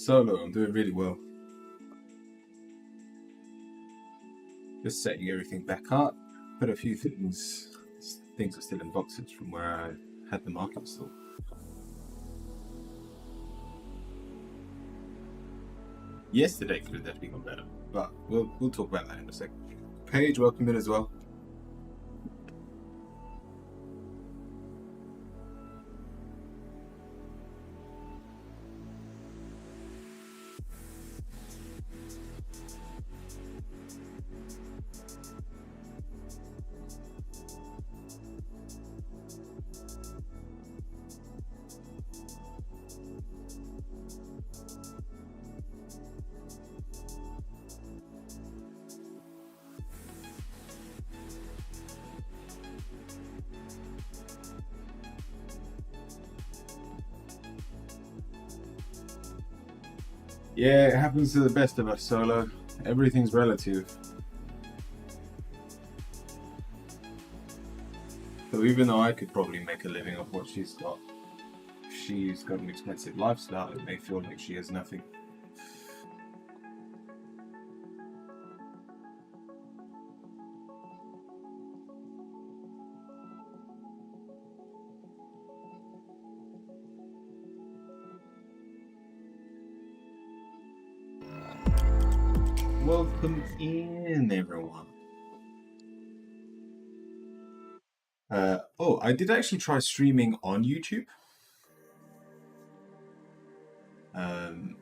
Solo, I'm doing really well. Just setting everything back up. Put a few things are still in boxes from where I had the market store. Yesterday could have definitely gone better, but we'll talk about that in a second. Paige, welcome in as well. Yeah, it happens to the best of us, Solo. Everything's relative. So even though I could probably make a living off what she's got an expensive lifestyle. It may feel like she has nothing. Welcome in, everyone. I did actually try streaming on YouTube. Um,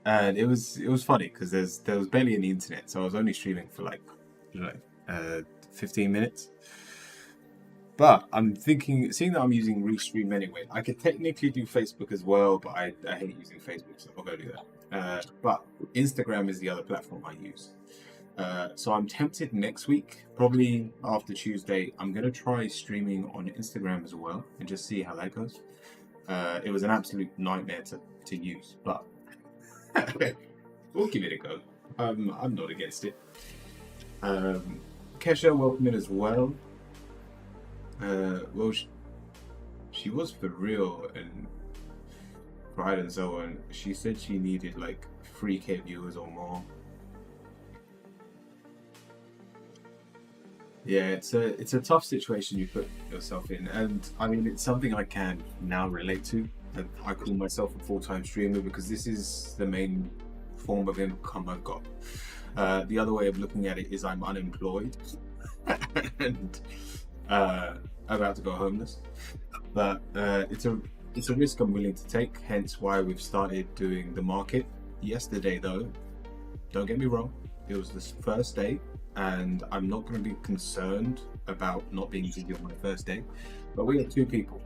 and it was funny because there was barely any internet, so I was only streaming for like you know 15 minutes. But I'm thinking, seeing that I'm using Restream anyway, I could technically do Facebook as well, but I hate using Facebook, so I'm not gonna do that. But Instagram is the other platform I use. So I'm tempted next week, probably after Tuesday, I'm gonna try streaming on Instagram as well and just see how that goes. It was an absolute nightmare to use, but we'll give it a go. I'm not against it. Kesha, welcome in as well. Well, she was for real and cried and so on. She said she needed like 3K viewers or more. Yeah, it's a tough situation you put yourself in, and I mean it's something I can now relate to. I call myself a full-time streamer because this is the main form of income I've got. The other way of looking at it is I'm unemployed and about to go homeless. But it's a risk I'm willing to take. Hence why we've started doing the market. Yesterday, though, don't get me wrong, it was the first day, and I'm not going to be concerned about not being busy on my first day. But we had two people.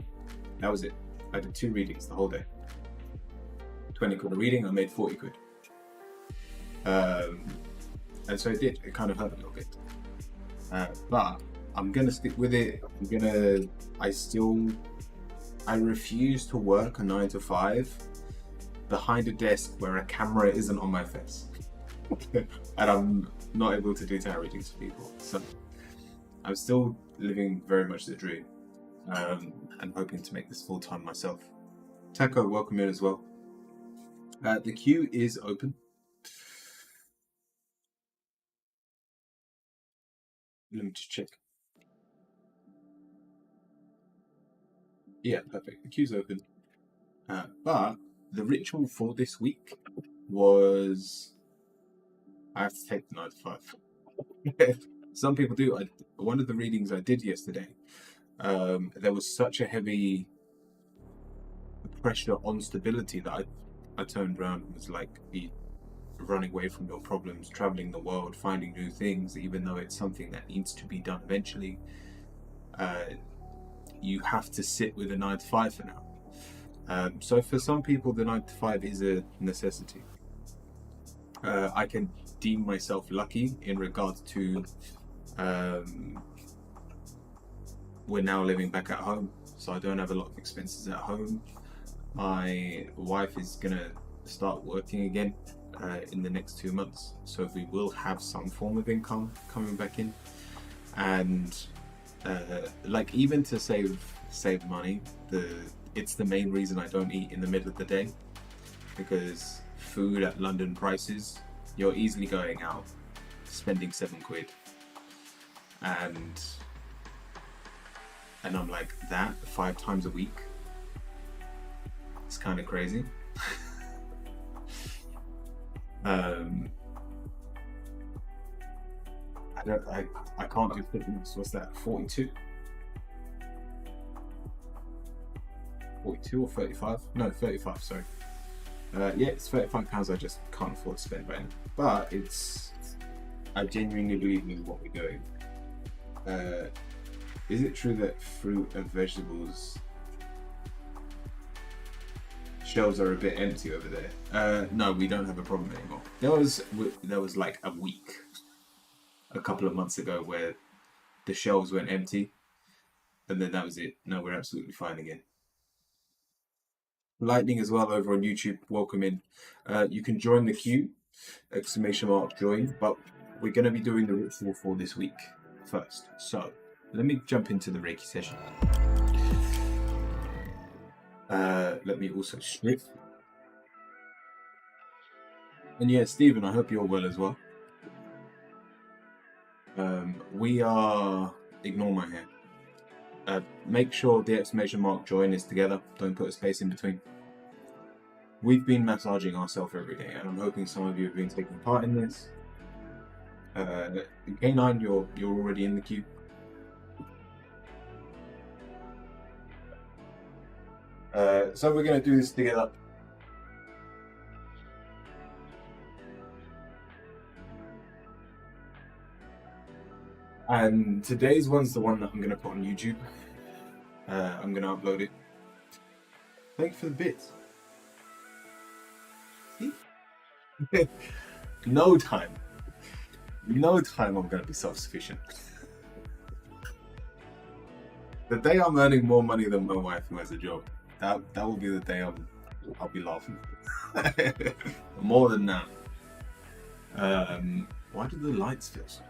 That was it. I did 2 readings the whole day. 20 quid a reading, I made 40 quid. And so it kind of hurt a little bit. But I'm gonna stick with it. I refuse to work a 9 to 5 behind a desk where a camera isn't on my face. And I'm not able to do tarot readings for people. So I'm still living very much the dream. And hoping to make this full time myself. Taco, welcome in as well. The queue is open. Let me just check. Yeah, perfect. The queue's open. But the ritual for this week was I have to take the 9 to 5. Some people do. One of the readings I did yesterday, there was such a heavy pressure on stability that I turned around and was like, be running away from your problems, traveling the world, finding new things, even though it's something that needs to be done eventually. You have to sit with a 9 to 5 for now. So for some people, the 9 to 5 is a necessity. I can deem myself lucky in regards to we're now living back at home, so I don't have a lot of expenses at home. My wife is gonna start working again in the next 2 months, so we will have some form of income coming back in. And like even to save money, it's the main reason I don't eat in the middle of the day. because food at London prices, you're easily going out spending £7, and I'm like, that 5 times a week. It's kind of crazy. I can't do fitness. What's that? 42 or 35? No, 35. Sorry. Yeah, it's £35. I just can't afford to spend right now. But I genuinely believe in what we're doing. Is it true that fruit and vegetables shelves are a bit empty over there? No, we don't have a problem anymore. There was like a week, a couple of months ago, where the shelves went empty, and then that was it. No, we're absolutely fine again. Lightning as well over on YouTube. Welcome in. You can join the queue, !join. But we're going to be doing the ritual for this week first. So let me jump into the Reiki session. Let me also strip. And yeah, Stephen, I hope you're well as well. We are... Ignore my hair. Make sure the !join is together. Don't put a space in between. We've been massaging ourselves every day, and I'm hoping some of you have been taking part in this. K9, you're already in the queue. So we're going to do this together. And today's one's the one that I'm going to put on YouTube. I'm going to upload it. Thank you for the bits. See? No time I'm going to be self-sufficient. The day I'm earning more money than my wife who has a job, that will be the day I'll be laughing. More than that. Why do the lights feel so?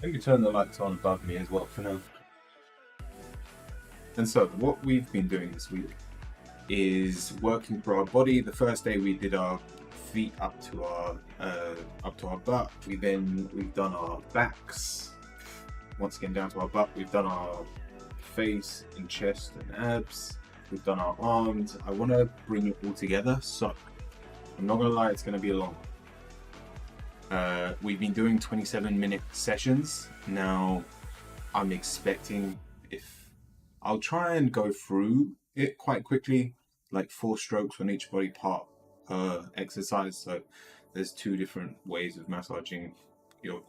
Maybe turn the lights on above me as well for now. And so what we've been doing this week is working for our body. The first day we did our feet up to our butt. We've done our backs. Once again down to our butt. We've done our face and chest and abs. We've done our arms. I want to bring it all together. So I'm not gonna lie, it's gonna be long. We've been doing 27-minute sessions. Now I'm expecting, I'll try and go through it quite quickly, like 4 strokes on each body part per exercise. So there's 2 different ways of massaging your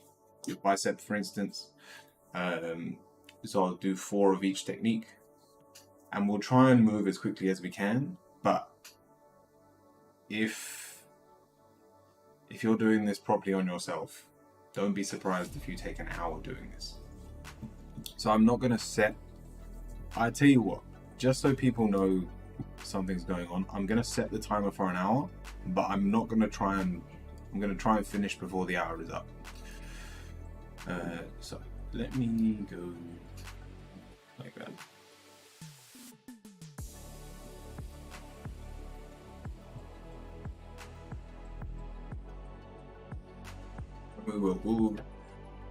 bicep, for instance. So I'll do 4 of each technique, and we'll try and move as quickly as we can. But if you're doing this properly on yourself, don't be surprised if you take an hour doing this. So I'm not going to set... I tell you what, just so people know something's going on, I'm going to set the timer for an hour, but I'm not going to try and... I'm going to try and finish before the hour is up. So let me go like that.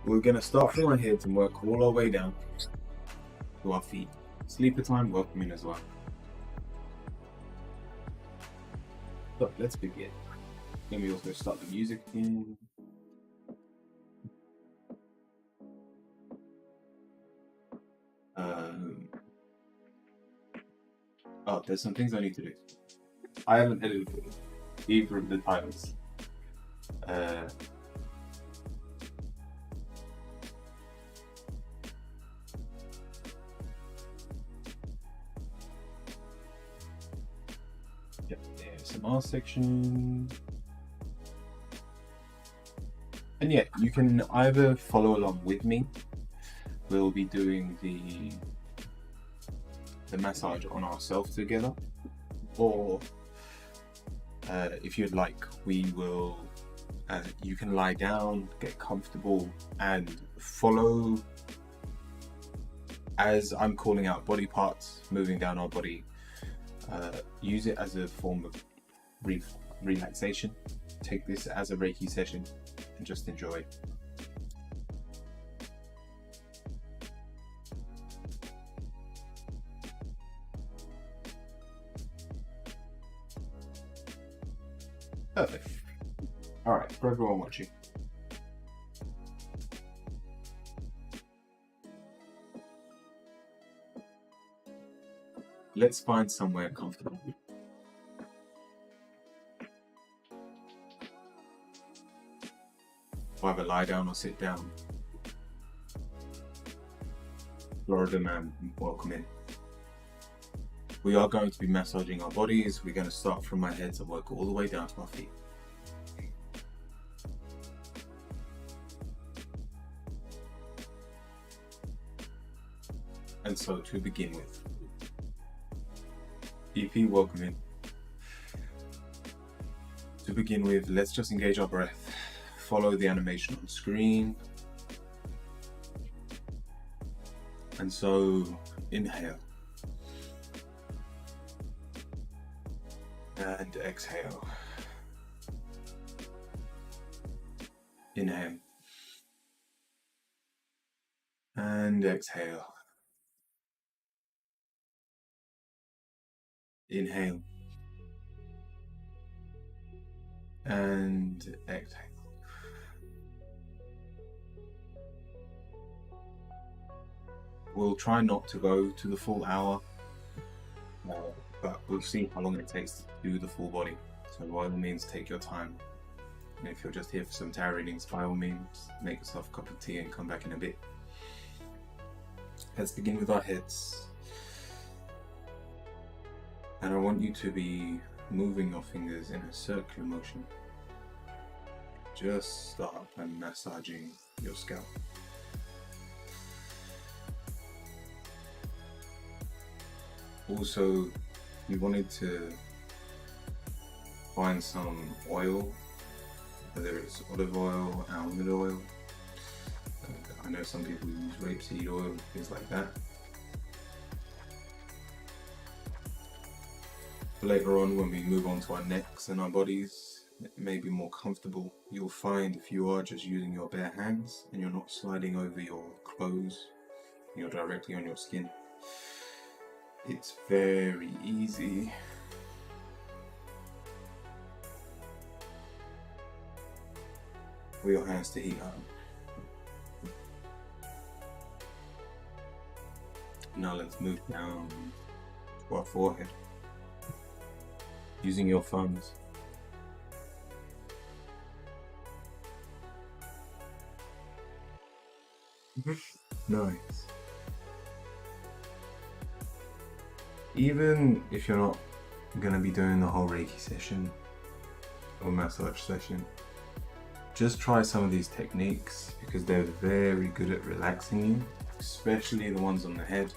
We're going to start from our heads and work all our way down to our feet. Sleeper time, welcome in as well. So let's begin. Then we also start the music again. Oh, there's some things I need to do. I haven't edited either of the titles. Yep, there's some R section. And yeah, you can either follow along with me. We'll be doing the massage on ourselves together, or if you'd like, we will. You can lie down, get comfortable, and follow as I'm calling out body parts moving down our body, use it as a form of relaxation. Take this as a Reiki session and just enjoy. Perfect. All right, for everyone watching. Let's find somewhere comfortable. Either lie down or sit down. Florida man, welcome in. We are going to be massaging our bodies. We're going to start from our heads and work all the way down to our feet. And so to begin with, EP, welcome in. To begin with, let's just engage our breath. Follow the animation on screen. And so, inhale. And exhale. Inhale. And exhale. Inhale. And exhale. We'll try not to go to the full hour, but we'll see how long it takes to do the full body. So by all means, take your time. And if you're just here for some tarot readings, by all means, make yourself a cup of tea and come back in a bit. Let's begin with our heads. And I want you to be moving your fingers in a circular motion. Just start by massaging your scalp. Also, we wanted to find some oil, whether it's olive oil, almond oil. I know some people use rapeseed oil, things like that. Later on, when we move on to our necks and our bodies, it may be more comfortable. You'll find if you are just using your bare hands and you're not sliding over your clothes, you're directly on your skin. It's very easy. For your hands to heat up. Now let's move down to our forehead. Using your thumbs. Nice. Even if you're not going to be doing the whole Reiki session or massage session, just try some of these techniques because they're very good at relaxing you, especially the ones on the head,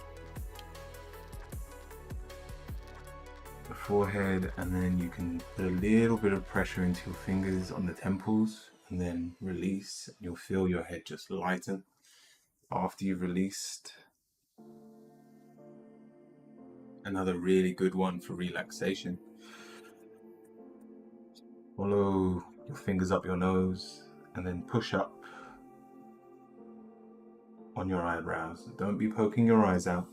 the forehead, and then you can put a little bit of pressure into your fingers on the temples and then release. You'll feel your head just lighten after you've released. Another really good one for relaxation. Follow your fingers up your nose and then push up on your eyebrows. Don't be poking your eyes out,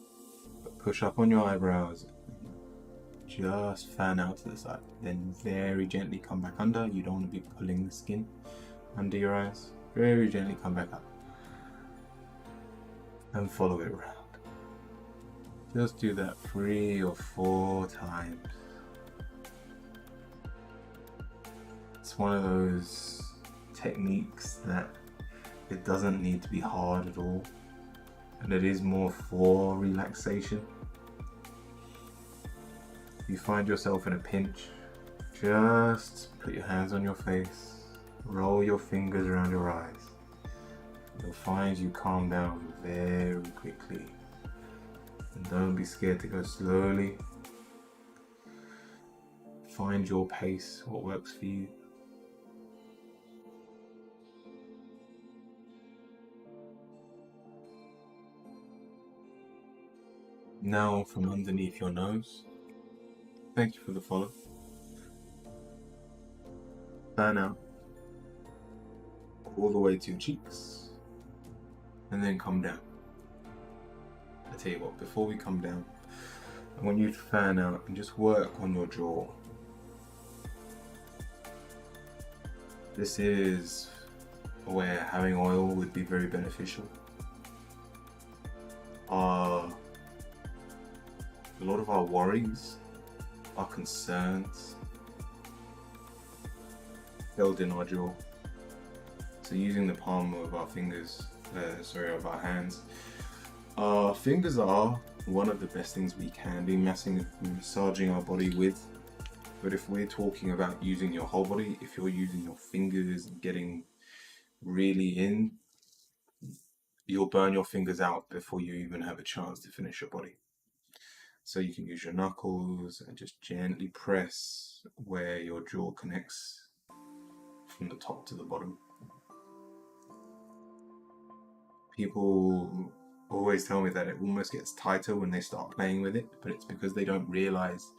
but push up on your eyebrows. Just fan out to the side. Then very gently come back under. You don't want to be pulling the skin under your eyes. Very gently come back up. And follow it around. Just do that 3 or 4 times. It's one of those techniques that it doesn't need to be hard at all, and it is more for relaxation. If you find yourself in a pinch, just put your hands on your face, roll your fingers around your eyes. You'll find you calm down very quickly. And don't be scared to go slowly. Find your pace, what works for you. Now from underneath your nose, thank you for the follow. Fan out all the way to your cheeks, and then come down. I tell you what, before we come down, I want you to fan out and just work on your jaw. This is where having oil would be very beneficial. A lot of our worries, our concerns, held in our jaw. So using the palm of our fingers, of our hands. Our fingers are one of the best things we can be massaging our body with. But if we're talking about using your whole body, if you're using your fingers and getting really in, you'll burn your fingers out before you even have a chance to finish your body. So you can use your knuckles and just gently press where your jaw connects from the top to the bottom. People always tell me that it almost gets tighter when they start playing with it, but it's because they don't realize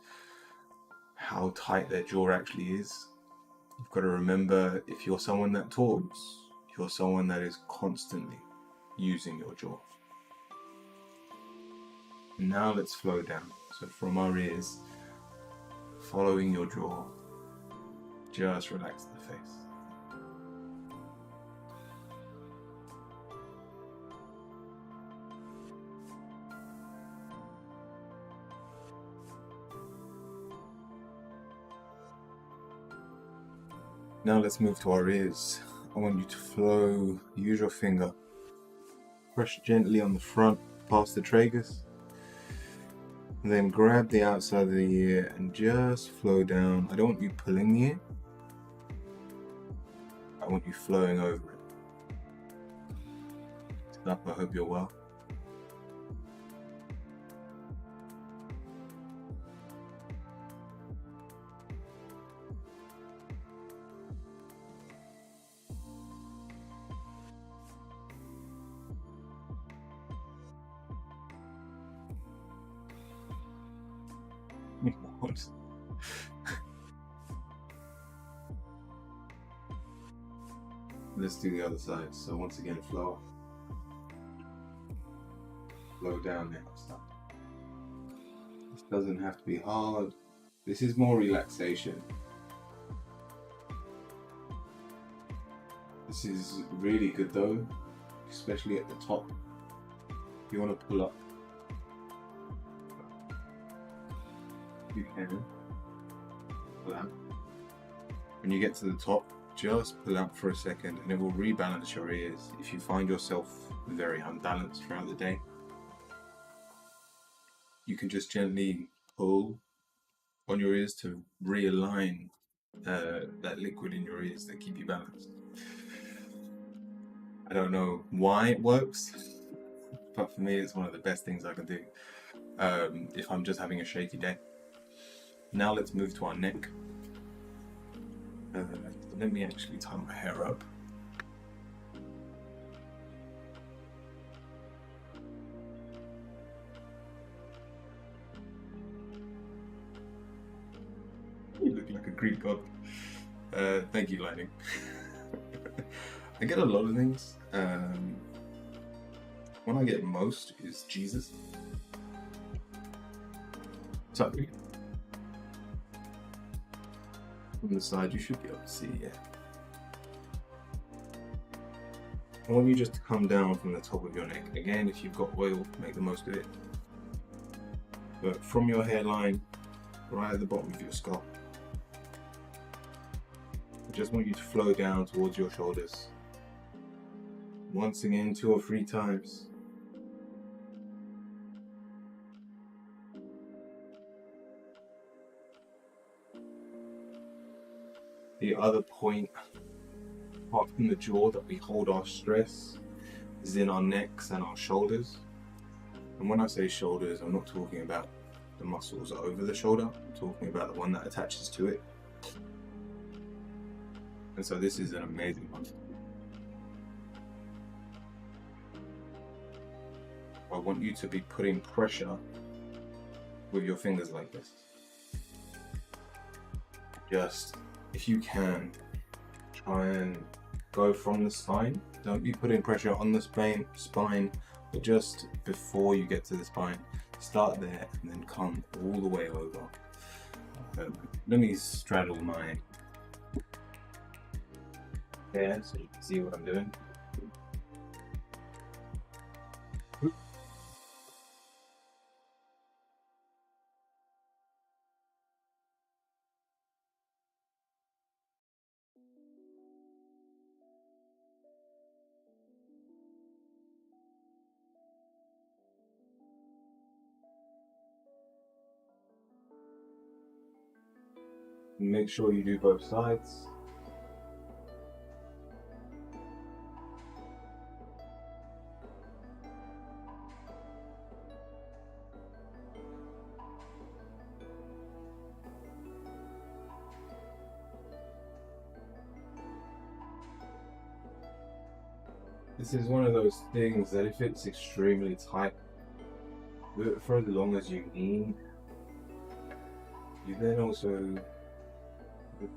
how tight their jaw actually is. You've got to remember, if you're someone that talks, you're someone that is constantly using your jaw. Now let's flow down. So from our ears, following your jaw, just relax the face. Now let's move to our ears. I want you to use your finger, brush gently on the front past the tragus, and then grab the outside of the ear and just flow down. I don't want you pulling the ear, I want you flowing over it. I hope you're well. Let's do the other side. So once again, flow down the outside. This doesn't have to be hard. This is more relaxation. This is really good though, especially at the top. You want to pull up. You can pull out. When you get to the top, just pull out for a second and it will rebalance your ears. If you find yourself very unbalanced throughout the day, you can just gently pull on your ears to realign that liquid in your ears that keep you balanced. I don't know why it works, but for me it's one of the best things I can do if I'm just having a shaky day. Now let's move to our neck. Let me actually tie my hair up. You look like a Greek god. Thank you, Lightning. I get a lot of things. One I get most is Jesus. So, from the side, you should be able to see, yeah. I want you just to come down from the top of your neck. Again, if you've got oil, make the most of it. But from your hairline, right at the bottom of your scalp, I just want you to flow down towards your shoulders. Once again, 2 or 3 times. The other point, apart from the jaw, that we hold our stress is in our necks and our shoulders. And when I say shoulders, I'm not talking about the muscles over the shoulder, I'm talking about the one that attaches to it. And so this is an amazing one. I want you to be putting pressure with your fingers like this. Just, if you can, try and go from the spine. Don't be putting pressure on the spine, but just before you get to the spine, start there and then come all the way over. Let me straddle my hair so you can see what I'm doing. Make sure you do both sides. This is one of those things that if it's extremely tight, do it for as long as you need. You then also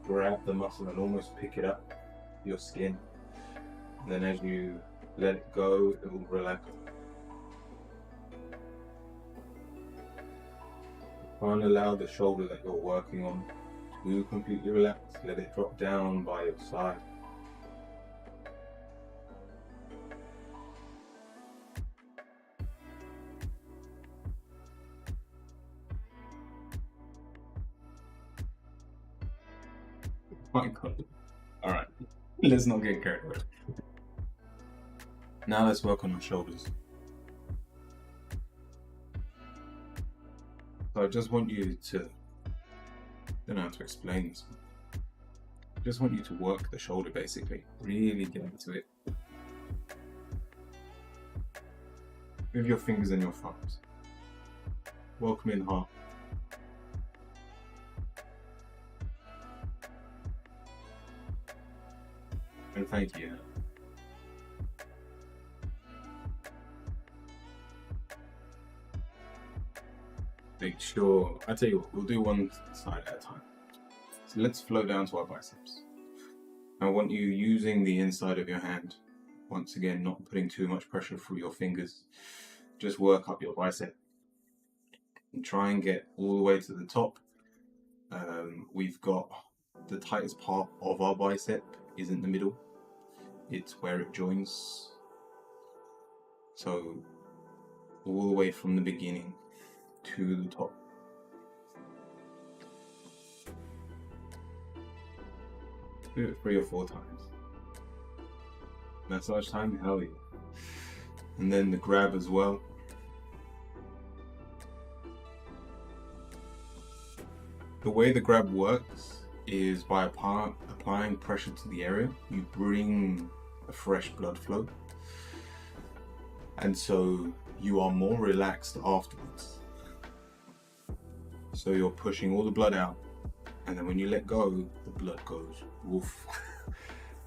grab the muscle and almost pick it up your skin. And then as you let it go, it will relax. Try and allow the shoulder that you're working on to completely relax. Let it drop down by your side. My God. Alright, let's not get carried away. Now let's work on the shoulders. So I just want you to, I don't know how to explain this. I just want you to work the shoulder basically. Really get into it. With your fingers and your thumbs. Welcome in heart. And thank you. Make sure, I tell you what, we'll do one side at a time. So let's flow down to our biceps. I want you using the inside of your hand. Once again, not putting too much pressure through your fingers. Just work up your bicep. And try and get all the way to the top. We've got the tightest part of our bicep isn't the middle. It's where it joins. So all the way from the beginning to the top. Do it 3 or 4 times. Massage time, hell yeah. And then the grab as well. The way the grab works is by applying pressure to the area, you bring a fresh blood flow. And so you are more relaxed afterwards. So you're pushing all the blood out, and then when you let go, the blood goes woof,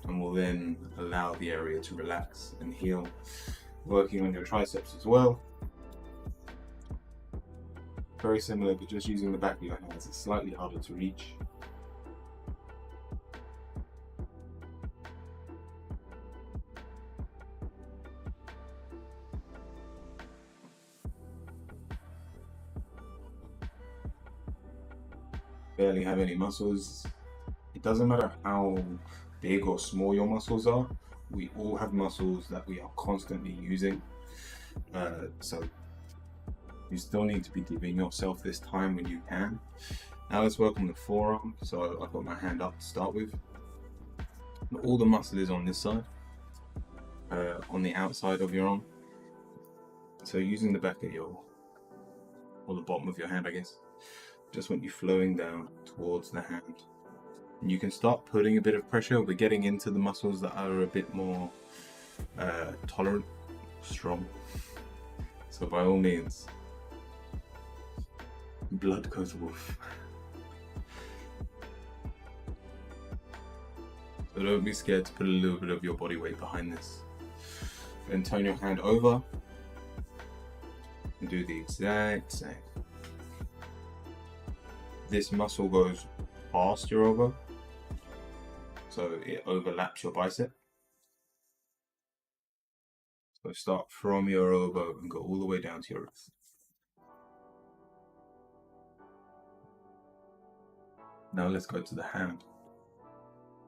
and will then allow the area to relax and heal. Working on your triceps as well. Very similar, but just using the back of your hands. It's slightly harder to reach. Barely have any muscles. It doesn't matter how big or small your muscles are. We all have muscles that we are constantly using. So you still need to be giving yourself this time when you can. Now let's work on the forearm. So I've got my hand up to start with. All the muscle is on this side, on the outside of your arm. So using the back of your, or the bottom of your hand, I guess. Just want you flowing down towards the hand. And you can start putting a bit of pressure. We're getting into the muscles that are a bit more tolerant, strong. So by all means, blood goes woof. So don't be scared to put a little bit of your body weight behind this. Then turn your hand over and do the exact same. this muscle goes past your elbow, so it overlaps your bicep. So start from your elbow and go all the way down to your wrist. Now let's go to the hand.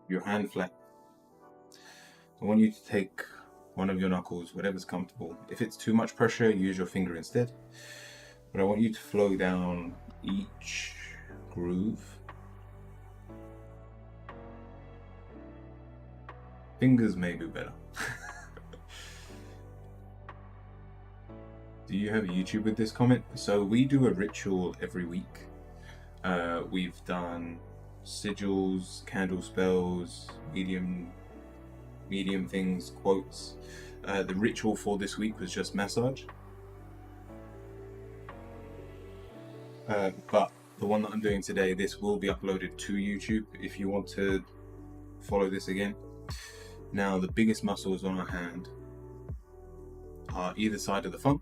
Your hand flat. I want you to take one of your knuckles, whatever's comfortable. If it's too much pressure, use your finger instead. But I want you to flow down each groove. Fingers may be better. Do you have YouTube with this comment? So we do a ritual every week. We've done sigils, candle spells, medium things, quotes. The ritual for this week was just massage. But the one that I'm doing today, this will be uploaded to YouTube if you want to follow this again. Now, the biggest muscles on our hand are either side of the thumb.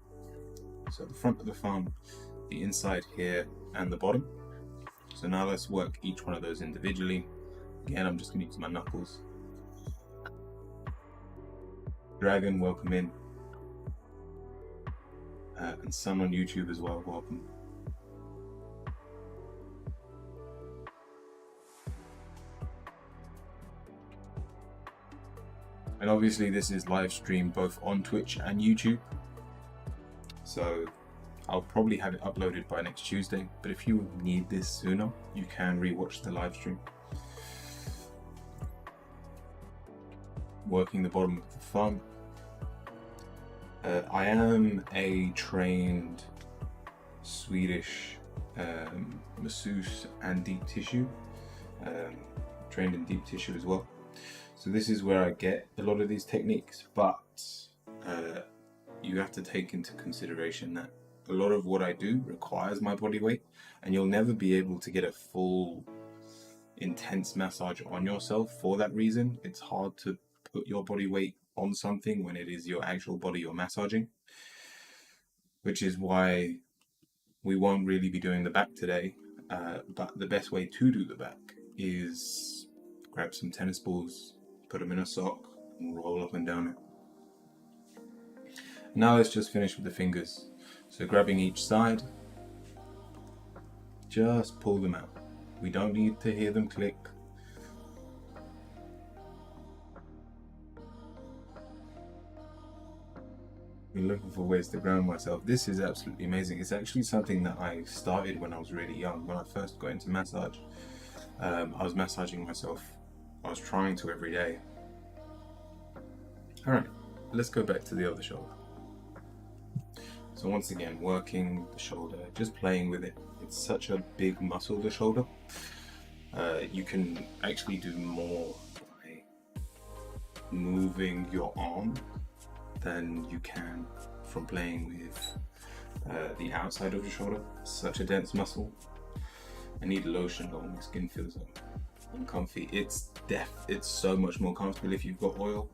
So the front of the thumb, the inside here, and the bottom. So now let's work each one of those individually. Again, I'm just going to use my knuckles. Dragon, welcome in. And some on YouTube as well, welcome. And obviously this is live streamed both on Twitch and YouTube. So I'll probably have it uploaded by next Tuesday, but if you need this sooner, you can rewatch the live stream. Working the bottom of the thumb. I am a trained Swedish masseuse and deep tissue, trained in deep tissue as well. So this is where I get a lot of these techniques, but you have to take into consideration that a lot of what I do requires my body weight, and you'll never be able to get a full intense massage on yourself for that reason. It's hard to put your body weight on something when it is your actual body you're massaging, which is why we won't really be doing the back today. But the best way to do the back is grab some tennis balls, put them in a sock, and roll up and down it. Now let's just finish with the fingers. So grabbing each side, just pull them out. We don't need to hear them click. I'm looking for ways to ground myself. This is absolutely amazing. It's actually something that I started when I was really young. When I first got into massage, I was massaging myself. I was trying to every day. All right, let's go back to the other shoulder. So once again, working the shoulder, just playing with it. It's such a big muscle, the shoulder. You can actually do more by moving your arm than you can from playing with the outside of the shoulder. It's such a dense muscle. I need lotion, but my skin feels uncomfy. It's so much more comfortable if you've got oil.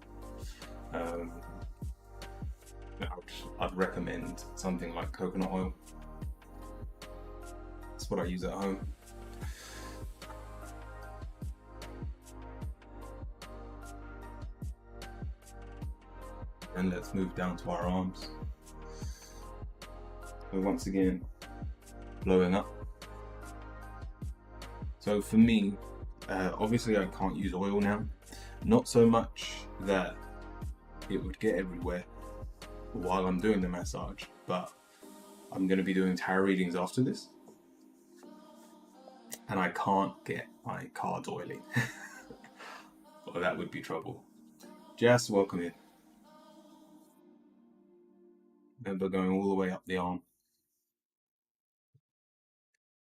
I'd recommend something like coconut oil. That's what I use at home. And let's move down to our arms. So once again, blowing up. So for me, obviously I can't use oil now. Not so much that it would get everywhere while I'm doing the massage, but I'm going to be doing tarot readings after this, and I can't get my cards oily. Or that would be trouble. Jess, welcome in. Remember going all the way up the arm.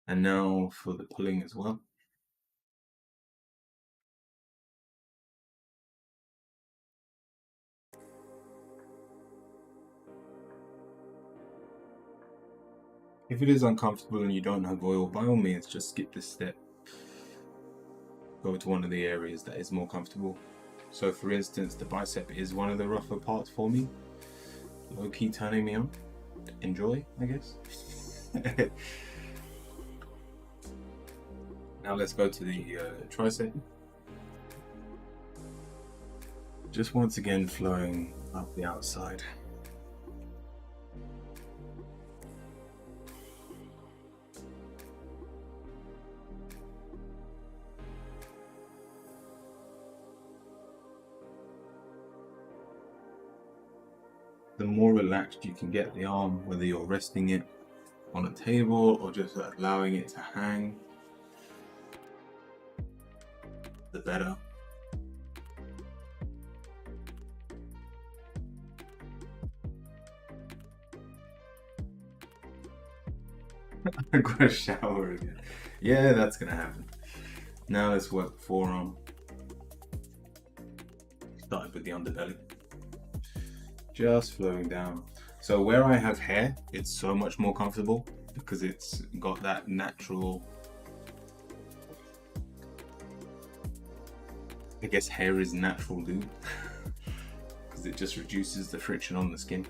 And now for the pulling as well. If it is uncomfortable and you don't have oil, by all means, just skip this step. Go to one of the areas that is more comfortable. So for instance, the bicep is one of the rougher parts for me. Low-key turning me on. Enjoy, I guess. Now let's go to the tricep. Just once again flowing up the outside. The more relaxed you can get the arm, whether you're resting it on a table or just allowing it to hang, the better. I'm gonna shower again. Yeah, that's gonna happen. Now let's work forearm. Starting with the underbelly. Just flowing down. So where I have hair, it's so much more comfortable because it's got that natural, I guess hair is natural lube because it just reduces the friction on the skin.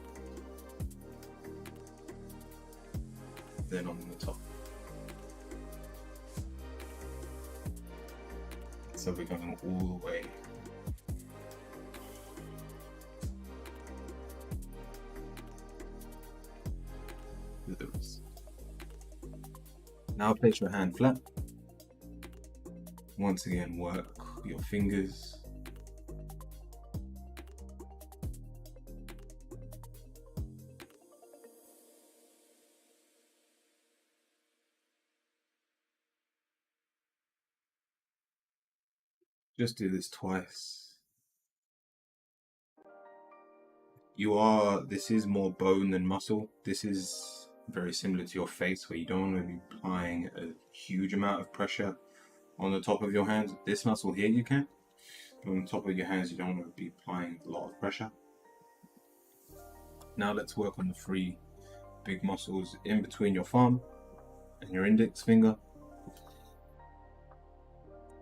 Then on the top. So we're going all the way. Now place your hand flat. Once again, work your fingers. Just do this twice. This is more bone than muscle. This is very similar to your face where you don't want to be applying a huge amount of pressure on the top of your hands. This muscle here you can, but on the top of your hands you don't want to be applying a lot of pressure. Now let's work on the three big muscles in between your thumb and your index finger.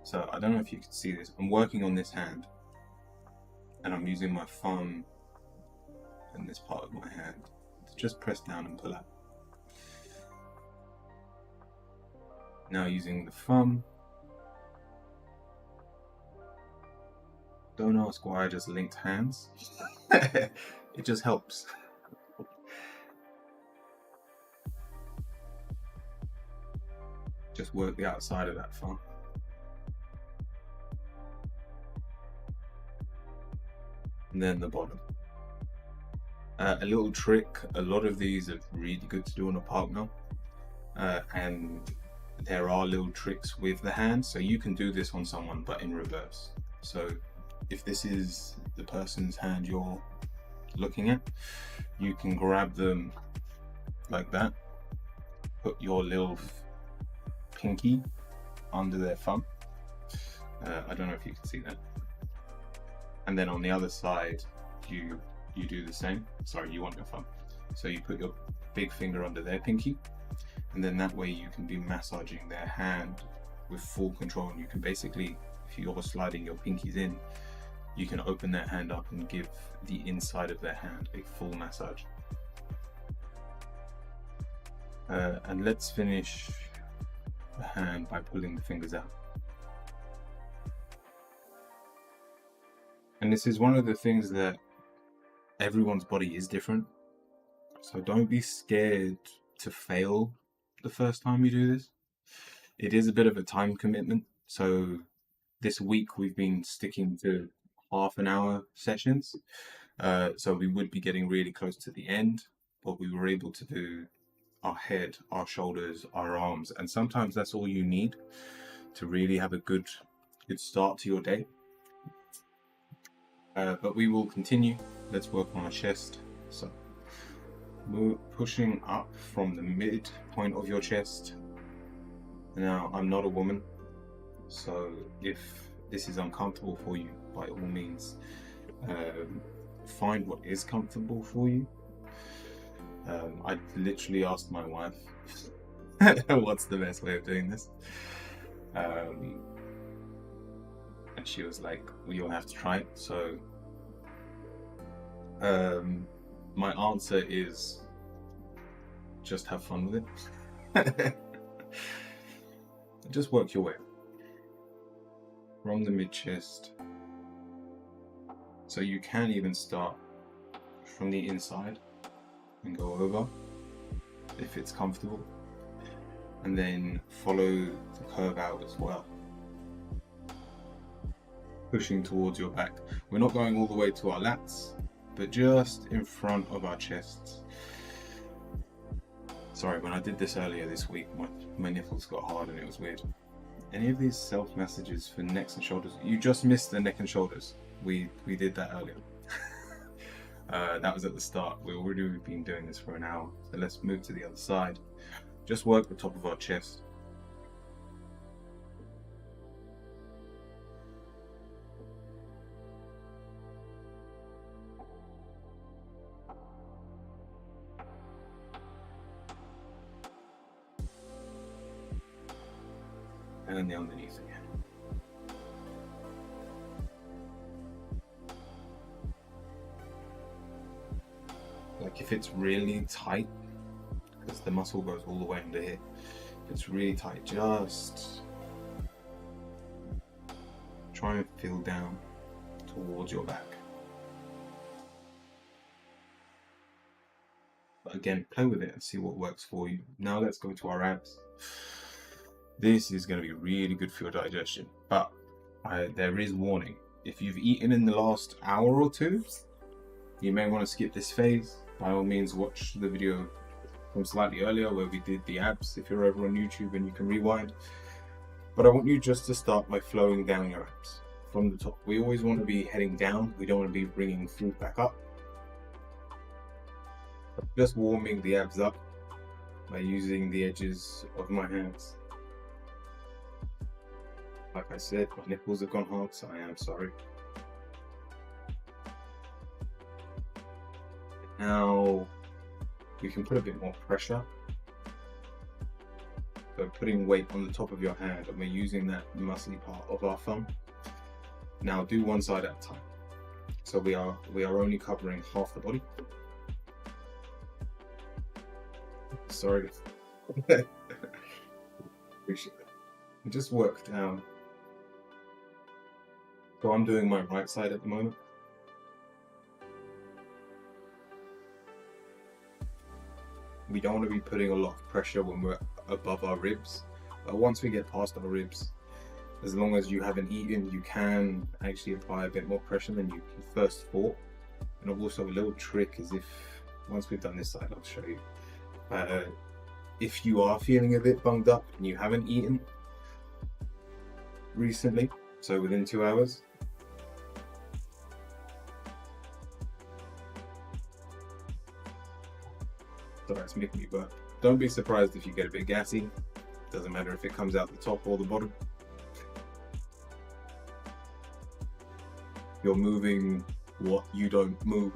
So I don't know if you can see this. I'm working on this hand and I'm using my thumb and this part of my hand to just press down and pull out. Now using the thumb. Don't ask why I just linked hands. It just helps. Just work the outside of that thumb. And then the bottom. A little trick, a lot of these are really good to do on a partner, and there are little tricks with the hand, so you can do this on someone but in reverse. So if this is the person's hand you're looking at, you can grab them like that, put your little pinky under their thumb. I don't know if you can see that. And then on the other side, you do the same. Sorry, you want your thumb. So you put your big finger under their pinky, and then that way you can be massaging their hand with full control. And you can basically, if you're sliding your pinkies in, you can open their hand up and give the inside of their hand a full massage. And let's finish the hand by pulling the fingers out. And this is one of the things that everyone's body is different. So don't be scared to fail the first time you do this. It is a bit of a time commitment. So this week we've been sticking to half-an-hour sessions. So we would be getting really close to the end, but we were able to do our head, our shoulders, our arms. And sometimes that's all you need to really have a good start to your day. But we will continue. Let's work on our chest. So we're pushing up from the midpoint of your chest. Now, I'm not a woman, so if this is uncomfortable for you, by all means, find what is comfortable for you. I literally asked my wife, what's the best way of doing this? And she was like, well, you'll have to try it. So my answer is just have fun with it. Just work your way. from the mid chest. So you can even start from the inside and go over if it's comfortable, and then follow the curve out as well, pushing towards your back. We're not going all the way to our lats, but just in front of our chests. Sorry, when I did this earlier this week, my nipples got hard and it was weird. Any of these self massages for necks and shoulders? You just missed the neck and shoulders. We did that earlier. That was at the start. We've already been doing this for an hour. So let's move to the other side. Just work the top of our chest. And then the underneath again. Like if it's really tight, because the muscle goes all the way under here, if it's really tight, just try and feel down towards your back. But again, play with it and see what works for you. Now let's go to our abs. This is going to be really good for your digestion, but there is warning. If you've eaten in the last hour or two, you may want to skip this phase. By all means, watch the video from slightly earlier where we did the abs if you're over on YouTube, and you can rewind. But I want you just to start by flowing down your abs from the top. We always want to be heading down. We don't want to be bringing food back up. Just warming the abs up by using the edges of my hands. Like I said, my nipples have gone hard, so I am sorry. Now we can put a bit more pressure. So putting weight on the top of your hand, and we're using that muscly part of our thumb. Now do one side at a time. So we are only covering half the body. Sorry. Appreciate it. Just work down. So I'm doing my right side at the moment. We don't want to be putting a lot of pressure when we're above our ribs. But once we get past our ribs, as long as you haven't eaten, you can actually apply a bit more pressure than you first thought. And also a little trick is, if once we've done this side, I'll show you. If you are feeling a bit bunged up and you haven't eaten recently, so within 2 hours, sorry, it's making me burp. Don't be surprised if you get a bit gassy. Doesn't matter if it comes out the top or the bottom. You're moving what you don't move.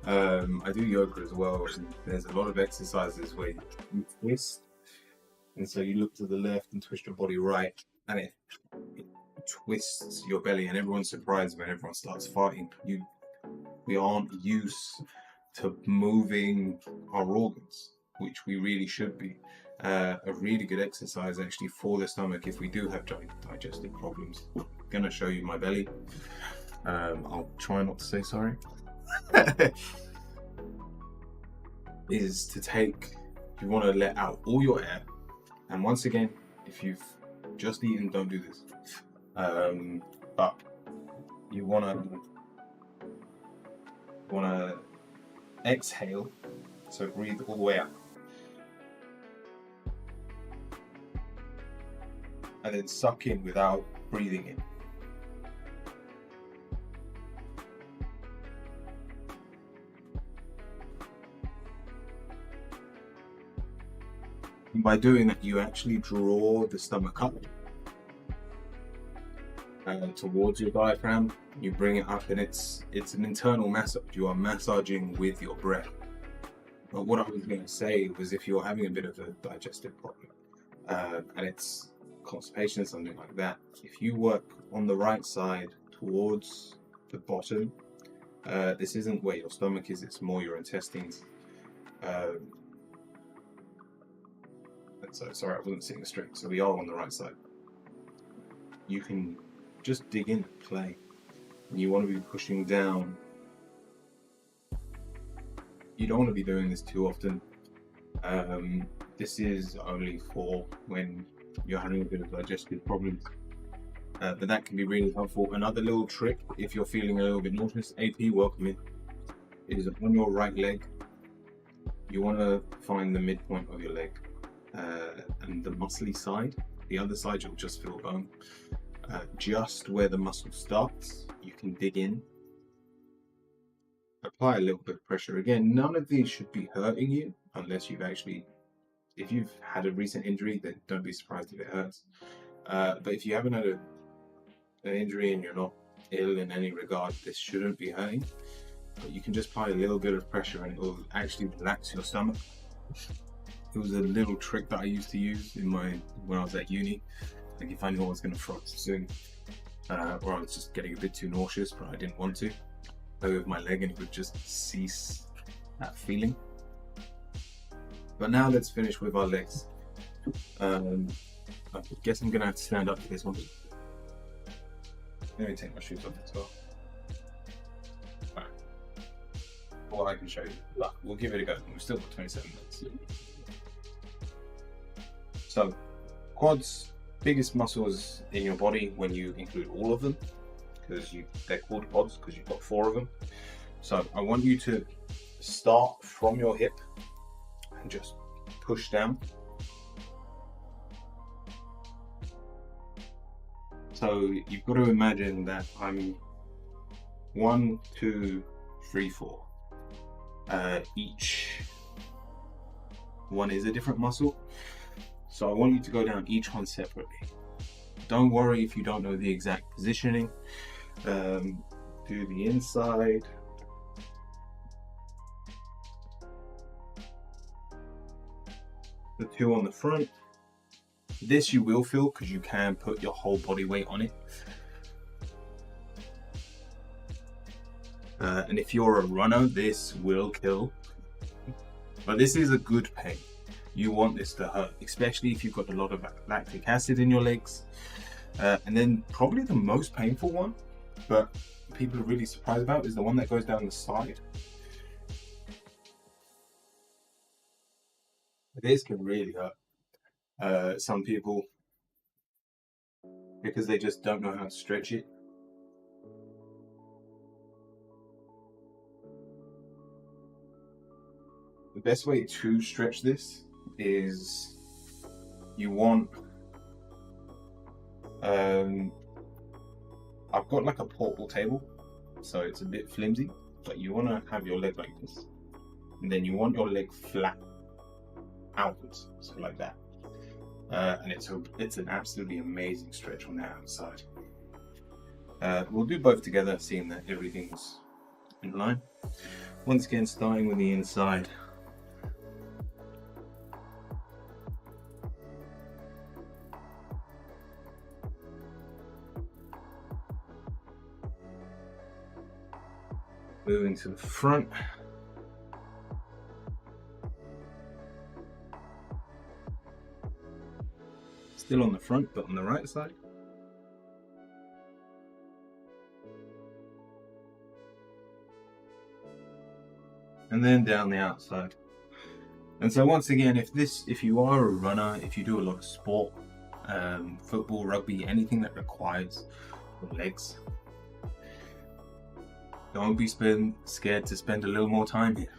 I do yoga as well, and there's a lot of exercises where you twist, and so you look to the left and twist your body right, and it twists your belly, and everyone's surprised when everyone starts farting. We aren't used to moving our organs, which we really should be. A really good exercise actually for the stomach if we do have digestive problems. I'm gonna show you my belly. I'll try not to say sorry. Is to take, you want to let out all your air, and once again, if you've just eaten, don't do this. But you want to exhale, so breathe all the way out, and then suck in without breathing in. And by doing that, you actually draw the stomach up towards your diaphragm. You bring it up, and it's an internal massage. You are massaging with your breath. But what I was going to say was, if you're having a bit of a digestive problem and it's constipation or something like that, if you work on the right side towards the bottom, this isn't where your stomach is, it's more your intestines. So sorry, I wasn't sitting straight. So we are on the right side. you can just dig in and play. And you want to be pushing down. You don't want to be doing this too often. This is only for when you're having a bit of digestive problems. But that can be really helpful. Another little trick, if you're feeling a little bit nauseous, AP, welcome in, is on your right leg, you want to find the midpoint of your leg and the muscly side. The other side, you'll just feel bone. Just where the muscle starts, you can dig in. Apply a little bit of pressure. Again, none of these should be hurting you unless if you've had a recent injury, then don't be surprised if it hurts. But if you haven't had an injury and you're not ill in any regard, this shouldn't be hurting. But you can just apply a little bit of pressure and it will actually relax your stomach. It was a little trick that I used to use when I was at uni. Like if I knew I was going to throw up soon, or I was just getting a bit too nauseous, but I didn't want to, play with my leg and it would just cease that feeling. But now let's finish with our legs. I guess I'm going to have to stand up for this one. Let me take my shoes off as well. Right. What I can show you. Look, we'll give it a go. We've still got 27 minutes. So, quads, biggest muscles in your body when you include all of them, because they're called quads because you've got 4 of them. So I want you to start from your hip and just push down. So you've got to imagine that I'm 1, 2, 3, 4. Each one is a different muscle. So I want you to go down each one separately. Don't worry if you don't know the exact positioning. Do the inside. The 2 on the front. This you will feel because you can put your whole body weight on it. And if you're a runner, this will kill. But this is a good pain. You want this to hurt, especially if you've got a lot of lactic acid in your legs. And then probably the most painful one, but people are really surprised about, is the one that goes down the side. This can really hurt. Some people, because they just don't know how to stretch it. The best way to stretch this is you want, I've got like a portable table, so it's a bit flimsy, but you want to have your leg like this, and then you want your leg flat outwards, so like that. And it's an absolutely amazing stretch on the outside. We'll do both together, seeing that everything's in line. Once again, starting with the inside. Moving to the front. Still on the front, but on the right side. And then down the outside. And so once again, if you are a runner, if you do a lot of sport, football, rugby, anything that requires your legs, don't be scared to spend a little more time here.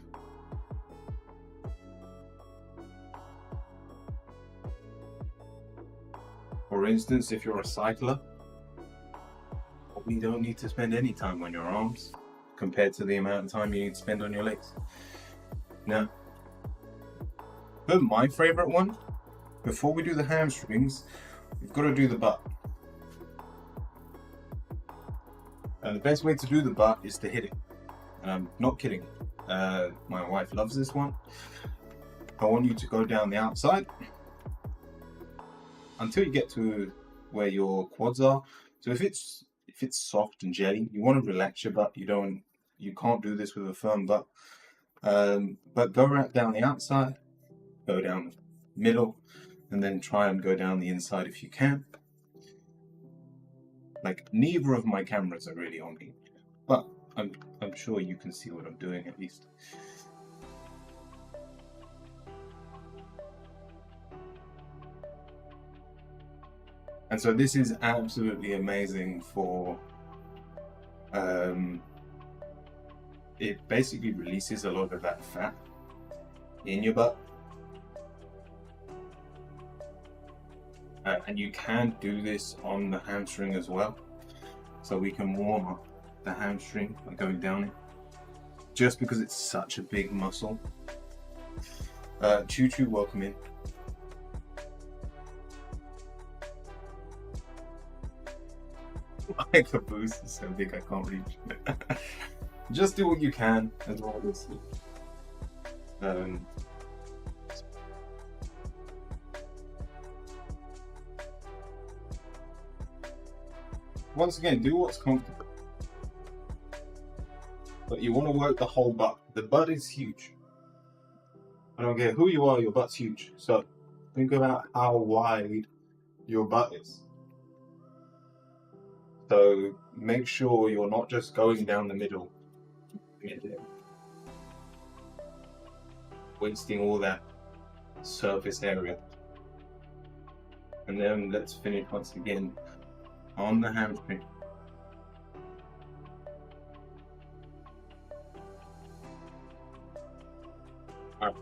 For instance, if you're a cycler, you don't need to spend any time on your arms compared to the amount of time you need to spend on your legs. Now, but my favorite one, before we do the hamstrings, we've got to do the butt. And the best way to do the butt is to hit it. And I'm not kidding. My wife loves this one. I want you to go down the outside until you get to where your quads are. So if it's soft and jelly, you want to relax your butt. You can't do this with a firm butt. But go right down the outside, go down the middle, and then try and go down the inside if you can. Like neither of my cameras are really on me, but I'm sure you can see what I'm doing at least. And so this is absolutely amazing for it basically releases a lot of that fat in your butt. And you can do this on the hamstring as well. So we can warm up the hamstring by going down it. Just because it's such a big muscle. Choo Choo, welcome in. My caboose is so big I can't reach. Just do what you can as well as once again, do what's comfortable. But you want to work the whole butt. The butt is huge. I don't care who you are, your butt's huge. So think about how wide your butt is. So make sure you're not just going down the middle, wasting all that surface area. And then let's finish once again on the hamstring. All right.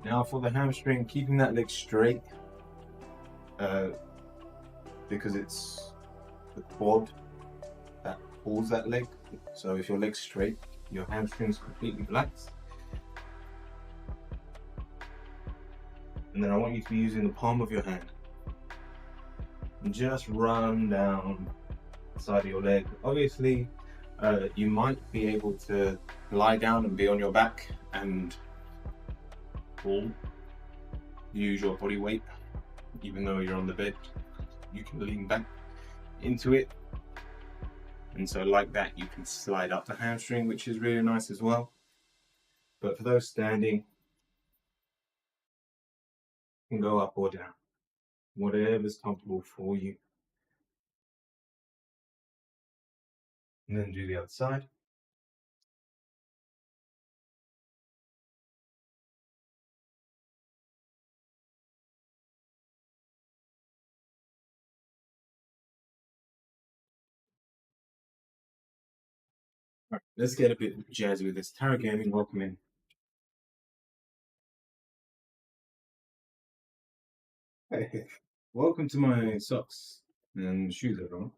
Now for the hamstring, keeping that leg straight, because it's the quad that pulls that leg. So if your leg's straight, your hamstring's completely relaxed. And then I want you to be using the palm of your hand. And just run down the side of your leg. Obviously, you might be able to lie down and be on your back and pull, use your body weight, even though you're on the bed. You can lean back into it. And so like that, you can slide up the hamstring, which is really nice as well. But for those standing, you can go up or down, whatever's comfortable for you. And then do the other side. All right, let's get a bit jazzy with this. Tara Gaming, welcome in. Welcome to my socks and shoes, everyone.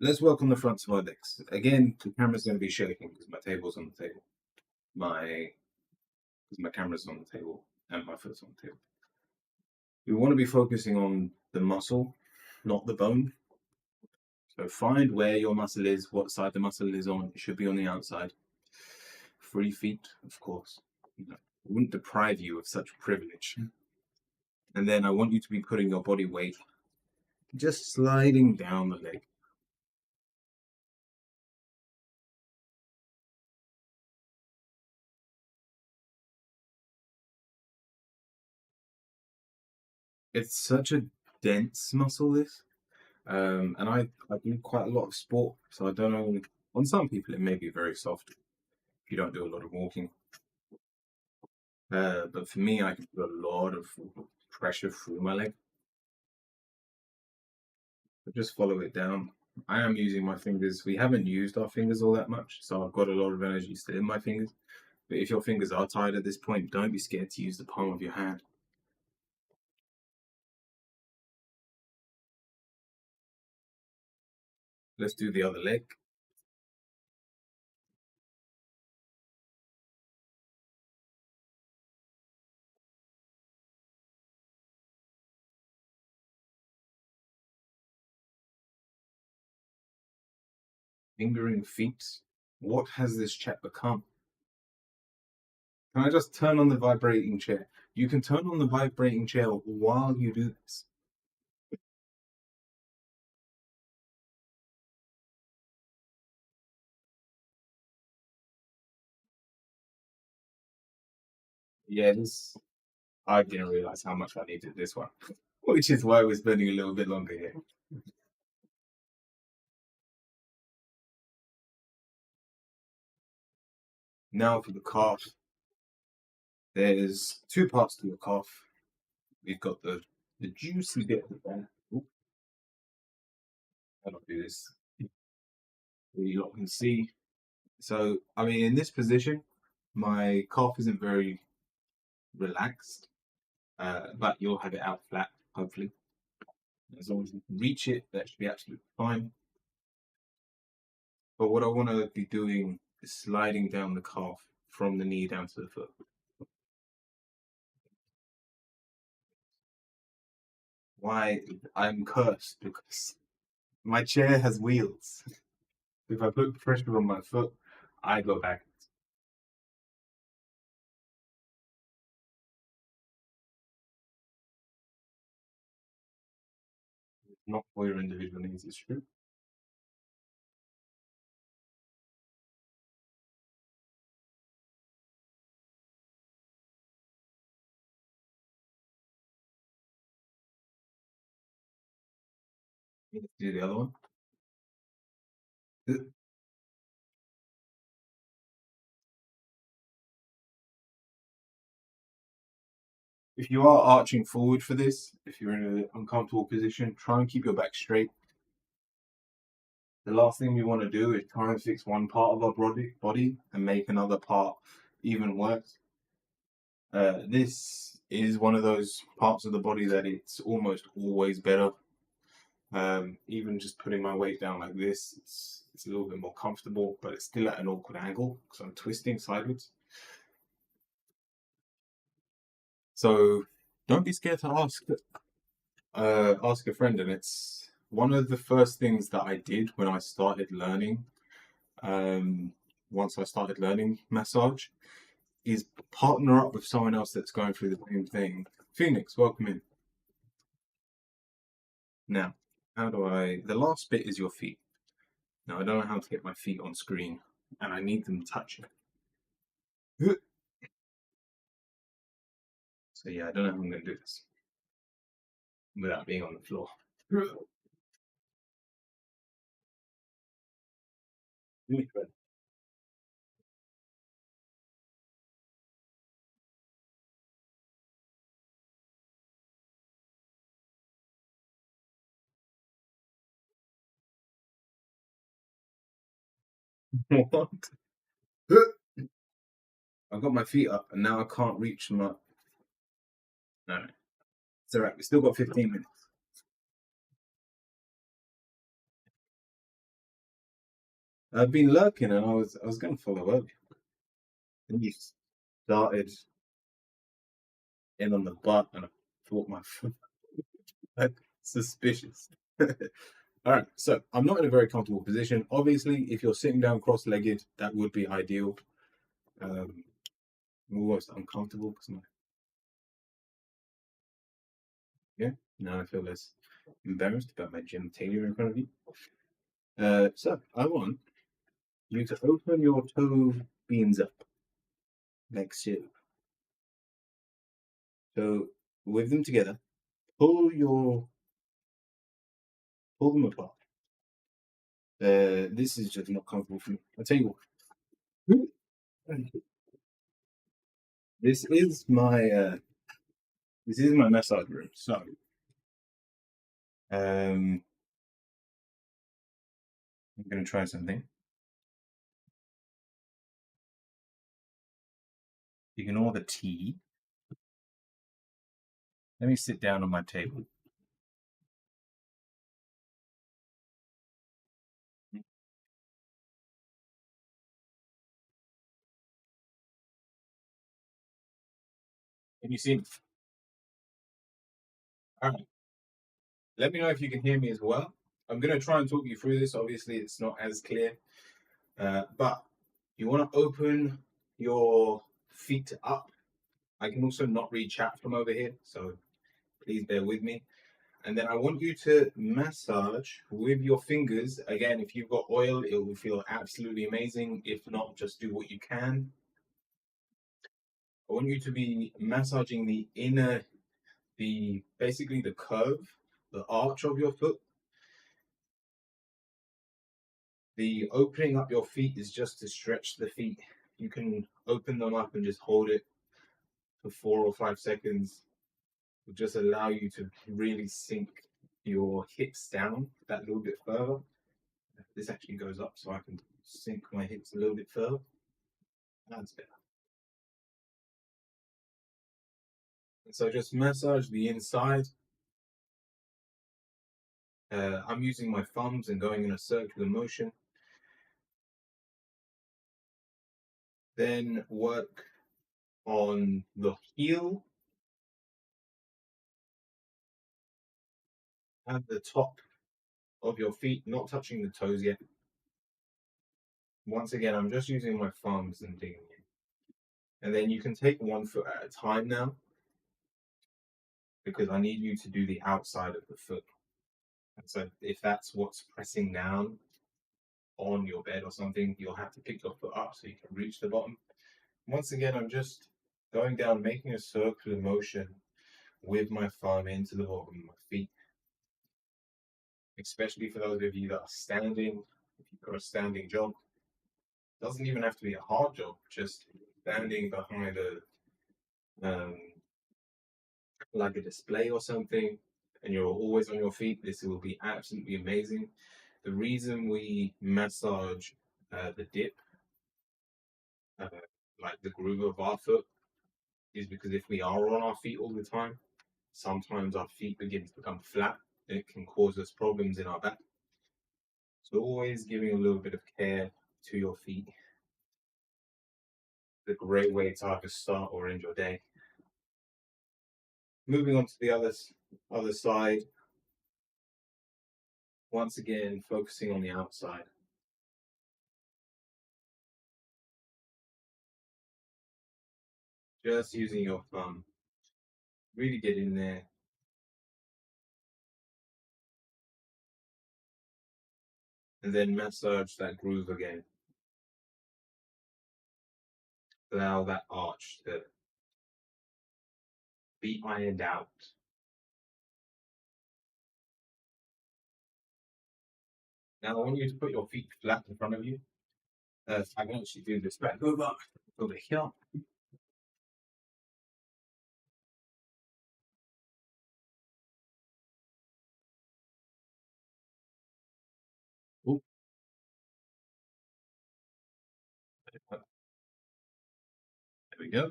Let's work on the fronts of our legs. Again, the camera's going to be shaking because my table's on the table. Because my camera's on the table and my foot's on the table. We want to be focusing on the muscle, not the bone. So find where your muscle is, what side the muscle is on. It should be on the outside. Free feet, of course. I wouldn't deprive you of such privilege. And then I want you to be putting your body weight just sliding down the leg. It's such a dense muscle, this. And I do quite a lot of sport, so I don't know. On some people, it may be very soft if you don't do a lot of walking. But for me, I can put a lot of pressure through my leg. But just follow it down. I am using my fingers. We haven't used our fingers all that much, so I've got a lot of energy still in my fingers. But if your fingers are tired at this point, don't be scared to use the palm of your hand. Let's do the other leg. Fingering feet. What has this chat become? Can I just turn on the vibrating chair? You can turn on the vibrating chair while you do this. Yeah, this. I didn't realize how much I needed this one. which is why we're spending a little bit longer here. Now for the calf. There's two parts to your calf. We've got the juicy bit at the back. Oop, how do I do this? You lot can see. So, I mean, in this position, my calf isn't very relaxed, but you'll have it out flat, hopefully. As long as you can reach it, that should be absolutely fine. But what I want to be doing is sliding down the calf from the knee down to the foot. Why? I'm cursed because my chair has wheels. If I put pressure on my foot, I go back. Not for your individual needs, it's true. Let's do the other one. If you are arching forward for this, if you're in an uncomfortable position, try and keep your back straight. The last thing we want to do is try and fix one part of our body and make another part even worse. This is one of those parts of the body that it's almost always better. Even just putting my weight down like this, it's a little bit more comfortable, but it's still at an awkward angle because I'm twisting sideways. So don't be scared to ask a friend, and it's one of the first things that I did when I started learning. Once I started learning massage, is partner up with someone else that's going through the same thing. Phoenix, welcome in. Now, how do I? The last bit is your feet. Now I don't know how to get my feet on screen, and I need them touching. So yeah, I don't know how I'm going to do this without being on the floor. What? I've got my feet up and now I can't reach them up. No, it's all right. We still got 15 minutes. I've been lurking and I was going to follow up. And you started in on the butt and I thought my foot suspicious. All right, so I'm not in a very comfortable position. Obviously, if you're sitting down cross-legged, that would be ideal. I'm almost uncomfortable because yeah, now I feel less embarrassed about my genitalia in front of you. So I want you to open your toe beans up like so. So with them together, pull them apart. This is just not comfortable for me. I'll tell you what. This is my massage room. So I'm gonna try something. Ignore the tea. Let me sit down on my table. Can you see me? All right. Let me know if you can hear me as well. I'm gonna try and talk you through this. Obviously, it's not as clear, but you want to open your feet up. I can also not read chat from over here, so please bear with me. And then I want you to massage with your fingers. Again, if you've got oil, it will feel absolutely amazing. If not, just do what you can. I want you to be massaging the inner basically the curve, the arch of your foot. The opening up your feet is just to stretch the feet. You can open them up and just hold it for 4 or 5 seconds. Will just allow you to really sink your hips down that little bit further. This actually goes up so I can sink my hips a little bit further. That's better. And so just massage the inside. I'm using my thumbs and going in a circular motion. Then work on the heel and the top of your feet, not touching the toes yet. Once again, I'm just using my thumbs and digging in. And then you can take one foot at a time now, because I need you to do the outside of the foot. And so if that's what's pressing down on your bed or something, you'll have to pick your foot up so you can reach the bottom. Once again, I'm just going down, making a circular motion with my thumb into the bottom of my feet. Especially for those of you that are standing, if you've got a standing job, it doesn't even have to be a hard job, just standing behind like a display or something, and you're always on your feet, this will be absolutely amazing. The reason we massage the dip, uh, like the groove of our foot, is because if we are on our feet all the time, sometimes our feet begin to become flat and it can cause us problems in our back. So always giving a little bit of care to your feet is a great way to either start or end your day. Moving on to the other side. Once again, focusing on the outside. Just using your thumb. Really get in there. And then massage that groove again. Allow that arch to be ironed out. Now I want you to put your feet flat in front of you. I can actually do this back over here. Ooh. There we go.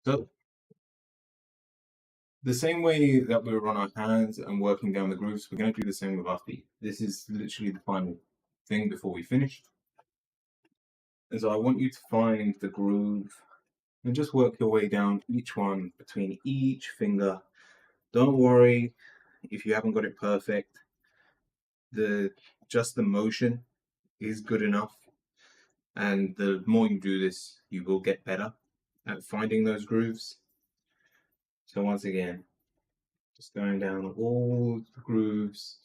So the same way that we were on our hands and working down the grooves, we're going to do the same with our feet. This is literally the final thing before we finish. And so I want you to find the groove and just work your way down each one between each finger. Don't worry if you haven't got it perfect. Just the motion is good enough. And the more you do this, you will get better at finding those grooves. So once again, just going down all the grooves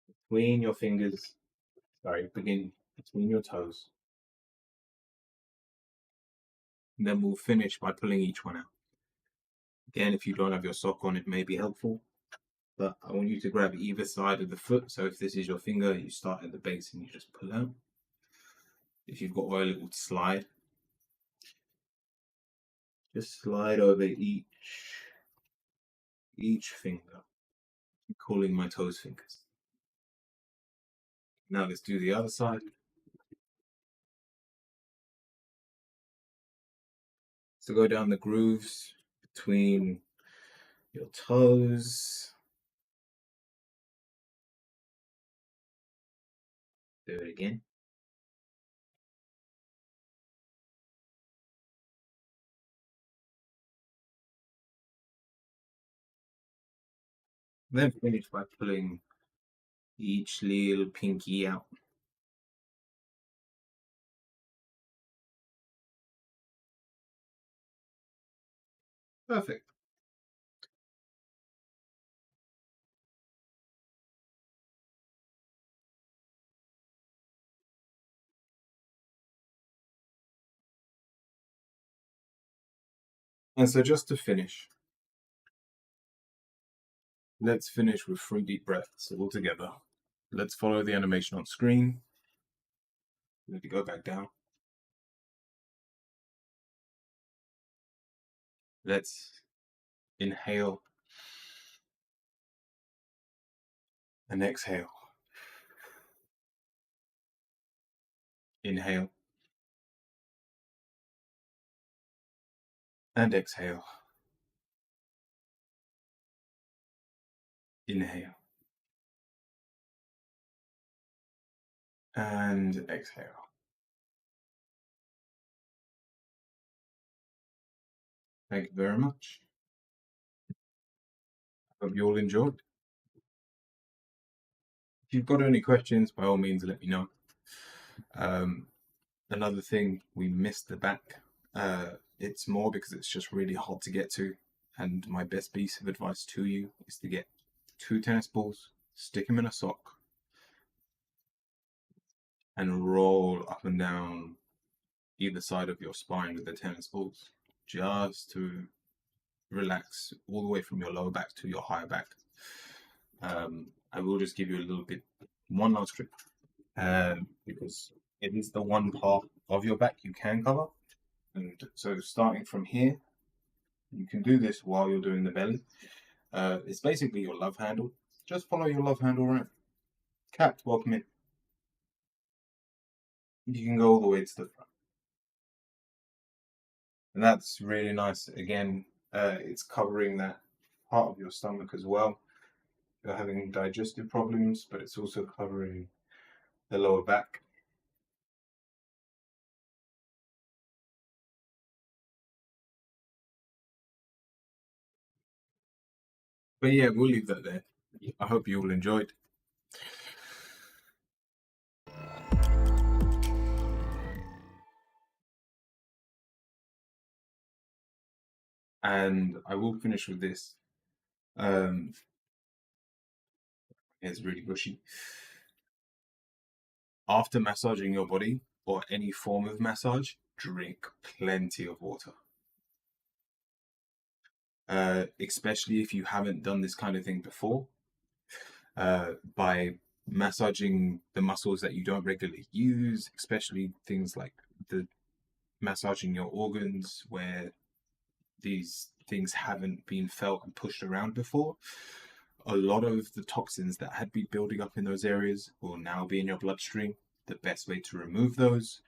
between your fingers. Begin between your toes. And then we'll finish by pulling each one out. Again, if you don't have your sock on, it may be helpful. But I want you to grab either side of the foot. So if this is your finger, you start at the base and you just pull out. If you've got oil, it will slide. Just slide over each finger. I'm calling my toes fingers. Now let's do the other side. So go down the grooves between your toes. Do it again. Then finish by pulling each little pinky out. Perfect. And so just to finish, let's finish with 3 deep breaths all together. Let's follow the animation on screen. Let it go back down. Let's inhale and exhale. Inhale and exhale. Inhale and exhale. Thank you very much. Hope you all enjoyed. If you've got any questions, by all means, let me know. Another thing, we missed the back. It's more because it's just really hard to get to. And my best piece of advice to you is to get 2 tennis balls, stick them in a sock, and roll up and down either side of your spine with the tennis balls, just to relax all the way from your lower back to your higher back. I will just give you a little bit, one last trick, because it is the one part of your back you can cover. And so starting from here, you can do this while you're doing the belly. It's basically your love handle. Just follow your love handle around. Cat, welcome in. You can go all the way to the front. And that's really nice. Again, it's covering that part of your stomach as well. You're having digestive problems, but it's also covering the lower back. But yeah, we'll leave that there. I hope you all enjoyed. And I will finish with this. It's really bushy. After massaging your body or any form of massage, drink plenty of water. Especially if you haven't done this kind of thing before. By massaging the muscles that you don't regularly use, especially things like the massaging your organs where these things haven't been felt and pushed around before. A lot of the toxins that had been building up in those areas will now be in your bloodstream. The best way to remove those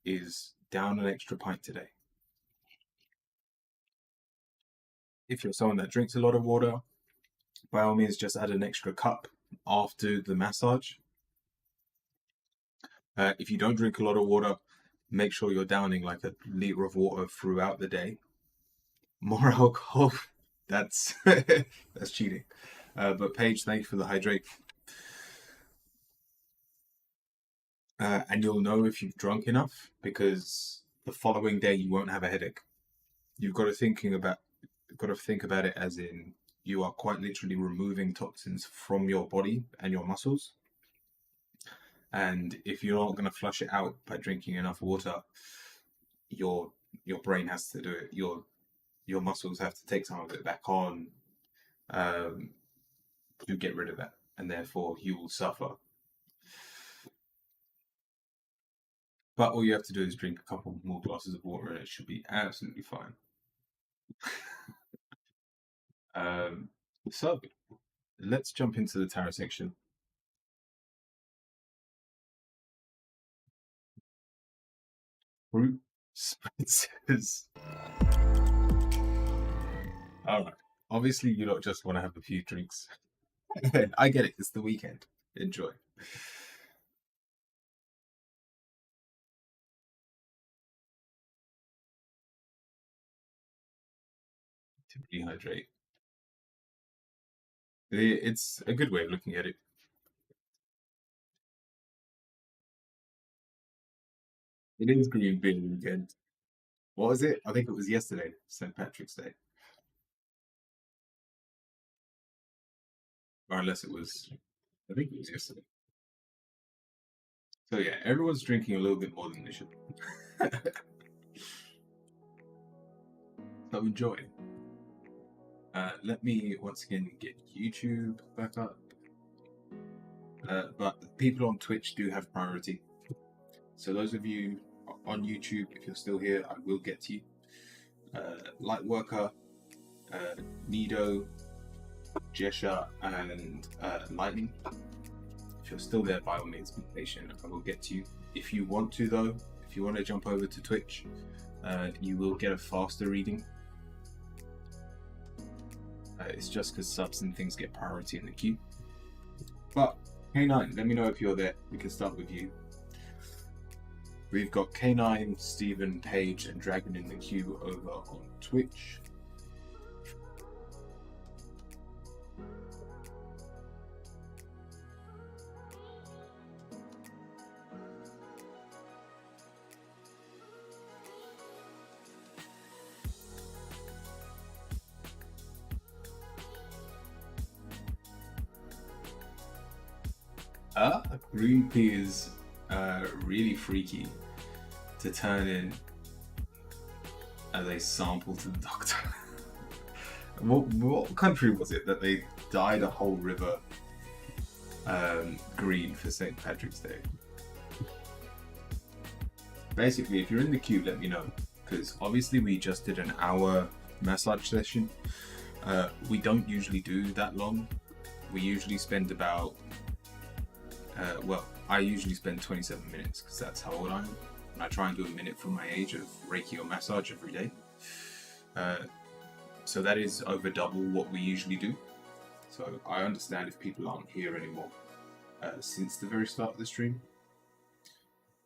is down an extra pint today. If you're someone that drinks a lot of water, by all means, just add an extra cup after the massage. If you don't drink a lot of water, make sure you're downing like a liter of water throughout the day. More alcohol, that's that's cheating. But Paige, thank you for the hydrate. And you'll know if you've drunk enough because the following day you won't have a headache. You've got to think about it as in you are quite literally removing toxins from your body and your muscles. And if you're not going to flush it out by drinking enough water, your brain has to do it. Your muscles have to take some of it back on to get rid of that, and therefore you will suffer. But all you have to do is drink a couple more glasses of water, and it should be absolutely fine. So let's jump into the tarot section. Fruit spritzes. All right. Obviously, you don't just want to have a few drinks. I get it. It's the weekend. Enjoy. To dehydrate. It's a good way of looking at it. It is Green Beer Weekend. What was it? I think it was yesterday, St. Patrick's Day. Or unless it was, I think it was yesterday. So yeah, everyone's drinking a little bit more than they should. So enjoy. Let me once again get YouTube back up. But people on Twitch do have priority. So those of you on YouTube, if you're still here, I will get to you. Lightworker, Nido, Jesha, and Lightning. If you're still there, by all means, be patient. I will get to you. If you want to, though, if you want to jump over to Twitch, you will get a faster reading. It's just because subs and things get priority in the queue. But K9, let me know if you're there. We can start with you. We've got K9, Stephen, Paige, and Dragon in the queue over on Twitch. Green Pea is really freaky to turn in as a sample to the Doctor. what country was it that they dyed a whole river green for St. Patrick's Day? Basically, if you're in the queue, let me know, because obviously we just did an hour massage session. We don't usually do that long. We usually spend about I usually spend 27 minutes because that's how old I am. And I try and do a minute from my age of Reiki or massage every day. So that is over double what we usually do. So I understand if people aren't here anymore since the very start of the stream.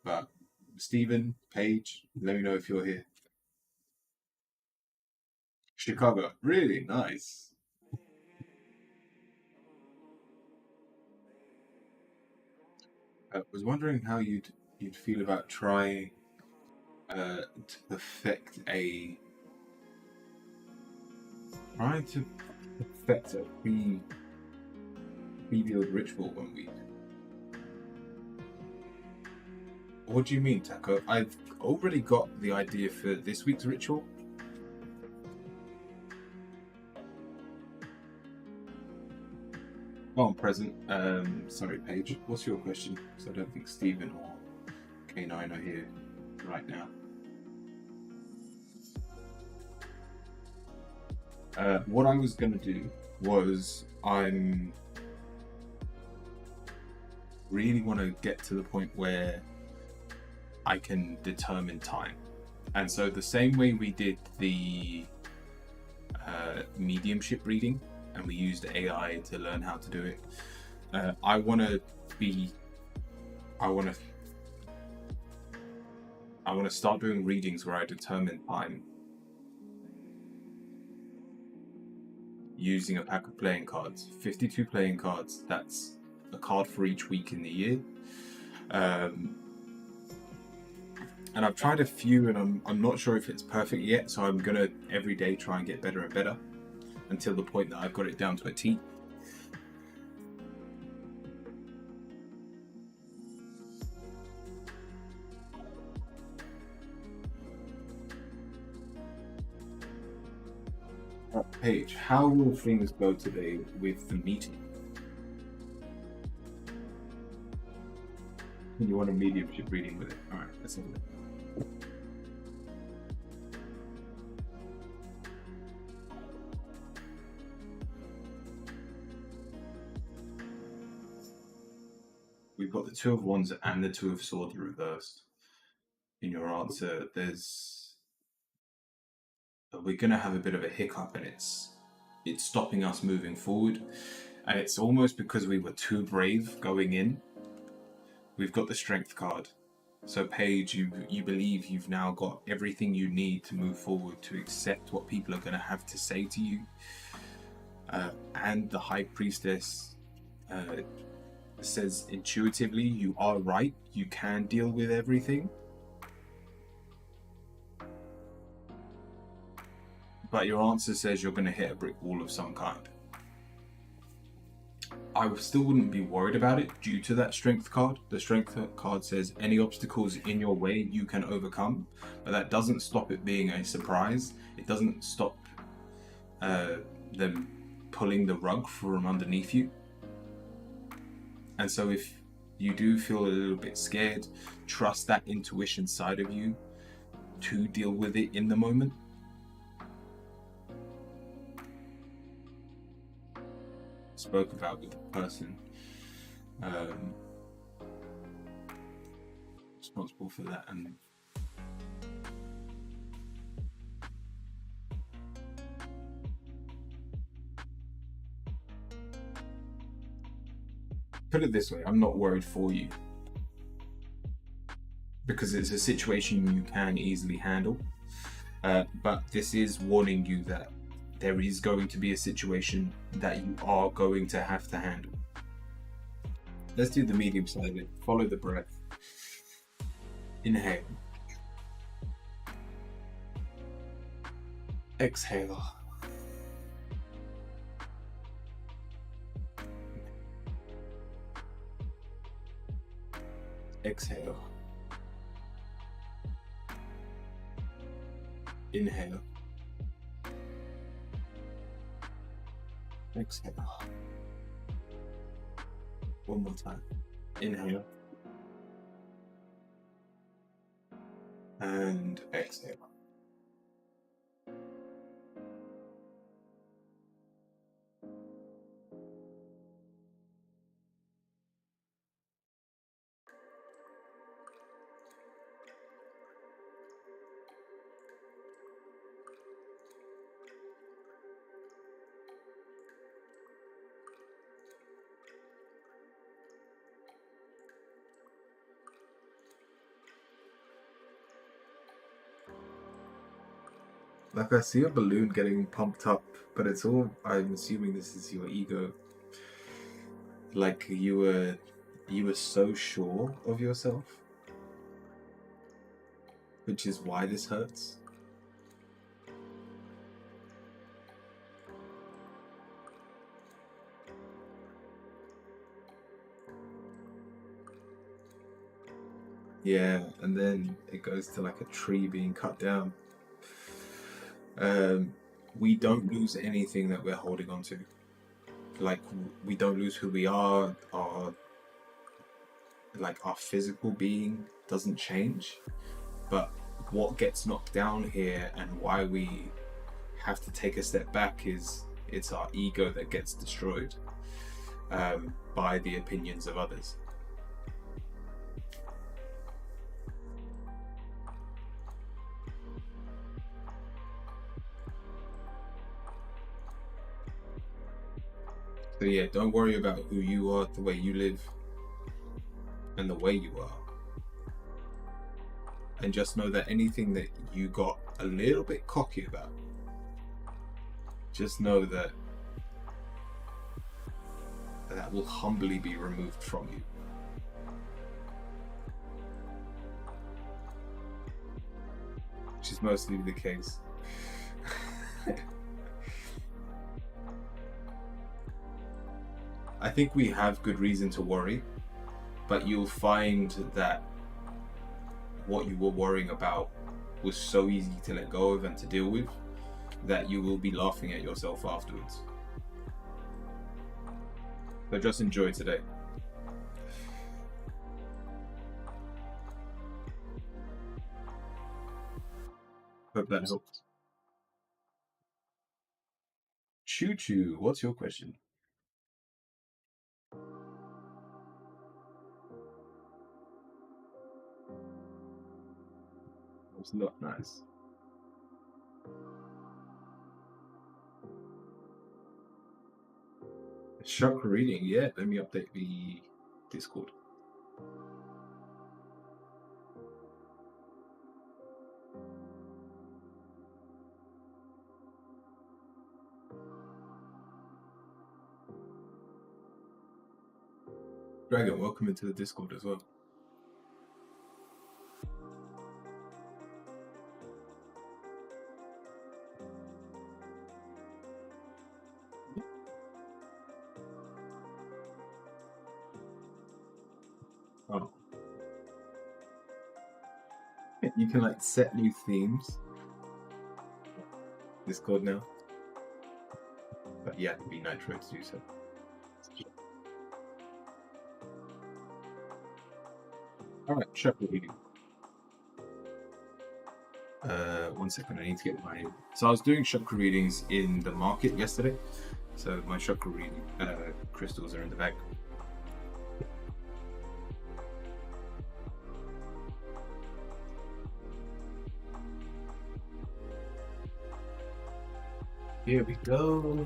But Stephen, Paige, let me know if you're here. Chicago, really nice. I was wondering how you'd feel about trying to perfect a pre-build ritual one week. What do you mean, Taco? I've already got the idea for this week's ritual. Oh, I'm present. Sorry, Paige. What's your question? Because I don't think Stephen or K9 are here right now. What I was going to do was I'm really want to get to the point where I can determine time. And so the same way we did the mediumship reading, and we used AI to learn how to do it. I want to start doing readings where I determine time using a pack of playing cards. 52 playing cards. That's a card for each week in the year. And I've tried a few, and I'm not sure if it's perfect yet. So I'm gonna every day try and get better and better, until the point that I've got it down to a T. Paige, how will things go today with the meeting? You want a mediumship reading with it? Alright, let's have a look. We've got the Two of Wands and the Two of Swords reversed. In your answer, we're going to have a bit of a hiccup, and it's stopping us moving forward. And it's almost because we were too brave going in. We've got the Strength card. So Paige, you believe you've now got everything you need to move forward, to accept what people are going to have to say to you. And the High Priestess says intuitively you are right, you can deal with everything, but your answer says you're going to hit a brick wall of some kind. I still wouldn't be worried about it due to that strength card. The strength card says any obstacles in your way you can overcome, but that doesn't stop it being a surprise. It doesn't stop them pulling the rug from underneath you. And so if you do feel a little bit scared, trust that intuition side of you to deal with it in the moment. Spoke about with the person responsible for that, and put it this way, I'm not worried for you because it's a situation you can easily handle, but this is warning you that there is going to be a situation that you are going to have to handle. Let's do the medium side. Follow the breath. Inhale. Exhale. Exhale. Inhale. Exhale. One more time. Inhale. And exhale. Like, I see a balloon getting pumped up, but it's all, I'm assuming this is your ego. Like you were so sure of yourself, which is why this hurts. Yeah, and then it goes to like a tree being cut down. We don't lose anything that we're holding on to. Like, we don't lose who we are. Our physical being doesn't change, but what gets knocked down here and why we have to take a step back is it's our ego that gets destroyed by the opinions of others. So yeah, don't worry about who you are, the way you live, and the way you are. And just know that anything that you got a little bit cocky about, just know that that will humbly be removed from you. Which is mostly the case. I think we have good reason to worry, but you'll find that what you were worrying about was so easy to let go of and to deal with that you will be laughing at yourself afterwards. So just enjoy today. Hope that helps. Choo Choo, what's your question? It's not nice. Shock reading, yeah. Let me update the Discord. Dragon, welcome into the Discord as well. You can like set new themes. Discord now. But you have to be Nitro to do so. Alright, chakra reading. 1 second, I need to get my. So I was doing chakra readings in the market yesterday. So my chakra reading crystals are in the bag. Here we go.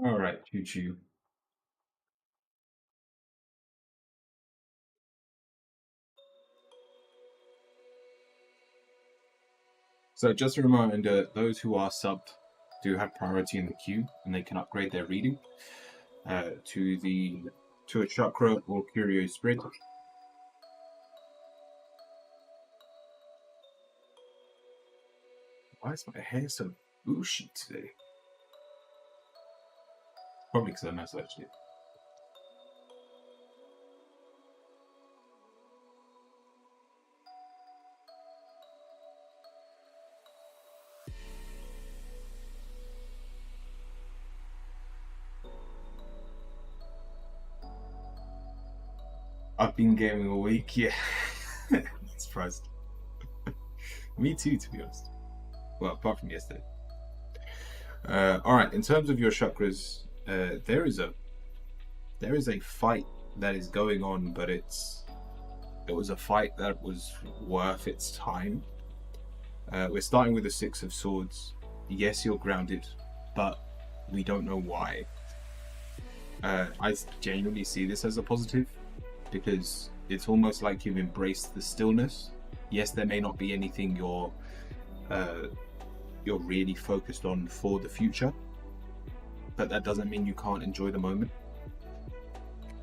All right, choo-choo. So just a reminder, those who are subbed do have priority in the queue, and they can upgrade their reading to a chakra or curio spread. Why is my hair so bushy today? Probably because I massaged it. I've been gaming all week, yeah. Not surprised. Me too, to be honest. Well, apart from yesterday. All right. In terms of your chakras, there is a fight that is going on, but it was a fight that was worth its time. We're starting with the Six of Swords. Yes, you're grounded, but we don't know why. I genuinely see this as a positive because it's almost like you've embraced the stillness. Yes, there may not be anything you're really focused on for the future, but that doesn't mean you can't enjoy the moment.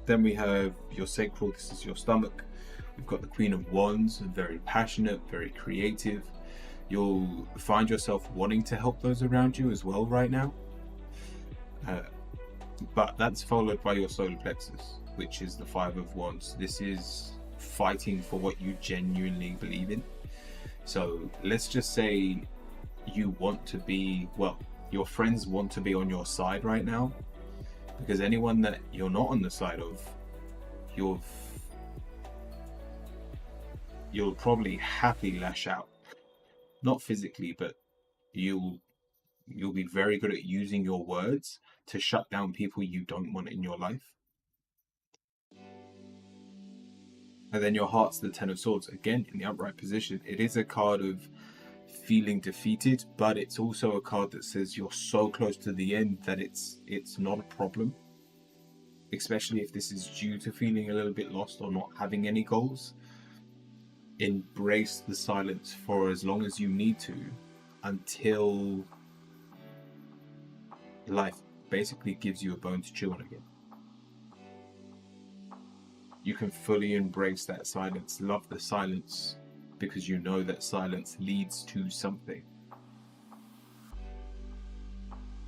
Then we have your sacral. This is your stomach. We've got the Queen of Wands, very passionate, very creative. You'll find yourself wanting to help those around you as well right now. But that's followed by your solar plexus, which is the Five of Wands. This is fighting for what you genuinely believe in. So let's just say you want to be, well, your friends want to be on your side right now, because anyone that you're not on the side of, you'll probably happily lash out. Not physically, but you'll be very good at using your words to shut down people you don't want in your life. And then your heart's the Ten of Swords, again in the upright position. It is a card of feeling defeated, but it's also a card that says you're so close to the end that it's not a problem. Especially if this is due to feeling a little bit lost or not having any goals. Embrace the silence for as long as you need to, until life basically gives you a bone to chew on again. You can fully embrace that silence, love the silence, because you know that silence leads to something.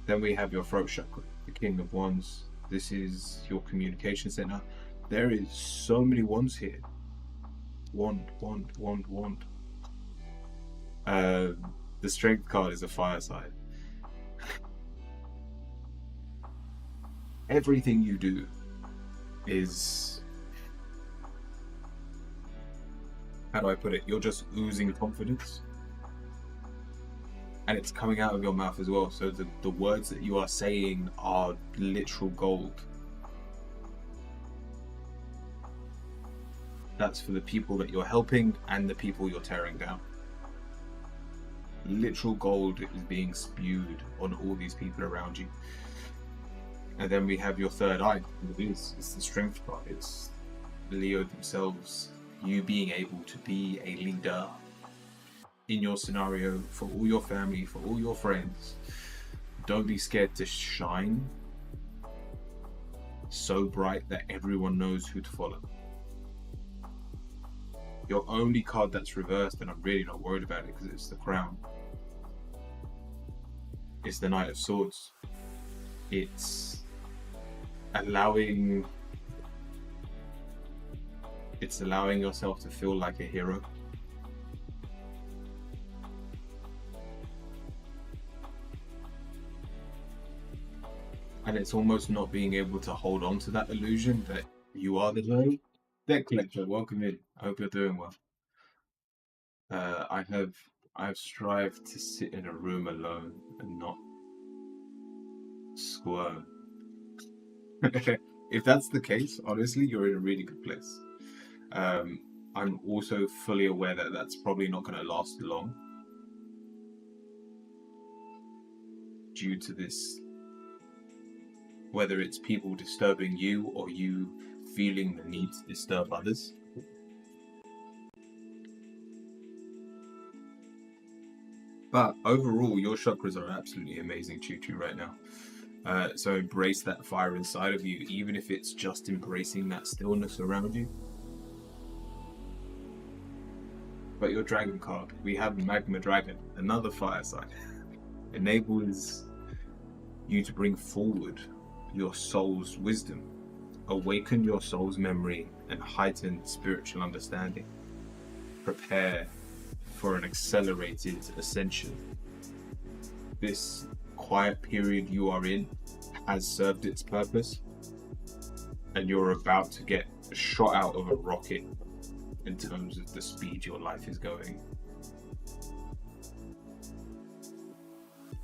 Then we have your throat chakra, the King of Wands. This is your communication center. There is so many wands here. Wand. The Strength card is a fire sign. Everything you do is, how do I put it? You're just oozing confidence. And it's coming out of your mouth as well. So the words that you are saying are literal gold. That's for the people that you're helping and the people you're tearing down. Literal gold is being spewed on all these people around you. And then we have your third eye. It's the strength part. It's Leo themselves. You being able to be a leader in your scenario for all your family, for all your friends. Don't be scared to shine so bright that everyone knows who to follow. Your only card that's reversed, and I'm really not worried about it because it's the Crown. It's the Knight of Swords. It's allowing yourself to feel like a hero. And it's almost not being able to hold on to that illusion that you are the hero. Deck collector, welcome in. I hope you're doing well. I've strived to sit in a room alone and not squirm. If that's the case, honestly, you're in a really good place. I'm also fully aware that that's probably not going to last long due to this, whether it's people disturbing you or you feeling the need to disturb others. But overall, your chakras are absolutely amazing, Choo Choo, right now. So embrace that fire inside of you, even if it's just embracing that stillness around you. But your dragon card, we have Magma Dragon, another fire sign, enables you to bring forward your soul's wisdom, awaken your soul's memory, and heighten spiritual understanding. Prepare for an accelerated ascension. This quiet period you are in has served its purpose, and you're about to get shot out of a rocket in terms of the speed your life is going.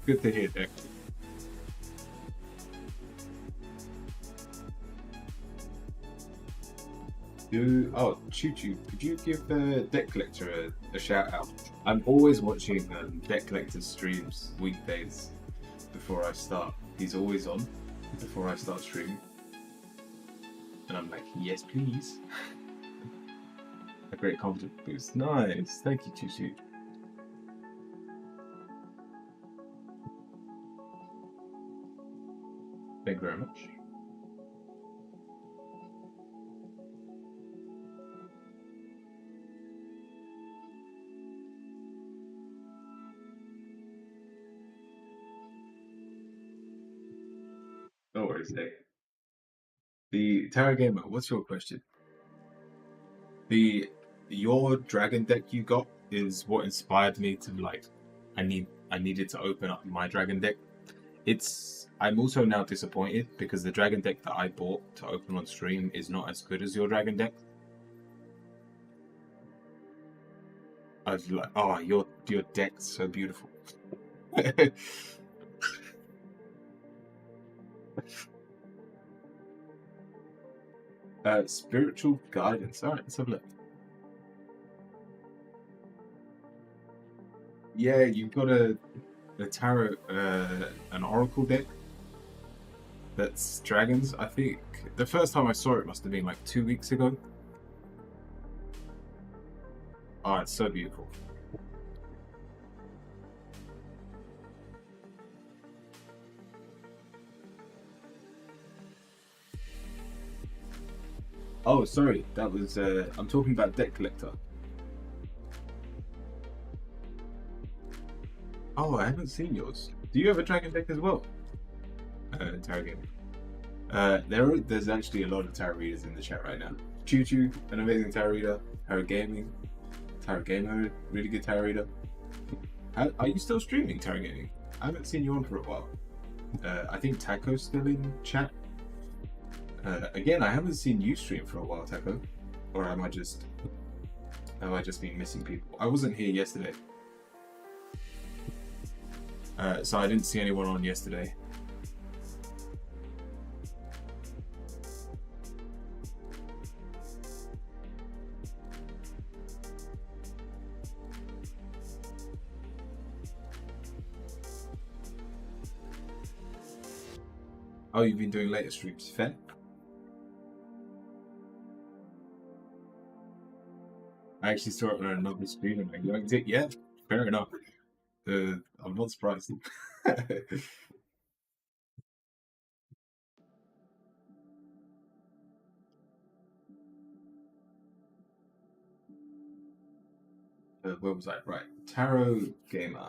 Good to hear, Deck. Choo Choo, could you give Deck Collector a shout out? I'm always watching Deck Collector's streams weekdays before I start. He's always on before I start streaming. And I'm like, yes, please. A great confidence boost. Nice. Thank you, Choo Choo. Thank you very much. No worries, Nick. The Tarot Gamer, what's your question? Your dragon deck you got is what inspired me to I needed to open up my dragon deck. I'm also now disappointed because the dragon deck that I bought to open on stream is not as good as your dragon deck. I was like, oh, your deck's so beautiful. Spiritual guidance. All right, let's have a look. Yeah, you've got a tarot, an oracle deck that's dragons. I think the first time I saw it must have been like 2 weeks ago. Oh, it's so beautiful. Oh, sorry, that was I'm talking about Deck Collector. Oh, I haven't seen yours. Do you have a dragon deck as well? Tarot Gaming. There's actually a lot of tarot readers in the chat right now. Choo Choo, an amazing tarot reader. Tarot Gaming, Tarot Gamer, really good tarot reader. Are you still streaming Tarot Gaming? I haven't seen you on for a while. I think Taco's still in chat. Again, I haven't seen you stream for a while, Taco. Or have I just been missing people? I wasn't here yesterday. So I didn't see anyone on yesterday. Oh, you've been doing later streams. Fair. I actually saw it on another stream and I liked it. Yeah, fair enough. I'm not surprised. Where was I? Right. Tarot Gamer.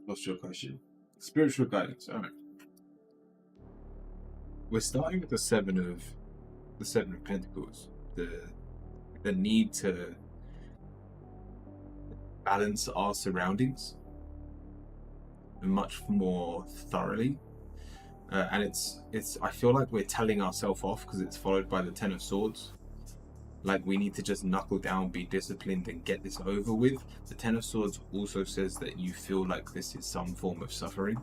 What's your question? Spiritual guidance. All right. We're starting with the Seven of Pentacles. The need to balance our surroundings much more thoroughly. And it's I feel like we're telling ourselves off because it's followed by the Ten of Swords. Like we need to just knuckle down, be disciplined, and get this over with. The Ten of Swords also says that you feel like this is some form of suffering.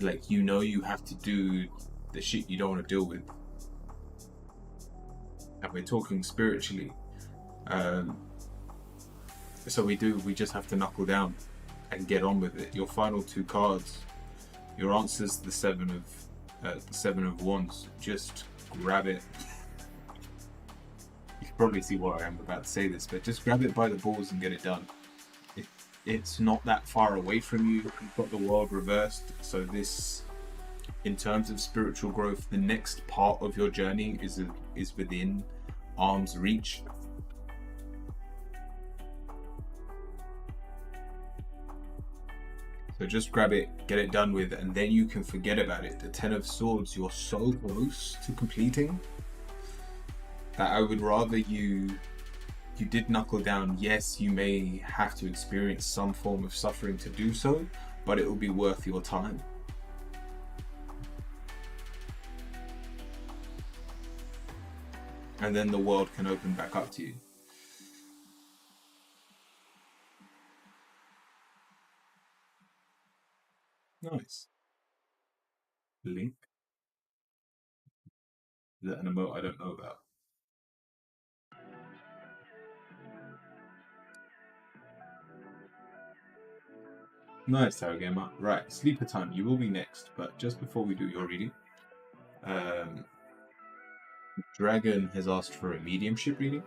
Like you have to do the shit you don't want to deal with. And we're talking spiritually. So we just have to knuckle down and get on with it. Your final two cards, your answer's the Seven of Wands. Just grab it. You can probably see why I'm about to say this, but just grab it by the balls and get it done. It's not that far away from you. You've got the world reversed, so this, in terms of spiritual growth, the next part of your journey is within arm's reach. So just grab it, get it done with, and then you can forget about it. The Ten of Swords, you're so close to completing that I would rather you did knuckle down. Yes, you may have to experience some form of suffering to do so, but it will be worth your time. And then the world can open back up to you. Nice. Link. Is that an emote I don't know about? Nice, Tarot Gamer. Right, sleeper time. You will be next, but just before we do your reading, Dragon has asked for a mediumship reading.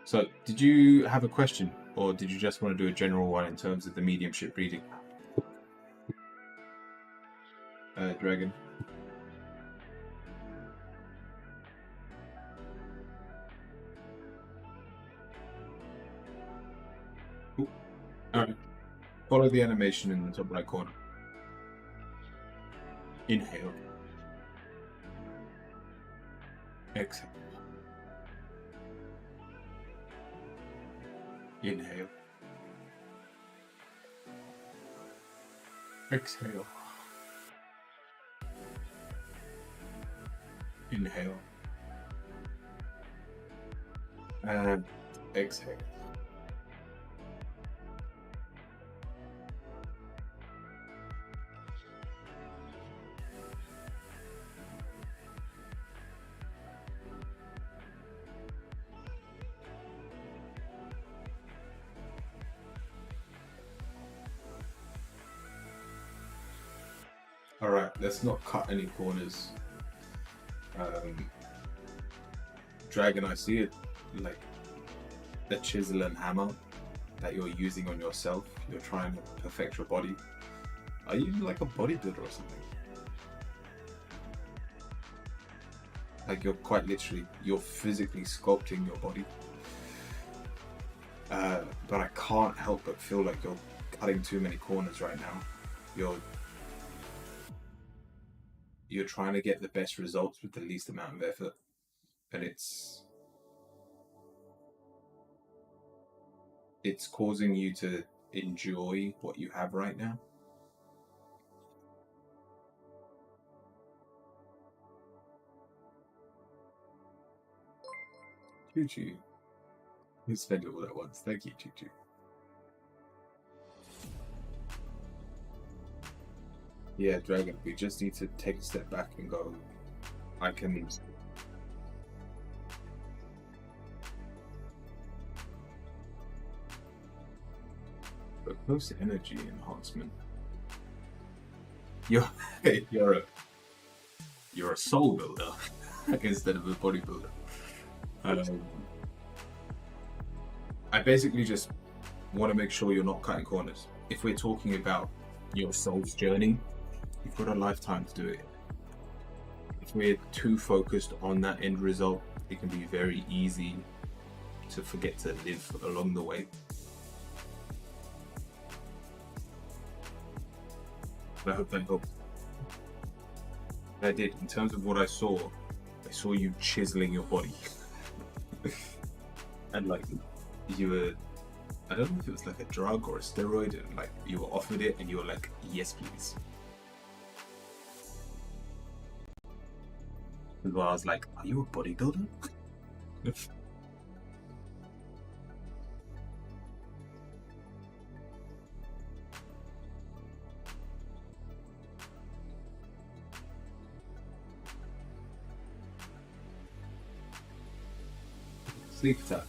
So, did you have a question, or did you just want to do a general one in terms of the mediumship reading? Dragon. Cool. Alright. Follow the animation in the top right corner. Inhale. Exhale. Inhale. Exhale. Inhale. And exhale. Alright, let's not cut any corners. Dragon, I see it like the chisel and hammer that you're using on yourself. You're trying to perfect your body. Are you like a bodybuilder or something? Like you're quite literally, you're physically sculpting your body. But I can't help but feel like you're cutting too many corners right now. You're trying to get the best results with the least amount of effort, and it's causing you to enjoy what you have right now. Choo choo. You spend it all at once. Thank you, choo choo. Yeah, Dragon, we just need to take a step back and go, I can A close energy enhancement. You're you're a you're a soul builder instead of a bodybuilder. I basically just want to make sure you're not cutting corners. If we're talking about your soul's journey, you've got a lifetime to do it. If we're too focused on that end result, it can be very easy to forget to live along the way. I hope that helped. I did. In terms of what I saw you chiseling your body. And like, you were, I don't know if it was like a drug or a steroid, and like you were offered it and you were like, yes please. Well, I was like, are you a bodybuilder? Sleep attack.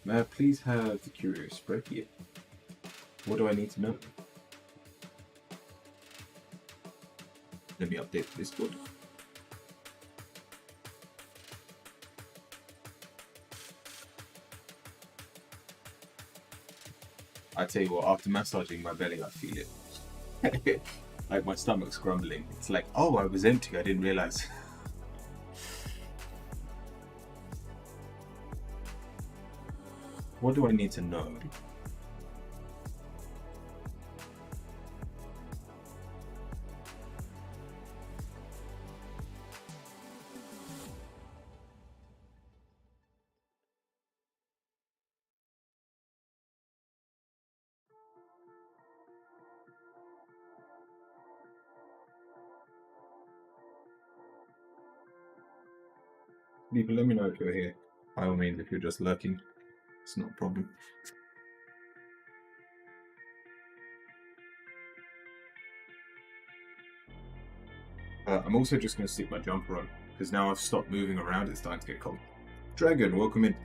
May I please have the curious spread here? What do I need to know? Let me update the Discord. I tell you what, after massaging my belly, I feel it. Like my stomach's grumbling. It's like, oh, I was empty, I didn't realize. What do I need to know? People, let me know if you're here. By all means, if you're just lurking, it's not a problem. I'm also just going to stick my jumper on, because now I've stopped moving around, it's starting to get cold. Dragon, welcome in.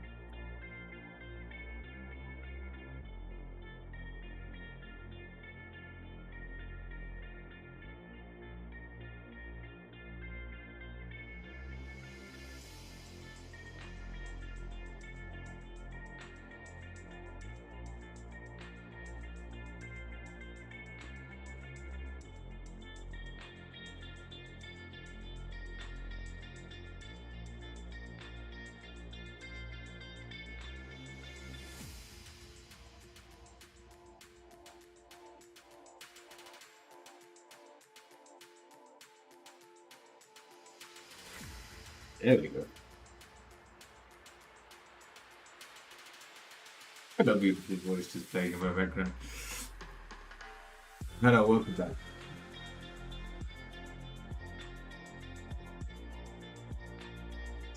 There we go. I don't believe his voice just playing in my background. Hello, welcome back.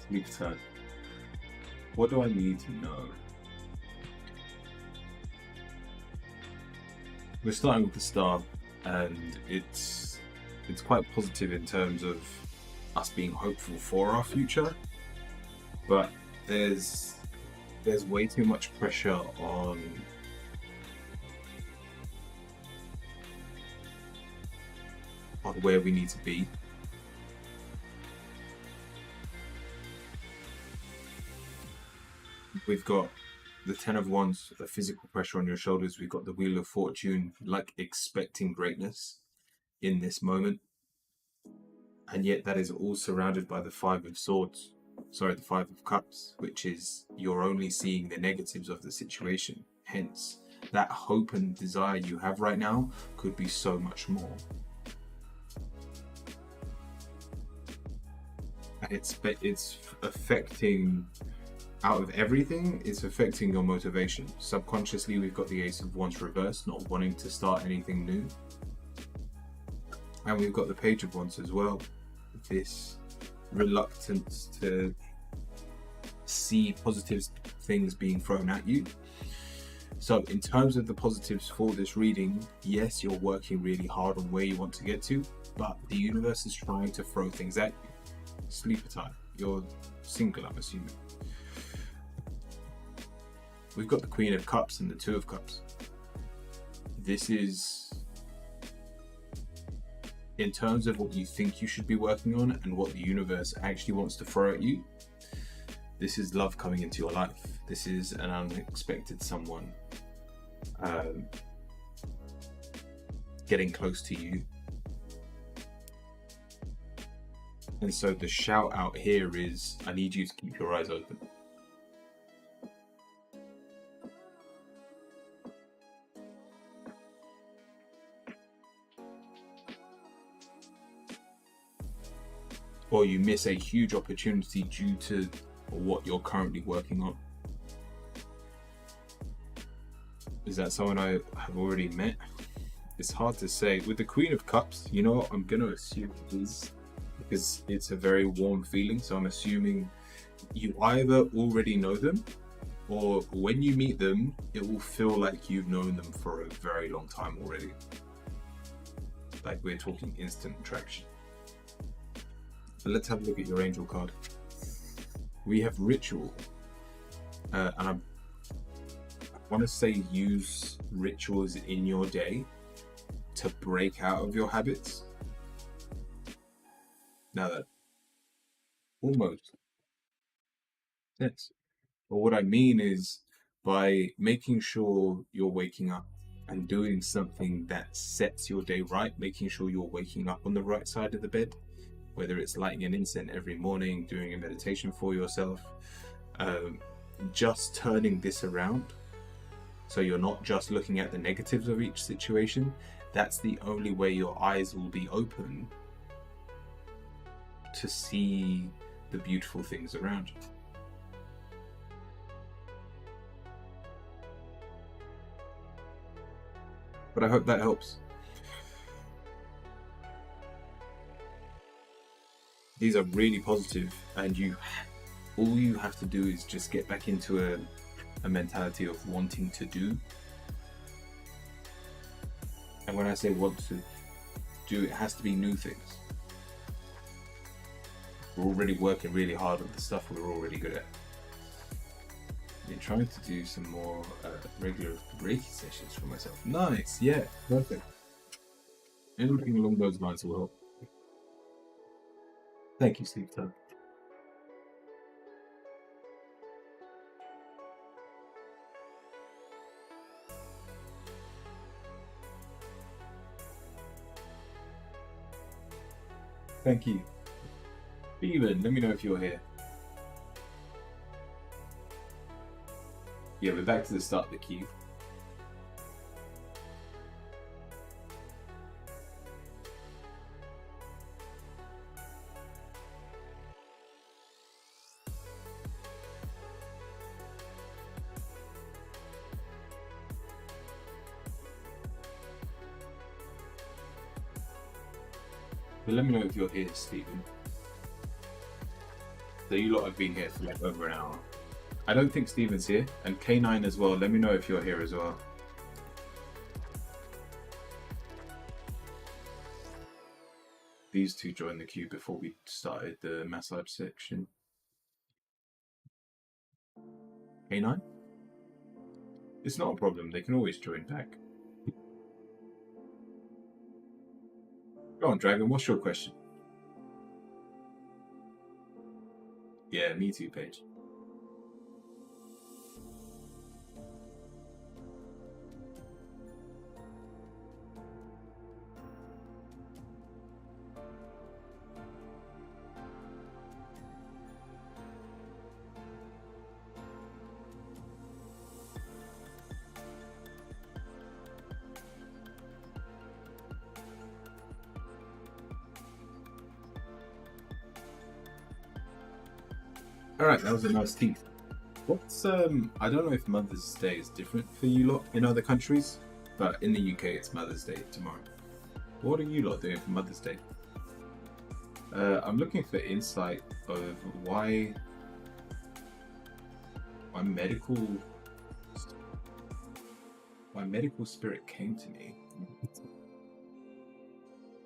Sleep time. What do I need to know? We're starting with the start, and it's quite positive in terms of us being hopeful for our future, but there's way too much pressure on where we need to be. We've got the Ten of Wands, the physical pressure on your shoulders. We've got the Wheel of Fortune, like expecting greatness in this moment. And yet that is all surrounded by the Five of Swords. Sorry, the Five of Cups, which is you're only seeing the negatives of the situation. Hence, that hope and desire you have right now could be so much more. And it's affecting, out of everything, it's affecting your motivation. Subconsciously, we've got the Ace of Wands reversed, not wanting to start anything new. And we've got the Page of Wands as well. This reluctance to see positive things being thrown at you. So in terms of the positives for this reading, yes, you're working really hard on where you want to get to, but the universe is trying to throw things at you. Sleeper time. You're single, I'm assuming. we've got the Queen of Cups and the Two of Cups. This is, in terms of what you think you should be working on and what the universe actually wants to throw at you, this is love coming into your life. This is an unexpected someone getting close to you. And so the shout out here is, I need you to keep your eyes open. Or you miss a huge opportunity due to what you're currently working on. Is that someone I have already met? It's hard to say. With the Queen of Cups, you know what, I'm going to assume it is, because it's a very warm feeling. So I'm assuming you either already know them, or when you meet them, it will feel like you've known them for a very long time already. Like we're talking instant attraction. So let's have a look at your angel card. We have ritual, and I want to say use rituals in your day to break out of your habits. Now that almost yes, but what I mean is by making sure you're waking up and doing something that sets your day right, making sure you're waking up on the right side of the bed, whether it's lighting an incense every morning, doing a meditation for yourself, just turning this around so you're not just looking at the negatives of each situation. That's the only way your eyes will be open to see the beautiful things around you. But I hope that helps. These are really positive, and all you have to do is just get back into a mentality of wanting to do. And when I say want to do, it has to be new things. We're already working really hard on the stuff we're already good at. Been trying to do some more regular Reiki sessions for myself. Nice, yeah, perfect. Anything along those lines will help. Thank you, Sleep Time. Thank you. Steven, let me know if you're here. Yeah, we're back to the start of the queue. But let me know if you're here, Stephen. So you lot have been here for like over an hour. I don't think Stephen's here, and K9 as well. Let me know if you're here as well. These two joined the queue before we started the massage section. K9? It's not a problem, they can always join back. Go on, Dragon, what's your question? Yeah, me too, Paige. Alright, that was a nice teeth. What's I don't know if Mother's Day is different for you lot in other countries, but in the UK it's Mother's Day tomorrow. What are you lot doing for Mother's Day? I'm looking for insight of why my medical spirit came to me.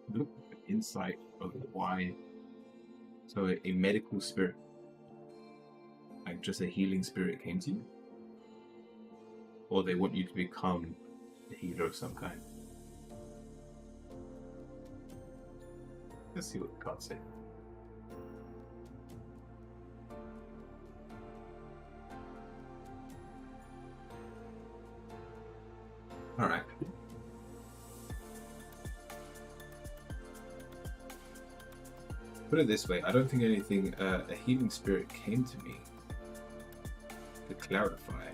I'm looking for insight of why. So a medical spirit, like just a healing spirit, came to you. or they want you to become a healer of some kind. Let's see what the cards say. All right. Put it this way, I don't think anything, a healing spirit came to me to clarify.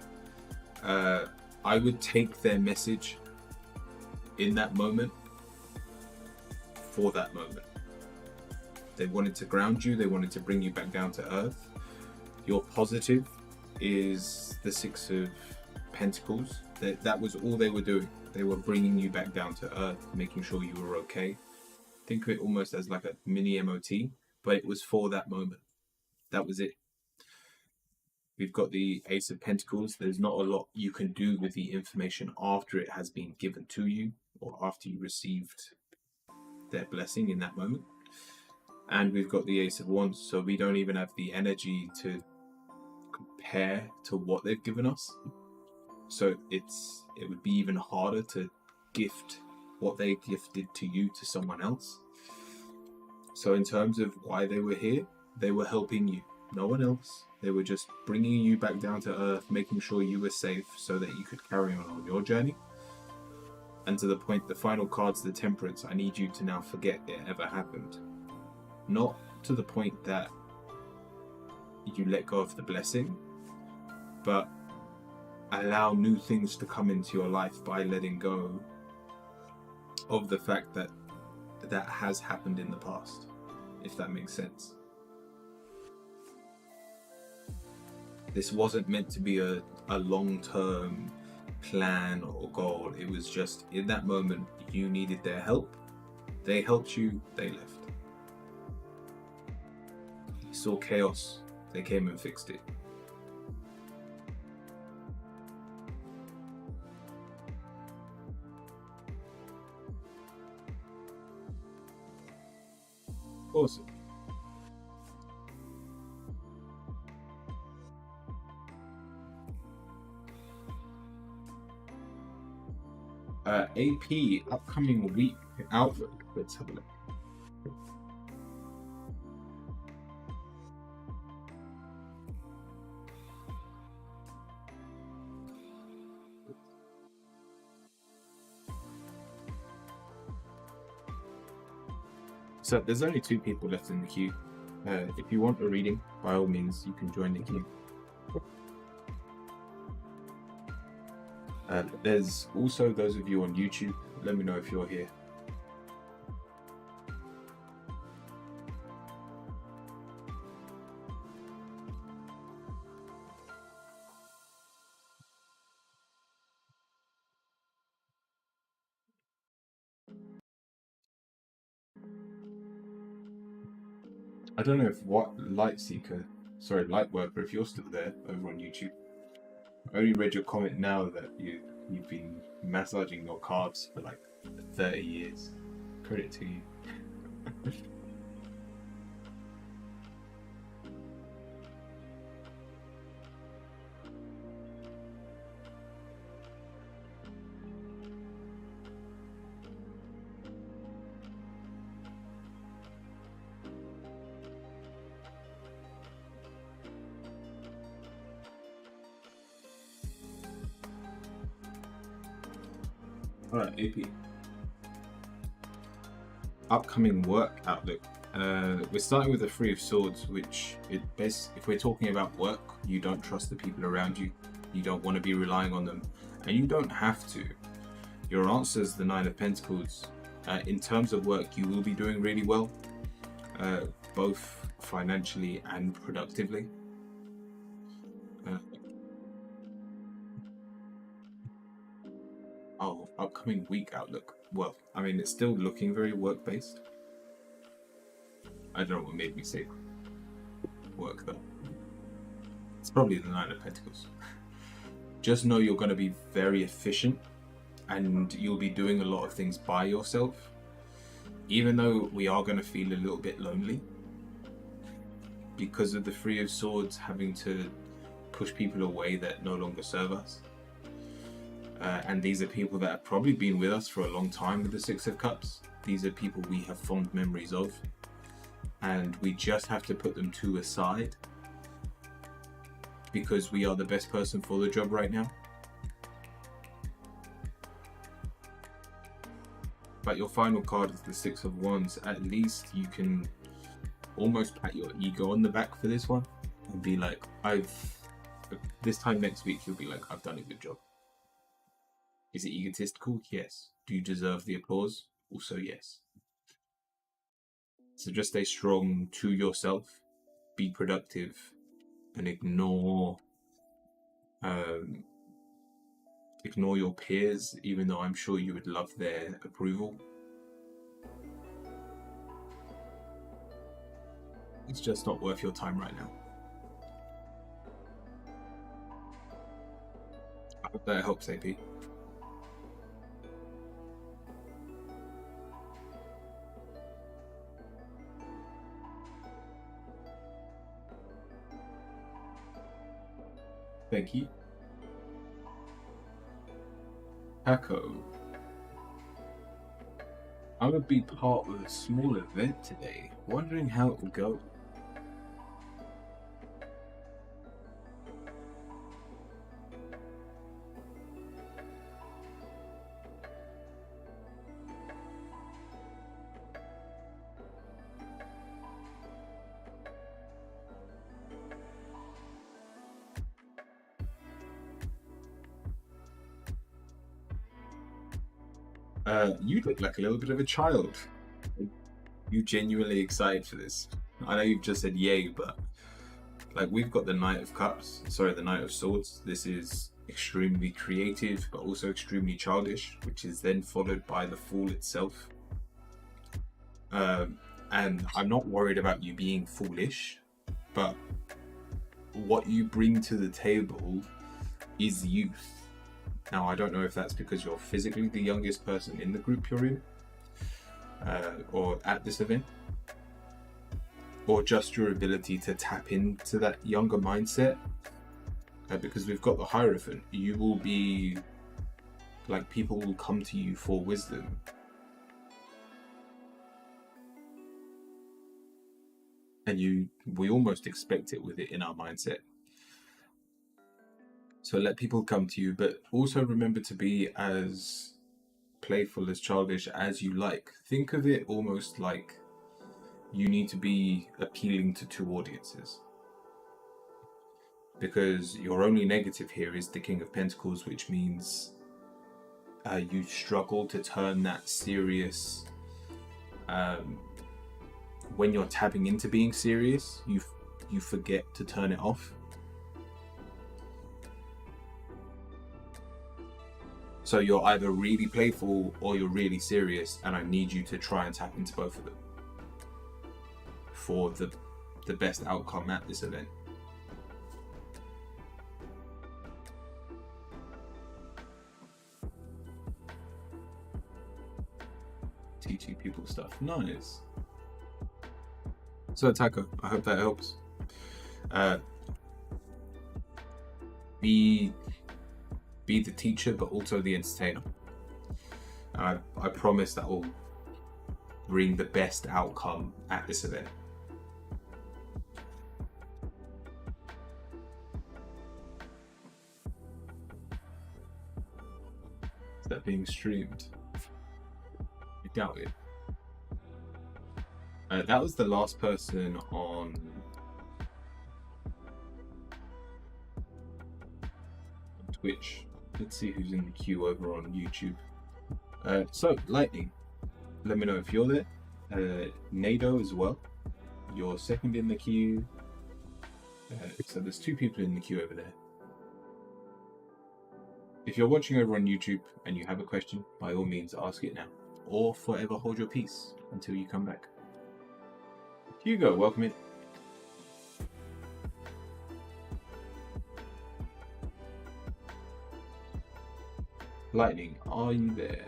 I would take their message in that moment for that moment. They wanted to ground you, they wanted to bring you back down to earth. Your positive is the Six of Pentacles. That was all they were doing. They were bringing you back down to earth, making sure you were okay. Think of it almost as like a mini MOT, but it was for that moment. That was it. We've got the Ace of Pentacles. There's not a lot you can do with the information after it has been given to you or after you received their blessing in that moment. And we've got the Ace of Wands, so we don't even have the energy to compare to what they've given us. So it would be even harder to gift what they gifted to you to someone else. So in terms of why they were here, they were helping you, no one else. They were just bringing you back down to earth, making sure you were safe so that you could carry on your journey. And to the point, the final card's the Temperance. I need you to now forget it ever happened. Not to the point that you let go of the blessing, but allow new things to come into your life by letting go of the fact that that has happened in the past, if that makes sense. This wasn't meant to be a long-term plan or goal. It was just in that moment you needed their help. They helped you, they left. You saw chaos, they came and fixed it. Awesome. AP upcoming week outlook. Let's have a look. So there's only 2 people left in the queue. If you want a reading, by all means, you can join the queue. There's also those of you on YouTube. Let me know if you're here. I don't know if Lightworker, if you're still there over on YouTube. I only read your comment now that you've been massaging your cards for like 30 years. Credit to you. Alright, AP. Upcoming work outlook. We're starting with the Three of Swords, which if we're talking about work, you don't trust the people around you. You don't want to be relying on them, and you don't have to. Your answer is the Nine of Pentacles. In terms of work, you will be doing really well, both financially and productively. Upcoming week outlook. Well, I mean, it's still looking very work-based. I don't know what made me say work though. It's probably the Nine of Pentacles. Just know you're going to be very efficient and you'll be doing a lot of things by yourself. Even though we are going to feel a little bit lonely because of the Three of Swords having to push people away that no longer serve us. And these are people that have probably been with us for a long time with the Six of Cups. These are people we have fond memories of. And we just have to put them to a side because we are the best person for the job right now. But your final card is the Six of Wands. At least you can almost pat your ego on the back for this one and be like, this time next week you'll be like, I've done a good job. Is it egotistical? Yes. Do you deserve the applause? Also yes. So just stay strong to yourself, be productive, and ignore your peers, even though I'm sure you would love their approval. It's just not worth your time right now. I hope that helps, AP. Thank you. Paco. I'm gonna be part of a small event today. Wondering how it will go. You look like a little bit of a child. You genuinely excited for this? I know you've just said yay, but like we've got the Knight of Swords. This is extremely creative, but also extremely childish, which is then followed by the Fool itself. And I'm not worried about you being foolish, but what you bring to the table is youth. Now, I don't know if that's because you're physically the youngest person in the group you're in, or at this event, or just your ability to tap into that younger mindset. Because we've got the Hierophant, you will be like, people will come to you for wisdom. And we almost expect it with it in our mindset. So let people come to you, but also remember to be as playful, as childish as you like. Think of it almost like you need to be appealing to two audiences. Because your only negative here is the King of Pentacles, which means you struggle to turn that serious... when you're tapping into being serious, you forget to turn it off. So you're either really playful or you're really serious, and I need you to try and tap into both of them for the best outcome at this event. Teaching people stuff. Nice. So Taco, I hope that helps. Be the teacher, but also the entertainer. I promise that will bring the best outcome at this event. Is that being streamed? I doubt it. That was the last person on Twitch. Let's see who's in the queue over on YouTube. So, Lightning, let me know if you're there. Nado as well. You're second in the queue. So there's two people in the queue over there. If you're watching over on YouTube and you have a question, by all means ask it now. Or forever hold your peace until you come back. Hugo, welcome in. Lightning, are you there?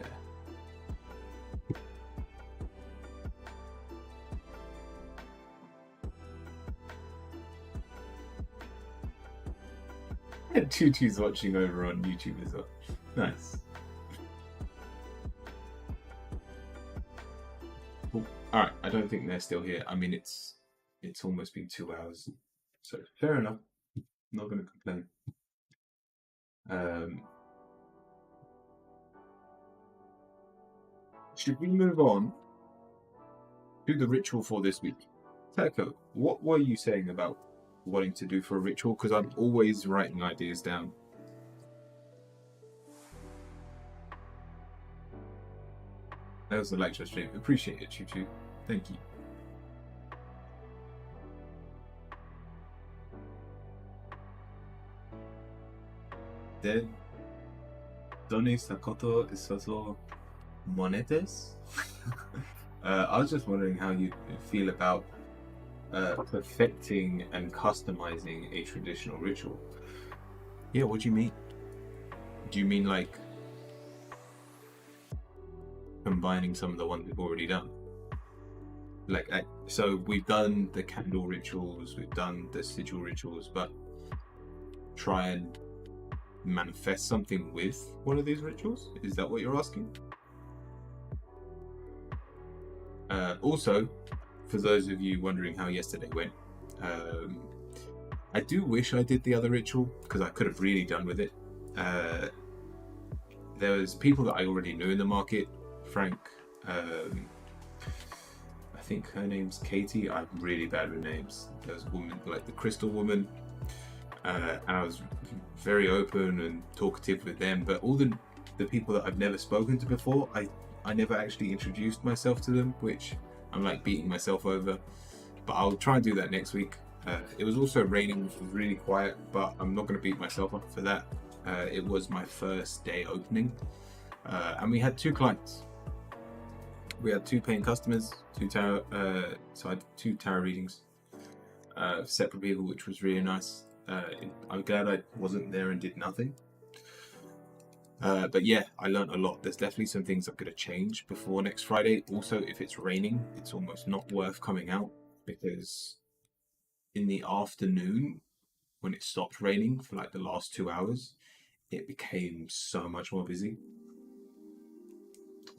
Tutu's watching over on YouTube as well. Nice. Cool. All right. I don't think they're still here. I mean, it's almost been 2 hours, so fair enough. Not going to complain. Um, should we move on to the ritual for this week? Teko, what were you saying about wanting to do for a ritual? Because I'm always writing ideas down. That was the lecture stream. Appreciate it, Choo Choo. Thank you. Then, ¿dónde está koto esos monetes? I was just wondering how you feel about perfecting and customizing a traditional ritual. Yeah, what do you mean? Do you mean like combining some of the ones we've already done? Like, so we've done the candle rituals, we've done the sigil rituals, but try and manifest something with one of these rituals? Is that what you're asking? Also, for those of you wondering how yesterday went, I do wish I did the other ritual because I could have really done with it. There was people that I already knew in the market. Frank, I think her name's Katie. I'm really bad with names. There was a woman, like the Crystal Woman, and I was very open and talkative with them. But all the people that I've never spoken to before, I never actually introduced myself to them, which I'm like beating myself over. But I'll try and do that next week. It was also raining, which was really quiet, but I'm not going to beat myself up for that. It was my first day opening, and we had 2 clients. We had 2 paying customers, 2 tarot, so I had 2 tarot readings, separate people, which was really nice. I'm glad I wasn't there and did nothing. But yeah, I learned a lot. There's definitely some things I'm going to change before next Friday. Also, if it's raining, it's almost not worth coming out, because in the afternoon, when it stopped raining for like the last 2 hours, it became so much more busy.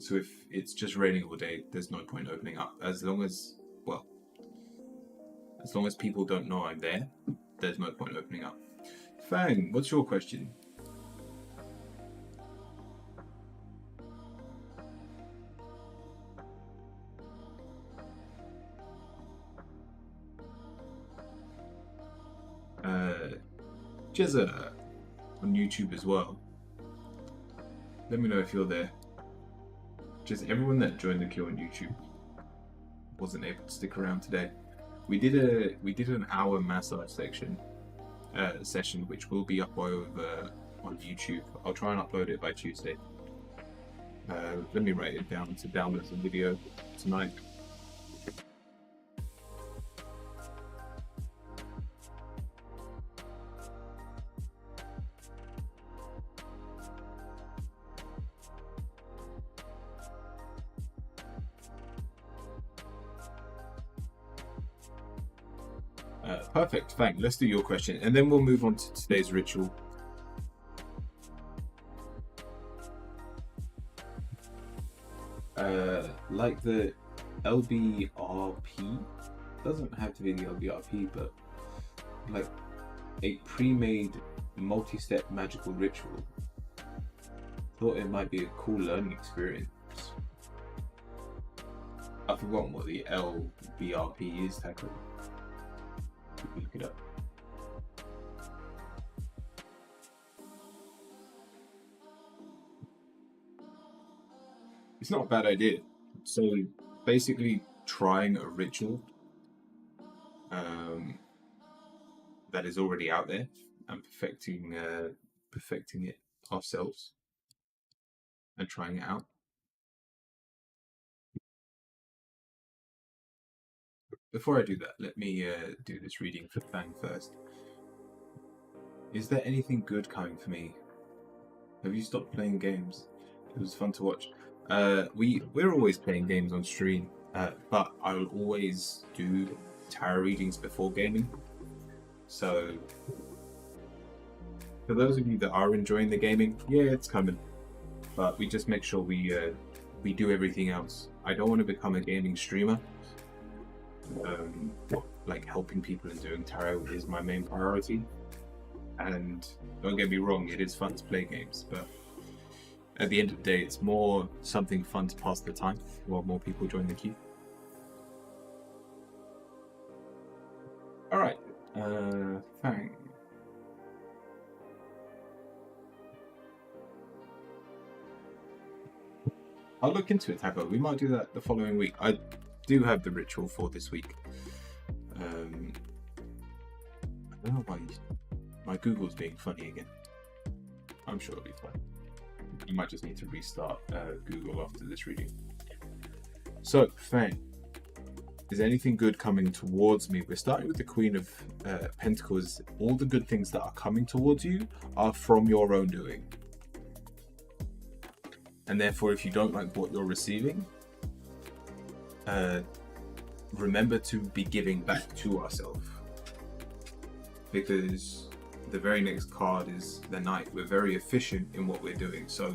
So if it's just raining all day, there's no point opening up. As long as people don't know I'm there, there's no point opening up. Fang, what's your question? Jezza on YouTube as well. Let me know if you're there. Just everyone that joined the queue on YouTube wasn't able to stick around today. We did an hour massage session, which will be up over on YouTube. I'll try and upload it by Tuesday. Let me write it down to download the video tonight. Perfect, thanks. Let's do your question, and then we'll move on to today's ritual. Like the LBRP, doesn't have to be the LBRP, but like a pre-made multi-step magical ritual. Thought it might be a cool learning experience. I've forgotten what the LBRP is, Taco. Look it up. It's not a bad idea. So basically trying a ritual that is already out there and perfecting it ourselves and trying it out. Before I do that, let me do this reading for Fang first. Is there anything good coming for me? Have you stopped playing games? It was fun to watch. We're always playing games on stream, but I'll always do tarot readings before gaming. So for those of you that are enjoying the gaming, yeah, it's coming. but we just make sure we do everything else. I don't want to become a gaming streamer. Like helping people and doing tarot is my main priority. And don't get me wrong, it is fun to play games, but at the end of the day, it's more something fun to pass the time while more people join the queue. All right, Fang. I'll look into it, Taco. We might do that the following week. I do have the ritual for this week. I don't know why my Google's being funny again. I'm sure it'll be fine. You might just need to restart Google after this reading. So, Fang, is anything good coming towards me? We're starting with the Queen of Pentacles. All the good things that are coming towards you are from your own doing. And therefore, if you don't like what you're receiving, remember to be giving back to ourselves. Because the very next card is the Knight. We're very efficient in what we're doing. So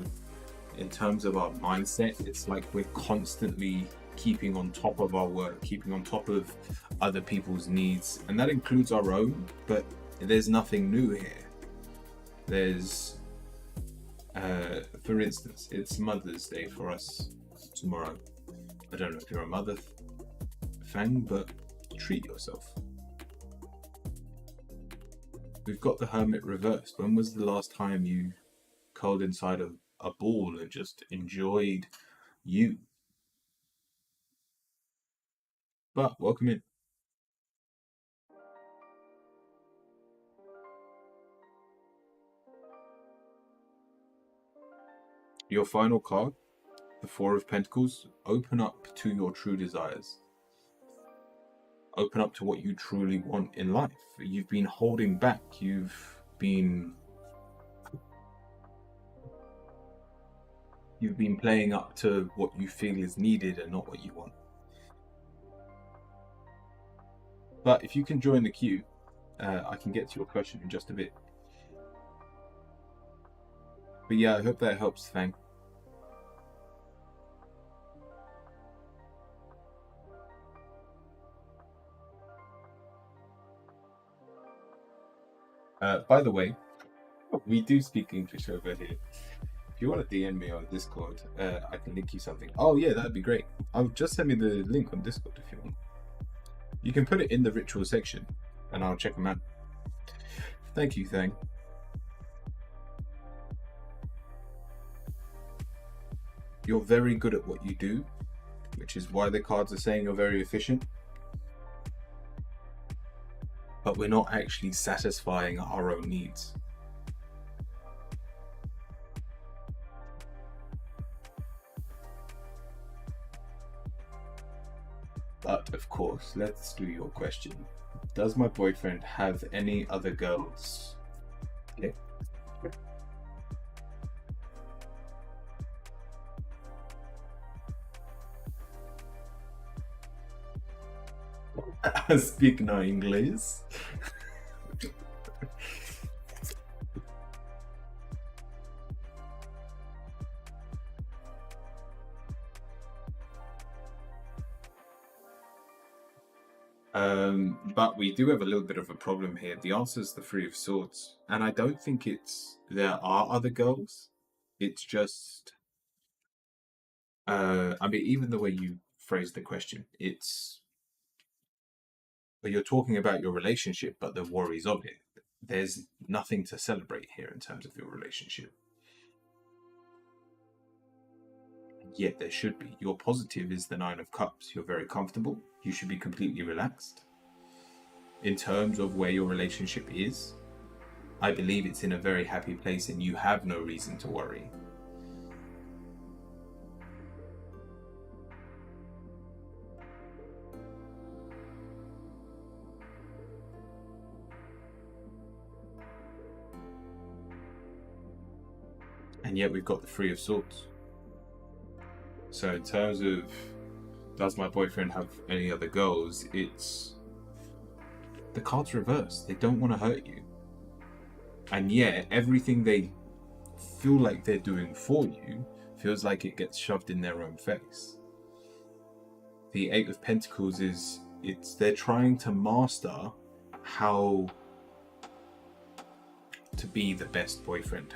in terms of our mindset, it's like we're constantly keeping on top of our work, keeping on top of other people's needs. And that includes our own, but there's nothing new here. There's, for instance, it's Mother's Day for us tomorrow. I don't know if you're a mother, Fang, but treat yourself. We've got the Hermit reversed. When was the last time you curled inside a ball and just enjoyed you? But welcome in. Your final card, the Four of Pentacles. Open up to your true desires. Open up to what you truly want in life. You've been holding back. You've been playing up to what you feel is needed and not what you want. But if you can join the queue, I can get to your question in just a bit. But yeah, I hope that helps, Fang. By the way, we do speak English over here. If you want to DM me on Discord, I can link you something. Oh yeah, that'd be great. Just send me the link on Discord if you want. You can put it in the ritual section and I'll check them out. Thank you, Thang. You're very good at what you do, which is why the cards are saying you're very efficient. But we're not actually satisfying our own needs. But of course, let's do your question. Does my boyfriend have any other girls? Okay. I speak no English. But we do have a little bit of a problem here. The answer is the Three of Swords. And I don't think there are other girls. It's just, I mean, even the way you phrase the question, but you're talking about your relationship, but the worries of it. There's nothing to celebrate here in terms of your relationship. Yet there should be. Your positive is the Nine of Cups. You're very comfortable. You should be completely relaxed. In terms of where your relationship is, I believe it's in a very happy place and you have no reason to worry. And yet we've got the Three of Swords. So in terms of, does my boyfriend have any other goals? It's, the cards reversed. They don't want to hurt you. And yet everything they feel like they're doing for you feels like it gets shoved in their own face. The Eight of Pentacles is, they're trying to master how to be the best boyfriend.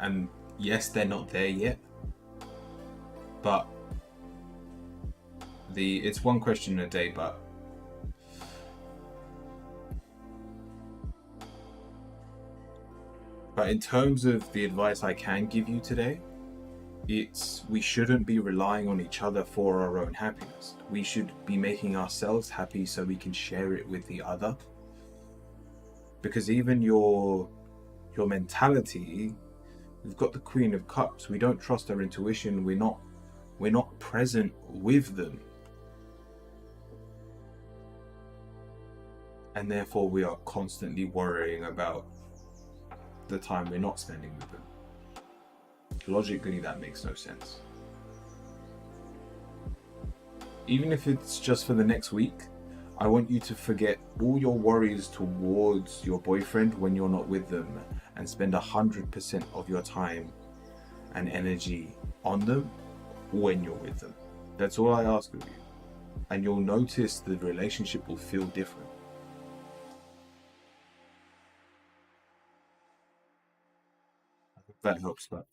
And yes, they're not there yet, but it's one question a day, but in terms of the advice I can give you today, we shouldn't be relying on each other for our own happiness. We should be making ourselves happy so we can share it with the other. Because even your mentality, we've got the Queen of Cups. We don't trust our intuition. We're not present with them. And therefore we are constantly worrying about the time we're not spending with them. Logically, that makes no sense. Even if it's just for the next week, I want you to forget all your worries towards your boyfriend when you're not with them and spend 100% of your time and energy on them when you're with them. That's all I ask of you. And you'll notice the relationship will feel different. I hope that helps, but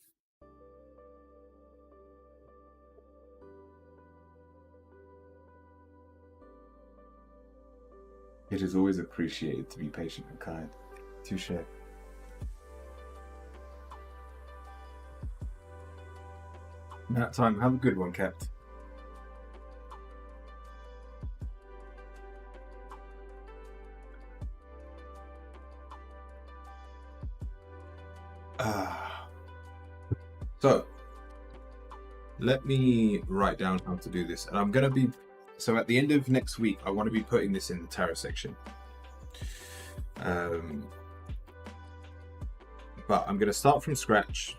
it is always appreciated to be patient and kind. Touche. That time, have a good one, Capt. So, let me write down how to do this. And I'm going to be... So at the end of next week, I want to be putting this in the tarot section. But I'm going to start from scratch.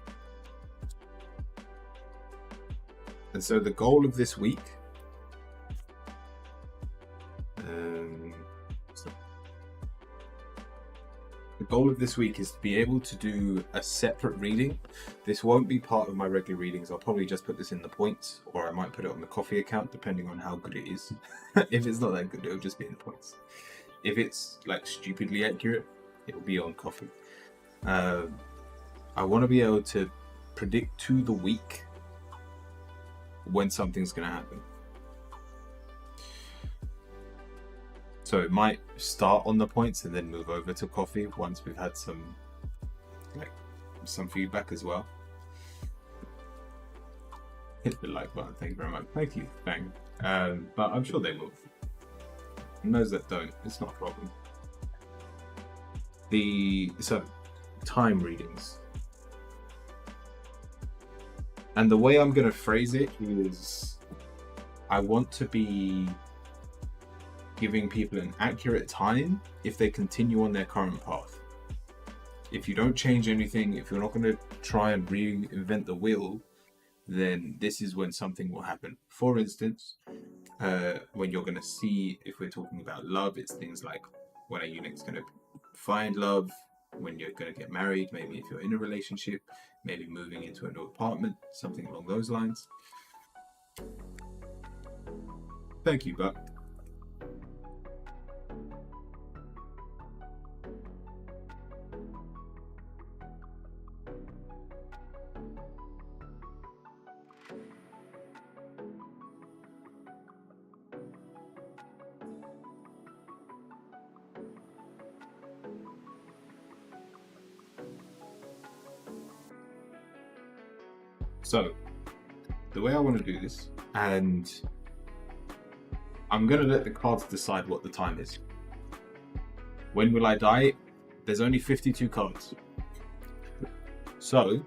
And so the goal of this week... The goal of this week is to be able to do a separate reading. This won't be part of my regular readings. I'll probably just put this in the points, or I might put it on the Ko-fi account, depending on how good it is. If it's not that good, it'll just be in the points. If it's like stupidly accurate, it'll be on Ko-fi. I want to be able to predict to the week when something's going to happen. So it might start on the points and then move over to Ko-fi once we've had some feedback as well. Hit the like button, thank you very much. Thank you, Fang. But I'm sure they will. And those that don't, it's not a problem. So time readings. And the way I'm going to phrase it is, I want to be giving people an accurate time if they continue on their current path. If you don't change anything, if you're not going to try and reinvent the wheel, then this is when something will happen. For instance, when you're going to see, if we're talking about love, it's things like when are you next going to find love, when you're going to get married, maybe if you're in a relationship, maybe moving into a new apartment, something along those lines. Thank you, Buck. So, the way I want to do this, and I'm going to let the cards decide what the time is. When will I die? There's only 52 cards. So,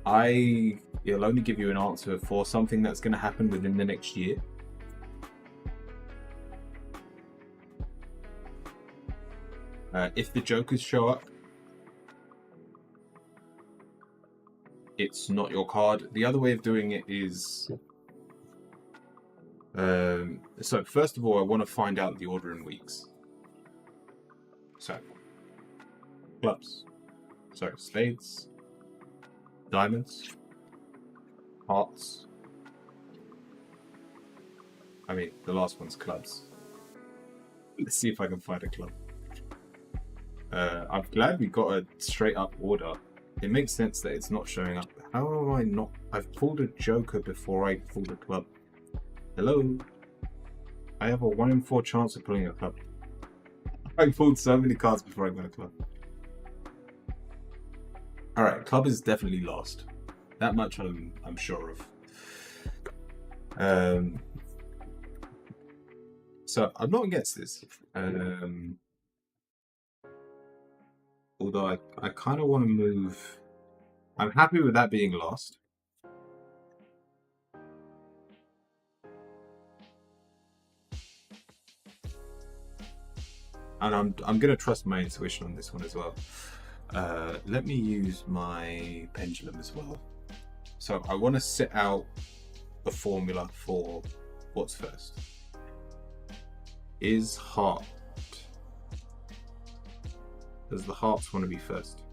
it'll only give you an answer for something that's going to happen within the next year. If the jokers show up, it's not your card. The other way of doing it is... so first of all, I want to find out the order in weeks. So, clubs. Sorry, spades. Diamonds, hearts. I mean, the last one's clubs. Let's see if I can find a club. I'm glad we got a straight up order. It makes sense that it's not showing up. How am I not? I've pulled a joker before I pulled a club. Hello? I have a 1 in 4 chance of pulling a club. I pulled so many cards before I got a club. Alright, club is definitely lost. That much I'm sure of. So I'm not against this. Although I kind of want to move. I'm happy with that being lost. And I'm gonna trust my intuition on this one as well. Let me use my pendulum as well. So I want to set out a formula for what's first. Is heart. Does the hearts want to be first?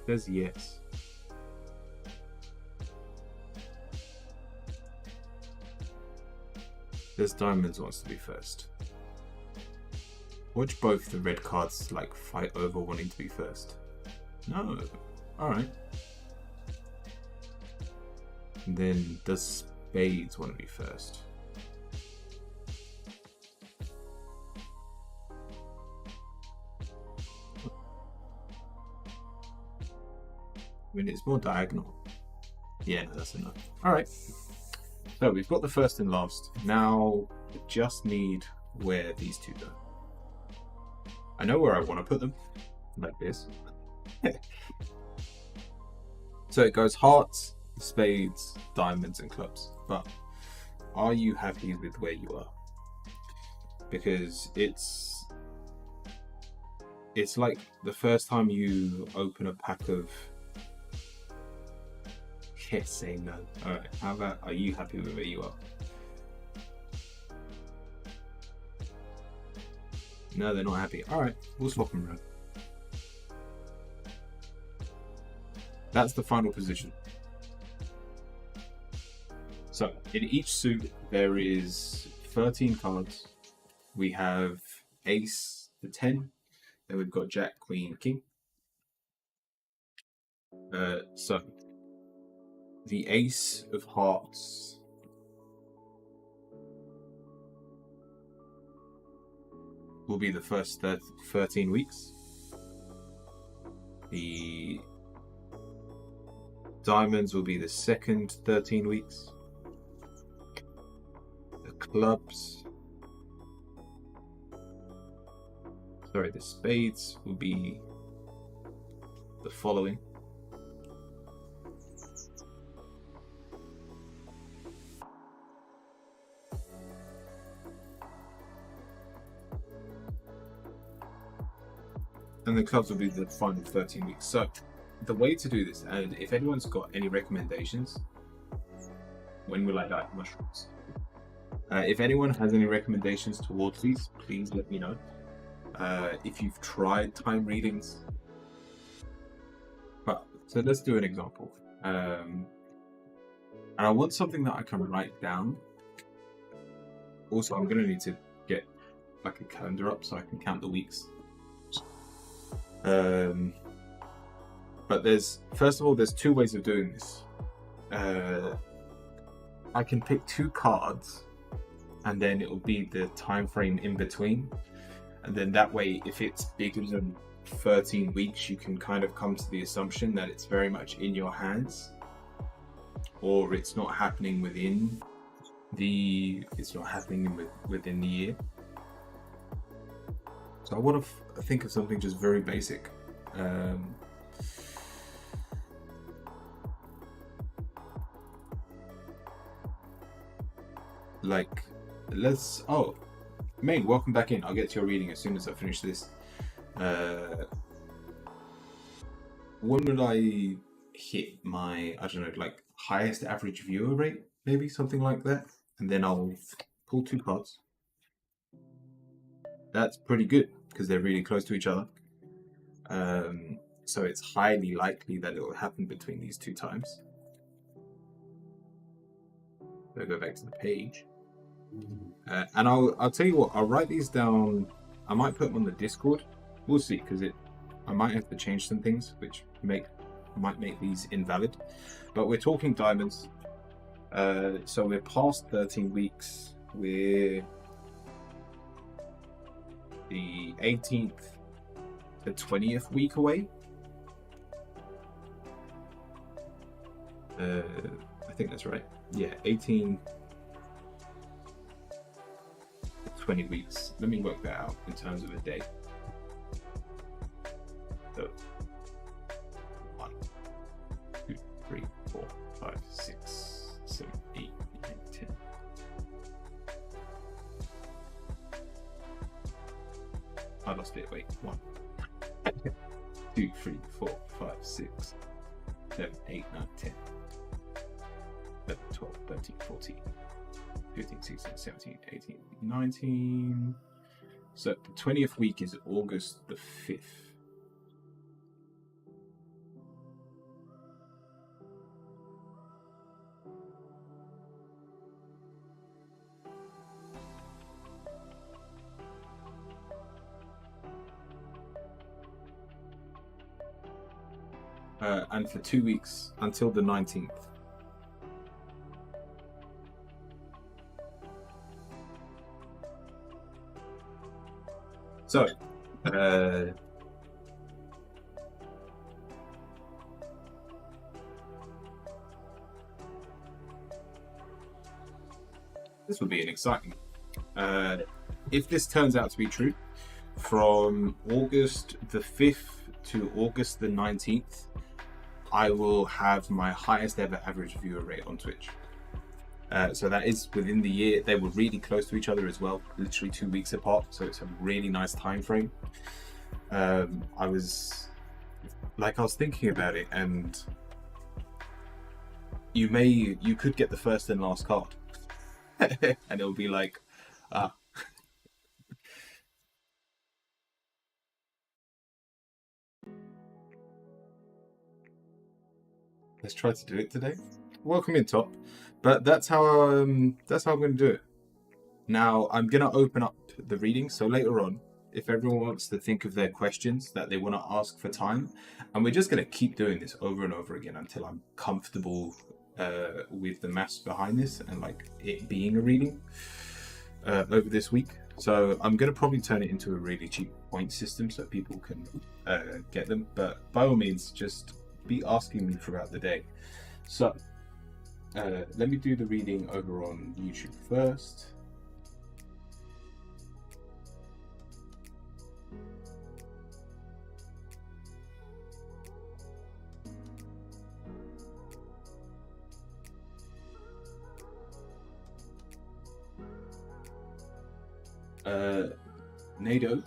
Says yes. There's diamonds wants to be first. Watch both the red cards like fight over wanting to be first. No. Alright. Then does spades want to be first? I mean, it's more diagonal. Yeah, no, that's enough. Alright. So we've got the first and last. Now we just need where these two go. I know where I want to put them. Like this. So it goes hearts, spades, diamonds, and clubs. But are you happy with where you are? Because it's like the first time you open a pack of say no. Alright, how about, are you happy with where you are? No, they're not happy. Alright, we'll swap them around. That's the final position. So, in each suit, there is 13 cards. We have Ace to 10. Then we've got Jack, Queen, King. So, the Ace of Hearts will be the first 13 weeks. The Diamonds will be the second 13 weeks. The Clubs, sorry, the Spades will be the following. And the clubs will be the final 13 weeks. So the way to do this, and if anyone's got any recommendations, when will I die? Mushrooms. If anyone has any recommendations towards these, please let me know. If you've tried time readings. But so let's do an example. And I want something that I can write down. Also, I'm gonna need to get like a calendar up so I can count the weeks. But first of all, there's two ways of doing this. I can pick two cards and then it will be the time frame in between. And then that way, if it's bigger than 13 weeks, you can kind of come to the assumption that it's very much in your hands, or it's not happening within the year. So I want to think of something just very basic. Maine, welcome back in. I'll get to your reading as soon as I finish this. When will I hit my, I don't know, like highest average viewer rate? Maybe something like that. And then I'll pull two cards. That's pretty good because they're really close to each other. So it's highly likely that it will happen between these two times. So go back to the page. And I'll tell you what, I'll write these down. I might put them on the Discord. We'll see, because I might have to change some things, which might make these invalid. But we're talking diamonds. So we're past 13 weeks. We're the 18th to 20th week away. I think that's right. Yeah, 18 to 20 weeks. Let me work that out in terms of a day. So 1, 2, 3, 4, 5, 6, 7, 8, 9, 10. I lost it. Wait, 1, 2, 3, 4, 5, 6, 7, 8, 9, 10. 11, 12, 13, 14, 15, 16, 17, 18, 19. So the 20th week is August the 5th. And for 2 weeks until the 19th. So, this will be an exciting. If this turns out to be true, from August the 5th to August the 19th, I will have my highest ever average viewer rate on Twitch. So that is within the year. They were really close to each other as well, literally 2 weeks apart. So it's a really nice time frame. I was thinking about it, and you could get the first and last card, and it'll be like, let's try to do it today. Welcome in, Top. But that's how I'm going to do it. Now I'm going to open up the reading. So later on, if everyone wants to think of their questions that they want to ask for time, and we're just going to keep doing this over and over again until I'm comfortable with the maths behind this and like it being a reading over this week. So I'm going to probably turn it into a really cheap point system so people can get them. But by all means, just be asking me throughout the day. So let me do the reading over on YouTube first. Nado,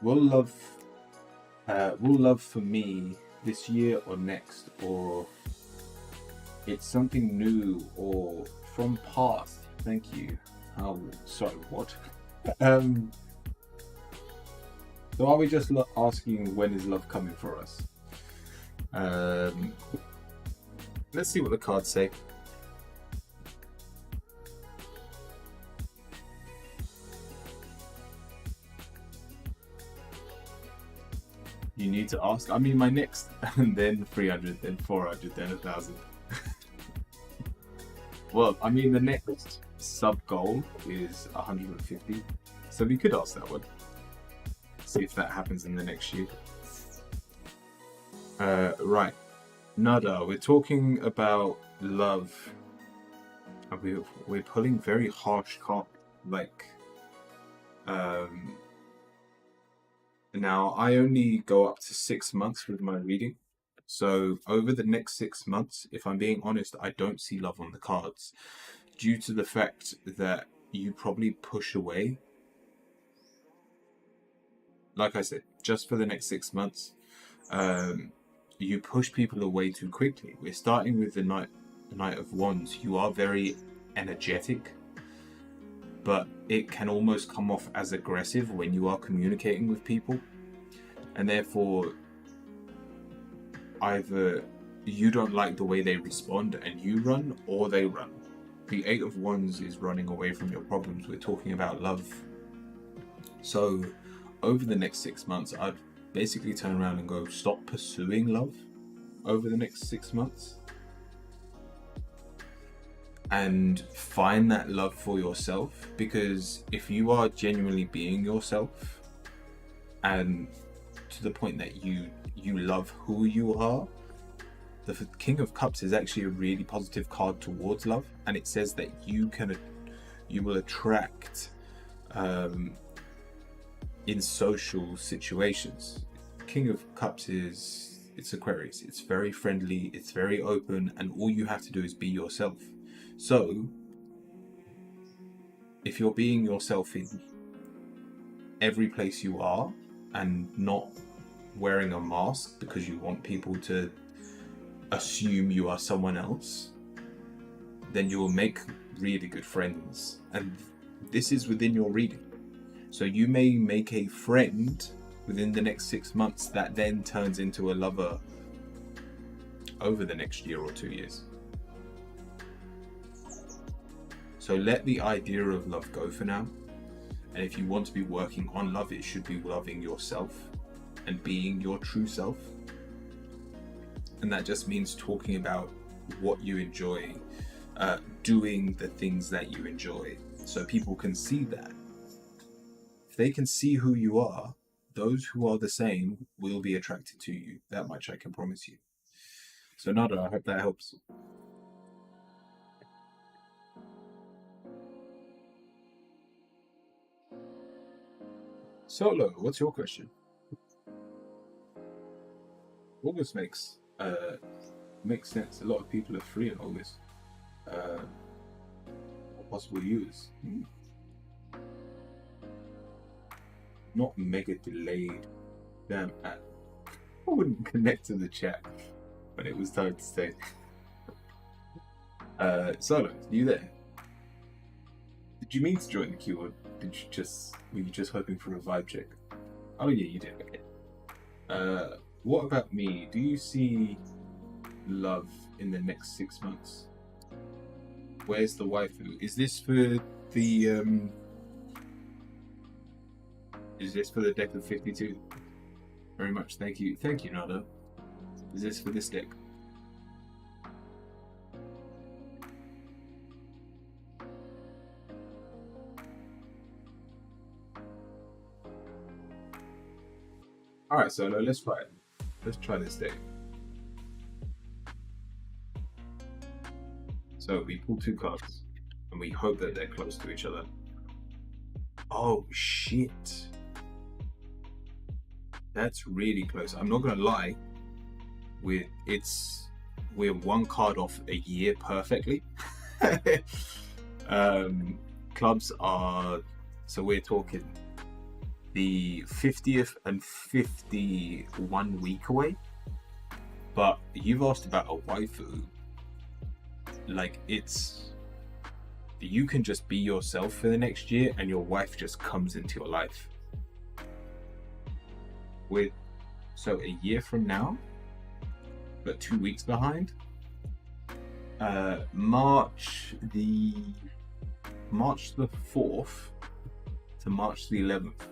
will love for me this year or next, or it's something new or from past? Thank you. How? Sorry, what? So are we just asking when is love coming for us? Let's see what the cards say. You need to ask. I mean, my next, and then 300, then 400, then 1,000. Well, I mean, the next sub goal is 150, so we could ask that one. See if that happens in the next year. Right, Nada, we're talking about love. We're pulling very harsh cards, like. Now, I only go up to 6 months with my reading. So over the next 6 months, if I'm being honest, I don't see love on the cards due to the fact that you probably push away. Like I said, just for the next 6 months, you push people away too quickly. We're starting with the Knight of Wands. You are very energetic, but it can almost come off as aggressive when you are communicating with people. and therefore either you don't like the way they respond and you run, or they run. The Eight of Wands is running away from your problems. We're talking about love. So over the next 6 months, I'd basically turn around and go, stop pursuing love over the next 6 months and find that love for yourself. Because if you are genuinely being yourself and to the point that you love who you are, the King of Cups is actually a really positive card towards love, and it says that you will attract in social situations. King of Cups it's Aquarius. It's very friendly, it's very open, and all you have to do is be yourself. So if you're being yourself in every place you are and not wearing a mask because you want people to assume you are someone else, then you will make really good friends. And this is within your reading. So you may make a friend within the next 6 months that then turns into a lover over the next year or 2 years. So let the idea of love go for now. And if you want to be working on love, it should be loving yourself and being your true self. And that just means talking about what you enjoy, doing the things that you enjoy, so people can see that. If they can see who you are, those who are the same will be attracted to you. That much I can promise you. So Nada, I hope that helps. Solo, what's your question? August makes sense. A lot of people are free in August. Possible use. Not mega delayed. Damn, I wouldn't connect to the chat when it was time to stay. Solo, you there? Did you mean to join the queue, or were you just hoping for a vibe check? Oh yeah, you did. Okay. What about me? Do you see love in the next 6 months? Where's the waifu? Is this for the deck of 52? Very much. Thank you, Nada. Is this for this deck? Alright, so let's try it. Let's try this deck. So we pull 2 cards and we hope that they're close to each other. Oh shit. That's really close. I'm not gonna lie. We're 1 card off a year perfectly. Clubs are, so we're talking the 50th and 51 week away. But you've asked about a waifu. Like, you can just be yourself for the next year and your wife just comes into your life. So a year from now, but 2 weeks behind, March the 4th to March the 11th.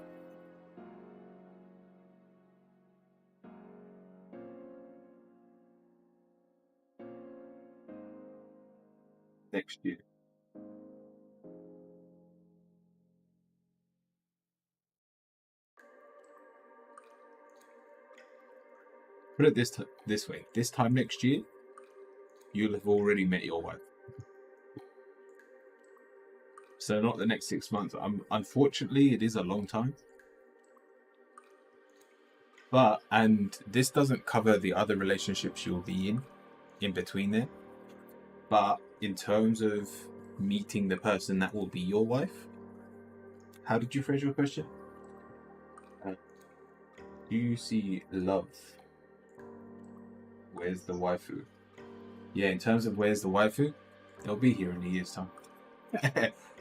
Next year. Put it this way. This time next year, you'll have already met your wife. So not the next 6 months. Unfortunately, it is a long time. And this doesn't cover the other relationships you'll be in between there. But in terms of meeting the person that will be your wife, how did you phrase your question? Do you see love? Where's the waifu? Yeah, in terms of where's the waifu, they'll be here in a year's time.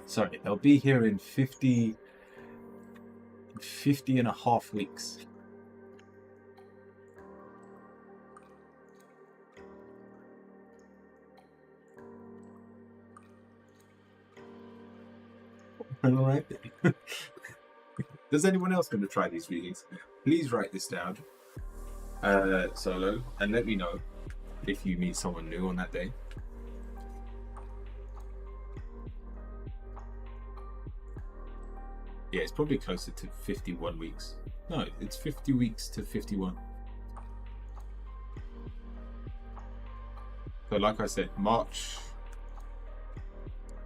Sorry, they'll be here in 50 and a half weeks. All right. Does anyone else going to try these readings? Please write this down, solo, and let me know if you meet someone new on that day. Yeah, it's probably closer to 51 weeks. No, it's 50 weeks to 51. So like I said, March,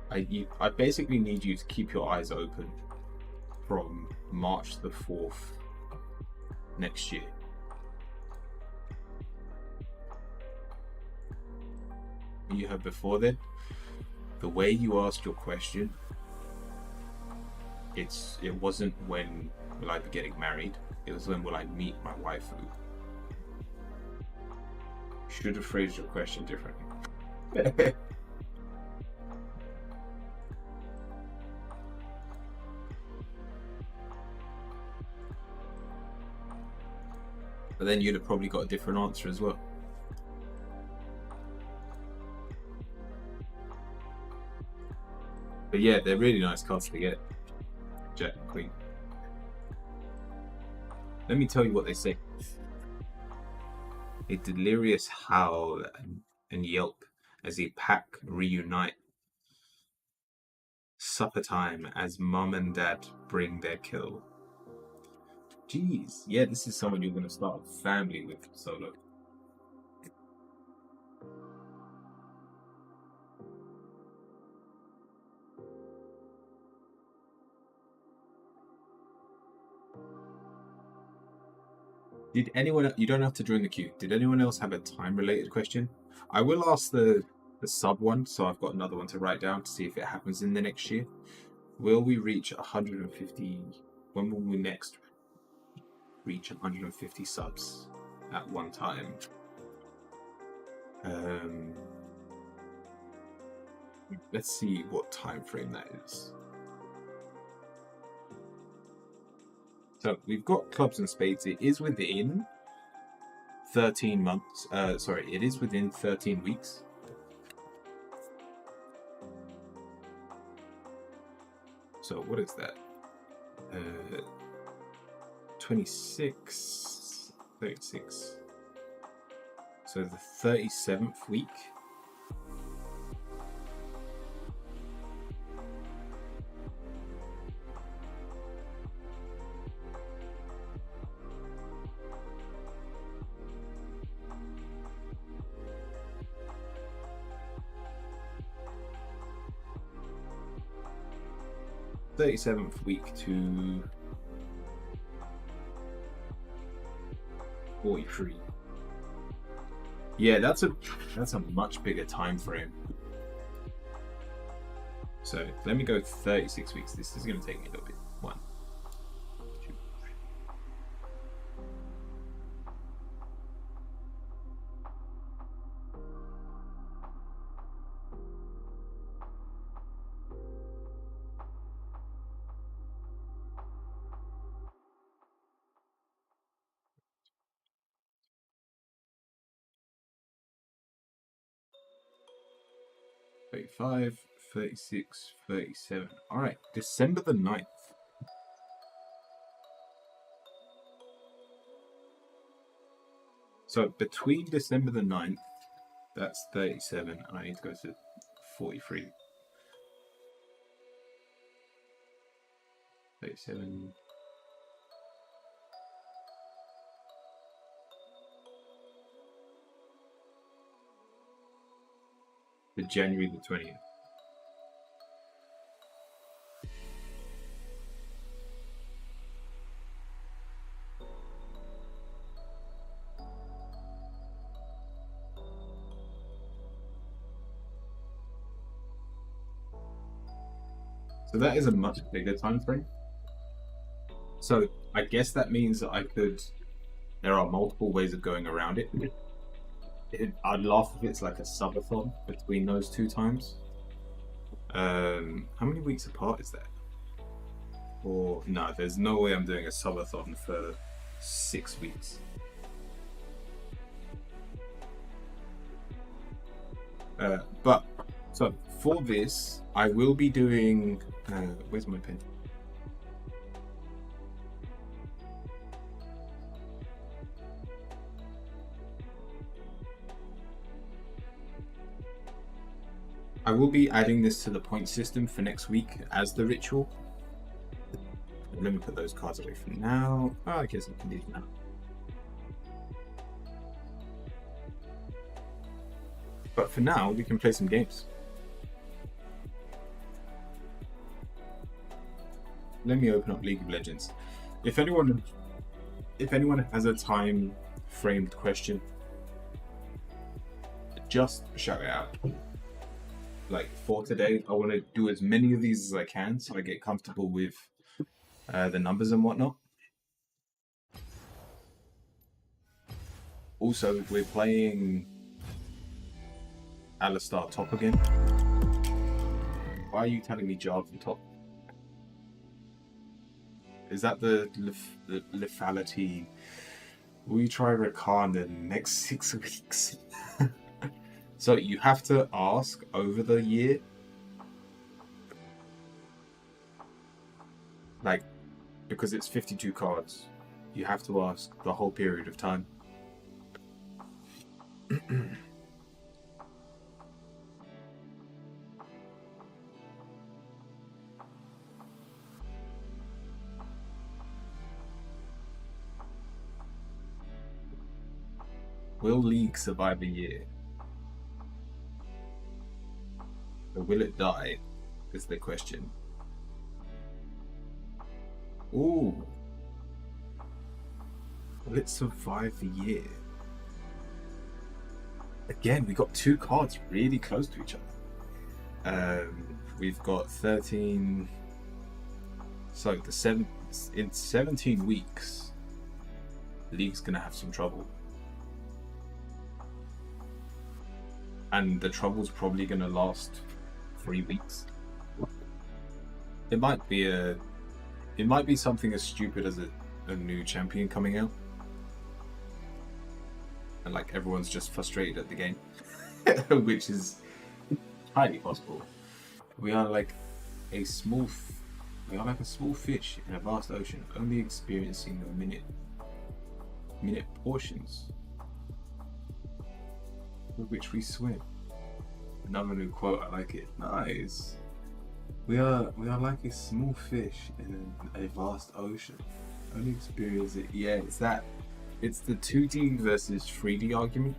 I basically need you to keep your eyes open from March the 4th next year. You have before then, the way you asked your question, it wasn't when will I be getting married, it was when will I meet my waifu. You should have phrased your question differently. But then you'd have probably got a different answer as well. But yeah, they're really nice cards to get. Jack and Queen. Let me tell you what they say. A delirious howl and yelp as the pack reunite. Supper time as mum and dad bring their kill. Jeez, yeah, this is someone you're going to start a family with, Solo. Did anyone, you don't have to join the queue, did anyone else have a time related question? I will ask the sub one, so I've got another one to write down to see if it happens in the next year. Will we reach 150, when will we next reach 150 subs at one time? Let's see what time frame that is. So we've got clubs and spades. It is within 13 months. Sorry, it is within 13 weeks. So what is that? 26, 36. So the 37th week. th week to 43. Yeah, that's a much bigger time frame. So let me go 36 weeks. This is going to take me a little bit. 1, 2, 3. $35, $36, $37. All right, December the 9th. So between December the 9th, that's 37, and I need to go to 43. 37. To January the 20th. So that is a much bigger time frame. So I guess that means that there are multiple ways of going around it. I'd laugh if it's like a subathon between those two times. How many weeks apart is that? Or no, there's no way I'm doing a subathon for 6 weeks. But so for this, I will be doing Where's my pen? I will be adding this to the point system for next week as the ritual. Let me put those cards away for now. Oh, I guess I can do that now. But for now, we can play some games. Let me open up League of Legends. If anyone has a time framed question, just shout it out. Like for today, I want to do as many of these as I can so I get comfortable with the numbers and whatnot. Also, we're playing Alistar top again. Why are you telling me Jarvan top? Is that the lethality? Will you try Rakan the next 6 weeks? So you have to ask over the year. Like, because it's 52 cards, you have to ask the whole period of time. Will League survive a year? Or will it die? Is the question. Ooh. Will it survive the year? Again, we got 2 cards really close to each other. We've got 13. So in 17 weeks, the League's gonna have some trouble. And the trouble's probably gonna last 3 weeks. It might be something as stupid as a new champion coming out. And like everyone's just frustrated at the game. Which is highly possible. We are like a small fish in a vast ocean, only experiencing the minute portions with which we swim. Another new quote, I like it. Nice. We are like a small fish in a vast ocean. Only experience it. Yeah, it's the 2D versus 3D argument.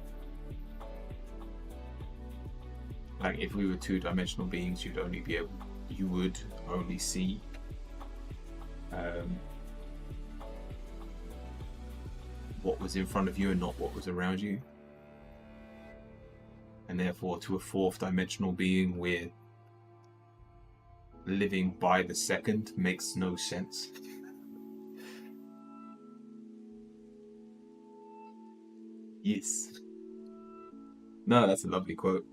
Like if we were 2-dimensional beings, you would only see what was in front of you and not what was around you. And therefore, to a 4th-dimensional being, we're living by the second makes no sense. Yes. No, that's a lovely quote.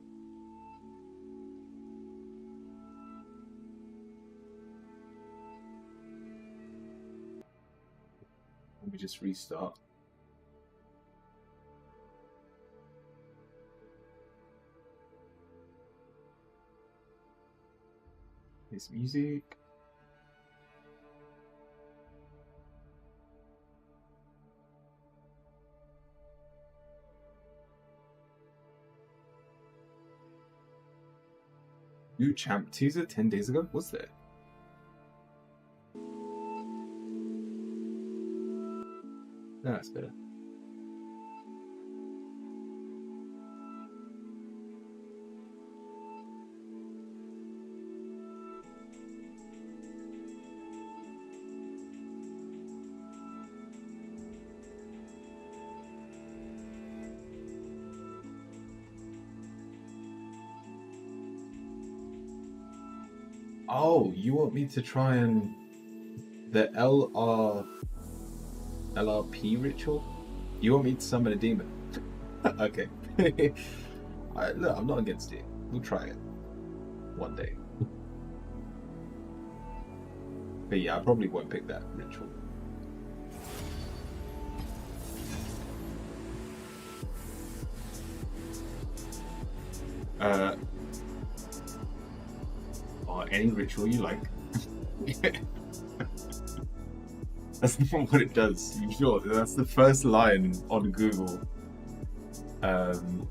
Let me just restart. This music. New champ teaser 10 days ago? What's that? No, that's better. Oh, you want me to try and the LRP ritual? You want me to summon a demon? Okay. Look, I'm not against it. We'll try it one day. But yeah, I probably won't pick that ritual. Or any ritual you like. That's not what it does. You sure? That's the first line on Google. Um,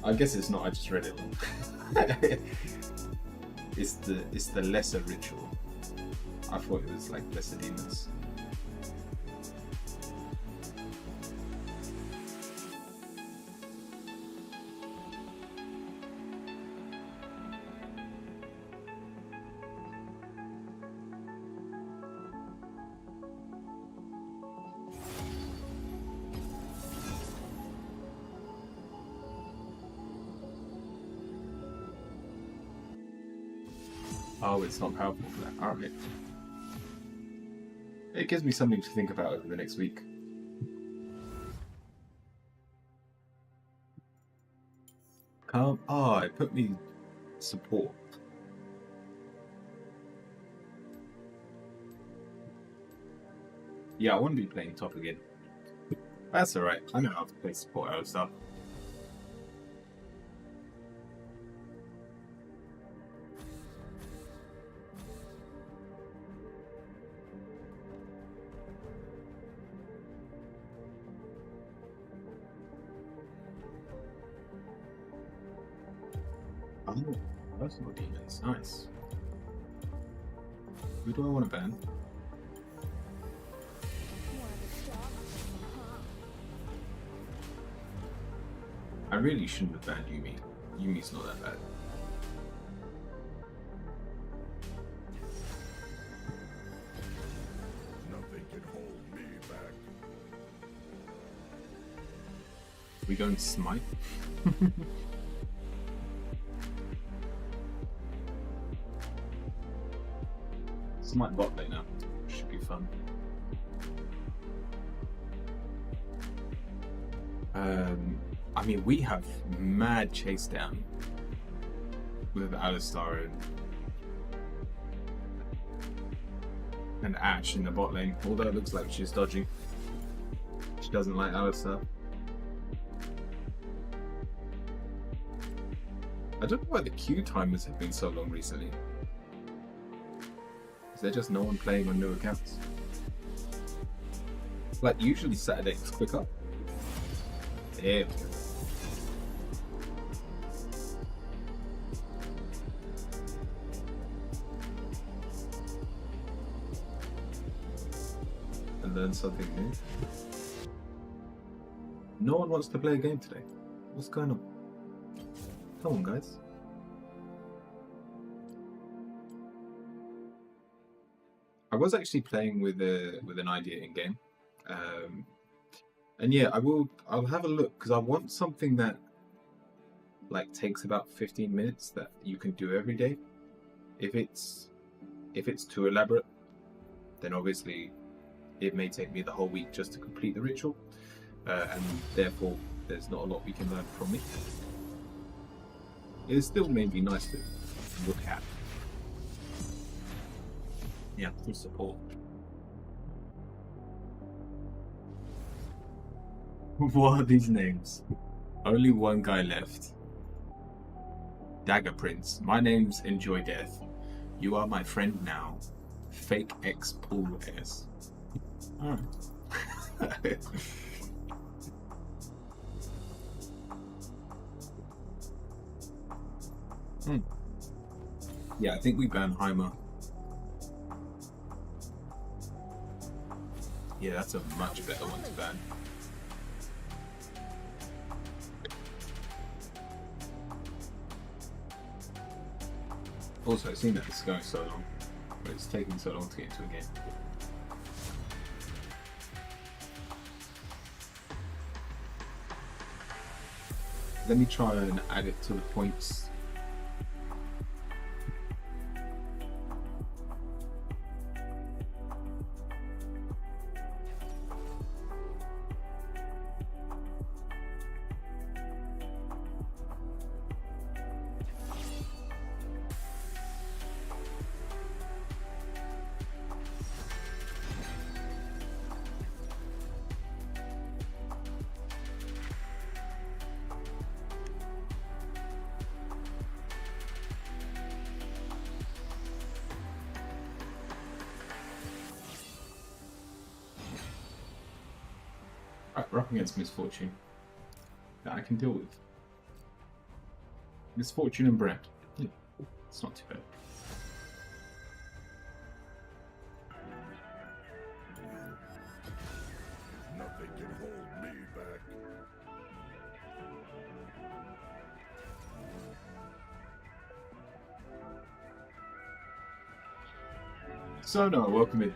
I guess it's not. I just read it. It's the lesser ritual. I thought it was like lesser demons. Oh, it's not powerful for that. Alright. It gives me something to think about over the next week. Calm. Oh, it put me support. Yeah, I want to be playing top again. That's alright. I know how to play support out of stuff. Oh, personal demons. Nice. Who do I want to ban? I really shouldn't have banned Yuumi. Yuumi's not that bad. Nothing can hold me back. We going smite? Smite bot lane now. Should be fun. I mean, we have mad chase down with Alistar and Ashe in the bot lane. Although it looks like she's dodging. She doesn't like Alistar. I don't know why the queue timers have been so long recently. Is there just no one playing on new accounts? Like, usually Saturday's quicker. There we go. And learn something new. No one wants to play a game today. What's going on? Come on, guys. I was actually playing with an idea in game, and yeah, I'll have a look because I want something that like takes about 15 minutes that you can do every day. If it's too elaborate, then obviously it may take me the whole week just to complete the ritual, and therefore there's not a lot we can learn from it. It is still maybe nice to look at. Yeah, full support. What are these names? Only one guy left. Dagger Prince. My name's Enjoy Death. You are my friend now. Fake X Pool S. Alright. Yeah, I think we ban Heimer. Yeah, that's a much better one to ban. Also, I've seen that it's going so long, but it's taking so long to get into a game. Let me try and add it to the points. Right, we're up against Misfortune. That I can deal with. Misfortune and Brand. Yeah, it's not too bad. Nothing can hold me back. So no, welcome in.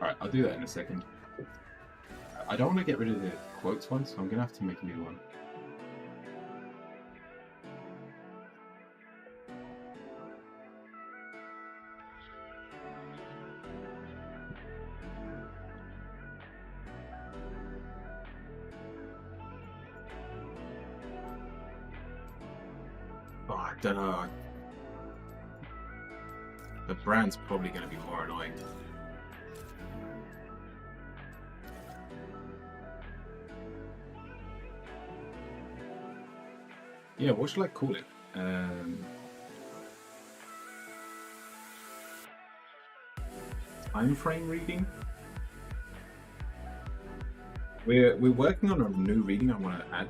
Alright, I'll do that in a second. I don't want to get rid of the quotes one, so I'm gonna have to make a new one. Oh, I don't know. The Brand's probably going to be more annoying. Yeah, what should I call it? Time frame reading? We're working on a new reading I want to add.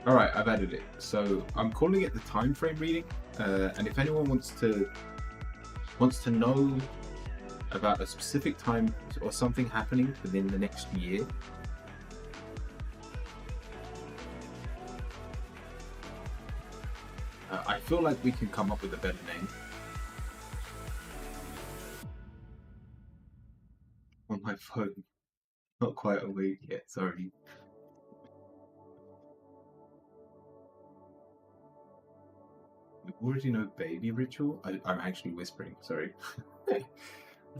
All right, I've added it. So I'm calling it the time frame reading, and if anyone wants to know about a specific time or something happening within the next year, I feel like we can come up with a better name. On my phone, not quite awake yet. Sorry. You already know baby ritual? I'm actually whispering, sorry.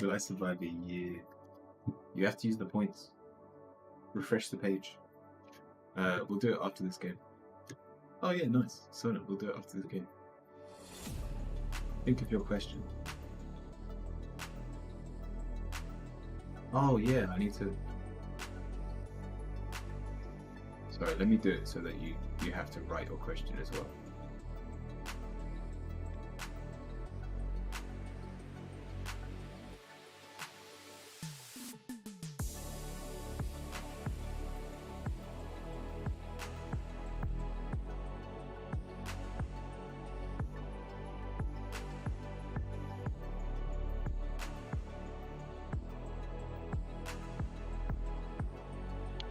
Will I survive a year? You have to use the points. Refresh the page. We'll do it after this game. Oh yeah, nice. Sona, we'll do it after this game. Think of your question. Oh yeah, I need to... Sorry, let me do it so that you have to write your question as well.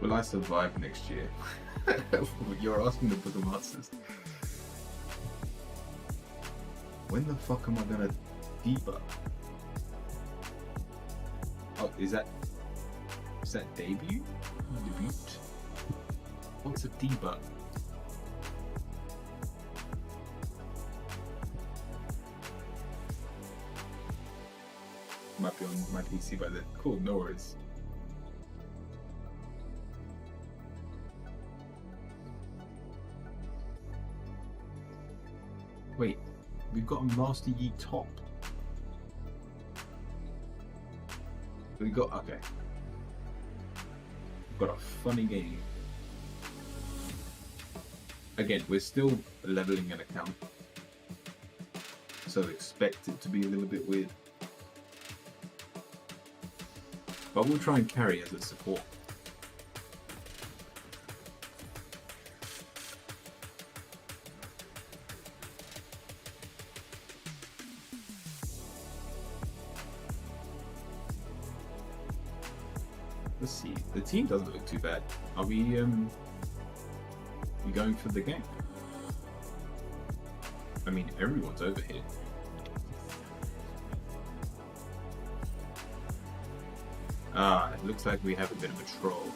Will I survive next year? You're asking the Buddha Masters. When the fuck am I gonna debug? Oh, is that debut? Debut? What's a debug? Might be on my PC by then. Cool, no worries. Wait, we've got a Master Yi top. We got, okay. We've got a funny game. Again, we're still leveling an account, so expect it to be a little bit weird. But we'll try and carry as a support. Let's see. The team doesn't look too bad. Are we going for the game? I mean, everyone's over here. Ah, it looks like we have a bit of a troll.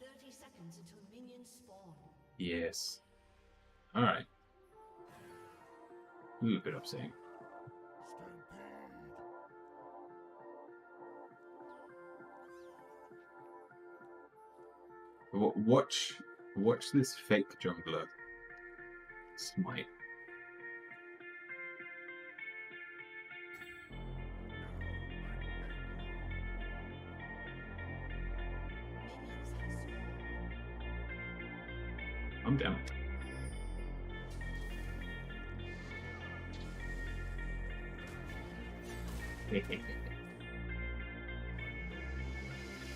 30 seconds until minions spawn. Yes. Alright. A little bit upsetting. Watch this fake jungler smite. I'm down.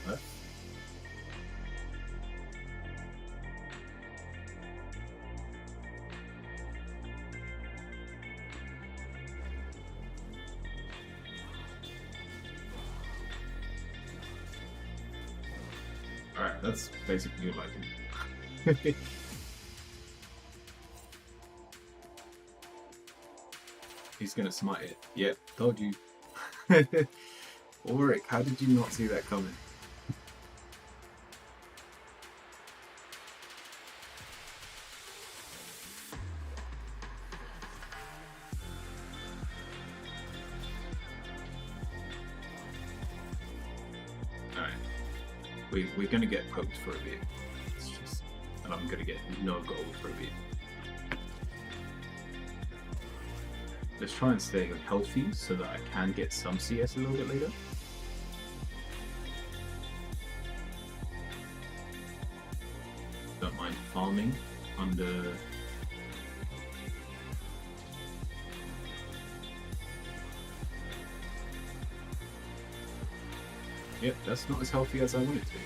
What? Alright, that's basically all I can. He's gonna smite it. Yep, told you. Ulrich, how did you not see that coming? Alright. We're gonna get poked for a bit. It's just, and I'm gonna get no gold for a bit. Let's try and stay healthy so that I can get some CS a little bit later. Don't mind farming under... Yep, that's not as healthy as I want it to be.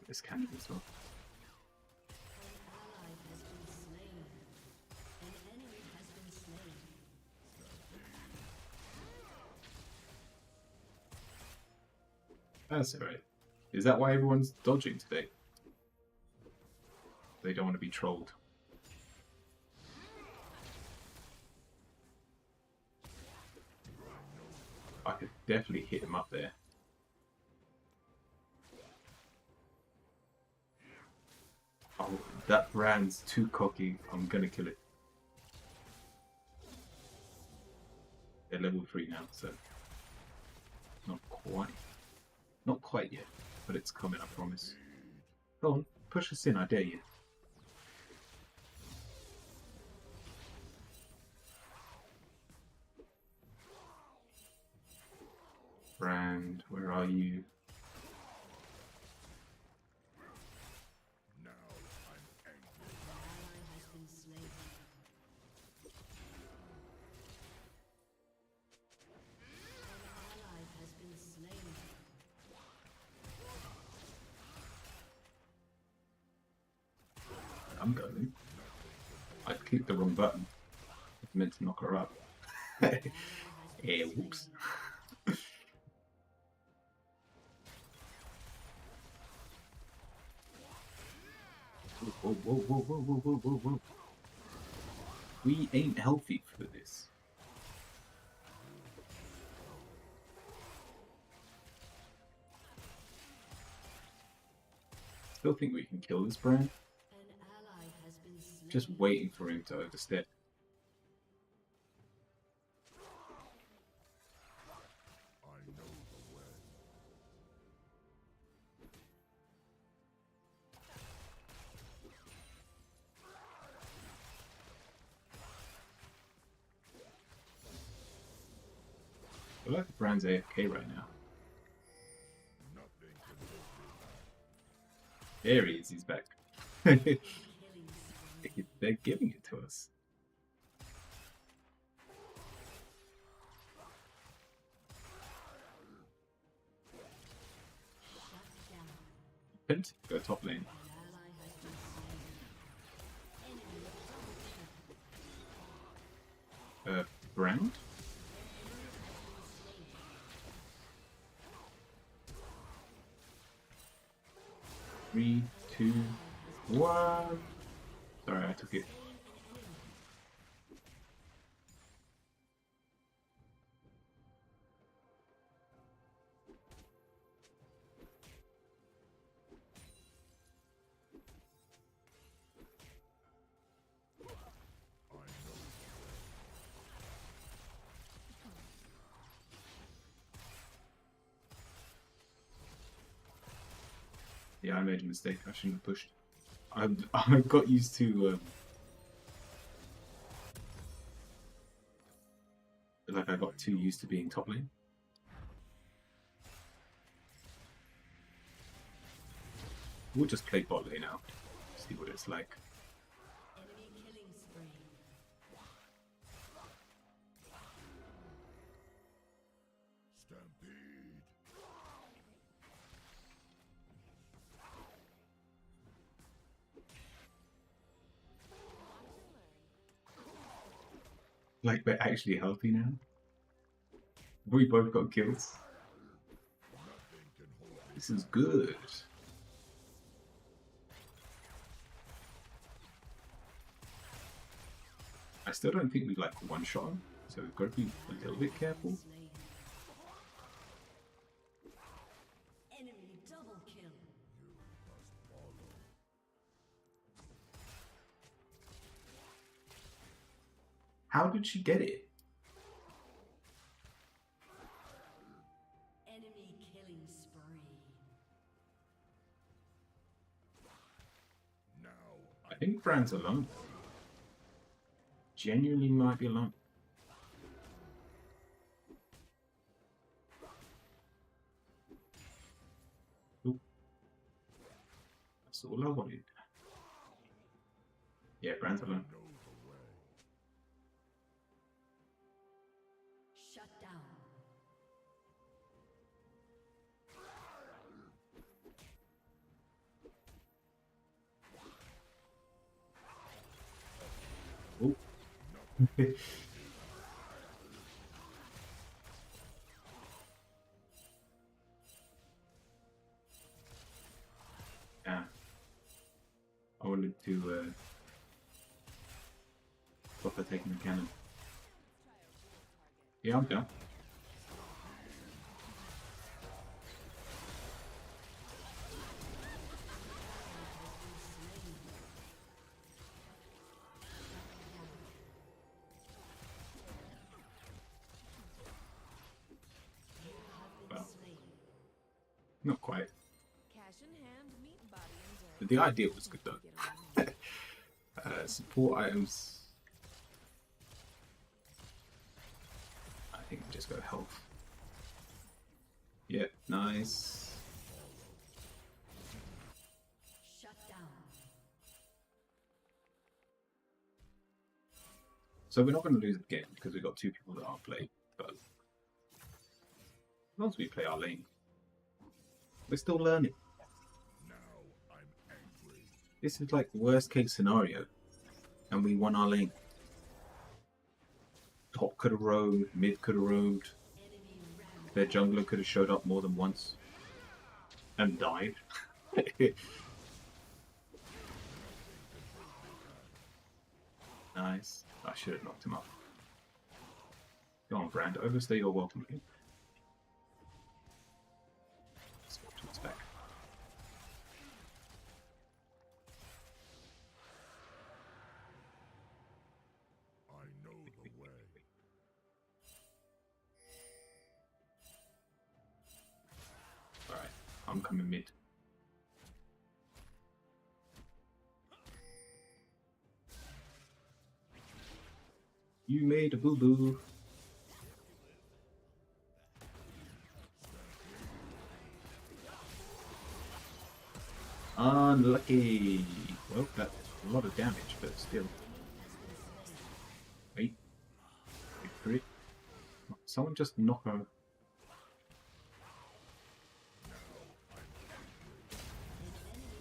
This cannon as well. An ally has been slain. An enemy has been slain. That's alright. Is that why everyone's dodging today? They don't want to be trolled. I could definitely hit him up there. Oh, that brand's too cocky. I'm gonna kill it. They're level 3 now, so not quite. Not quite yet, but it's coming, I promise. Go on, push us in, I dare you. Brand, where are you? Now I'm angry. An ally has been slain. An ally has been slain. I'm going. I clicked the wrong button. I meant to knock her up. Yeah, whoops. Whoa, whoa, whoa, whoa, whoa, whoa, whoa, whoa. We ain't healthy for this. Still think we can kill this brand. An ally has been slain. Just waiting for him to overstep. I know the way. I feel like the brand's AFK right now. Nothing can hold me back. There he is, he's back. Killing spree. They're giving it to us. Shut down. Pent, go top lane. An ally has been slain. Enemy double kill. Brand? Three, two, one. Sorry, I took it. I know Yeah, I made a mistake. I shouldn't have pushed. I got used to like I got too used to being top lane. We'll just play bot lane now. See what it's like. Enemy killing spree. Stampede. Like we're actually healthy now. We both got kills. Nothing can hold me. This is good. I still don't think we like one shot him, so we've got to be a little bit careful. Slain. Enemy double kill. How did she get it? Enemy killing spree. Now I think Brand's alone. Genuinely might be alone. Oop. That's all I wanted. Yeah, Brand's alone. know the way. Shut down. Oop. Yeah. I wanted to stop her taking the cannon. Yeah, I'm down. Well, not quite. Cash in hand, meat body and dirt. But the idea was good though. Get along. Support items. I think we just go health. Yep, nice. Shut down. So we're not going to lose again because we've got two people that aren't playing. But as long as we play our lane, we're still learning. Now I'm angry. This is like worst case scenario, and we won our lane. Top could have roamed, mid could have roamed. Enemy ram. Their jungler could have showed up more than once and died. Nice. I should have knocked him up. Go on, Brand. Overstay your welcome here. Let's go to its back. I know the way. Alright, I'm coming mid. You made a boo-boo. Unlucky. Well, that's a lot of damage, but still. Wait. Victory. Someone just knock her.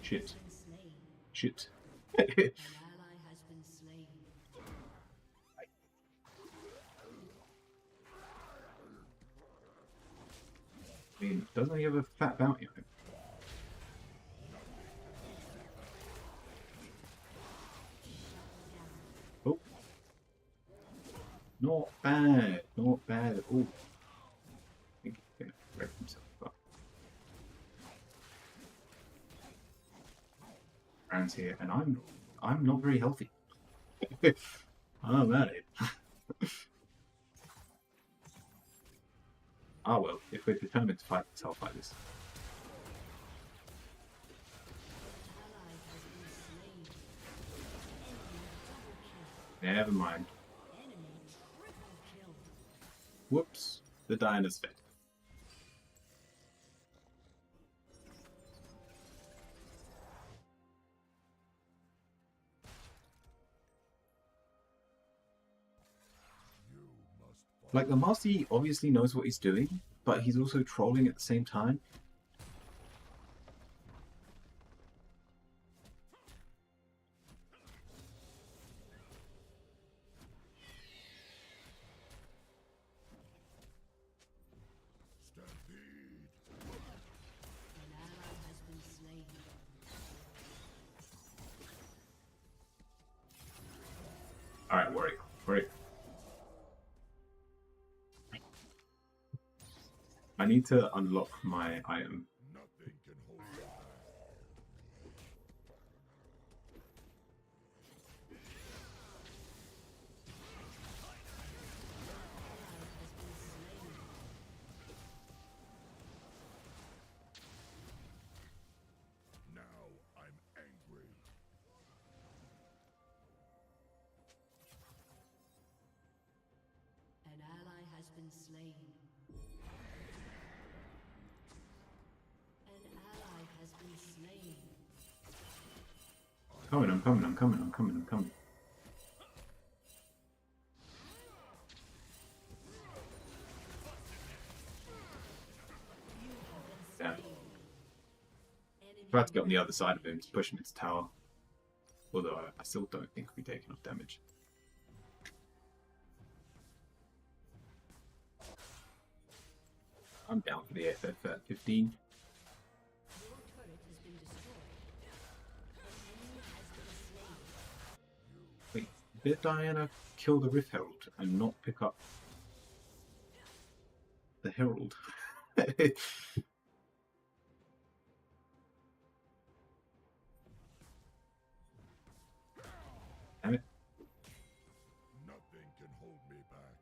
Shit. Been slain. Shit. An ally has been slain. I mean, doesn't he have a fat bounty on him? Oh. Not bad. Not bad at all. I think he's gonna wreck himself up. Brand's here, and I'm not very healthy. I'm at it. Ah well, if we're determined to fight this, I'll fight this. Never mind. Enemy triple kill. Whoops. The Diana's fed. You must follow. Like, the Master Yi obviously knows what he's doing, but he's also trolling at the same time. Stampede. An ally has been slain. Alright, Warwick. Warwick. I need to unlock my item. Nothing can hold me back. Now I'm angry. An ally has been slain. An ally has been slain. I'm coming. Yeah. Enemy Tried to get on the other side of him to push him into tower. Although I still don't think we take enough damage. I'm down for the FF at 15. Your turret has been destroyed. An enemy has been slain. Wait, did Diana kill the Rift Herald and not pick up the Herald? Damn it. Nothing can hold me back.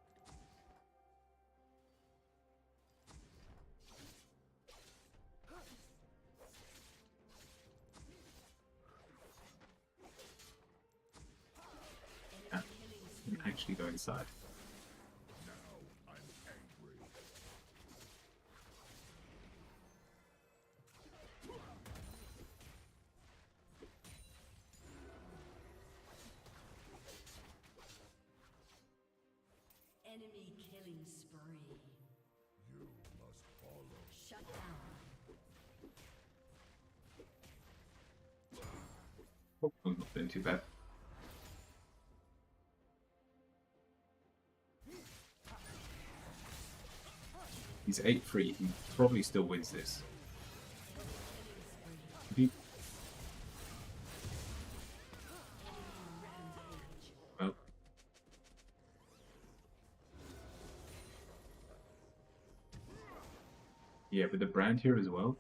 Yeah, I'm actually go inside. Now I'm angry. Enemy killing spree. You must follow. Shut down. Oh, I'm not doing too bad. He's 8-3. He probably still wins this. If he... Well. Yeah, but the brand here as well.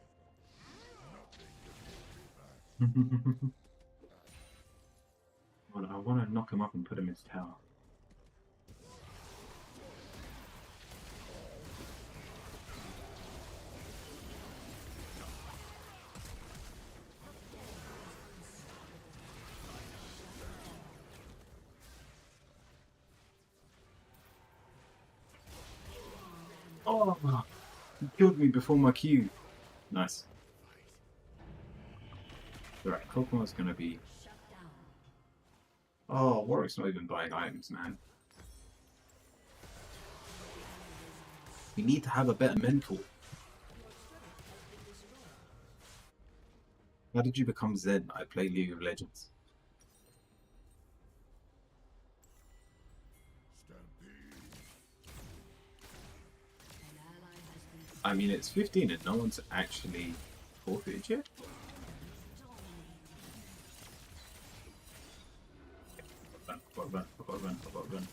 Well, I want to knock him up and put him in his tower. Oh, he killed me before my Q. Nice. Alright, Kokomo's gonna be... Shut down. Oh, Warwick's not even buying items, man. We need to have a better mentor. How did you become Zen? I play League of Legends. Stampede. An ally has been I mean, it's 15 and no one's actually forfeited yet. Run.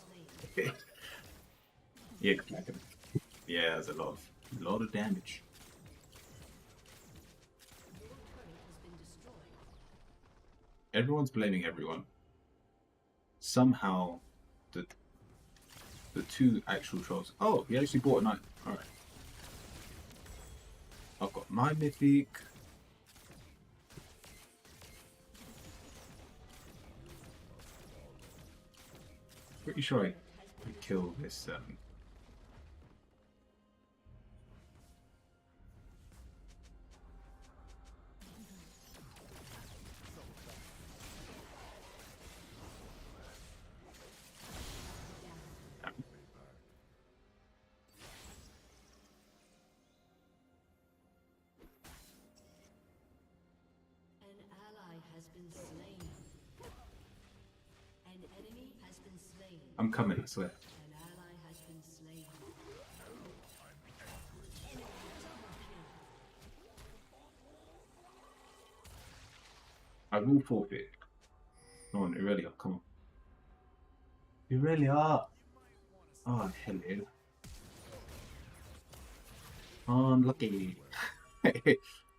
slain. Okay. Yeah, yeah, there's a lot of damage. Your turret has been destroyed. Everyone's blaming everyone. Somehow, the two actual trolls. Oh, he actually bought a knight. All right. I've got my mythic. Pretty sure I killed this. An ally has been slain. An enemy has been slain. I'm coming, I swear. An ally has been slain. I will forfeit. Come on, Aurelia, come on. Aurelia! Oh, hello. Unlucky.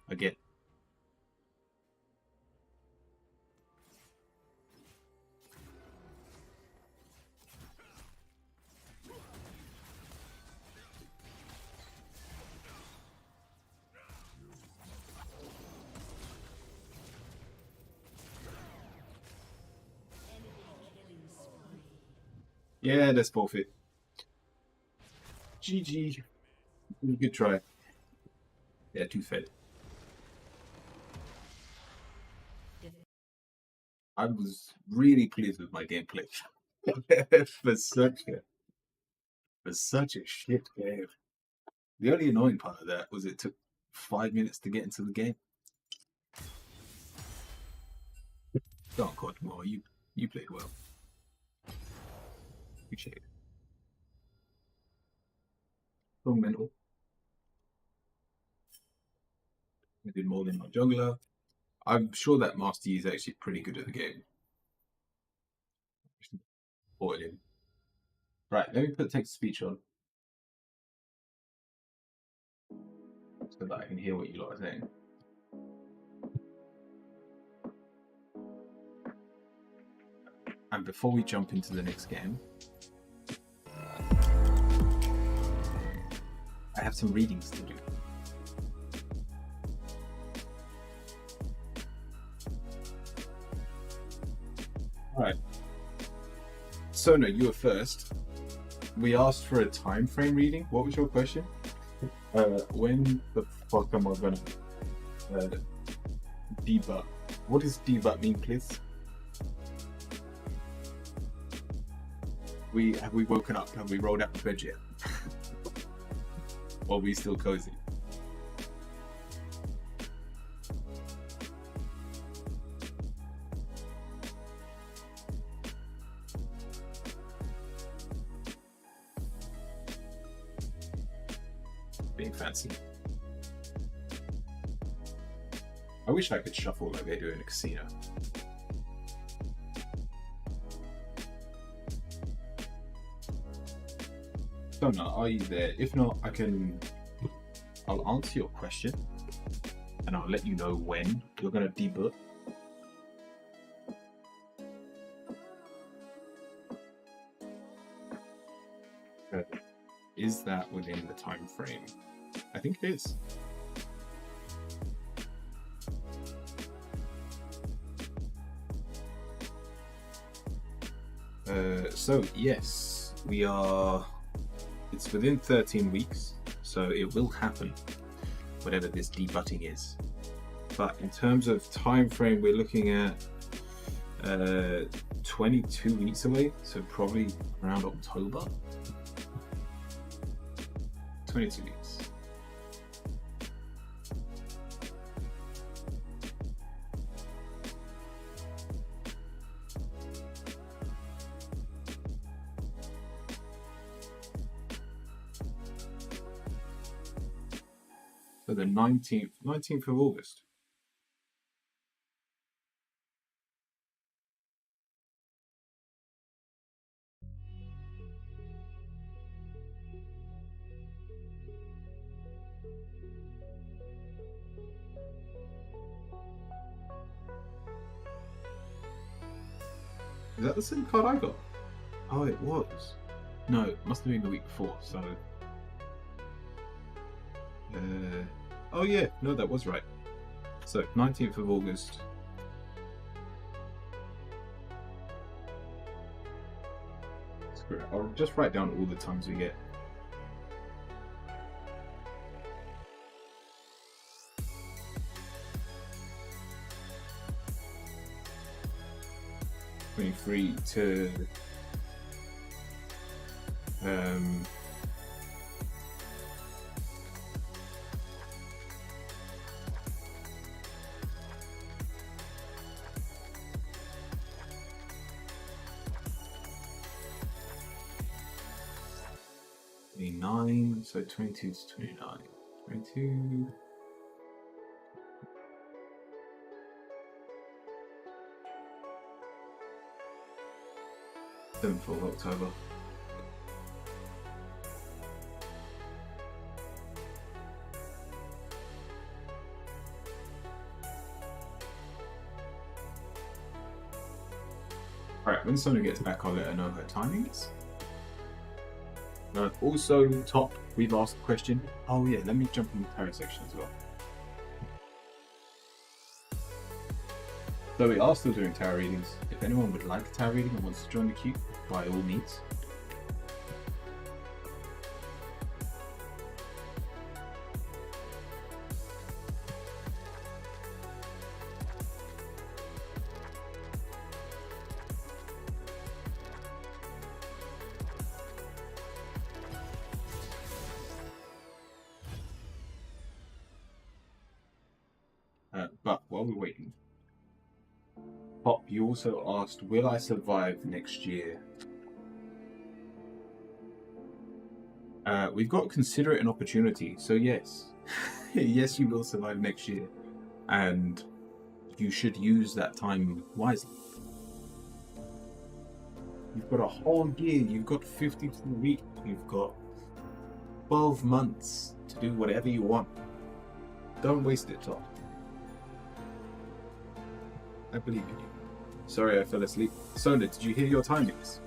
Again. Killing spree. Yeah, that's forfeit. GG. Good try. Yeah, too fed. I was really pleased with my gameplay. for such a shit game. The only annoying part of that was it took 5 minutes to get into the game. Oh God, more you played well. Appreciate it. So mental. I did more than my jungler. I'm sure that Master Yi is actually pretty good at the game. Bought it in. Right, let me put text to speech on. So that I can hear what you lot are saying. And before we jump into the next game, I have some readings to do. Alright. Sona, you were first. We asked for a time frame reading. What was your question? When the fuck am I gonna debut? What does debut mean, please? Have we woken up? Have we rolled out of bed yet? Or are we still cozy? Being fancy. I wish I could shuffle like they do in a casino. Don't know, are you there? If not, I'll answer your question and I'll let you know when you're gonna debut. Is that within the time frame? I think it is. So yes, we are. It's within 13 weeks, so it will happen, whatever this debutting is. But in terms of time frame, we're looking at 22 weeks away, so probably around October. 22 weeks. So the 19th of August. Is that the same card I got? Oh, it was. No, it must have been the week before, so... oh yeah, no, that was right. So, 19th of August. Screw it. I'll just write down all the times we get. (23 to) (29), so 22 to 29. 22. (7th of October). Alright, when Sona gets back, I'll let her know her timings. Also, top, we've asked a question. Oh yeah, let me jump in the tarot section as well. So we are still doing tarot readings. If anyone would like a tarot reading and wants to join the queue, by all means. But while we're waiting, Pop, you also asked, will I survive next year? We've got to consider it an opportunity, so yes. Yes, you will survive next year. And you should use that time wisely. You've got a whole year, you've got 52 weeks, you've got 12 months to do whatever you want. Don't waste it, Top. I believe in you. Sorry, I fell asleep. Sona, did you hear your timings?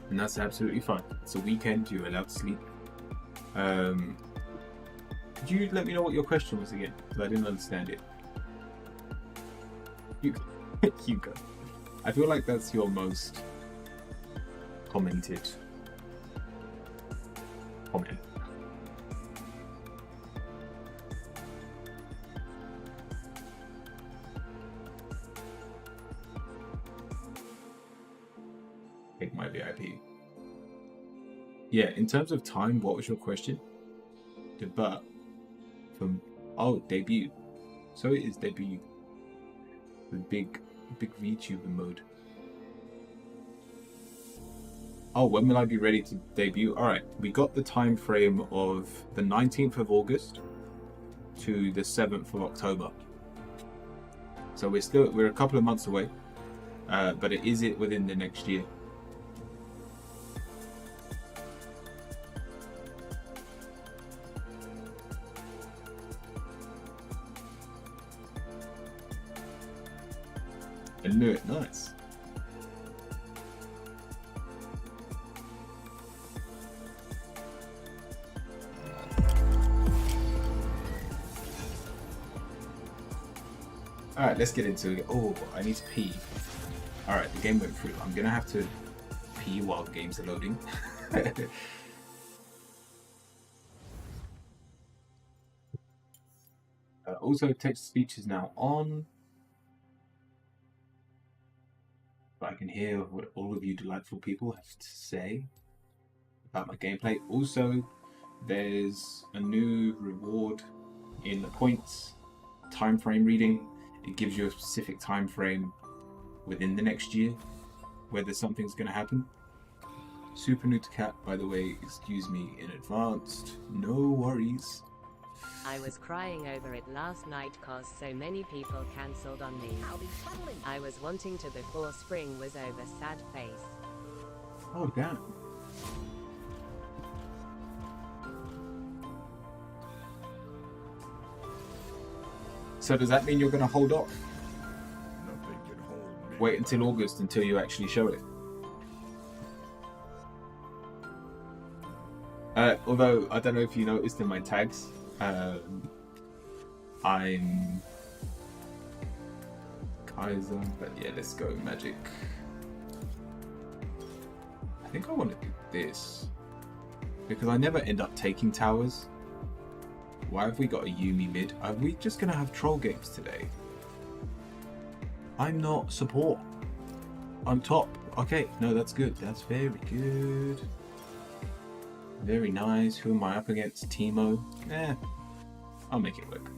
And that's absolutely fine. It's a weekend, you're allowed to sleep. Could you let me know what your question was again? Because I didn't understand it. You go. I feel like that's your most commented comment. Take my VIP. Yeah, in terms of time, what was your question? Debut from debut. So it is debut. The big VTuber mode. Oh, when will I be ready to debut? Alright, we got the time frame of the 19th of August to the 7th of October. So we're a couple of months away. But it is within the next year. I knew it. Nice. Alright, let's get into it. Oh, I need to pee. Alright, the game went through. I'm gonna have to pee while the games are loading. Also, text-to-speech is now on. I can hear what all of you delightful people have to say about my gameplay. Also, there's a new reward in the points time frame reading. It gives you a specific time frame within the next year whether something's going to happen. Super new to Cat, by the way, excuse me in advance. No worries. I was crying over it last night cause so many people cancelled on me. I'll be cuddling. I was wanting to before spring was over, sad face. Oh, damn. So does that mean you're going to hold off? Nothing can hold me. Wait until August until you actually show it? Although, I don't know if you noticed in my tags, I'm Kaiser, but yeah, let's go Magic. think I want to do this. Because I never end up taking towers. Why have we got a Yuumi mid? Are we just going to have troll games today? I'm not support. I'm top. Okay, no, that's good. That's very good. Very nice. Who am I up against? Teemo? I'll make it work.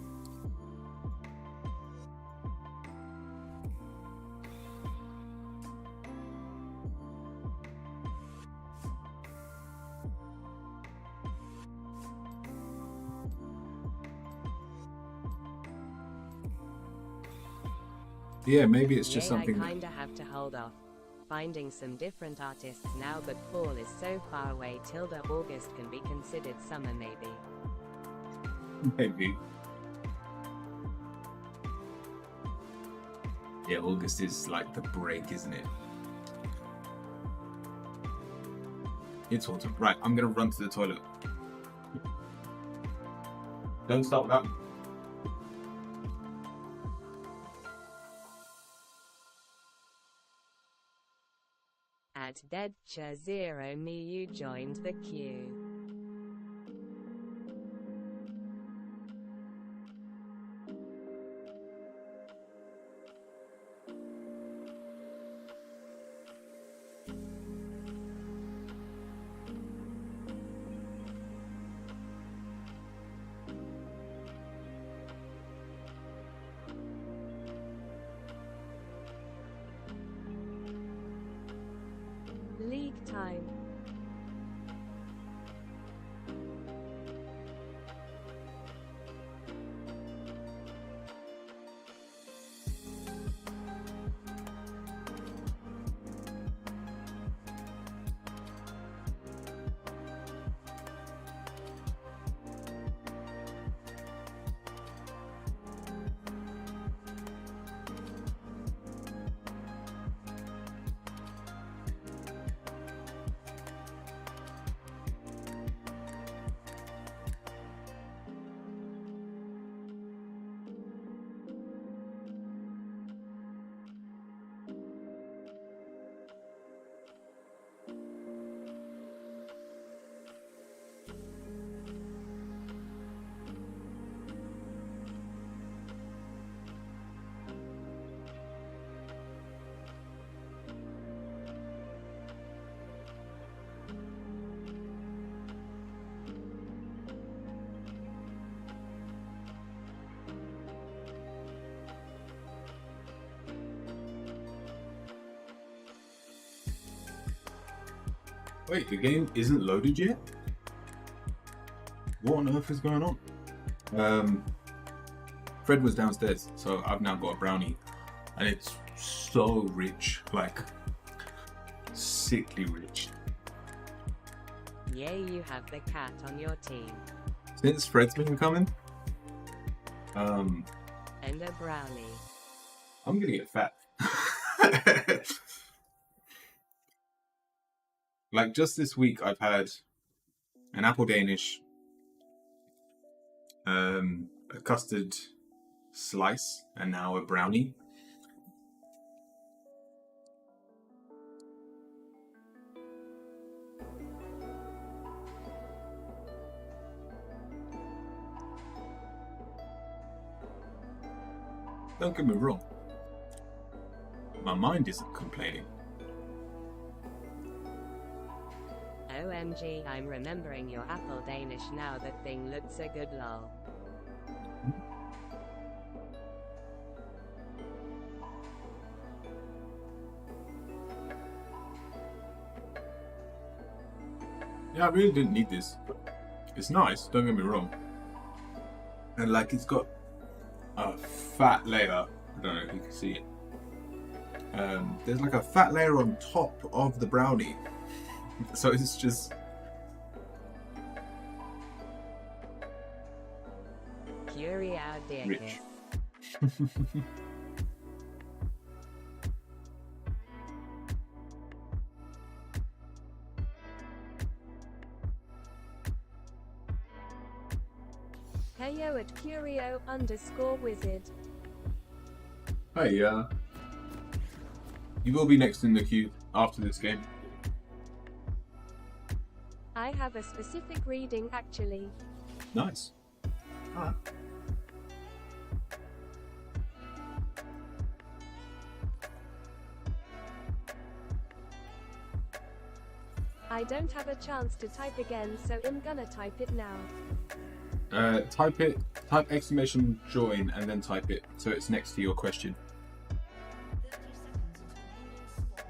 Yeah, maybe it's just something. I kinda have to hold off. Finding some different artists now, but fall is so far away. Tilda August can be considered summer, maybe. Maybe. Yeah, August is like the break, isn't it? It's autumn. Right, I'm gonna run to the toilet. Don't stop that. At Deadcha0 me you joined the queue. League time. Wait, the game isn't loaded yet? What on earth is going on? Fred was downstairs, so I've now got a brownie. And it's so rich, like sickly rich. Yay, you have the cat on your team. Since Fred's been coming, And a brownie. I'm gonna get fat. Like just this week, I've had an apple Danish, a custard slice, and now a brownie. Don't get me wrong, my mind isn't complaining. OMG, I'm remembering your apple Danish now. That thing looked so good, lol. Yeah, I really didn't need this. It's nice, don't get me wrong. And like it's got a fat layer. I don't know if you can see it. There's like a fat layer on top of the brownie. So it's just Curie out dear rich. kiss. Heyo at Curio_wizard. Hey, you will be next in the queue after this game. I have a specific reading actually. Nice. Alright. I don't have a chance to type again, so I'm gonna type it now. Type exclamation join and then type it so it's next to your question. 50 seconds until minions spawn.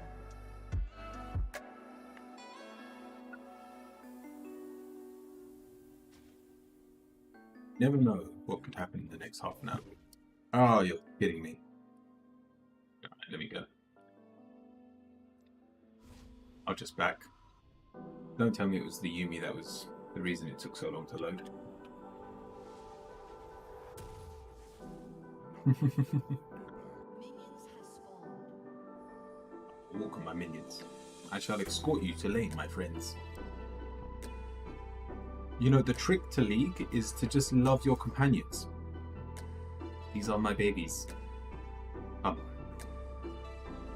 Never know what could happen in the next half an hour. Oh, you're kidding me. Alright, let me go. I'll just back. Don't tell me it was the Yuumi that was the reason it took so long to load. Minions has spawned. Walk on my minions. I shall escort you to lane, my friends. You know, the trick to League is to just love your companions. These are my babies.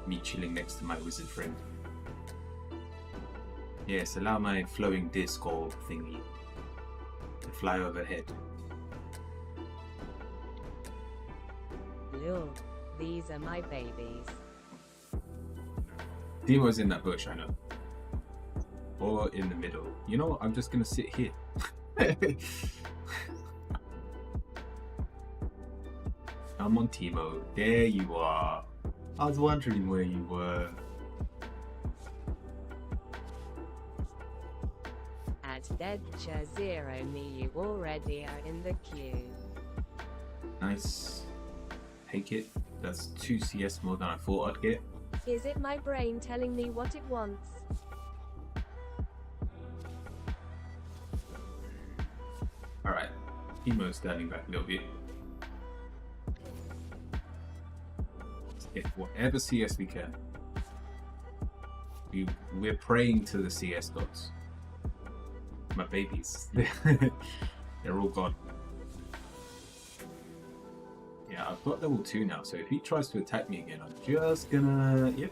Me chilling next to my wizard friend. Yes, allow my flowing disc or thingy to fly overhead. Lul, these are my babies. Demo's in that bush, I know. Or in the middle. You know what? I'm just gonna sit here. Come on, Timo. There you are. I was wondering where you were. At Deadcha 0 me, you already are in the queue. Nice. Take it. That's 2 CS more than I thought I'd get. Is it my brain telling me what it wants? Alright. Timo's standing back a little bit. Let's get whatever CS we can. We're praying to the CS gods. My babies. They're all gone. Yeah, I've got level 2 now, so if he tries to attack me again, I'm just gonna... Yep.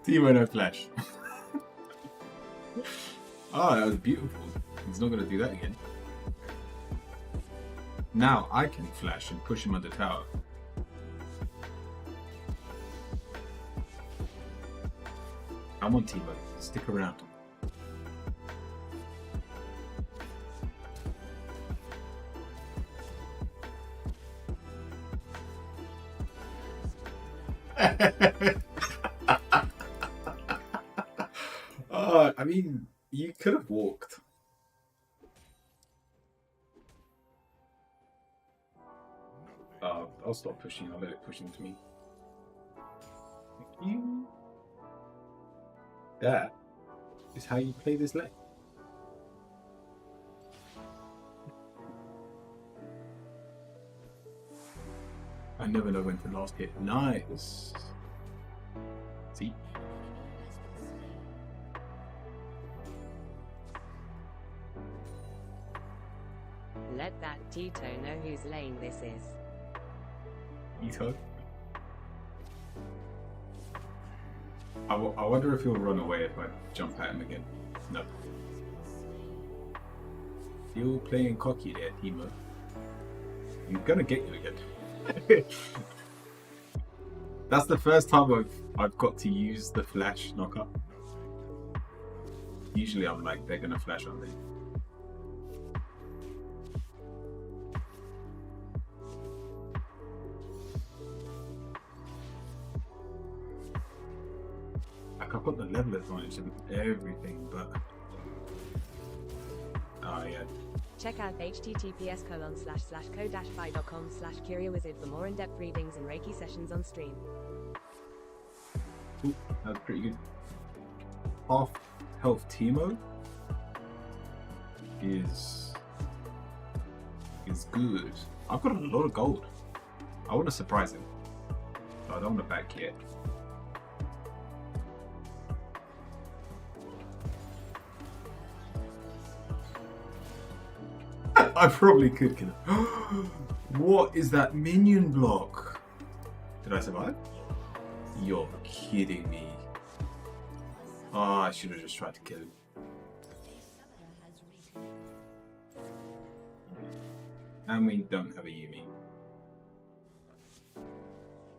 Timo no flash. Oh, that was beautiful. He's not gonna do that again. Now I can flash and push him under tower. Come on, Timo. Stick around. I mean, you could have walked. I'll stop pushing. I'll let it push into me. Thank you. That is how you play this lane. I never know when to last hit. Nice. See? Let that Tito know whose lane this is. Tito? I wonder if he'll run away if I jump at him again. No. You're playing cocky there, Timo. You're gonna get you again. That's the first time I've got to use the flash knockup. Usually I'm like, they're gonna flash on me. Like, I've got the level advantage and everything, but... Oh yeah. Check out https://co-fi.com/curiawizard for more in-depth readings and Reiki sessions on stream. Ooh, that was pretty good. Half health Timo is good. I've got a lot of gold. I want to surprise him, but I don't want to back yet. I probably could kill him. What is that minion block? Did I survive? You're kidding me. Oh, I should have just tried to kill him. And we don't have a Yumi.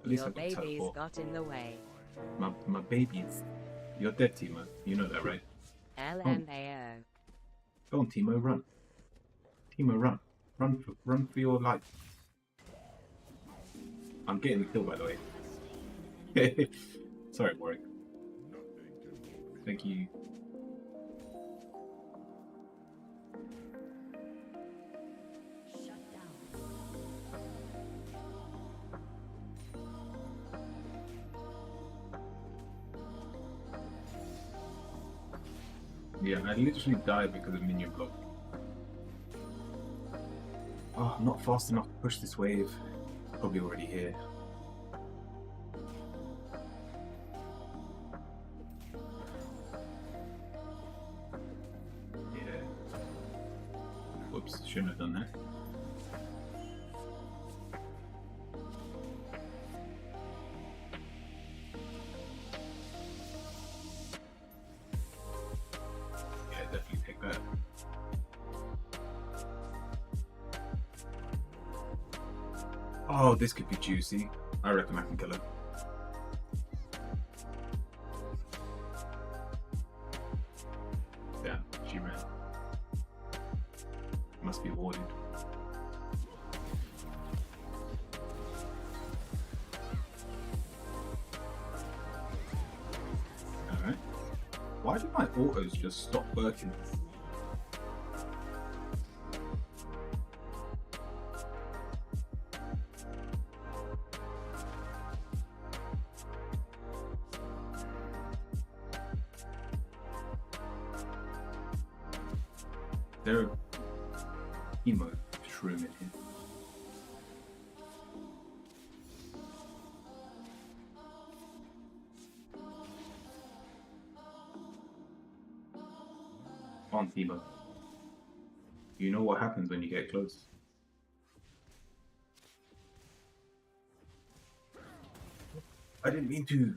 At least Your I've got baby's teleport. got in the way. My babies. You're dead, Timo. You know that, right? LMAO. Go on, Timo, run. Timo, run. Run for your life. I'm getting the kill, by the way. Sorry, Warwick. Thank you. Yeah, I literally died because of minion block. Oh, I'm not fast enough to push this wave. Probably already here. Yeah. Whoops, shouldn't have done that. Yeah, definitely take that. Oh, this could be juicy. I reckon I can kill her. Yeah, she ran. Must be warded. Alright. Why did my autos just stop working? There are emo shroom in here. On Emo. You know what happens when you get close. I didn't mean to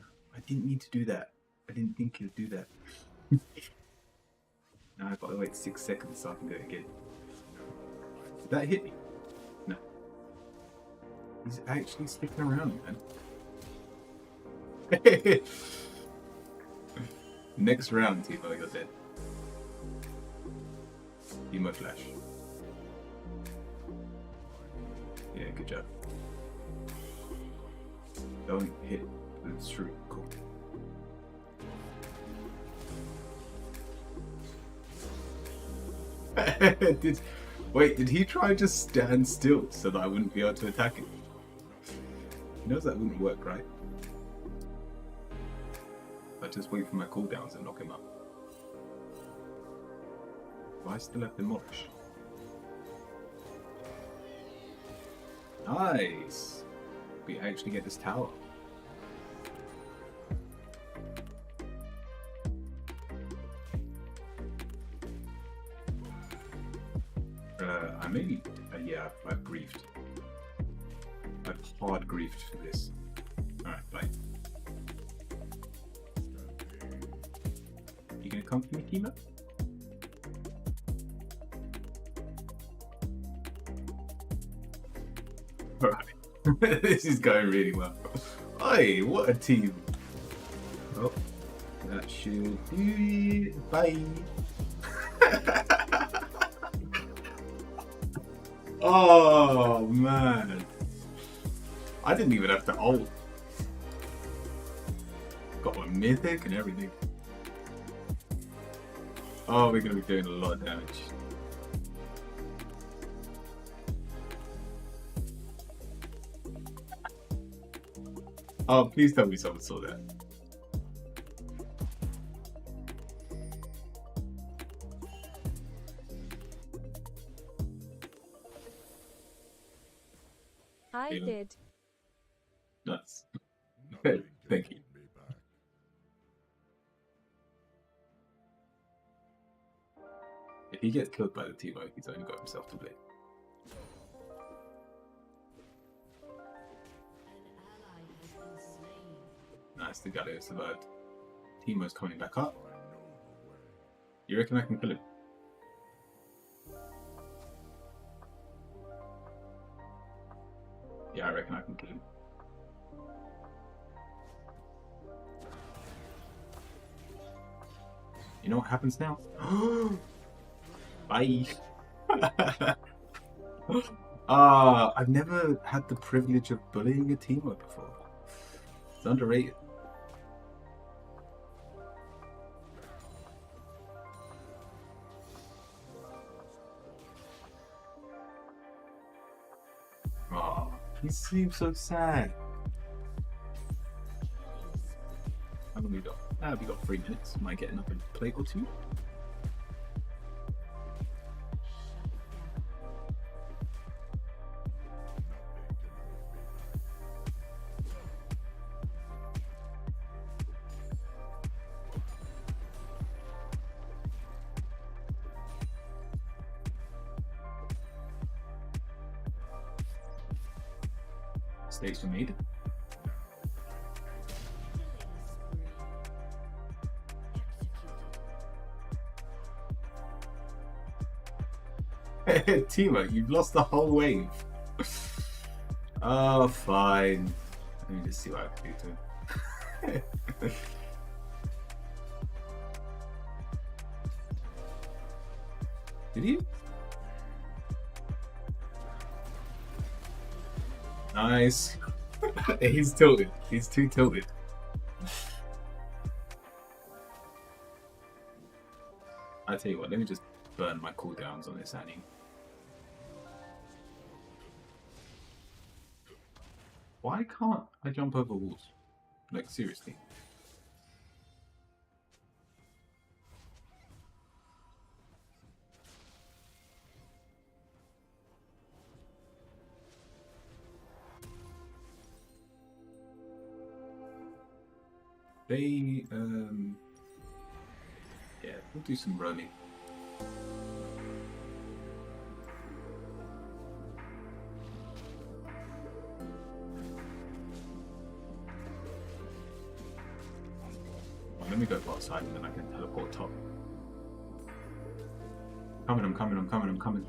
do that. I didn't think you'd do that. Now I've got to wait 6 seconds so I can do it again. Did that hit me? No. He's actually sticking around, man. Next round, Timo, you're dead. Timo flash. Yeah, good job. Don't hit the shroom. Cool. Did he try to just stand still so that I wouldn't be able to attack him? He knows that wouldn't work, right? I just wait for my cooldowns and knock him up. Do I still have demolish? Nice! We actually get this tower. I maybe, yeah, I've griefed. I've hard griefed for this. Alright, bye. You gonna come for me, Timo? Alright. This is going really well. Hey, what a team! Oh, that should do it. Bye! Oh man, I didn't even have to ult. Got my mythic and everything. Oh, we're gonna be doing a lot of damage. Oh, please tell me someone saw that. I Yeah. did. Nice. Nothing can Thank you. hold me back. If he gets killed by the Timo, he's only got himself to blame. An ally has been slain. Nice, the Galio survived. Timo's coming back up. You reckon I can kill him? Yeah, I reckon I can kill him. You know what happens now? Bye. I've never had the privilege of bullying a teamer before. It's underrated. Oh, he seems so sad. How long we got? We got 3 minutes. Might get another plate or two. States were made. Tima, you've lost the whole wave. Oh, fine. Let me just see what I can do to him. Did you? Nice. He's tilted. He's too tilted. I tell you what, let me just burn my cooldowns on this Annie. Why can't I jump over walls? Like, seriously. They, yeah, we'll do some roaming. Well, let me go outside and then I can teleport top. I'm coming.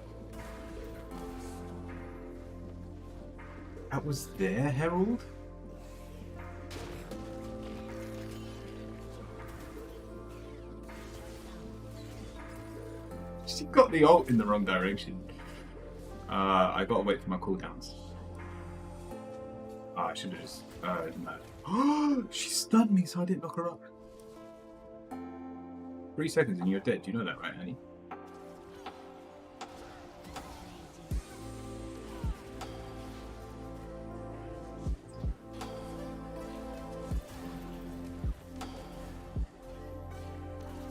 That was their Herald? She got the ult in the wrong direction. I gotta wait for my cooldowns. I should have just no. She stunned me, so I didn't knock her up. 3 seconds and you're dead. Do you know that, right, Annie?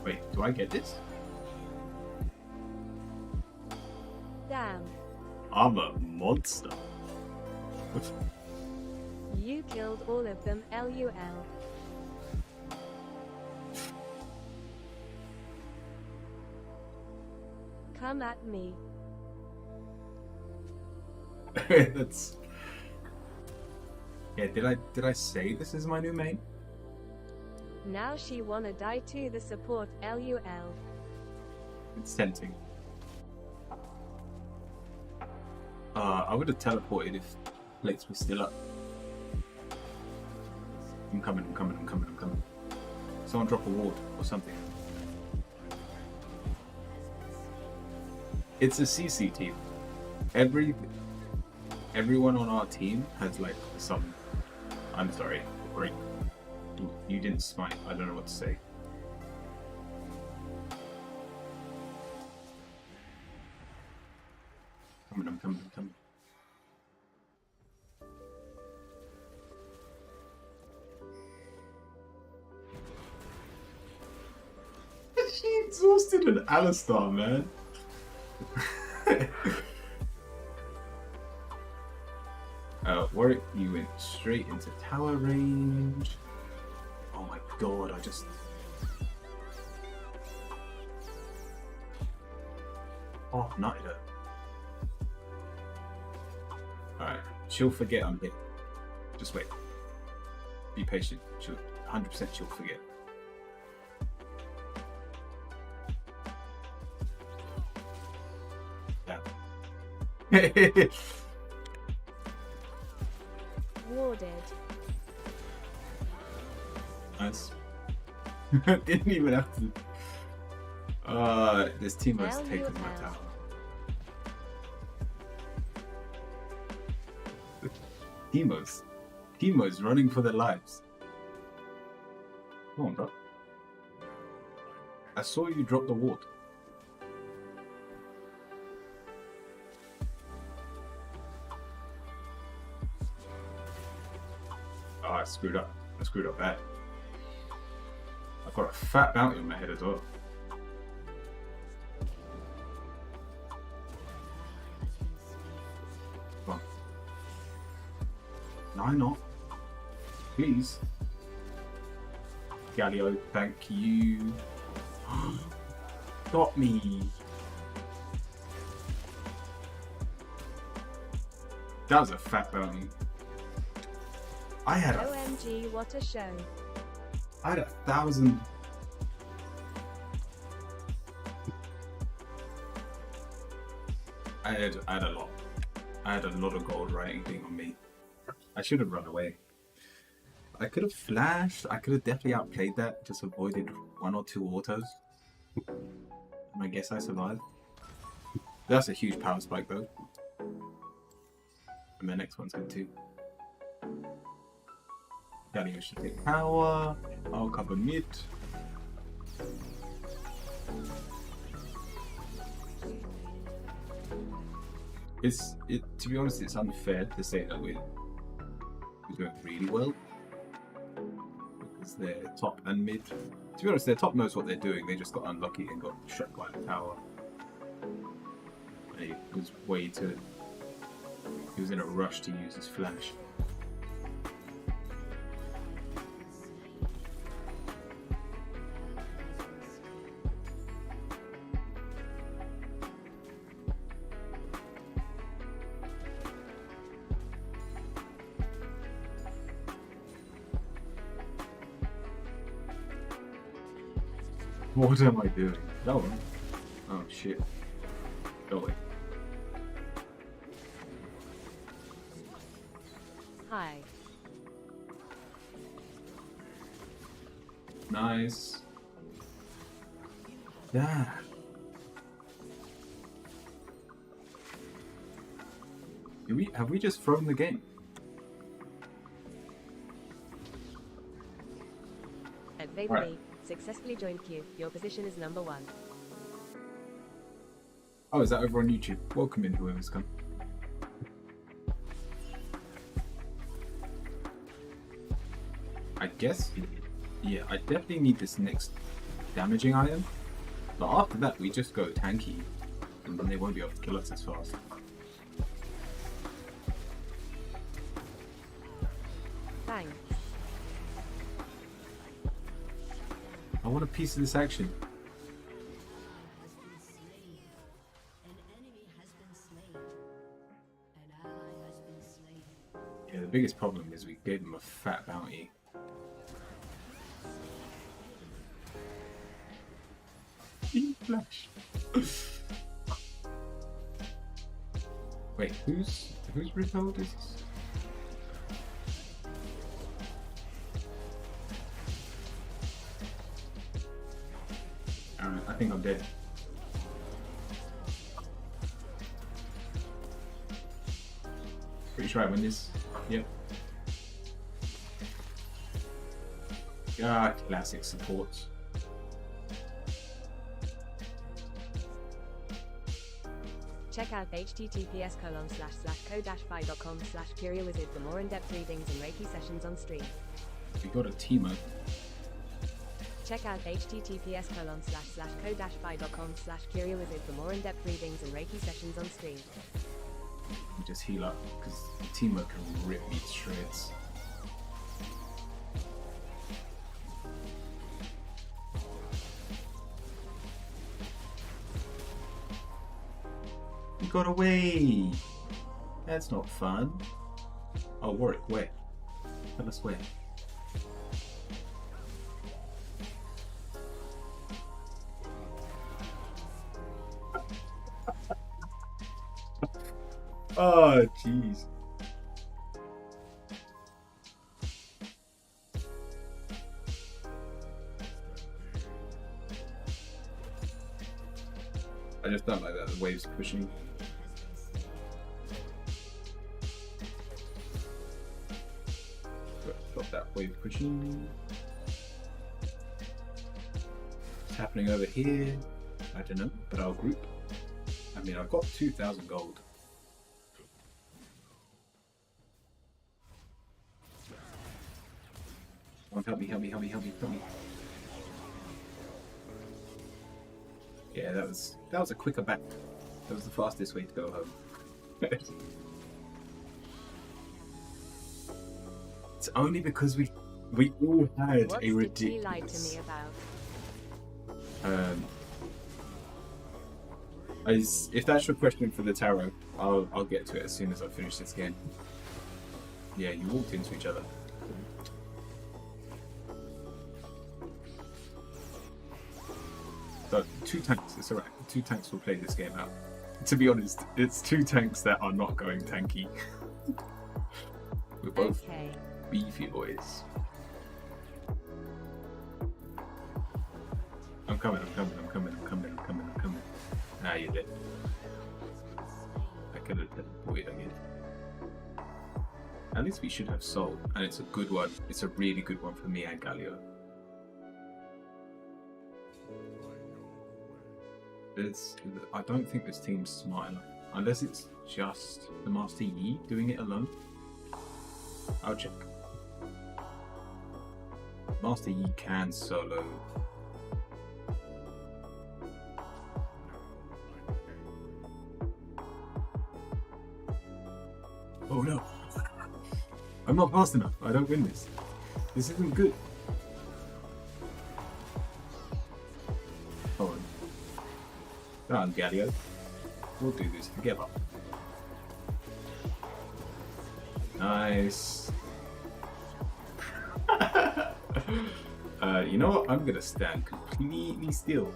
Wait, do I get this? Damn. I'm a monster. You killed all of them, LUL. Come at me. That's... Yeah, did I say this is my new main? Now she wanna die to the support, LUL. It's tempting. I would have teleported if plates were still up. I'm coming. Someone drop a ward or something. It's a CC team. Everyone on our team has like some... I'm sorry, great. You didn't smite, I don't know what to say. I'm coming. She exhausted an Alistar, man. Warwick, you went straight into tower range. Oh my god, I just... Oh, nutted her. Alright, she'll forget I'm here. Just wait. Be patient. 100% she'll forget. Warded. Nice. Didn't even have to. This team has Hell, taken you my have. tower. Teemos running for their lives. Come on, bro. I saw you drop the ward. Oh, I screwed up. I screwed up bad. I've got a fat bounty on my head as well. Come on. No, not. Please. Galio, thank you. Got me. That was a fat bounty. I had a OMG, what a show. I had 1,000. I had a lot. I had a lot of gold writing thing on me. I should have run away. I could have flashed. I could have definitely outplayed that. Just avoided 1 or 2 autos. And I guess I survived. That's a huge power spike though. And the next one's good too. Galio should take power. I'll cover mid. To be honest, it's unfair to say that we're doing really well because they're top and mid. To be honest, their top knows what they're doing. They just got unlucky and got shot by the tower. And he was in a rush to use his flash. What am I doing? That one? Oh shit. Go away. Hi. Nice. Yeah. Have we just thrown the game? At Vaporly, successfully joined queue. Your position is number 1. Oh, is that over on YouTube? Welcome in, whoever's come. I guess, yeah, I definitely need this next damaging item. But after that, we just go tanky, and then they won't be able to kill us as fast. Thanks. I want a piece of this action. Yeah, the biggest problem is we gave them a fat bounty. Flash. Wait, whose rebuild is this? Alright, I think I'm dead. Pretty sure I win this. Yep. Ah, classic support. Check out https://co-fi.com/curiowizard for more in-depth readings and Reiki sessions on stream. We got a teamer. Check out https://co-fi.com/curiowizard for more in-depth readings and Reiki sessions on stream. We just heal up because the teamer can rip me to shreds. We got away! That's not fun. Oh, Warwick, where? Tell us where. Oh, jeez. I just don't like that the wave's pushing. Stop that wave pushing. What's happening over here? I don't know, but I'll group. I mean, I've got 2,000 gold. Oh, help me, help me, help me, help me, help me. Yeah, that was a quicker back. That was the fastest way to go home. It's only because we all had What's a the tea light to ridiculous. me about? If that's your question for the tarot, I'll get to it as soon as I finish this game. Yeah, you walked into each other. So 2 tanks, it's alright. 2 tanks will play this game out. To be honest, it's 2 tanks that are not going tanky. We're both Okay. beefy boys. I'm coming. Nah, you're dead. I could have teleported again. At least we should have soul, and it's a good one. It's a really good one for me and Galio. I don't think this team's smart enough. Unless it's just the Master Yi doing it alone. I'll check. Master Yi can solo. Oh no! I'm not fast enough. I don't win this. This isn't good. Hold on. Come on, Galio. We'll do this together. Nice. You know what? I'm gonna stand completely still.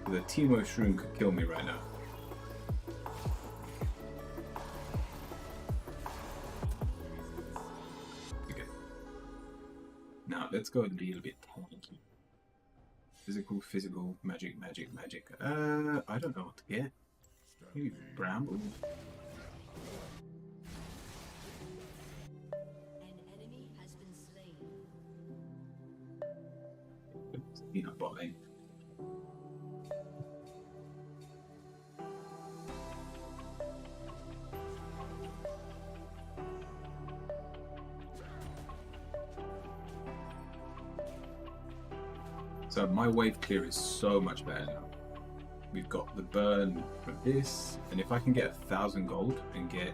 The Teemo Shroom could kill me right now. Okay. Now let's go a little bit tanky. Physical, magic. I don't know what to get. Maybe Bramble. An enemy has been slain. Peanut bot lane. So my wave clear is so much better now. We've got the burn for this, and if I can get 1,000 gold and get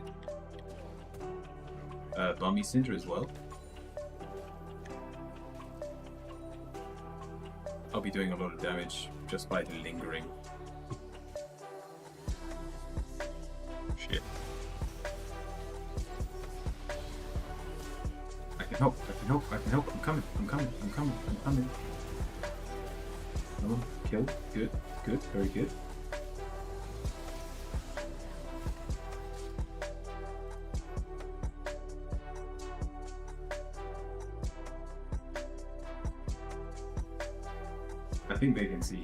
Bummy Cinder as well, I'll be doing a lot of damage just by the lingering. Shit. I can help. I'm coming. Come on, kill. Good, very good. I think they can see.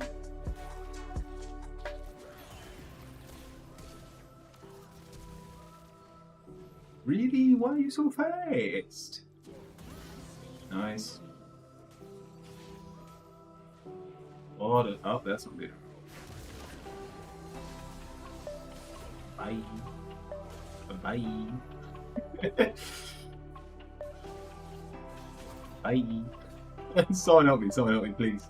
Really? Why are you so fast? Nice. Oh, that's not good. Bye. Bye. Bye. Someone help me, please.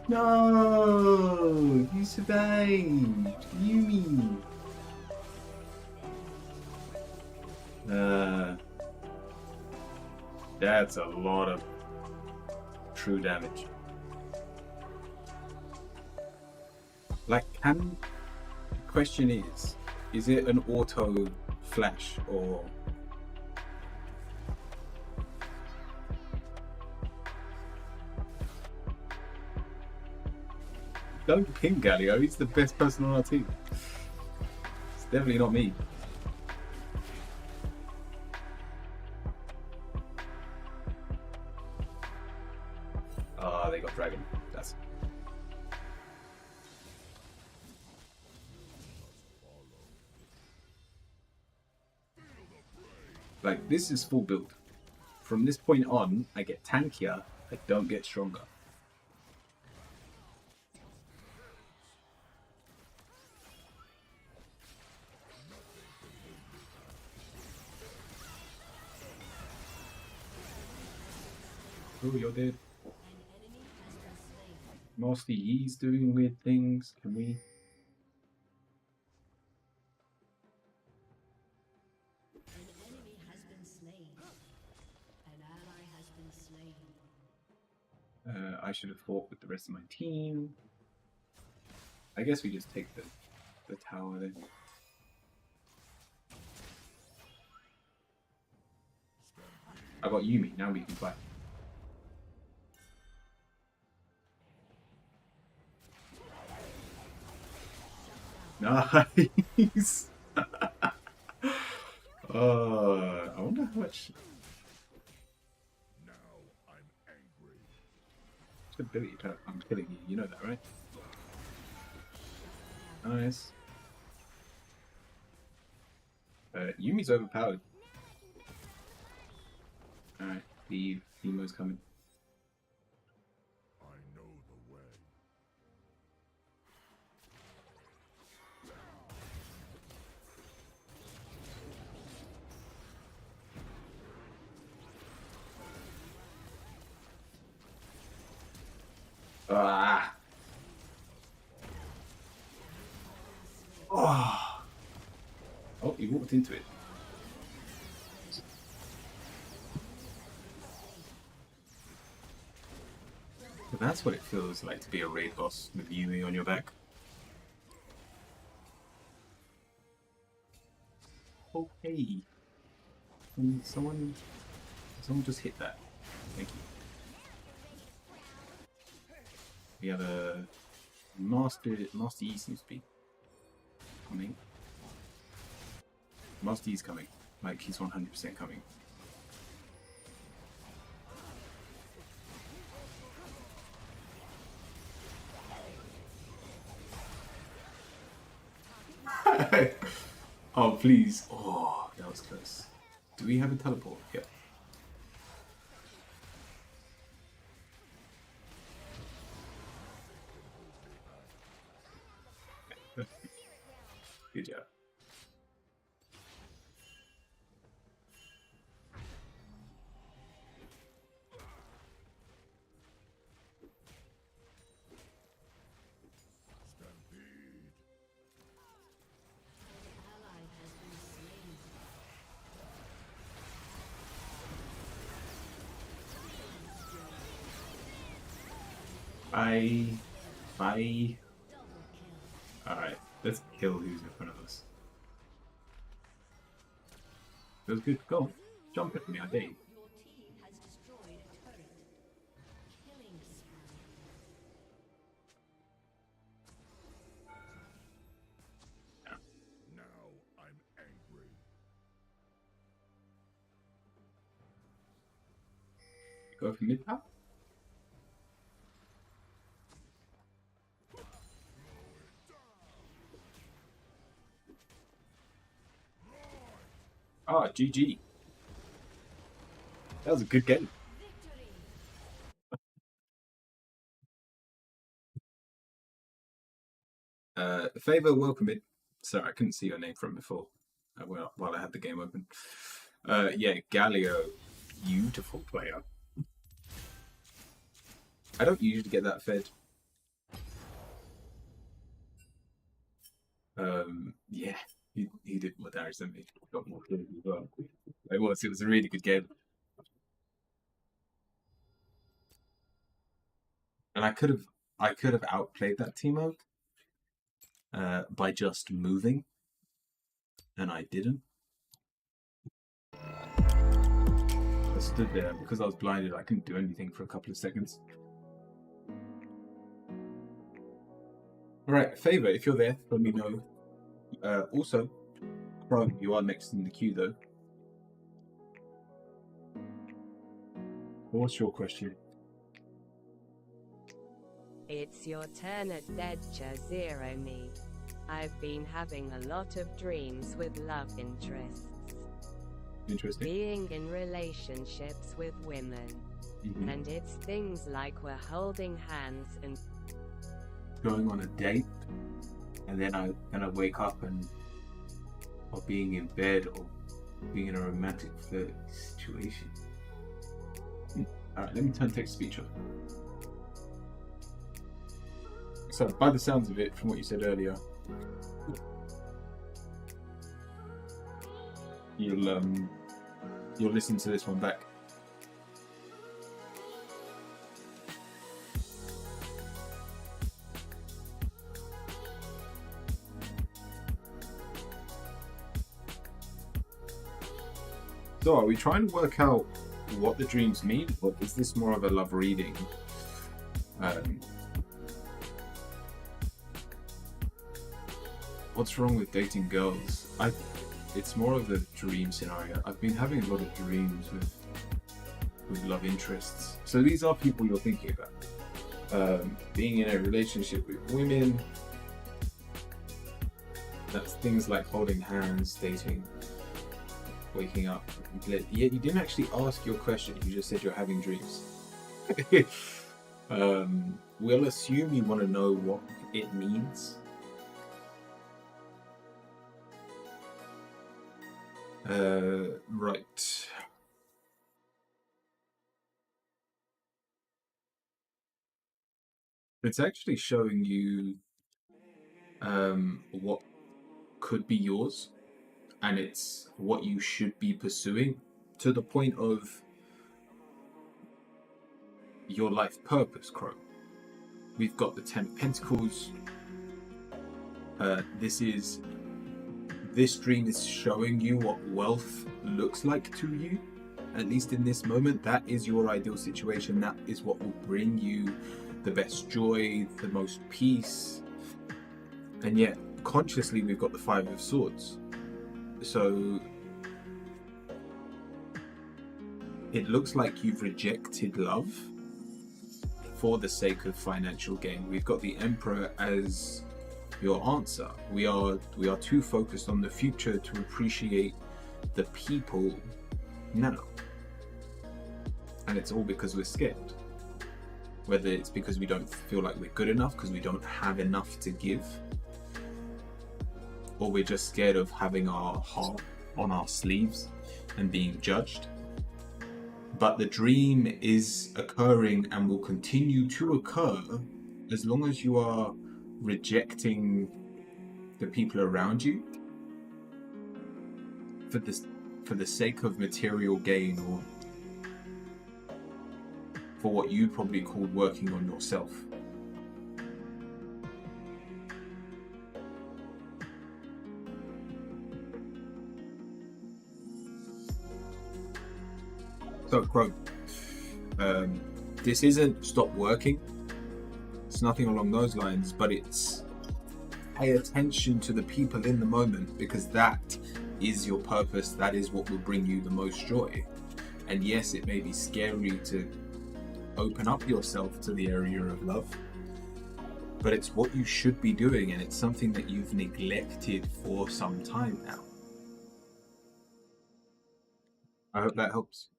No! You survived! Yumi! That's a lot of true damage. Like, the question is it an auto flash or? Don't ping Galio, he's the best person on our team. definitely not me. Ah, they got dragon. That's like this is full build. From this point on, I get tankier. I don't get stronger. Oh, you're dead. Master Yi's doing weird things. Can we? An enemy has been slain. An ally has been slain. I should have fought with the rest of my team. I guess we just take the tower then. I got Yumi. Now we can fight. Nice. I wonder how much Now I'm angry. ability I'm killing you. You know that, right? Nice. Yumi's overpowered. Alright, leave. Nemo's coming. I know the way. Ah. Oh. Oh, he walked into it. So that's what it feels like to be a raid boss with Yumi on your back. Oh, hey. Someone just hit that. Thank you. We have a Master Yi seems to be coming. Master Yi's coming. Like he's 100% coming. Oh please. Oh, that was close. Do we have a teleport? Yeah. Good job. Stampede. Ally has been slain. Bye. Double kill. Alright, let's kill who's in front of us. Feels good. Go on. Jump at me, I dare you. Your team has destroyed a turret. Killing spree. Now I'm angry. Go for mid path. Ah, GG. That was a good game. Victory. Favor, welcome in. Sorry, I couldn't see your name from before while I had the game open. Yeah, Galio, beautiful player. I don't usually get that fed. Yeah, he did what Darius sent me. Got more kills as well. It was a really good game. And I could have outplayed that team out by just moving, and I didn't. I stood there because I was blinded. I couldn't do anything for a couple of seconds. All right, Favor, if you're there, let me know Also, Chrome, you are next in the queue though. What's your question? It's your turn at Deadcha Zero Me. I've been having a lot of dreams with love interests. Interesting. Being in relationships with women. Mhm. And it's things like we're holding hands and Going on a date, and then I wake up and or being in bed or being in a romantic flirt situation. Alright, let me turn text to speech on. So by the sounds of it, from what you said earlier, you'll listen to this one back. So are we trying to work out what the dreams mean, or is this more of a love reading? What's wrong with dating girls? It's more of a dream scenario. I've been having a lot of dreams with love interests. So these are people you're thinking about. Being in a relationship with women. That's things like holding hands, dating, waking up. Yeah, you didn't actually ask your question. You just said you're having dreams. We'll assume you want to know what it means. Right. It's actually showing you what could be yours, and it's what you should be pursuing to the point of your life purpose, Crow. We've got the 10 of Pentacles. This dream is showing you what wealth looks like to you. At least in this moment, that is your ideal situation. That is what will bring you the best joy, the most peace. And yet, consciously, we've got the 5 of Swords. So it looks like you've rejected love for the sake of financial gain. We've got the Emperor as your answer. We are too focused on the future to appreciate the people now. And it's all because we're scared. Whether it's because we don't feel like we're good enough, because we don't have enough to give, or we're just scared of having our heart on our sleeves and being judged. But the dream is occurring and will continue to occur as long as you are rejecting the people around you for the sake of material gain, or for what you probably called working on yourself. So, Crow, this isn't stop working. It's nothing along those lines, but it's pay attention to the people in the moment, because that is your purpose. That is what will bring you the most joy. And yes, it may be scary to open up yourself to the area of love, but it's what you should be doing, and it's something that you've neglected for some time now. I hope that helps.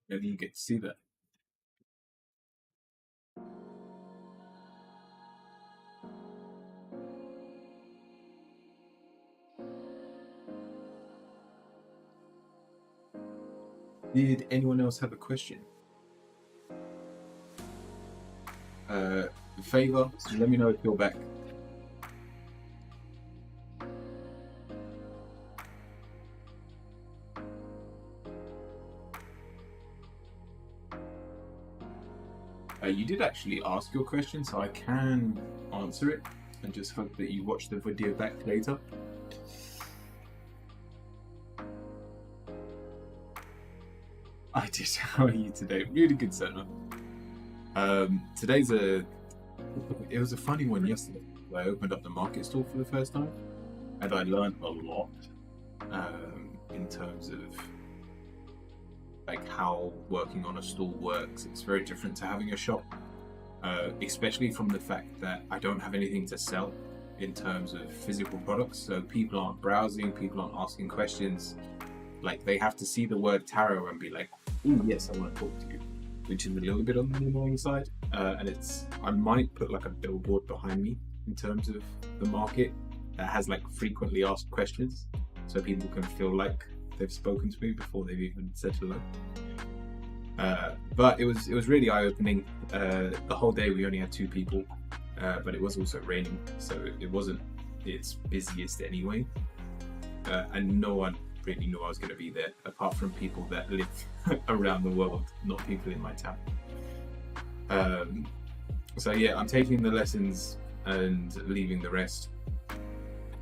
Maybe you get to see that. Did anyone else have a question? Favor, let me know if you're back. You did actually ask your question, so I can answer it, and just hope that you watch the video back later. I did. How are you today? Really good, Senna. It was a funny one yesterday. I opened up the market stall for the first time, and I learned a lot in terms of like how working on a stall works. It's very different to having a shop, especially from the fact that I don't have anything to sell in terms of physical products. So people aren't browsing, people aren't asking questions. Like they have to see the word tarot and be like, "Ooh, yes, I want to talk to you," which is a little bit on the annoying side. And I might put like a billboard behind me in terms of the market that has like frequently asked questions, so people can feel like they've spoken to me before they've even said hello. But it was really eye-opening. The whole day we only had 2 people, but it was also raining, so it wasn't its busiest anyway. And no one really knew I was going to be there, apart from people that live around the world, not people in my town. So yeah, I'm taking the lessons and leaving the rest.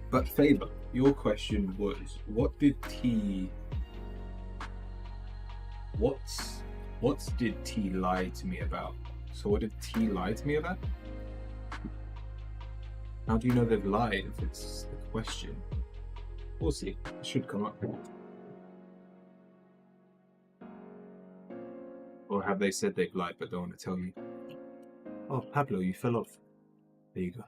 But Favor, your question was, what did T lie to me about? So what did T lie to me about? How do you know they've lied if it's the question? We'll see. It should come up. Or have they said they've lied but don't want to tell you? Oh, Pablo, you fell off. There you go.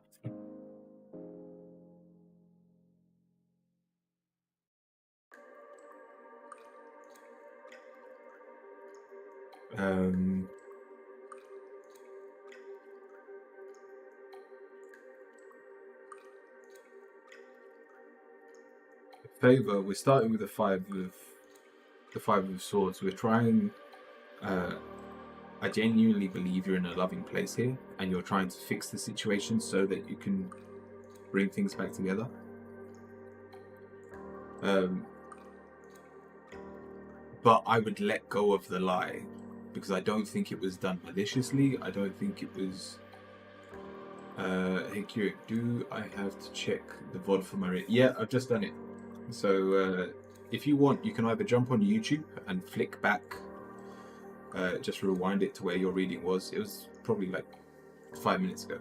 Favor, we're starting with the five of swords. We're trying. I genuinely believe you're in a loving place here, and you're trying to fix the situation so that you can bring things back together. But I would let go of the lie, because I don't think it was done maliciously. I don't think it was. Hey Keurig, do I have to check the VOD for my Yeah, I've just done it. So if you want, you can either jump on YouTube and flick back, just rewind it to where your reading was. It was probably like 5 minutes ago.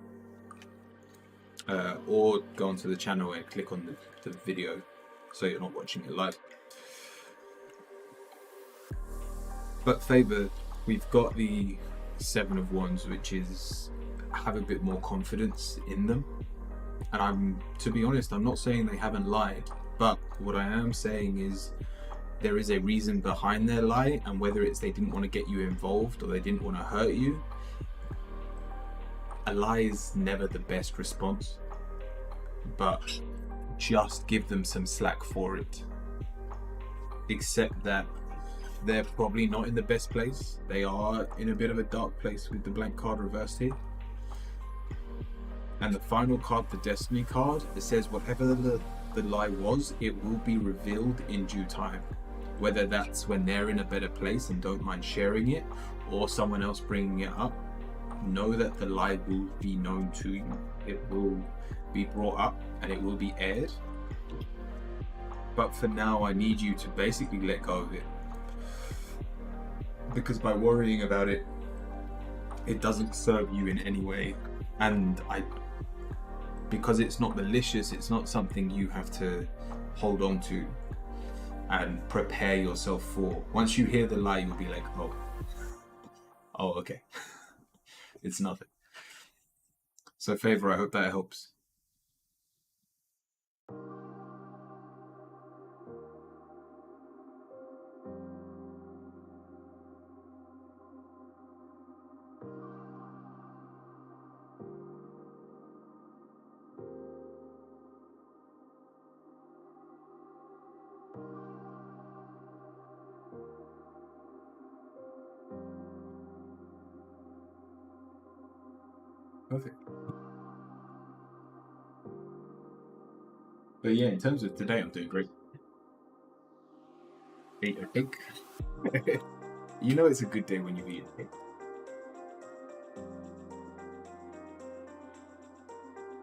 Or go onto the channel and click on the video so you're not watching it live. But Favor, we've got the 7 of Wands, which is have a bit more confidence in them. And to be honest, I'm not saying they haven't lied, but what I am saying is there is a reason behind their lie, and whether it's they didn't want to get you involved or they didn't want to hurt you, a lie is never the best response, but just give them some slack for it. Except that they're probably not in the best place. They are in a bit of a dark place with the blank card reversed here. And the final card, the Destiny card, it says whatever the lie was, it will be revealed in due time. Whether that's when they're in a better place and don't mind sharing it, or someone else bringing it up, know that the lie will be known to you. It will be brought up and it will be aired. But for now, I need you to basically let go of it. Because by worrying about it, it doesn't serve you in any way. And because it's not malicious, it's not something you have to hold on to and prepare yourself for. Once you hear the lie, you'll be like, oh, okay. It's nothing. So Favor, I hope that helps. Perfect. But yeah, in terms of today, I'm doing great. Ate a cake. You know it's a good day when you eat a cake.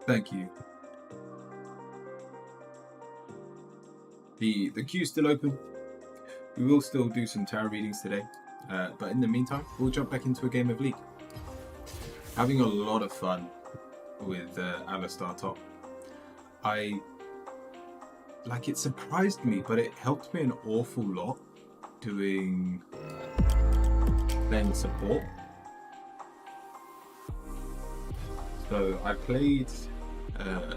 Thank you. The queue's still open. We will still do some tarot readings today. But in the meantime, we'll jump back into a game of League. Having a lot of fun with Alistar top. It surprised me, but it helped me an awful lot playing support. So I played,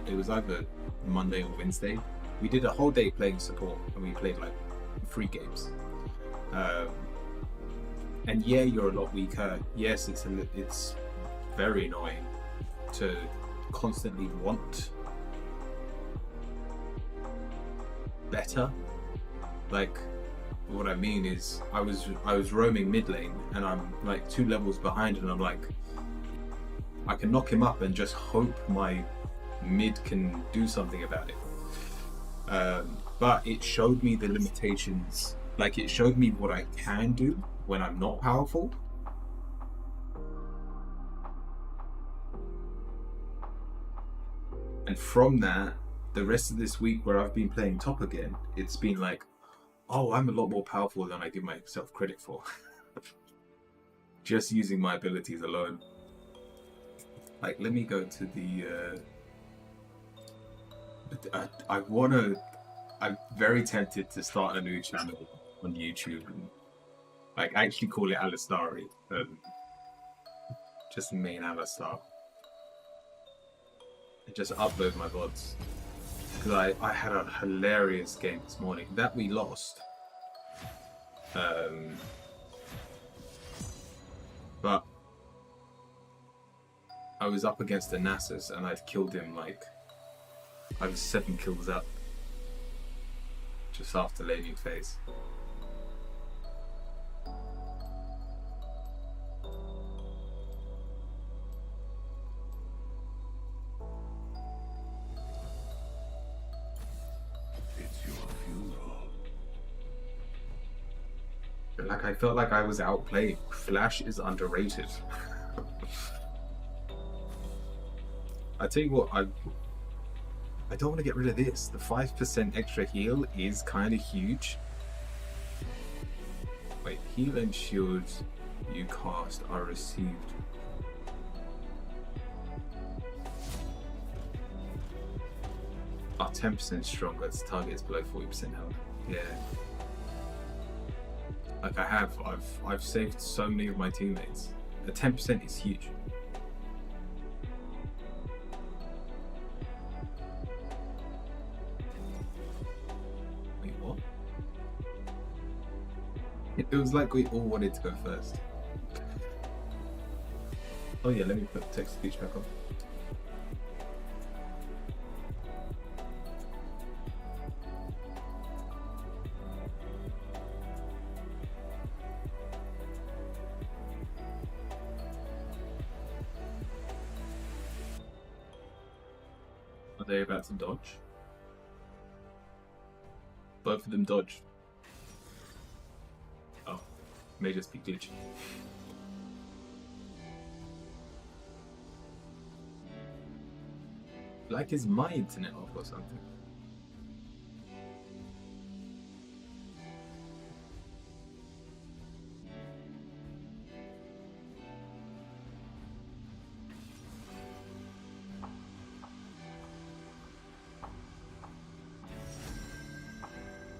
it was either Monday or Wednesday. We did a whole day playing support, and we played like 3 games. And yeah, you're a lot weaker. Yes, it's very annoying to constantly want better. Like, what I mean is, I was roaming mid lane, and I'm like 2 levels behind, and I'm like, I can knock him up and just hope my mid can do something about it. But it showed me the limitations. Like, it showed me what I can do when I'm not powerful. And from that, the rest of this week where I've been playing top again, it's been like, oh, I'm a lot more powerful than I give myself credit for. Just using my abilities alone. Like, let me go to the... I'm very tempted to start a new channel on YouTube and like actually call it Alistari. Just main Alistar. And just upload my VODs. Because I had a hilarious game this morning that we lost. But I was up against a Nasus and I'd killed him like, I was 7 kills up. Just after laning phase. It's your funeral. Like, I felt like I was outplayed. Flash is underrated. I tell you what, I don't want to get rid of this. The 5% extra heal is kind of huge. Wait, heal and shield you cast are received. Are 10% stronger as target is below 40% health. Yeah. Like I've saved so many of my teammates. The 10% is huge. It was like we all wanted to go first. Oh yeah, let me put text-to-speech back on. Are they about to dodge? Both of them dodged. Oh, may just be glitching. Like, is my internet off or something?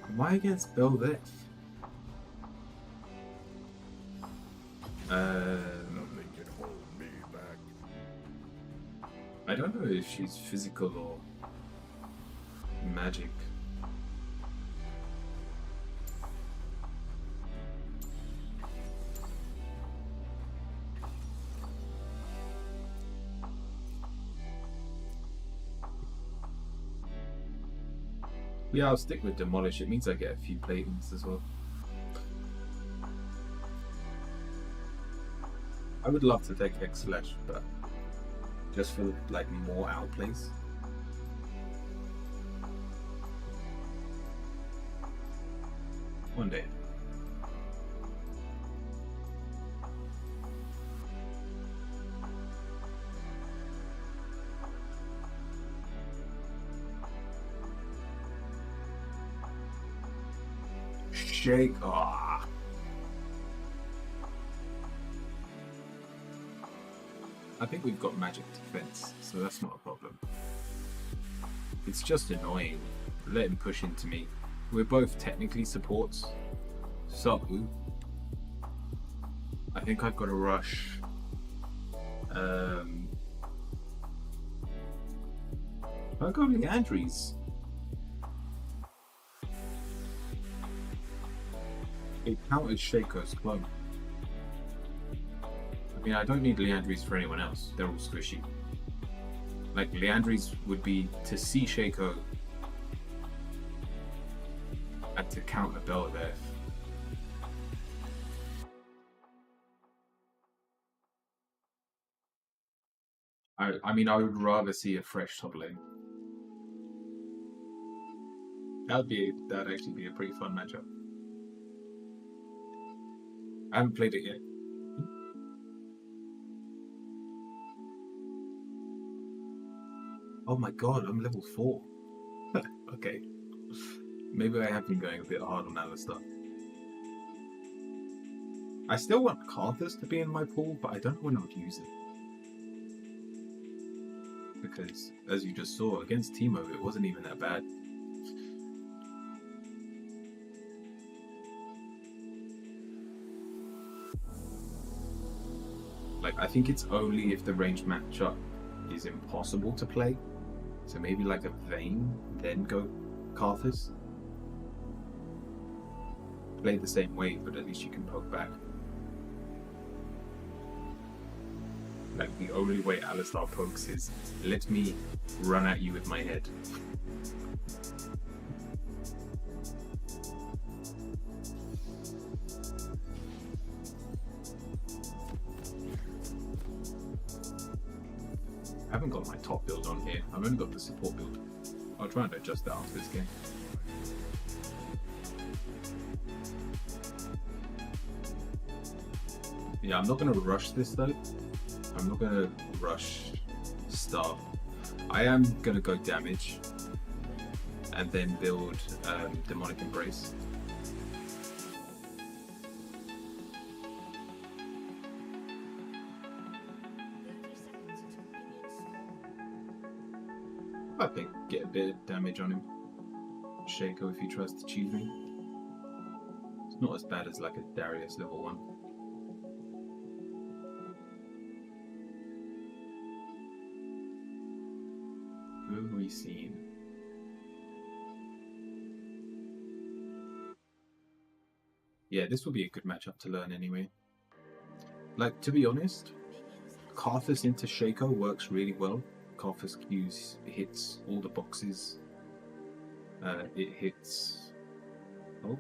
Am I against Bel'Veth? Nothing can hold me back. I don't know if she's physical or magic. Yeah, I'll stick with Demolish. It means I get a few platings as well. I would love to take X-Slash, but just for like more outplays. One day. Shake. Ah. I think we've got magic defense, so that's not a problem. It's just annoying. Let him push into me. We're both technically supports, so I think I've got to rush. I'll go Leandries. It counters Shaco's clone. I mean, I don't need Leandries for anyone else. They're all squishy. Like, Leandries would be to see Shaco and to counter Bel'Veth. I mean, I would rather see a fresh top lane. That'd actually be a pretty fun matchup. I haven't played it yet. Oh my god, I'm level 4. Okay. Maybe I have been going a bit hard on Alistar. I still want Karthus to be in my pool, but I don't know when I'll use it. Because, as you just saw, against Teemo, it wasn't even that bad. Like, I think it's only if the ranged matchup is impossible to play. So maybe like a Vayne, then go Karthus. Play the same way, but at least you can poke back. Like, the only way Alistar pokes is, let me run at you with my head. I haven't got my top build on here. I've only got the support build. I'll try and adjust that after this game. Yeah, I'm not going to rush this though. I'm not going to rush Star. I am going to go damage and then build Demonic Embrace. I think get a bit of damage on him. Shaco if he tries to cheese me. It's not as bad as like a Darius level 1. Who have we seen? Yeah, this will be a good matchup to learn anyway. Like, to be honest, Karthus into Shaco works really well. Karthus Q's hits all the boxes. It hits... Oh,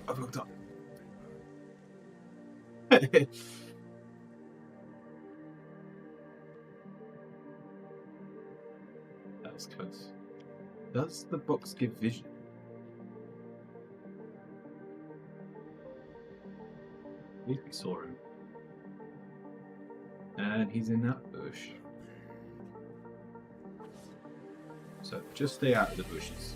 I fucked up. That was close. Does the box give vision? At least we saw him. And he's in that bush. So just stay out of the bushes.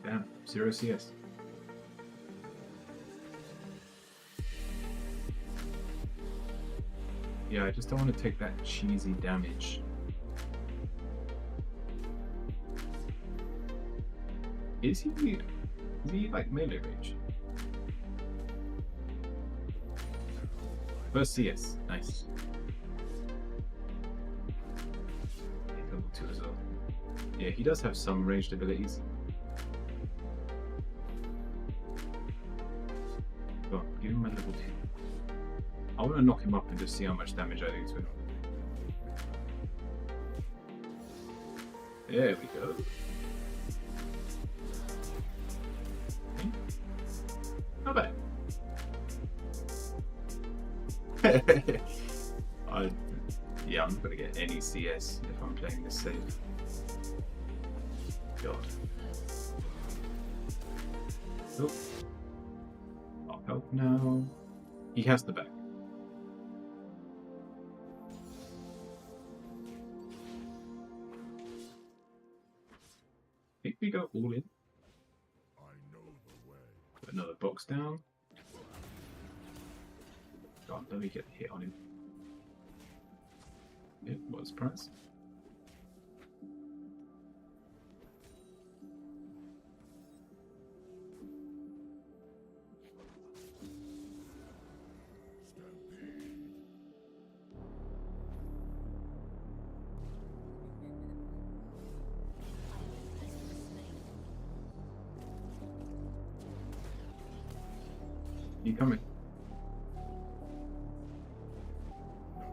Damn, 0 CS. Yeah, I just don't want to take that cheesy damage. Is he like melee range? First CS, nice. Level 2 as well. Yeah, he does have some ranged abilities. Go on, give him my level 2. I want to knock him up and just see how much damage I do to him. There we go. Not bad. Yeah, I'm not gonna get any CS if I'm playing this safe. God. Oh. I'll help now. He has the back. we go all in? I know the way. Put another box down. God, let me get a hit on him. Yeah, what's the price? Stampede. You coming?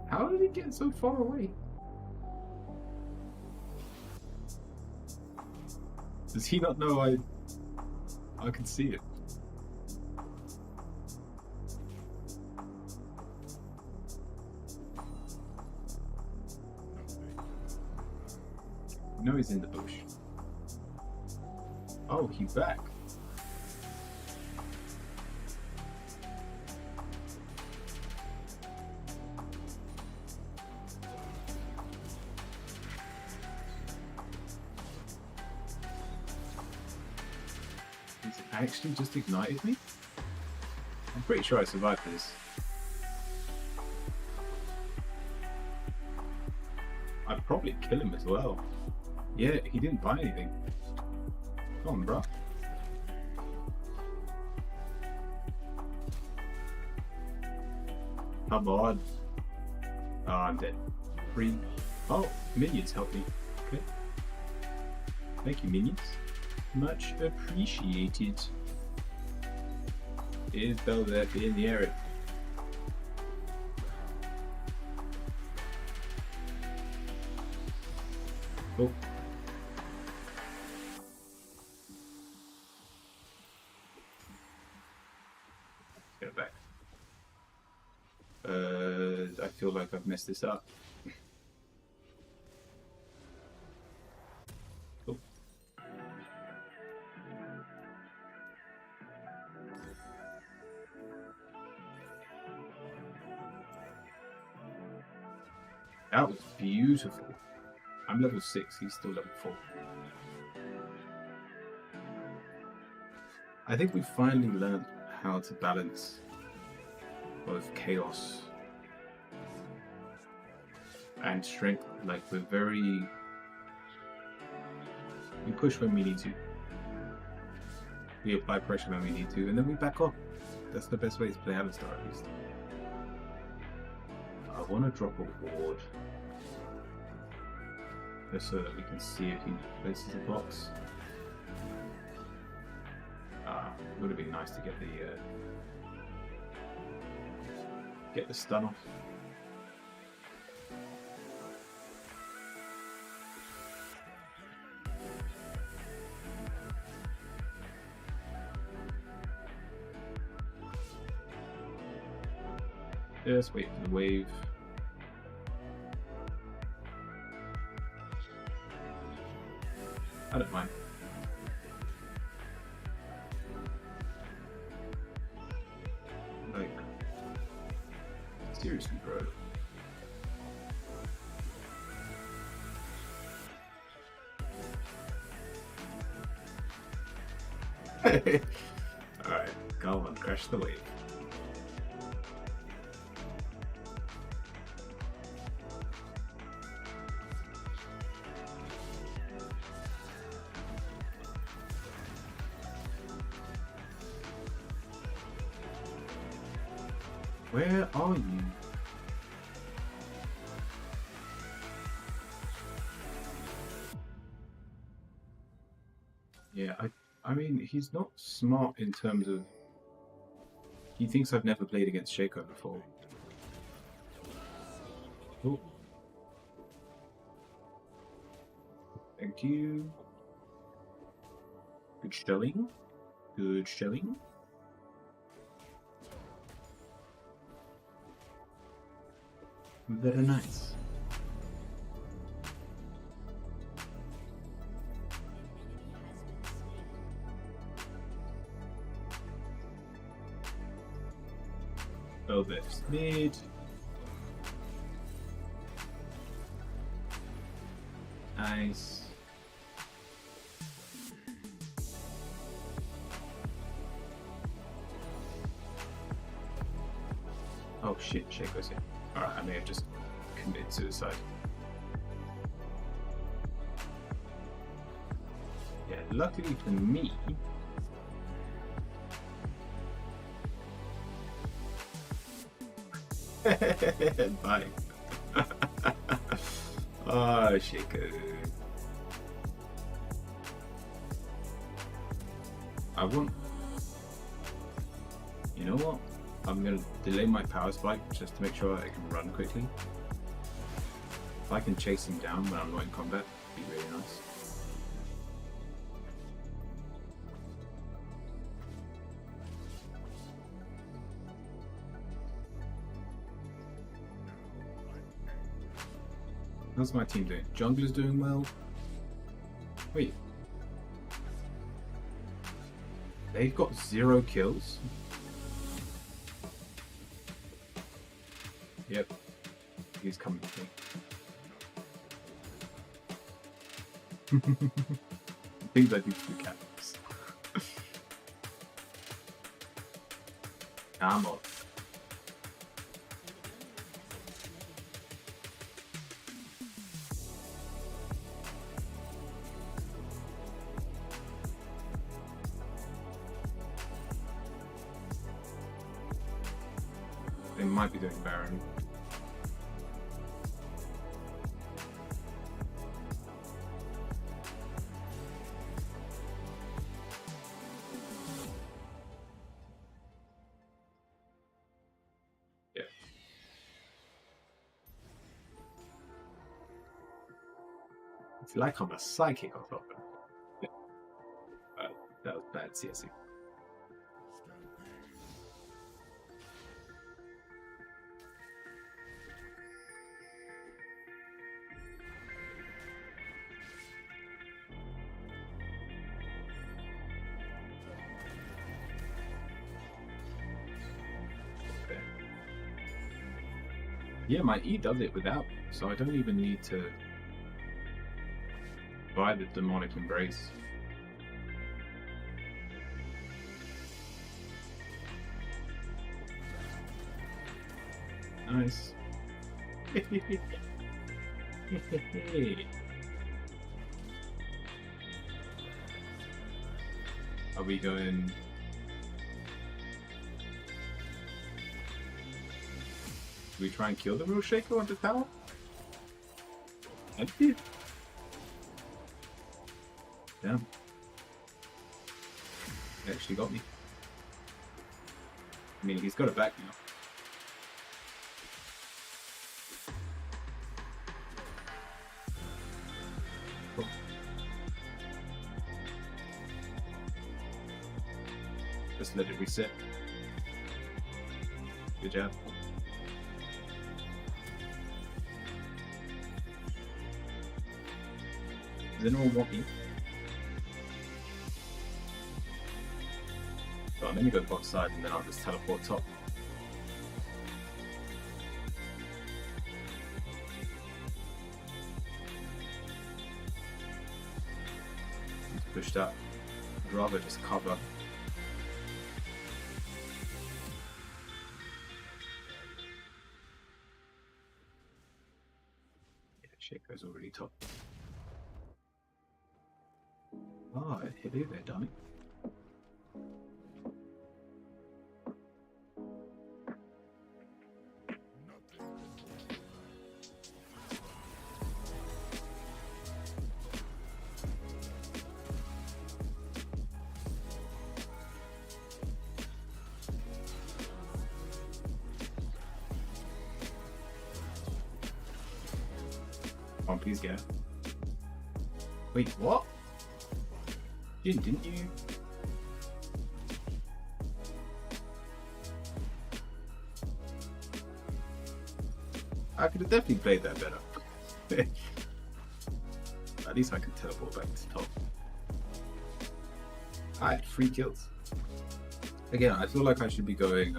How did he get so far away? Does he not know I can see it? No, he's in the bush. Oh, he's back. Has it actually just ignited me? I'm pretty sure I survived this. I'd probably kill him as well. Yeah, he didn't buy anything. Come on, bro. Come on. Oh, I'm dead. Free. Oh, minions help me. Okay. Thank you, minions. Much appreciated. Is Belzec in the area? Oh. Get it back. I feel like I've messed this up. Oh. That was beautiful. I'm level 6, he's still level 4. I think we finally learned how to balance both chaos and strength. Like, we're very... We push when we need to. We apply pressure when we need to, and then we back off. That's the best way to play Alistar, at least. I want to drop a ward. Just so that we can see if he places a box. Would have been nice to get the stun off. Just wait for the wave. I don't mind. Like, seriously, bro. Alright, go on, crash the wave. Where are you? Yeah, I mean, he's not smart in terms of... He thinks I've never played against Shaco before. Oh. Thank you. Good showing. Good showing. Very nice. Belveth's mid. Nice. shit, Shaco's here. Alright, I may have just committed suicide. Yeah, luckily for me, bye. Oh, Shaco. I want. You know what? I'm gonna delay my power spike just to make sure I can run quickly. If I can chase him down when I'm not in combat, it'd be really nice. How's my team doing? Jungler's doing well. Wait. They've got 0 kills. Yep. He's coming to me. Things I do for the cats. Come on. They might be doing Baron. Yeah. It's like I'm a psychic or something. That was bad CSing. Yeah, my E does it without, so I don't even need to buy the demonic embrace. Nice. Are we going? Do we try and kill the real Shaco on the tower? I did. Damn. He actually got me. I mean, he's got it back now. Cool. Just let it reset. Good job. Does anyone want me? So let me go bot side and then I'll just teleport top. He's pushed up. I'd rather just cover. Yeah, Shaco's already top. Ah, hit you there, dummy. Come on, please get. Wait, what? Didn't you? I could have definitely played that better. At least I could teleport back to top. I had 3 kills. Again, I feel like I should be going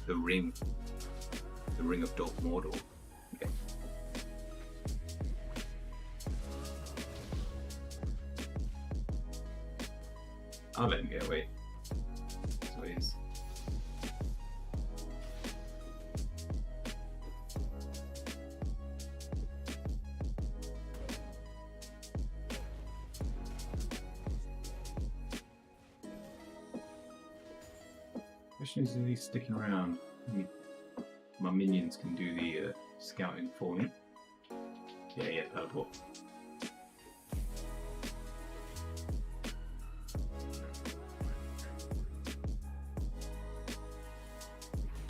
the ring of Dark Mordor. Okay. I'll let him get away. So he's Question is he sticking around? My minions can do the scouting for me. Yeah, teleport.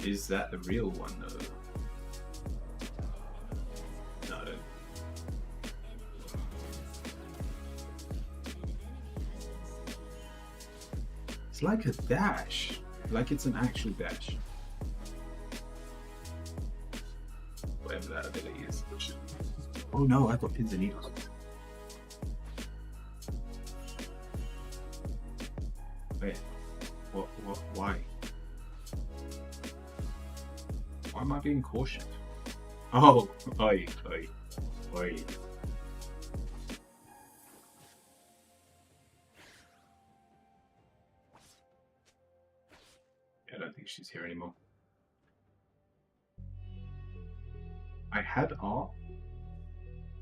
Is that the real one though? No. It's like a dash. Like it's an actual dash. Whatever that ability is. Oh no, I've got pins and needles. Wait. What, why? Why am I being cautioned? Oh, oi. I don't think she's here anymore. I had art,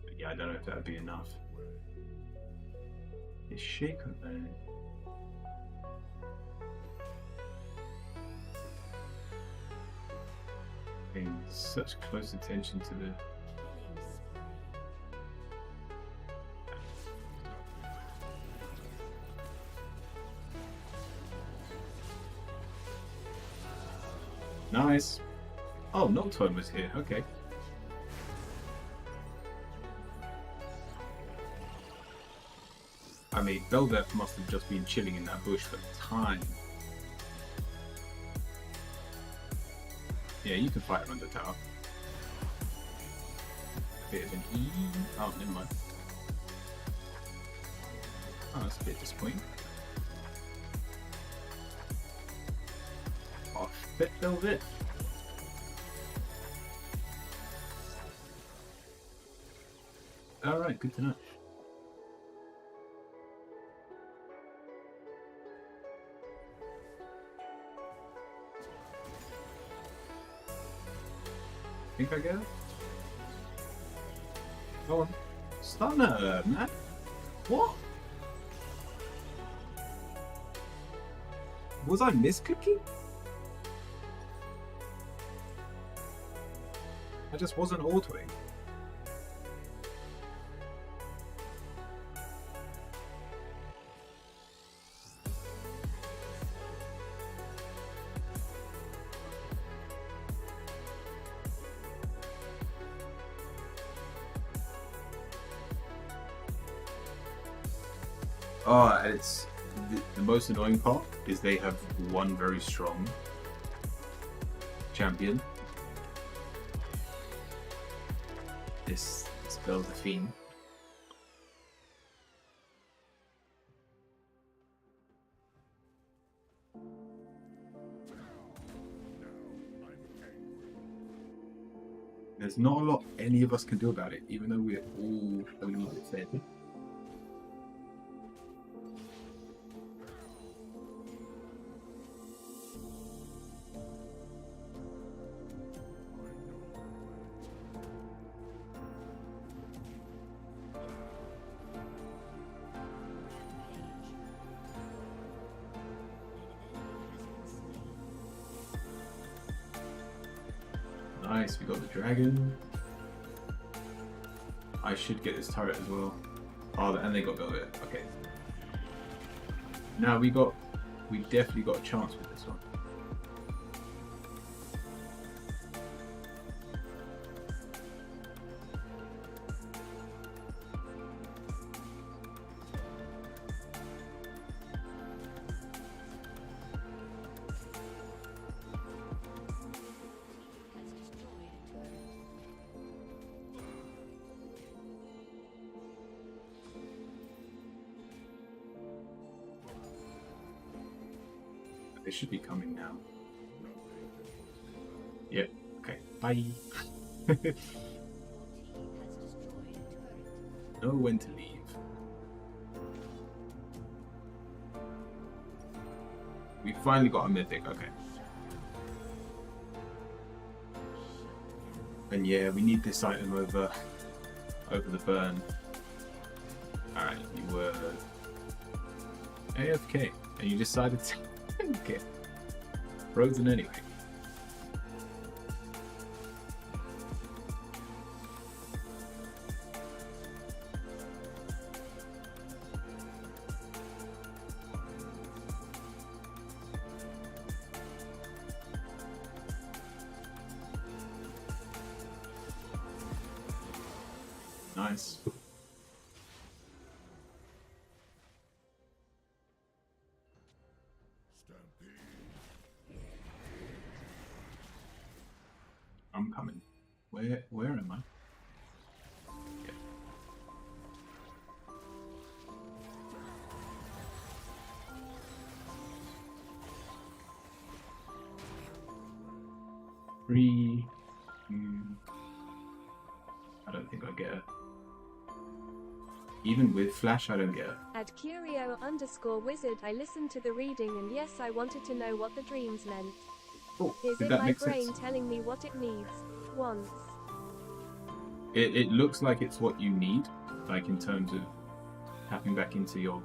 but yeah, I don't know if that would be enough. It's shaken there. Paying such close attention to the. Nice. Oh, Nocturne was here. Okay. I mean, Velvet must have just been chilling in that bush for time. Yeah, you can fight him under tower. Bit of an E. Oh, never mind. Oh, that's a bit disappointing. Oh, fit Velvet. Alright, good to know. Think I get it? Go on. Stunner, man. What? Was I miscooking? I just wasn't autoing. Oh, and it's the most annoying part is they have one very strong champion. This Belzephine. There's not a lot any of us can do about it, even though we're all a little bit fed. Nice, we got the dragon. I should get this turret as well. Oh, and they got Velvet. Okay. Now we definitely got a chance with this one. They should be coming now. Yep. Okay. Bye. Know when to leave. We finally got a mythic. Okay. And yeah, we need this item over the burn. All right. You were AFK, and you decided to. Okay. Frozen anyway. Nice. Stampede. I'm coming. Where am I? Yeah. Three. I don't think I get it. Even with Flash, I don't get it. At Curio_Wizard, I listened to the reading and yes, I wanted to know what the dreams meant. Oh, Is did it that my make brain sense? telling me what it needs? Wants. It looks like it's what you need, like in terms of tapping back into your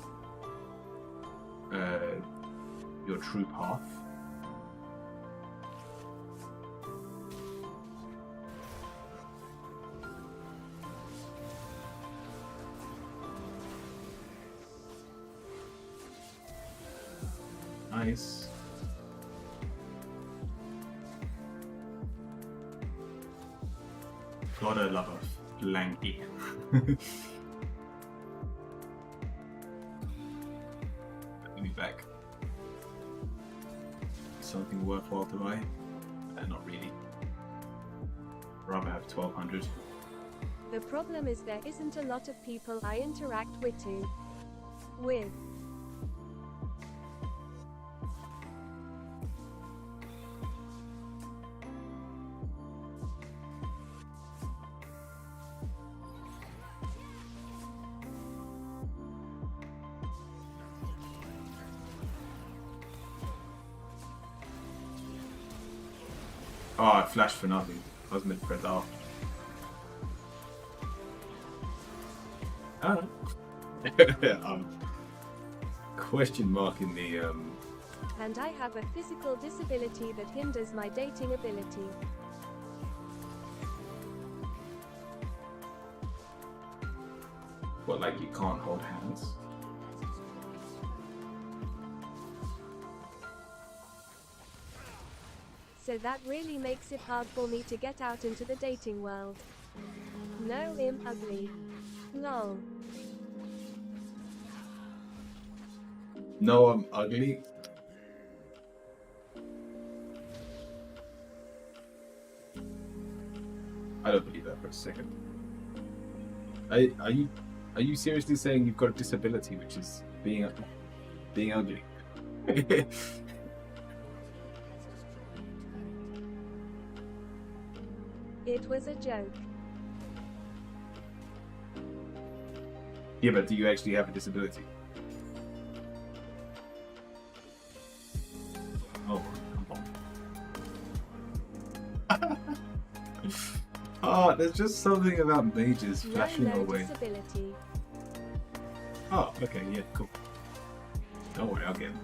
true path. Nice. Gotta love a lanky. Let me back. Something worthwhile to buy? Not really. Rather have 1200. The problem is there isn't a lot of people I interact with. Oh, I flashed for nothing. I was meant to press R. Oh. Question mark in the And I have a physical disability that hinders my dating ability. what, like you can't hold hands? So that really makes it hard for me to get out into the dating world. No, I'm ugly. Lol. No, I'm ugly. I don't believe that for a second. Are you seriously saying you've got a disability, which is being ugly? It was a joke. Yeah, but do you actually have a disability? Oh, come on. Oh, there's just something about mages flashing No away. disability. Oh, okay, yeah, cool. Don't worry, I'll get him.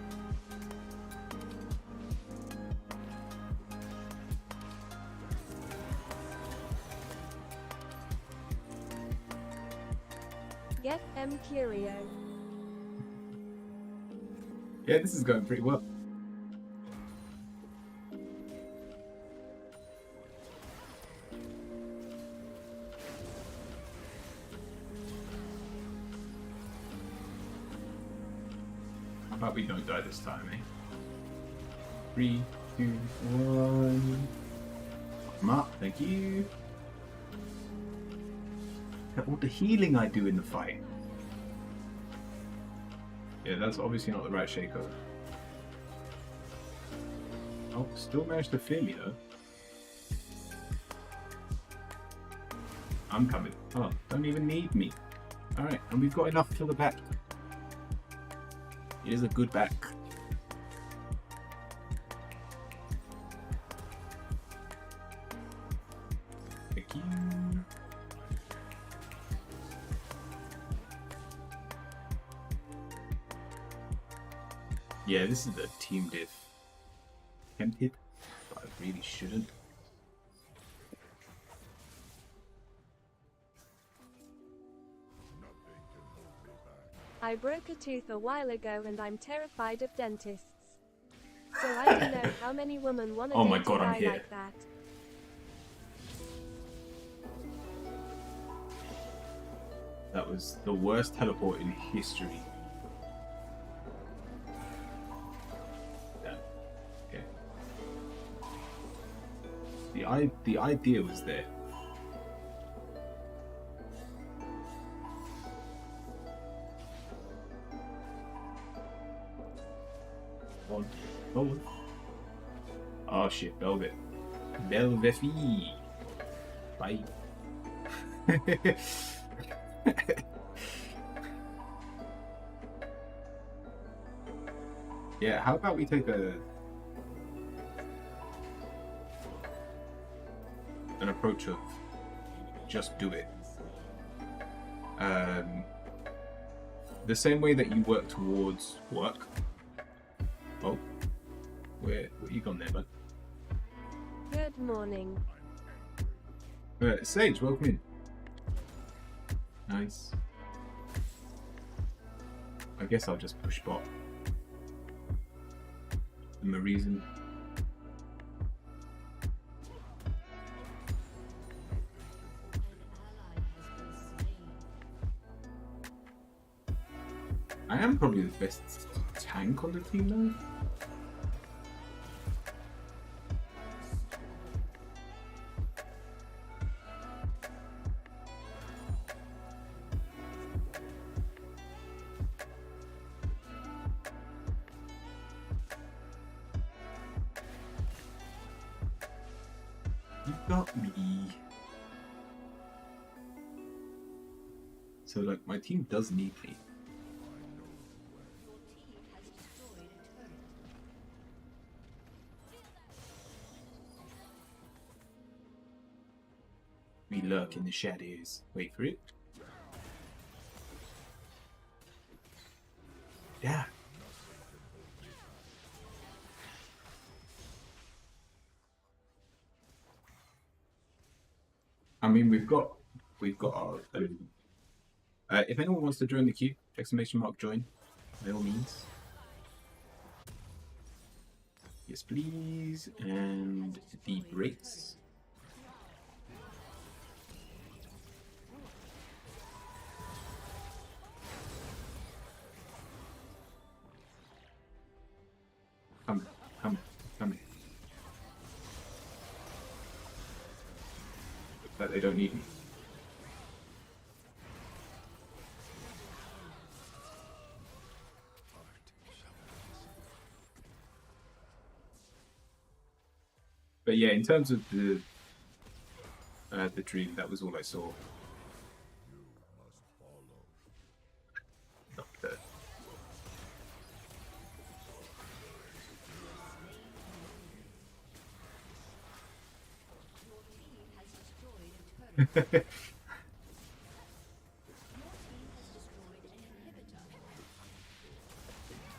Get Curio. Yeah, this is going pretty well. How about we don't die this time, eh? 3, 2, 1. Come up, thank you. Look at all the healing I do in the fight. Yeah, that's obviously not the right Shaco. Oh, still managed to fear me though. I'm coming. Oh, don't even need me. Alright, and we've got enough till the back. It is a good back. Thank you. Yeah, this is the team diff. tempted, but I really shouldn't. I broke a tooth a while ago and I'm terrified of dentists. So I don't know how many women want to Oh my date God, a I'm guy here. like that. That was the worst teleport in history. Yeah. Okay. The idea was there. On. Oh. Oh shit, Velvet. Velvefi. Bye. Yeah, how about we take an approach of just do it. The same way that you work towards work. Oh, where you gone there, bud? Good morning. Sage, welcome in. Nice. I guess I'll just push bot. The reason. I am probably the best tank on the team now. You got me. So like my team does need me. We lurk in the shadows. Wait for it. Yeah. I mean, we've got our. If anyone wants to join the queue, !join, by all means. Yes, please, and deep rates. Come here. But they don't need me. But yeah, in terms of the dream, that was all I saw. Not that.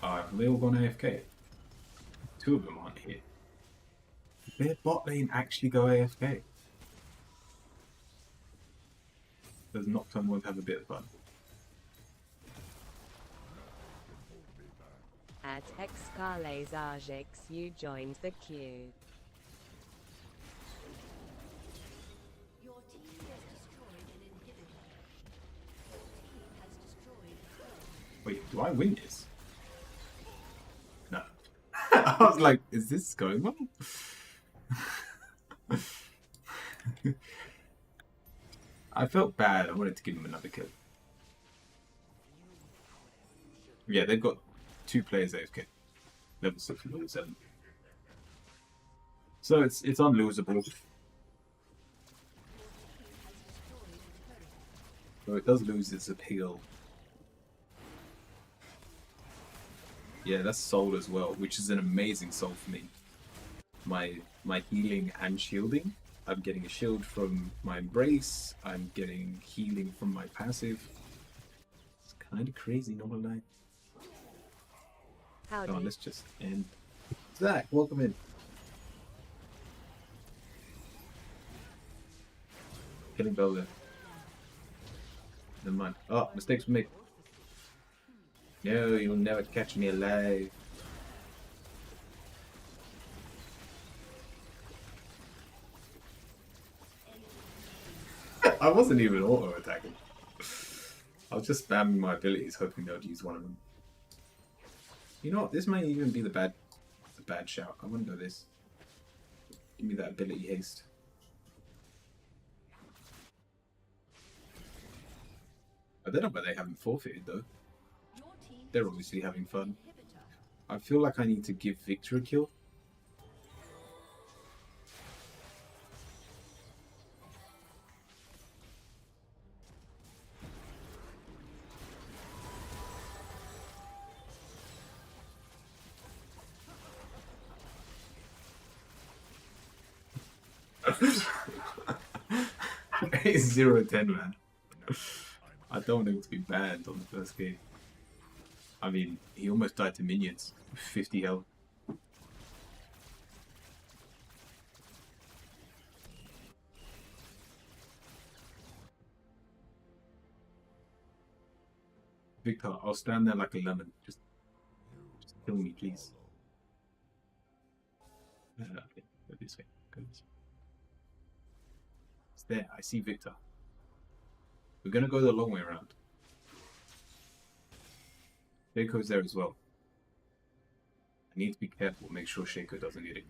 Have they all gone AFK? Two of them aren't here. Did their bot lane actually go AFK? Does Nocturne want to have a bit of fun? At Excales Argix, you joined the queue. Your team has destroyed an inhibitor. Your team has destroyed a turret. Wait, do I win this? No. I was like, is this going well? I felt bad. I wanted to give him another kill. Yeah, they've got 2 players AFK. Level 6 and level 7. So it's unlosable. So it does lose its appeal. Yeah, that's soul as well, which is an amazing soul for me. My healing and shielding. I'm getting a shield from my embrace. I'm getting healing from my passive. It's kind of crazy, not gonna lie. Howdy. Oh, let's just end. Zach, welcome in. Killing Bell there. Never mind. Oh, mistakes were made. No, you'll never catch me alive. I wasn't even auto attacking. I was just spamming my abilities, hoping they would use one of them. You know what? This may even be the bad shout. I want to go this. Give me that ability haste. I don't know why they haven't forfeited though. Your team They're obviously having fun. inhibitor. I feel like I need to give Victor a kill. It's 0-10, man. I don't want him to be banned on the first game. I mean, he almost died to minions. 50 health. Victor, I'll stand there like a lemon. Just kill me, please. Okay, go this way. Go this way. It's there. I see Victor. We're gonna go the long way around. Shaco's there as well. I need to be careful, make sure Shaco doesn't get it.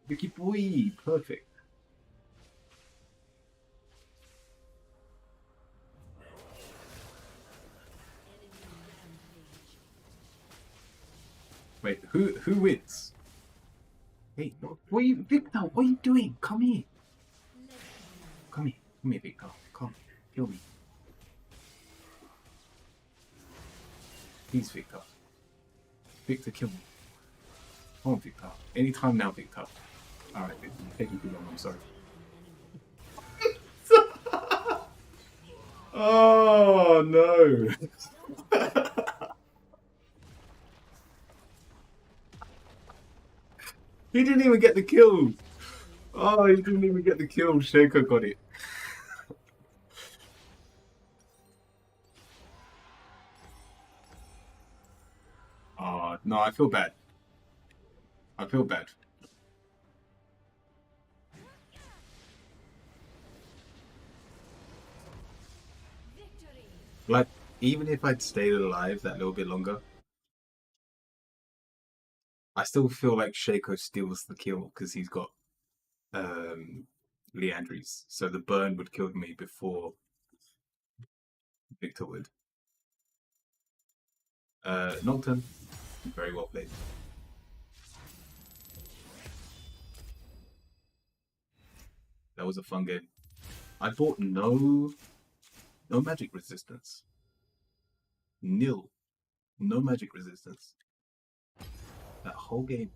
Vicky boy, perfect. Wait, who wins? Hey, what are you, Victor? What are you doing? Come here. Come here, Victor. Come, kill me. Please, Victor. Victor, kill me. Come on, Victor. Anytime now, Victor. Alright, Victor. Taking too long, I'm sorry. Oh, no. He didn't even get the kill. Oh, he didn't even get the kill. Shaco got it. Oh, no, I feel bad. I feel bad. Victory. Like, even if I'd stayed alive that little bit longer, I still feel like Shaco steals the kill because he's got Leandries. So the burn would kill me before Victor would. Nocturne, very well played. That was a fun game. I bought no magic resistance. Nil. No magic resistance. That whole game.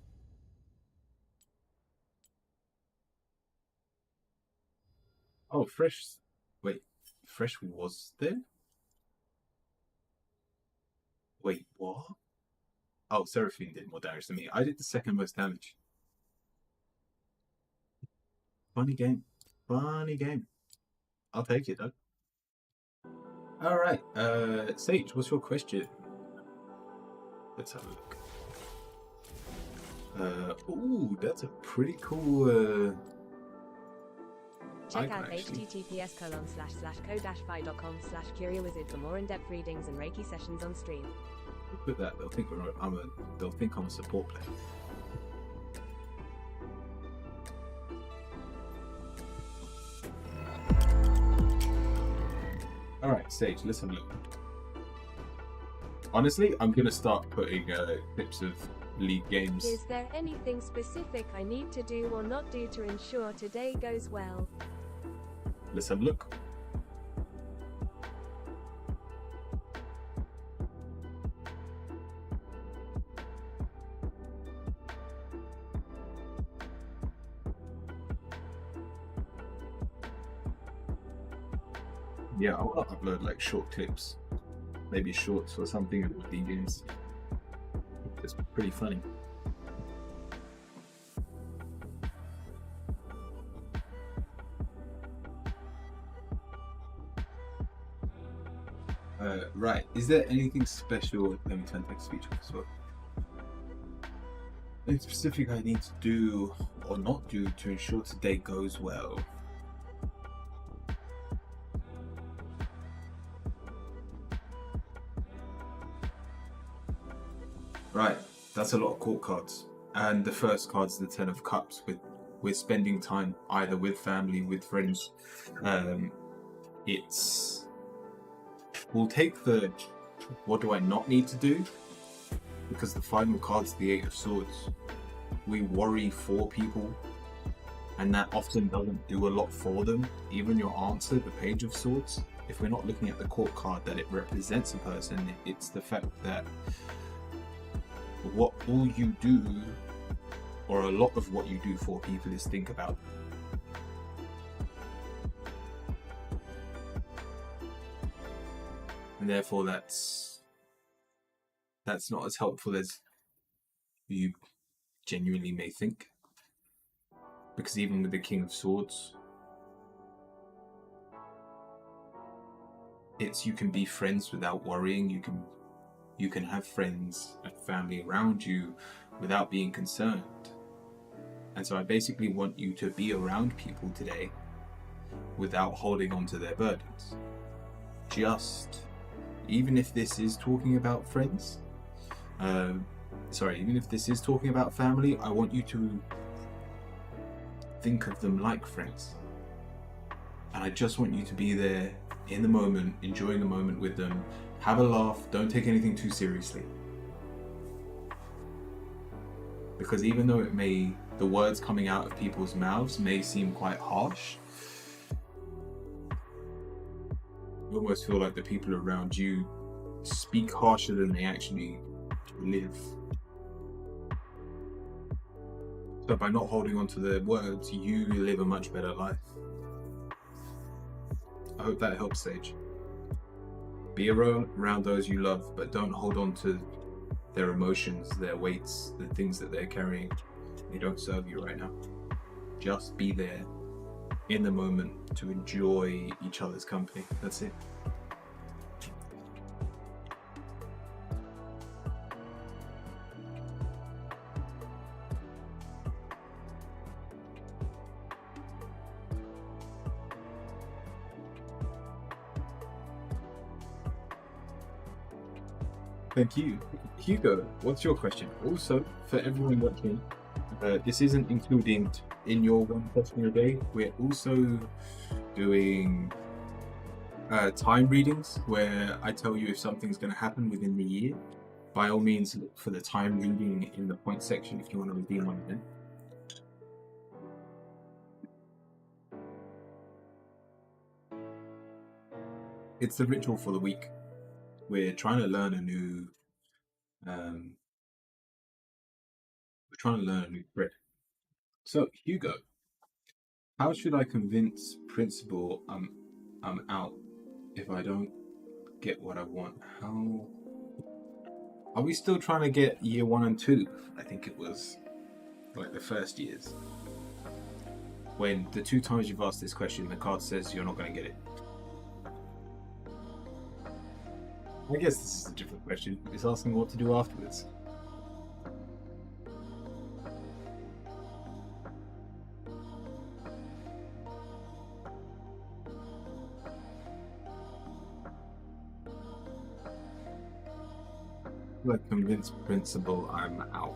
Oh, Fresh. Wait, Fresh was there? Wait, what? Oh, Seraphine did more damage than me. I did the second most damage. Funny game. Funny game. I'll take it though. Alright, Sage, what's your question? Let's have a look. Ooh, that's a pretty cool Check out icon, actually. https://co-fi.com/curiowizard for more in-depth readings and Reiki sessions on stream. With that, they'll think they'll think I'm a support player. Alright, Sage, let's have a look. Honestly, I'm gonna start putting clips of League games. Is there anything specific I need to do or not do to ensure today goes well? Let's have a look. Yeah, I want to upload like short clips, maybe shorts or something of the games. It's pretty funny. Right. Is there anything special? Let me turn text speech off as well. Anything specific I need to do or not do to ensure today goes well? Right. That's a lot of court cards. And the first card's the Ten of Cups. With spending time either with family, with friends. We'll take the what do I not need to do, because the final card's the Eight of Swords. We worry for people, and that often doesn't do a lot for them. Even your answer, the Page of Swords, if we're not looking at the court card that it represents a person, it's the fact that what all you do, or a lot of what you do for people, is think about them. And therefore that's not as helpful as you genuinely may think. Because even with the King of Swords, it's you can be friends without worrying, you can have friends and family around you without being concerned. And so I basically want you to be around people today without holding on to their burdens. Even if this is talking about friends, even if this is talking about family, I want you to think of them like friends. And I just want you to be there in the moment, enjoying the moment with them, have a laugh, don't take anything too seriously. Because even though the words coming out of people's mouths may seem quite harsh, you almost feel like the people around you speak harsher than they actually live. So by not holding on to their words, you live a much better life. I hope that helps, Sage. Be around those you love, but don't hold on to their emotions, their weights, the things that they're carrying. They don't serve you right now. Just be there in the moment to enjoy each other's company. That's it. Thank you. Hugo, what's your question? Also, for everyone watching, this isn't including in your one question a day. We're also doing time readings where I tell you if something's going to happen within the year. By all means, look for the time reading in the point section if you want to redeem one of them. It's the ritual for the week. We're trying to learn a new thread. So, Hugo, how should I convince Principal I'm out if I don't get what I want? How are we still trying to get year 1 and 2? I think it was like the first years. When the 2 times you've asked this question, the card says you're not going to get it. I guess this is a different question. It's asking what to do afterwards. Like convince Principal I'm out.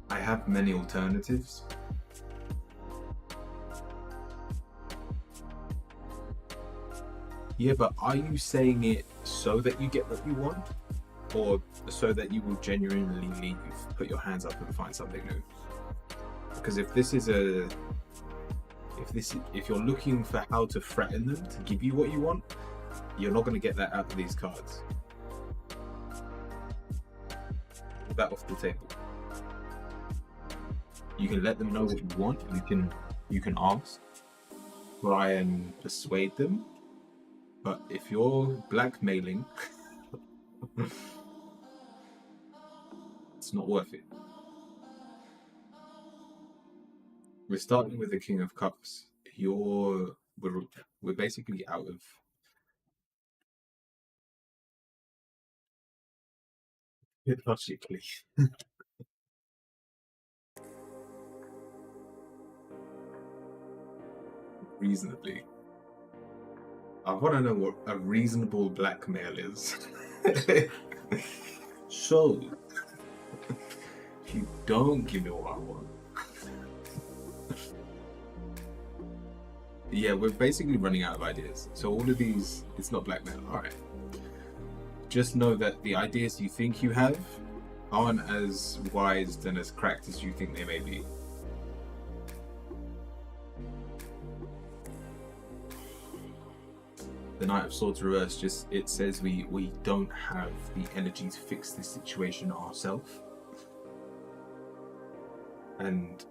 I have many alternatives. Yeah, but are you saying it so that you get what you want, or so that you will genuinely leave, put your hands up and find something new? Because if you're looking for how to threaten them to give you what you want, you're not going to get that out of these cards. Put that off the table. You can let them know what you want. You can ask, try and persuade them. But if you're blackmailing, it's not worth it. We're starting with the King of Cups. We're basically out of. Logically. Reasonably. I want to know what a reasonable blackmail is. So, if you don't give me what I want. Yeah, we're basically running out of ideas. So all of these, it's not blackmail. Alright. Just know that the ideas you think you have aren't as wise and as cracked as you think they may be. The Knight of Swords reverse it says we don't have the energy to fix this situation ourselves. And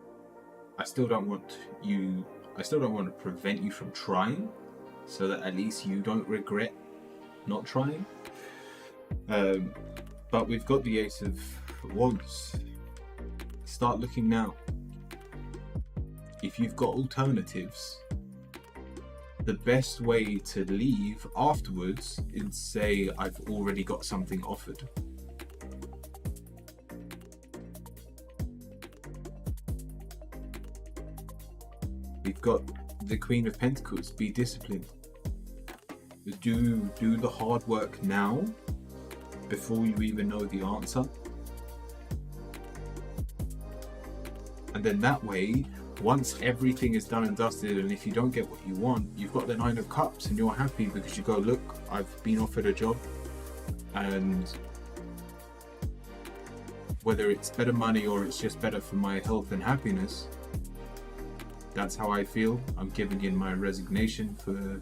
I still don't want to prevent you from trying, so that at least you don't regret not trying. But we've got the Ace of Wands. Start looking now. If you've got alternatives, the best way to leave afterwards is say, I've already got something offered. We've got the Queen of Pentacles. Be disciplined. Do the hard work now before you even know the answer. And then that way, once everything is done and dusted, and if you don't get what you want, you've got the Nine of Cups and you're happy because you go, look, I've been offered a job, and whether it's better money or it's just better for my health and happiness, that's how I feel. I'm giving in my resignation for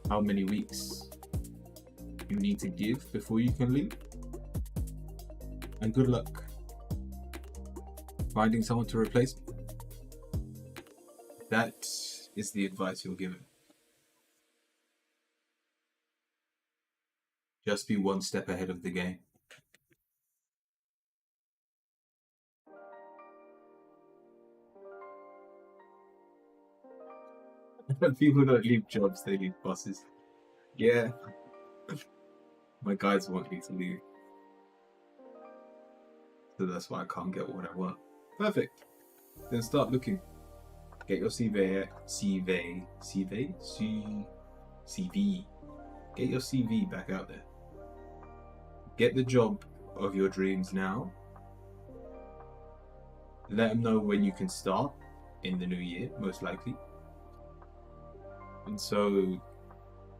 how many weeks you need to give before you can leave. And good luck finding someone to replace me. That is the advice you're given. Just be one step ahead of the game. People don't leave jobs, they leave bosses. Yeah. My guys want me to leave. So that's why I can't get what I want. Perfect. Then start looking. Get your CV. Get your CV back out there. Get the job of your dreams now. Let them know when you can start in the new year, most likely. And so,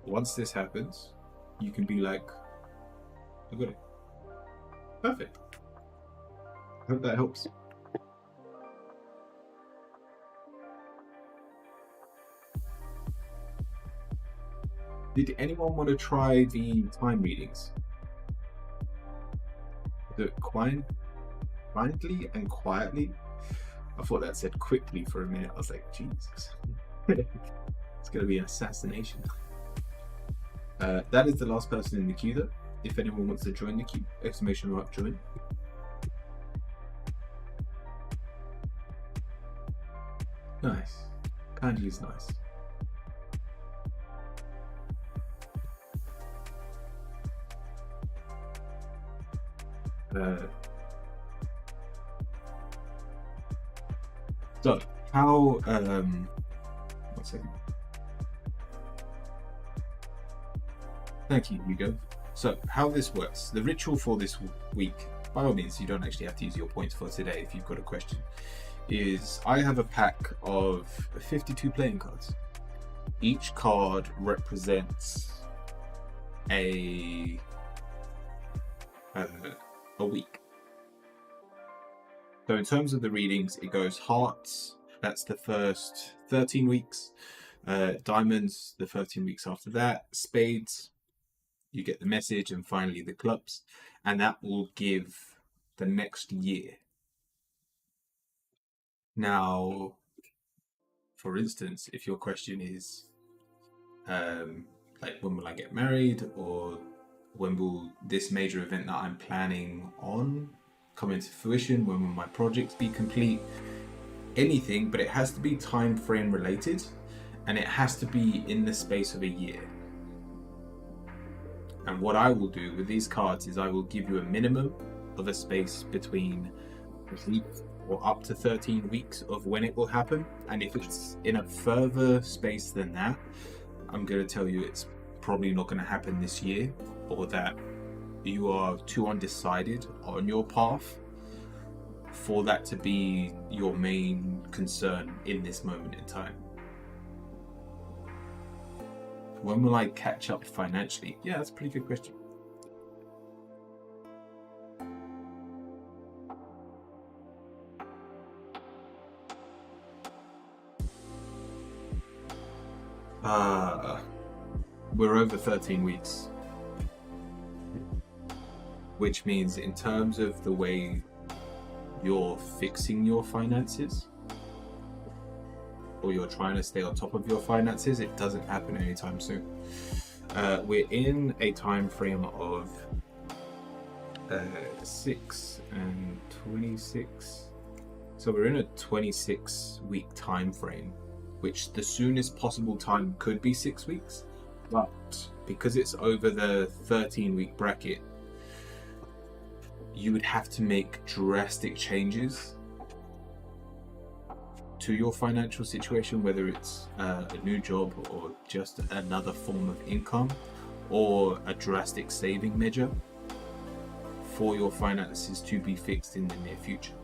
once this happens, you can be like, I got it. Perfect. I hope that helps. Did anyone want to try the time readings? The kindly and quietly? I thought that said quickly for a minute. I was like, Jesus. It's going to be an assassination. That is the last person in the queue though. If anyone wants to join the queue, exclamation mark join. Nice. Kindly's nice. So, how, 1 second. Thank you, Hugo. So, how this works, the ritual for this week, by all means, you don't actually have to use your points for today if you've got a question, is I have a pack of 52 playing cards. Each card represents a week. So in terms of the readings, it goes hearts, that's the first 13 weeks, diamonds, the 13 weeks after that, spades, you get the message, and finally the clubs. And that will give the next year. Now, for instance, if your question is like when will I get married, or when will this major event that I'm planning on come into fruition, when will my projects be complete, anything, but it has to be time frame related, and it has to be in the space of a year. And what I will do with these cards is I will give you a minimum of a space between a week or up to 13 weeks of when it will happen. And if it's in a further space than that, I'm going to tell you it's probably not going to happen this year, or that you are too undecided on your path for that to be your main concern in this moment in time. When will I catch up financially? Yeah, that's a pretty good question. We're over 13 weeks. Which means in terms of the way you're fixing your finances, or you're trying to stay on top of your finances, it doesn't happen anytime soon. We're in a time frame of 6 and 26. So we're in a 26-week time frame, which the soonest possible time could be 6 weeks. But because it's over the 13-week bracket, you would have to make drastic changes to your financial situation, whether it's a new job or just another form of income or a drastic saving measure, for your finances to be fixed in the near future.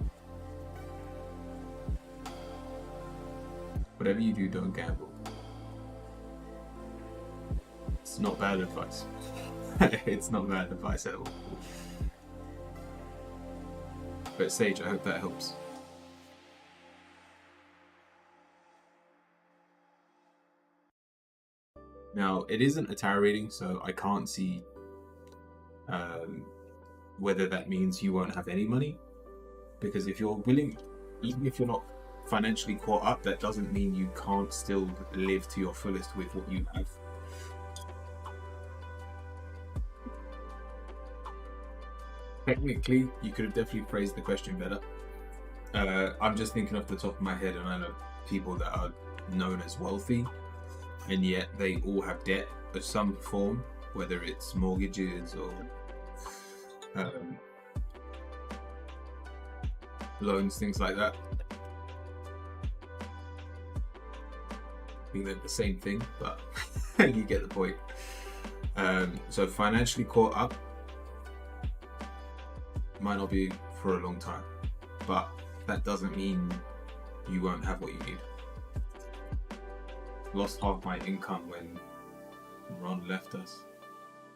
Whatever you do, don't gamble. It's not bad advice. It's not bad advice at all. But Sage, I hope that helps. Now, it isn't a tarot reading, so I can't see whether that means you won't have any money. Because if you're willing, even if you're not financially caught up, that doesn't mean you can't still live to your fullest with what you have. Technically, you could have definitely phrased the question better. I'm just thinking off the top of my head, and I know people that are known as wealthy, and yet they all have debt of some form, whether it's mortgages or loans, things like that. I think they're the same thing, but you get the point. So financially caught up might not be for a long time, but that doesn't mean you won't have what you need. Lost half my income when Ron left us,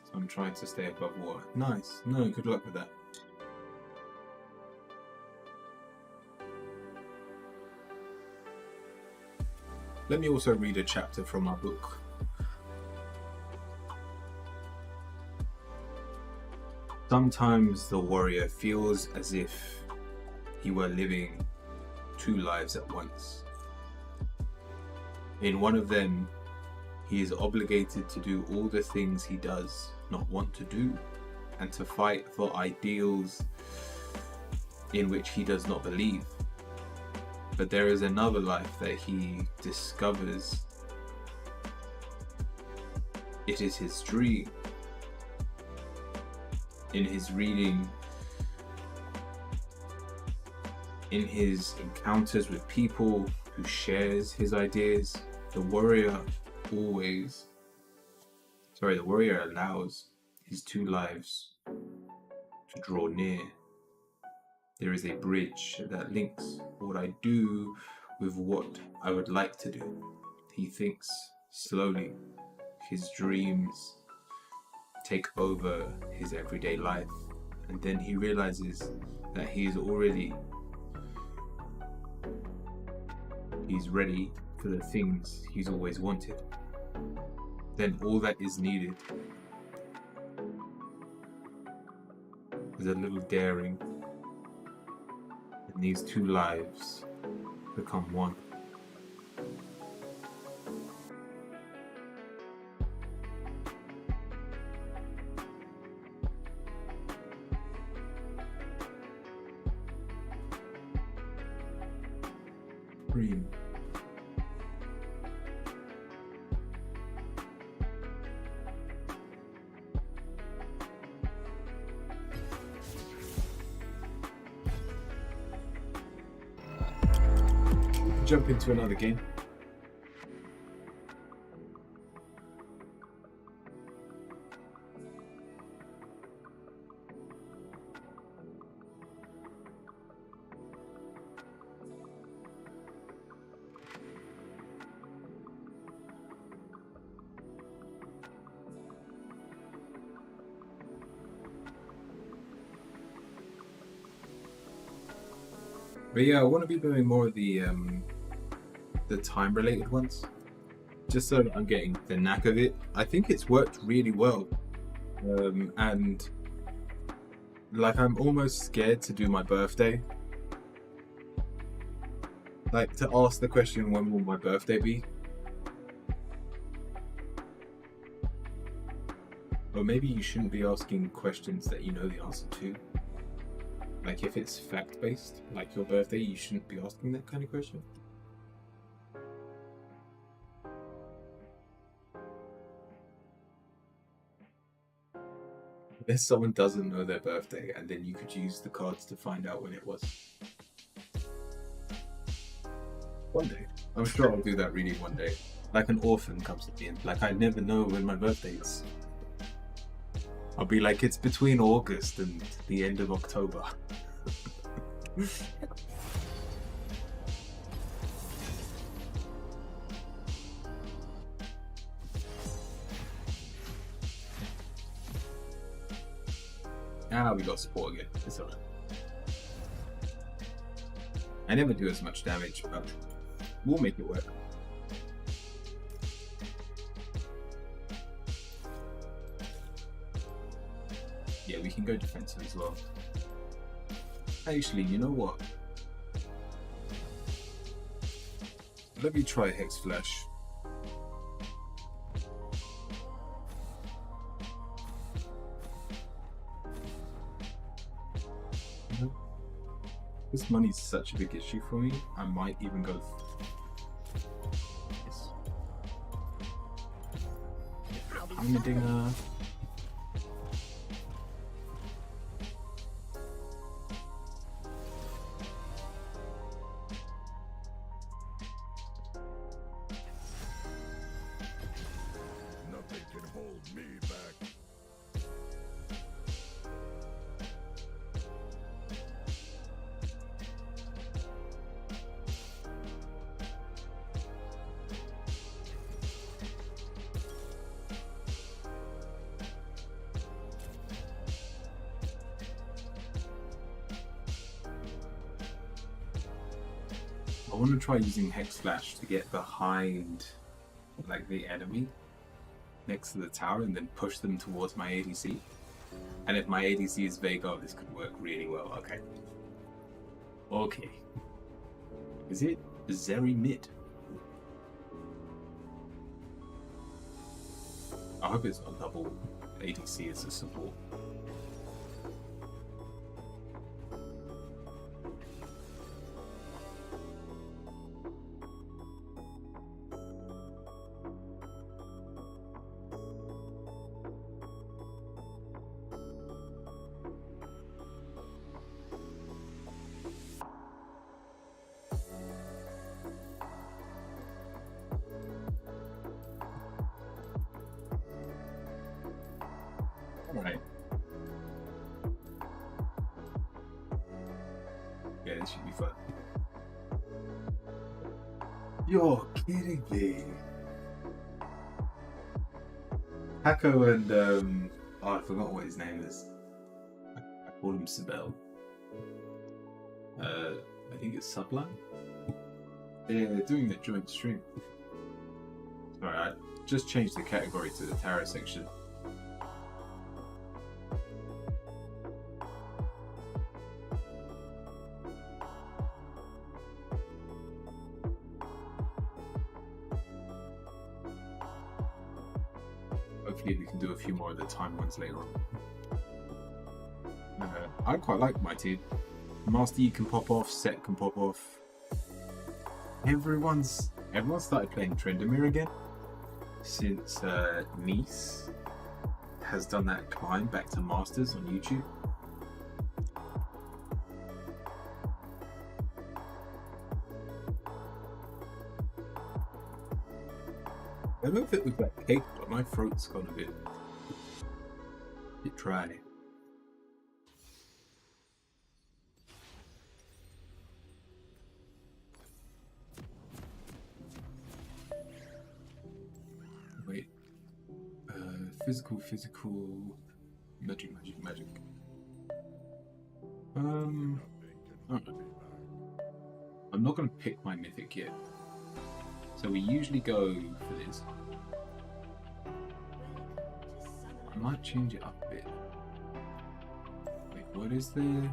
so I'm trying to stay above water. Nice. No, good luck with that. Let me also read a chapter from my book. Sometimes the warrior feels as if he were living two lives at once. In one of them, he is obligated to do all the things he does not want to do, and to fight for ideals in which he does not believe. But there is another life that he discovers. It is his dream. In his reading, in his encounters with people who shares his ideas, the warrior allows his two lives to draw near. There is a bridge that links what I do with what I would like to do. He thinks slowly. His dreams take over his everyday life, and then he realizes that he's ready for the things he's always wanted. Then all that is needed is a little daring And these 2 lives become 1. Green. Jump into another game. But yeah, I want to be doing more of the time related ones, just so that I'm getting the knack of it. I think it's worked really well, and like I'm almost scared to do my birthday, like to ask the question, when will my birthday be? Or maybe you shouldn't be asking questions that you know the answer to. Like if it's fact based, like your birthday, you shouldn't be asking that kind of question. If someone doesn't know their birthday, and then you could use the cards to find out when it was. One day. I'm sure I'll do that reading one day. Like an orphan comes to me and like, I never know when my birthday is. I'll be like, it's between August and the end of October. Ah, we got support again. It's alright. I never do as much damage, but we'll make it work. Yeah, we can go defensive as well. Actually, you know what? Let me try Hex Flash. This money's such a big issue for me, I might even go... Yes. Heimerdinger. Nothing can hold me back. I want to try using Hex Flash to get behind like the enemy next to the tower and then push them towards my ADC. And if my ADC is Veigar, this could work really well. Okay. Okay. Is it Zeri mid? I hope it's not double ADC as a support. Alright. Yeah, this should be fun. You're kidding me. Hako and oh, I forgot what his name is. I call him Sibel. I think it's Sublime. Yeah, they're doing the joint stream. Sorry, I just changed the category to the tarot section. hopefully we can do a few more of the time ones later on. I quite like my team. Master Yi can pop off, Set can pop off. Everyone started playing Trendemir again since Nice has done that climb back to Masters on YouTube. I don't know if it was that cake, but my throat's gone a bit dry. Wait. Physical, magic. I don't know. I'm not going to pick my mythic yet. So we usually go for this. I might change it up a bit. Wait, what is the...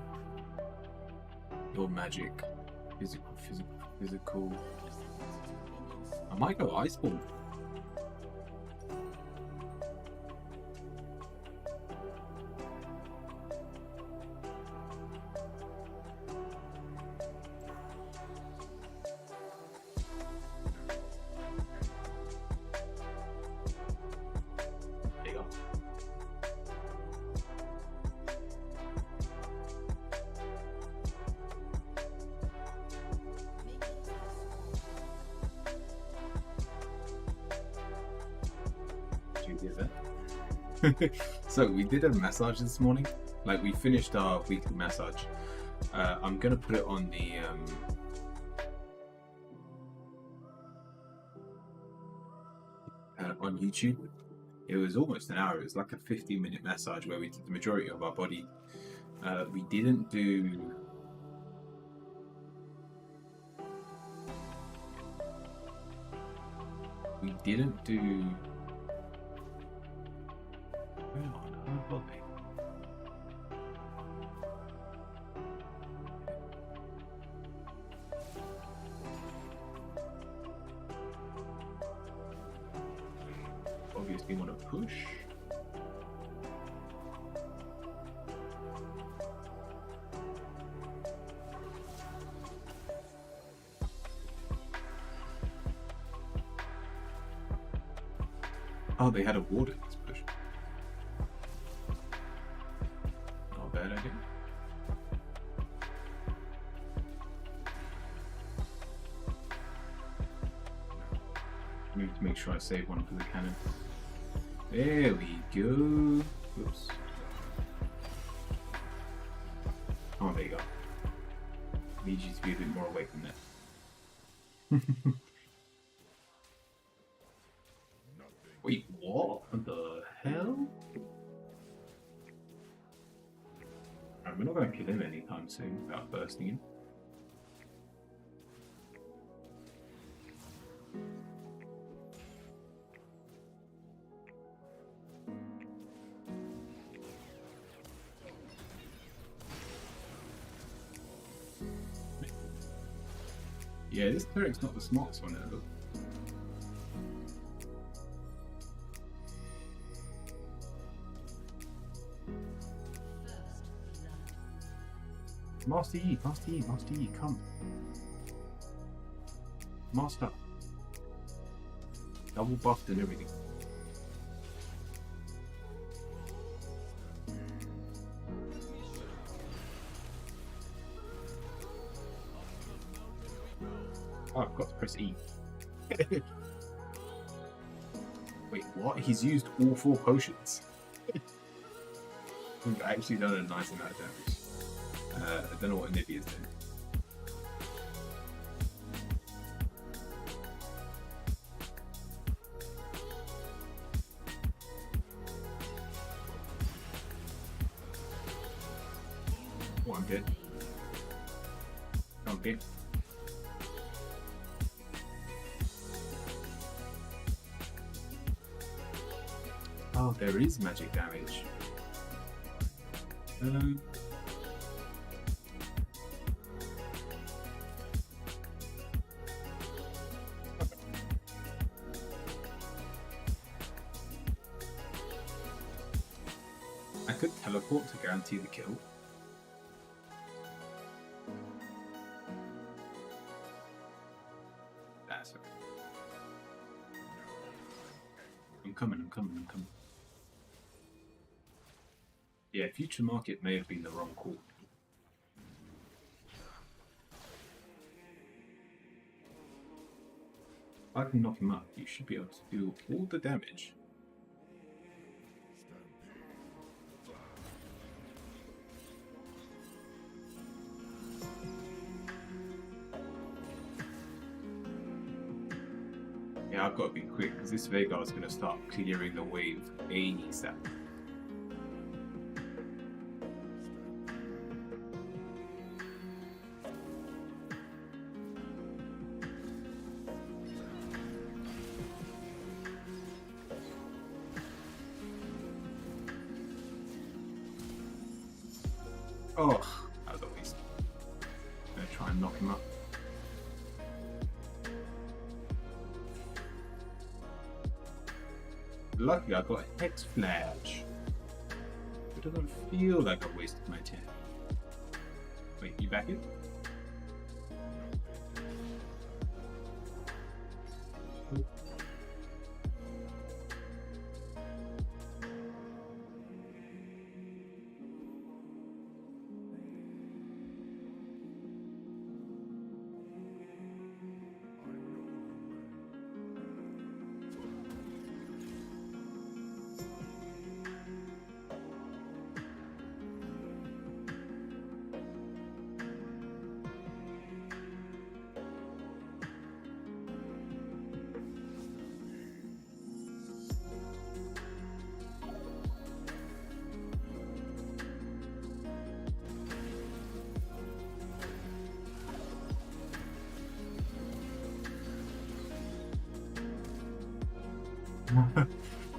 Your magic. Physical. I might go Iceborne. There you go. Did you hear that? So we did a massage this morning. Like, we finished our weekly massage. I'm gonna put it on the on YouTube. It was almost an hour. It was like a 15-minute massage where we did the majority of our body. We didn't do Hang on, I'm bugging. Obviously want to push. Oh, they had a ward in this push. Not a bad idea. I need to make sure I save one for the cannon. There we go. Oops. Oh, there you go. Need you to be a bit more awake than that. Wait, what the hell? Alright, we're not going to kill him anytime soon without bursting him. Yeah, this turret's not the smartest one ever. Master Yi, come. Master. Double buffed and everything. Oh, I've got to press E. Wait, what? He's used all 4 potions. We've actually done a nice amount of damage. I don't know what Anivia's doing. Oh, I'm dead. Okay. Oh, there is magic damage. could teleport to guarantee the kill. That's okay. I'm coming. Yeah, Future Market may have been the wrong call. If I can knock him up, you should be able to do all the damage. Yeah, I've got to be quick because this Veigar is going to start clearing the wave ASAP. Oh, that was a waste. I'm going to try and knock him up. Luckily, I got a Hex Flash. It doesn't feel like I wasted my turn. Wait, you back in?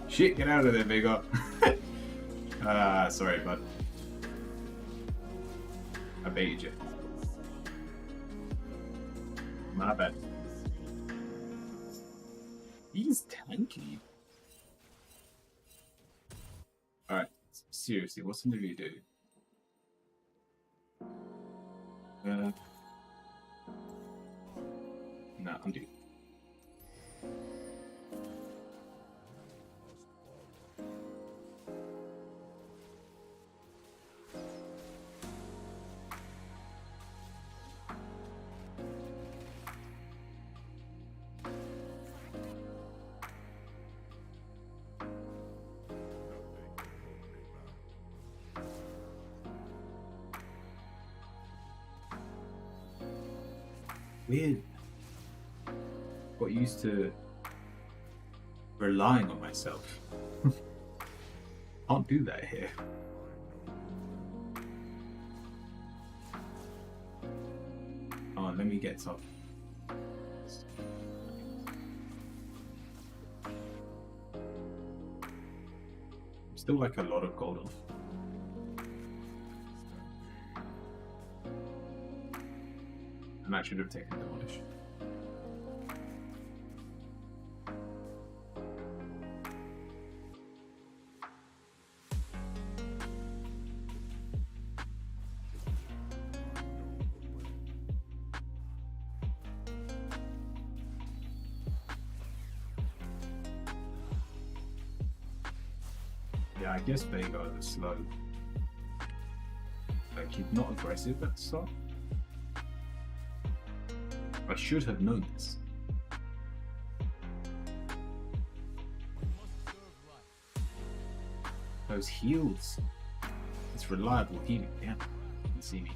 Shit, get out of there, Veigar. Sorry, bud. I baited you. My bad. He's tanky. Alright, seriously, what's the movie do? Nah, undo. Weird. Got used to relying on myself. Can't do that here. Oh, let me get some. Still like a lot of gold off. And I should have taken Demolish. Yeah, I guess Veigar is slow. Like, he's not aggressive at the start. I should have known this. Those heals. It's reliable healing. Damn. You can see me.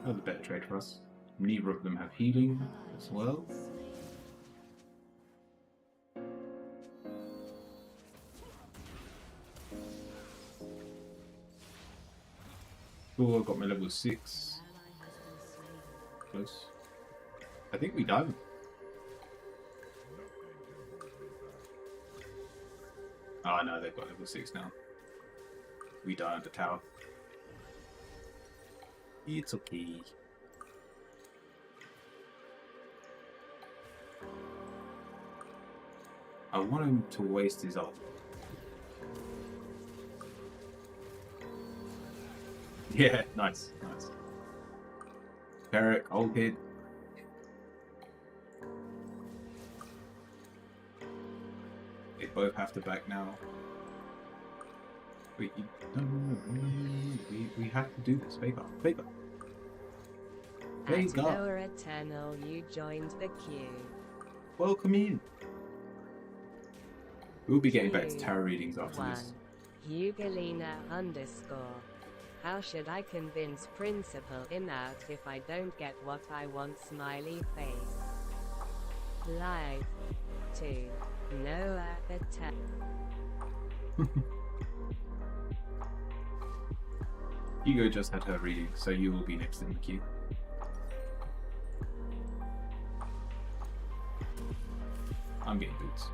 That was a better trade for us. Neither of them have healing as well. Oh, I got my level 6. Close. I think we died. Oh no, they've got level 6 now. We die on the tower. It's okay. I want him to waste his ult. Yeah, nice, nice. Peric, ult hit. They both have to back now. Wait, no. We have to do this. Vega. At Vega. Noah Eternal, you joined the queue. Welcome in. We'll be getting back to tarot readings after this. Hugalina _. How should I convince Principal Im out if I don't get what I want? Smiley face. Live. 2. Noah Eternal. Hugo just had her reading, so you will be next in the queue. I'm getting boots.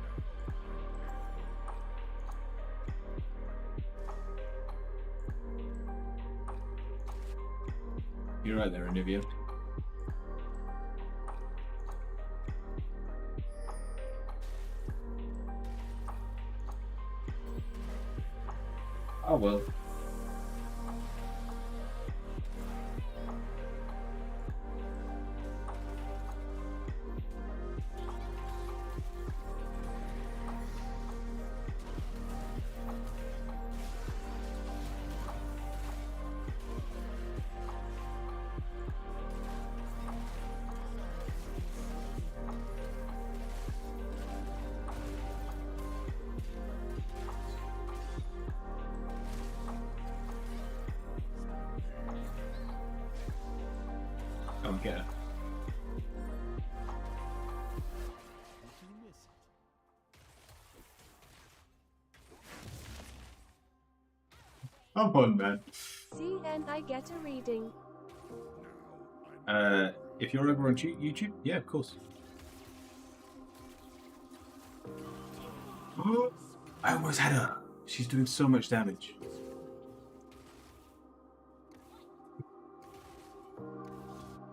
You're right there, Anivia. Oh well. Come get her. Come on, man. See, and I get a reading. If you're over on YouTube, yeah, of course. I almost had her. She's doing so much damage.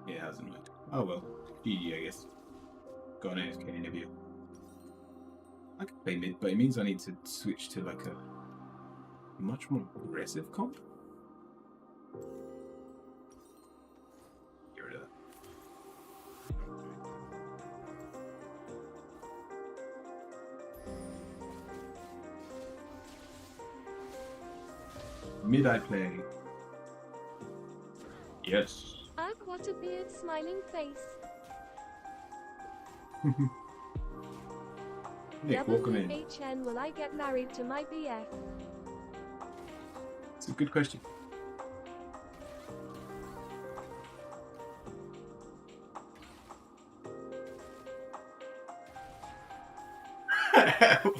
Yeah, that's annoying. Oh well. GG, I guess. Got an AFK interview. I can play mid, but it means I need to switch to like a much more aggressive comp. Get rid of that. Mid I play. Yes. Ugh, what a weird smiling face. Nick, welcome in. WHN, will I get married to my BF? It's a good question.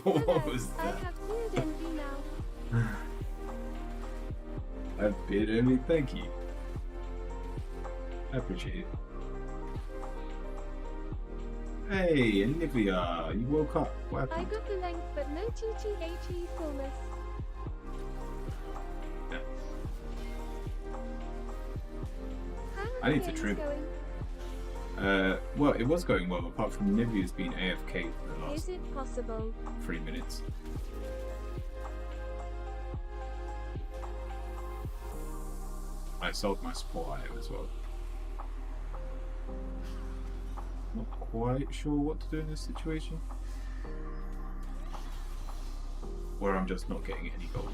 What was I that? have weird envy now. A bit only, thank you. I appreciate it. Hey, Olivia, you woke up. What I happened? got the length, but no TTHE fullness. Yeah. How are I need the to games trim. going? Well, it was going well, apart from Nivea's been AFK for the last Is it possible? 3 minutes. I sold my support item as well. Not quite sure what to do in this situation. Where I'm just not getting any gold.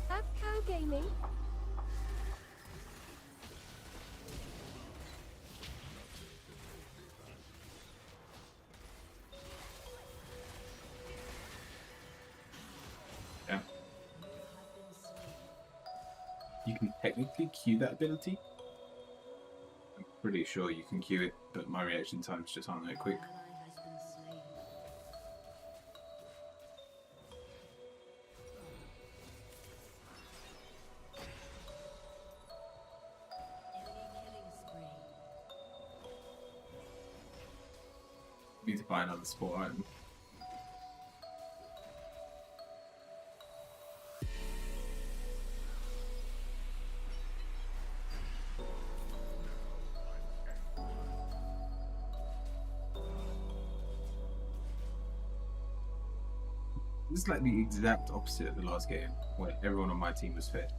At Cow Gaming? Yeah. You can technically queue that ability. I'm pretty sure you can queue it, but my reaction times just aren't that quick. Need to buy another sport item. This is like the exact opposite of the last game, where everyone on my team was fed.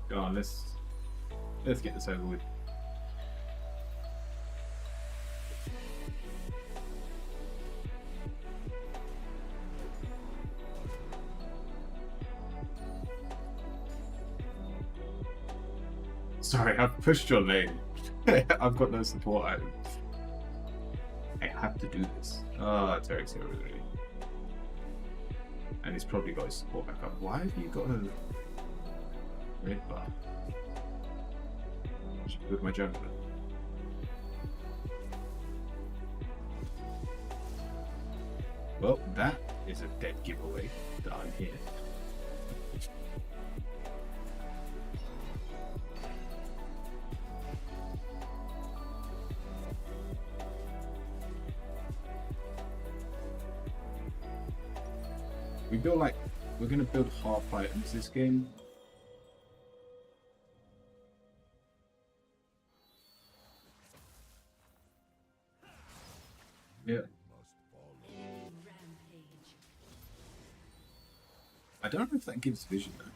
Go on, let's get this over with. Sorry, I've pushed your lane. I've got no support items. I have to do this. Ah, Tarek's here already. And he's probably got his support back up. Why have you got a red bar? I should put my jungler. Well, that is a dead giveaway that I'm here. We build like, we're going to build half items this game. Yeah. Rampage. I don't know if that gives vision though.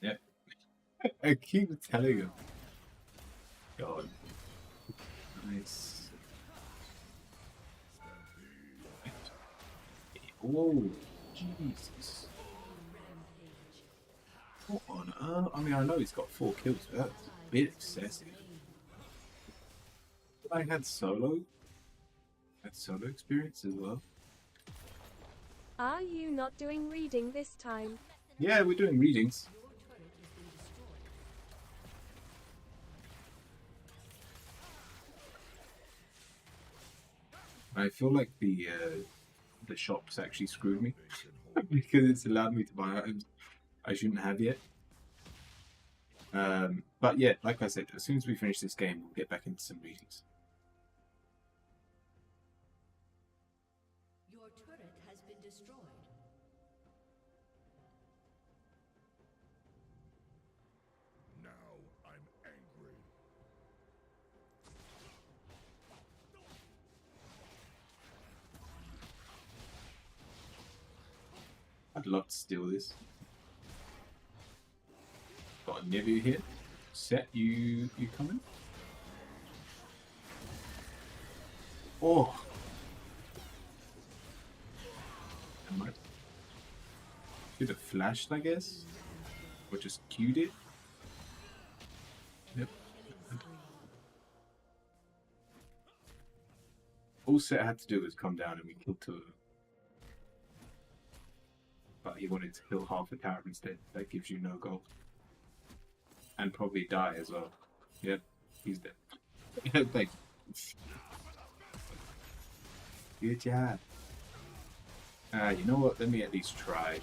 Yep. I keep telling him. God. Nice. Oh, Jesus. What on earth? I mean, I know he's got 4 kills, but that's a bit excessive. I had solo experience as well. Are you not doing reading this time? Yeah, we're doing readings. I feel like the shops actually screwed me because it's allowed me to buy items I shouldn't have yet. But yeah, like I said, as soon as we finish this game, we'll get back into some readings. Your turret has been destroyed. Now I'm angry. I'd love to steal this. Got a Nivea here. Set, you coming? Oh! I might should have flashed, I guess, or just queued it. Yep. All Set had to do was come down and we killed 2 of them. But he wanted to kill half the tower instead. That gives you no gold. And probably die as well. Yep, he's dead. Thank you. Good job. You know what? Let me at least try.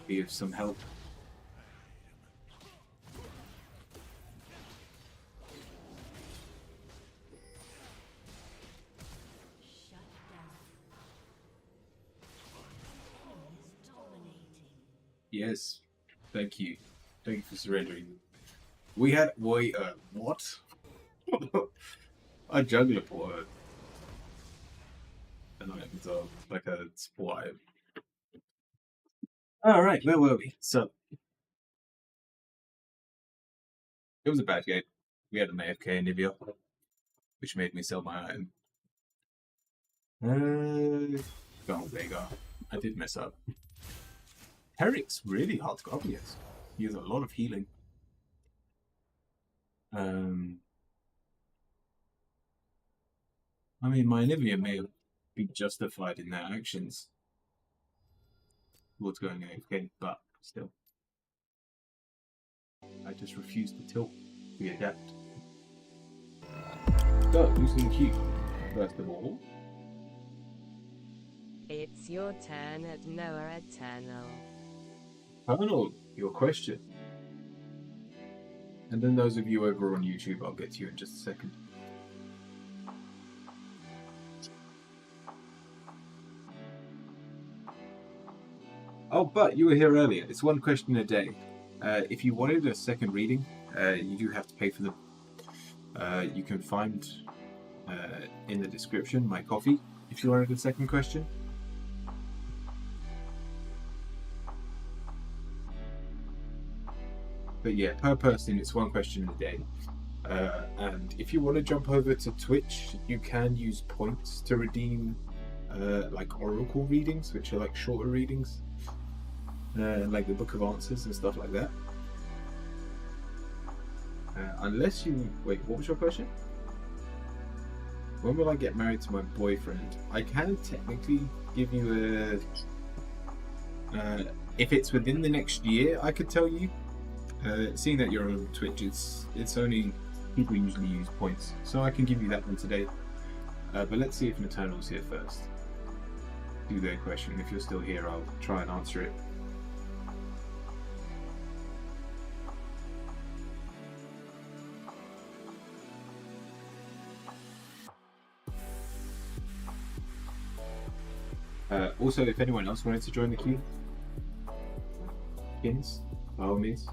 Be of some help. Shut down. Is dominating. Yes. Thank you. Thank you for surrendering. We had what? A juggler port. An item, so like a support item. Alright, where were we? So it was a bad game. We had an AFK Nivea, which made me sell my item. Go on, Vega. I did mess up. Herrick's really hard to go up against. He has a lot of healing. I mean, my Nivea may be justified in their actions towards going AFK, but still. I just refuse to tilt. We adapt. So, who's in the queue? First of all, It's your turn at Noah Eternal. Colonel, your question. And then those of you over on YouTube, I'll get to you in just a second. Oh, but you were here earlier. It's one question a day. If you wanted a second reading, you do have to pay for them. You can find in the description my coffee if you wanted a second question. But yeah, per person, it's one question a day. And if you want to jump over to Twitch, you can use points to redeem like oracle readings, which are like shorter readings, like the Book of Answers and stuff like that. Unless you wait, what was your question? When will I get married to my boyfriend? I can technically give you a. If it's within the next year, I could tell you. Seeing that you're on Twitch, it's only people usually use points, so I can give you that one today. But let's see if Maternal's here first. Do their question. If you're still here, I'll try and answer it. Also, if anyone else wanted to join the queue, Kins, by all means.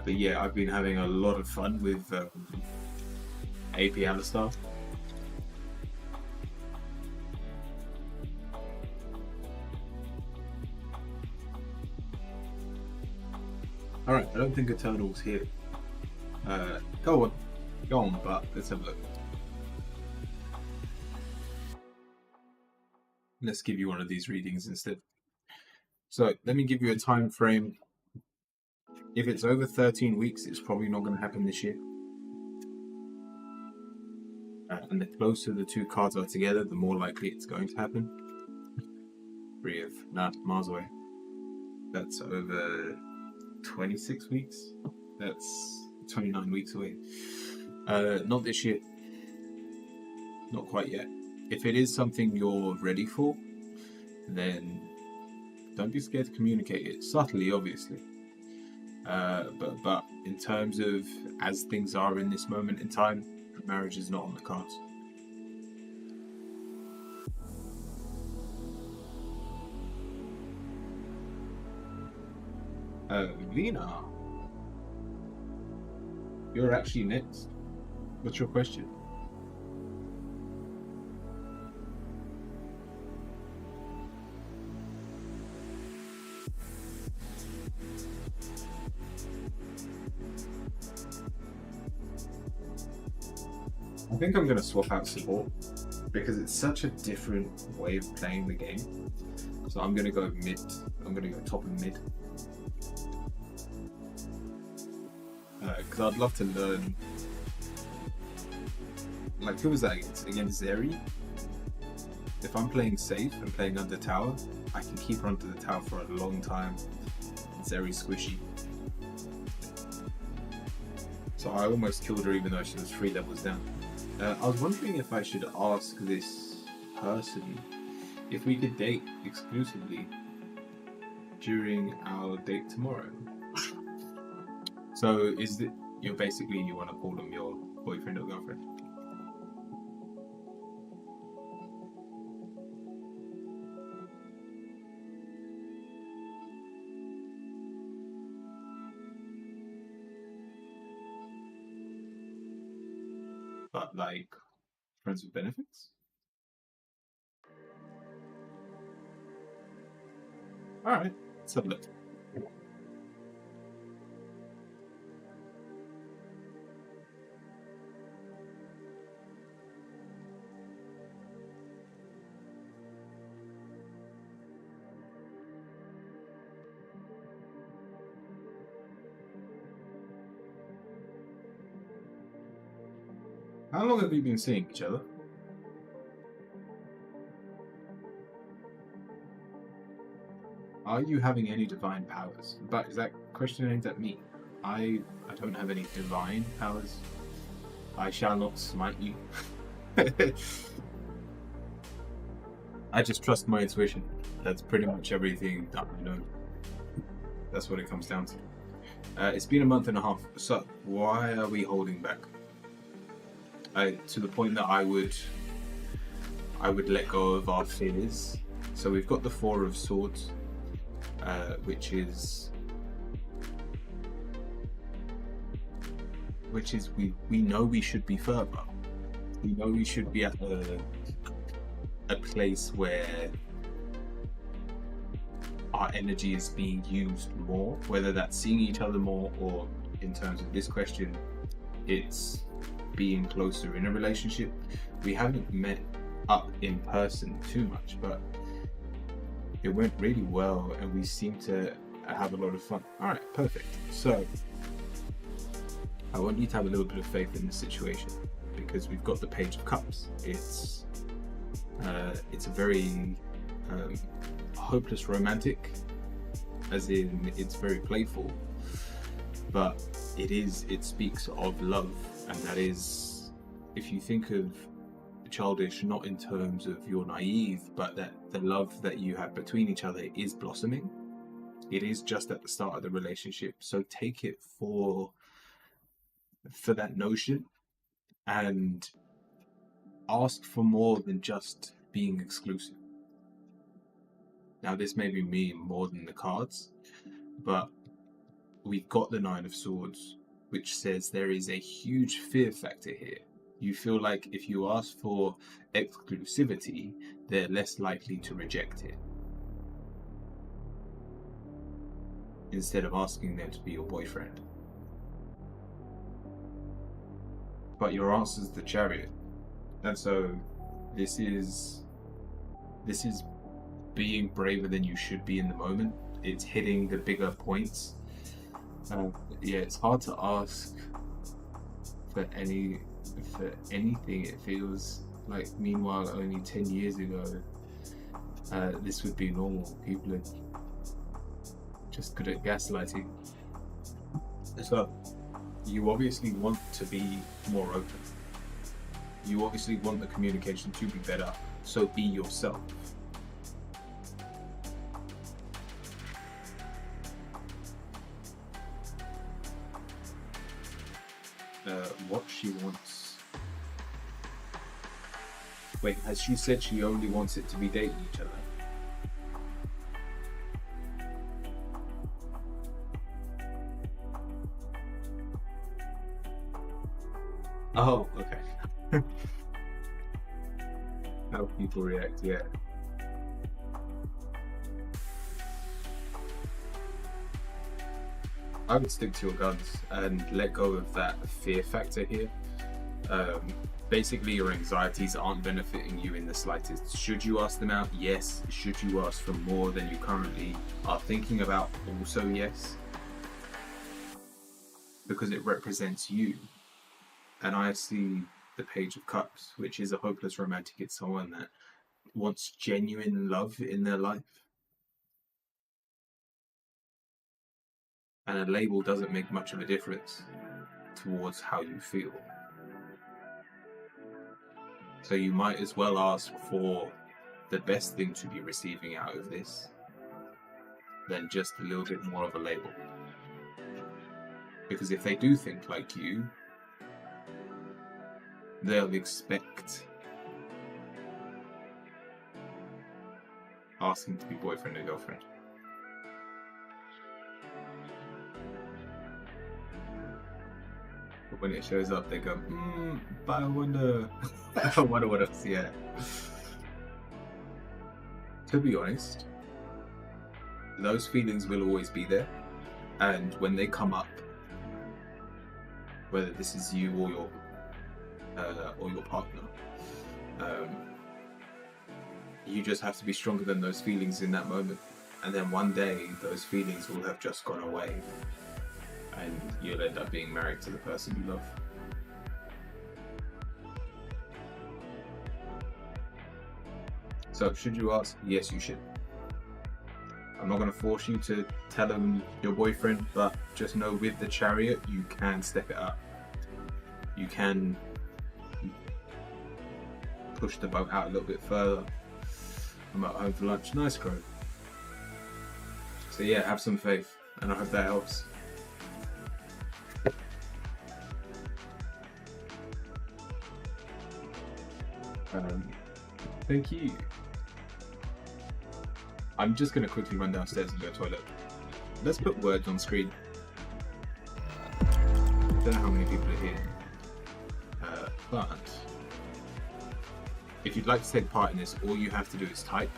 But yeah, I've been having a lot of fun with AP Alistar. Alright, I don't think Eternal's here. Go on, but let's have a look. Let's give you one of these readings instead. So let me give you a time frame. If it's over 13 weeks, it's probably not going to happen this year. And the closer the two cards are together, the more likely it's going to happen. Mars away. That's over 26 weeks. That's 29 weeks away. Not this year. Not quite yet. If it is something you're ready for, then don't be scared to communicate it. Subtly, obviously. But in terms of as things are in this moment in time, marriage is not on the cards. Lena, you're actually next. What's your question? I think I'm going to swap out support because it's such a different way of playing the game. So I'm going to go mid. I'm going to go top and mid. Because I'd love to learn. Like, who was that against? Against Zeri? If I'm playing safe and playing under tower, I can keep her under the tower for a long time. Zeri's squishy. So I almost killed her even though she was 3 levels down. I was wondering if I should ask this person if we could date exclusively during our date tomorrow. So is it you want to call him your boyfriend or girlfriend? But like friends with benefits? Alright, let's have a look. How long have we been seeing each other? Are you having any divine powers? But is that question aimed at me? I don't have any divine powers. I shall not smite you. I just trust my intuition. That's pretty much everything that I know. That's what it comes down to. It's been a month and a half, so why are we holding back? to the point that I would let go of our fears. So we've got the Four of Swords, which is we know we should be further. We know we should be at a place where our energy is being used more, whether that's seeing each other more, or in terms of this question, it's being closer in a relationship. We haven't met up in person too much, but it went really well and we seem to have a lot of fun. All right, perfect. So I want you to have a little bit of faith in the situation, because we've got the Page of Cups. It's a very hopeless romantic, as in it's very playful, but it speaks of love, and that is, if you think of childish not in terms of you're naive, but that the love that you have between each other is blossoming. It is just at the start of the relationship, so take it for that notion and ask for more than just being exclusive. Now, this may be me more than the cards, but we've got the Nine of Swords, which says there is a huge fear factor here. You feel like if you ask for exclusivity, they're less likely to reject it, instead of asking them to be your boyfriend. But your answer is the Chariot, and so this is being braver than you should be in the moment. It's hitting the bigger points. Yeah, it's hard to ask for anything. It feels like, meanwhile, only 10 years ago, this would be normal. People are just good at gaslighting. So you obviously want to be more open. You obviously want the communication to be better. So be yourself. What she wants. Wait, has she said she only wants it to be dating each other? Oh, okay. How people react, yeah. I would stick to your guns and let go of that fear factor here. Basically, your anxieties aren't benefiting you in the slightest. Should you ask them out? Yes. Should you ask for more than you currently are thinking about? Also, yes. Because it represents you. And I see the Page of Cups, which is a hopeless romantic. It's someone that wants genuine love in their life. And a label doesn't make much of a difference towards how you feel. So you might as well ask for the best thing to be receiving out of this than just a little bit more of a label. Because if they do think like you, they'll expect asking to be boyfriend and girlfriend. But when it shows up, they go, but I wonder, I wonder what else, yeah. To be honest, those feelings will always be there. And when they come up, whether this is you or your partner, you just have to be stronger than those feelings in that moment. And then one day, those feelings will have just gone away. And you'll end up being married to the person you love. So, should you ask? Yes, you should. I'm not going to force you to tell him your boyfriend, but just know with the Chariot, you can step it up. You can push the boat out a little bit further. I'm at home for lunch. Nice, Crow. So yeah, have some faith, and I hope that helps. Thank you. I'm just going to quickly run downstairs and go to the toilet. Let's put words on screen. I don't know how many people are here. But if you'd like to take part in this, all you have to do is type.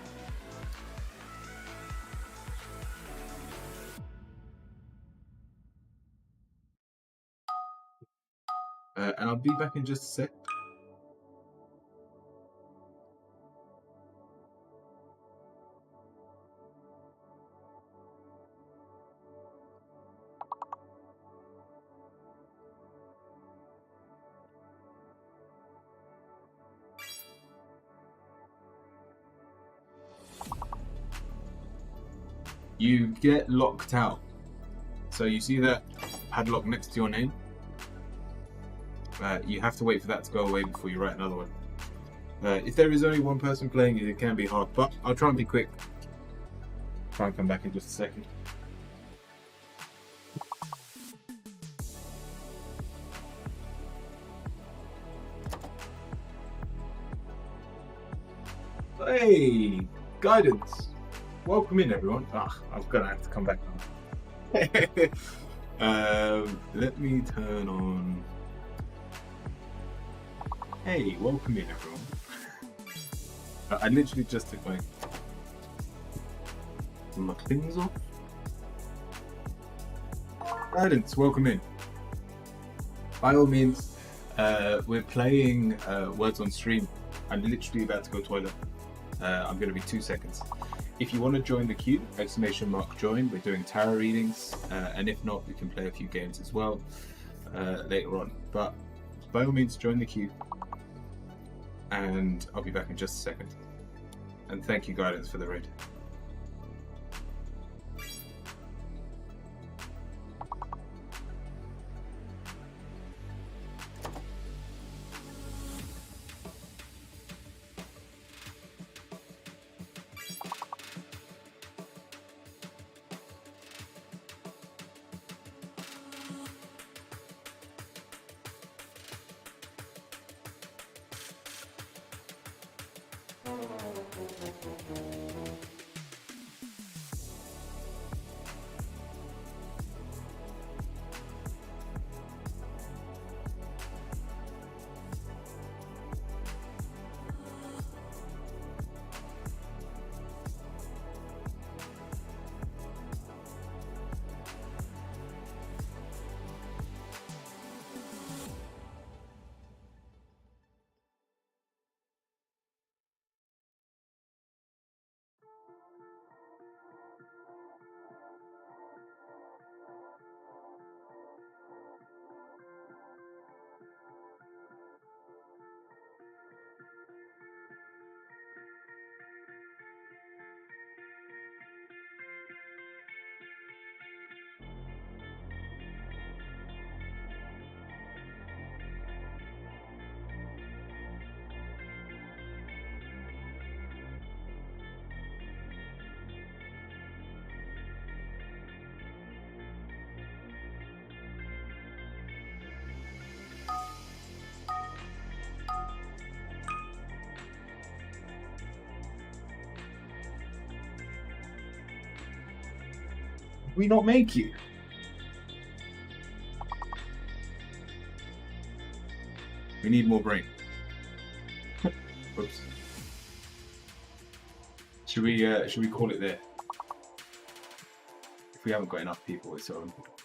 And I'll be back in just a sec. You get locked out. So you see that padlock next to your name? You have to wait for that to go away before you write another one. If there is only one person playing it can be hard, but I'll try and be quick. Try and come back in just a second. Hey, guidance. Welcome in, everyone. I'm gonna have to come back now. Let me turn on. Hey, welcome in, everyone. I literally just took my things off. Guidance, welcome in. By all means, we're playing Words on Stream. I'm literally about to go toilet. I'm going to be 2 seconds. If you want to join the queue, !join. We're doing tarot readings, and if not, we can play a few games as well later on. But by all means, join the queue, and I'll be back in just a second. And thank you, Guidance, for the raid. We not make you? We need more brain. Oops. Should we call it there? If we haven't got enough people, it's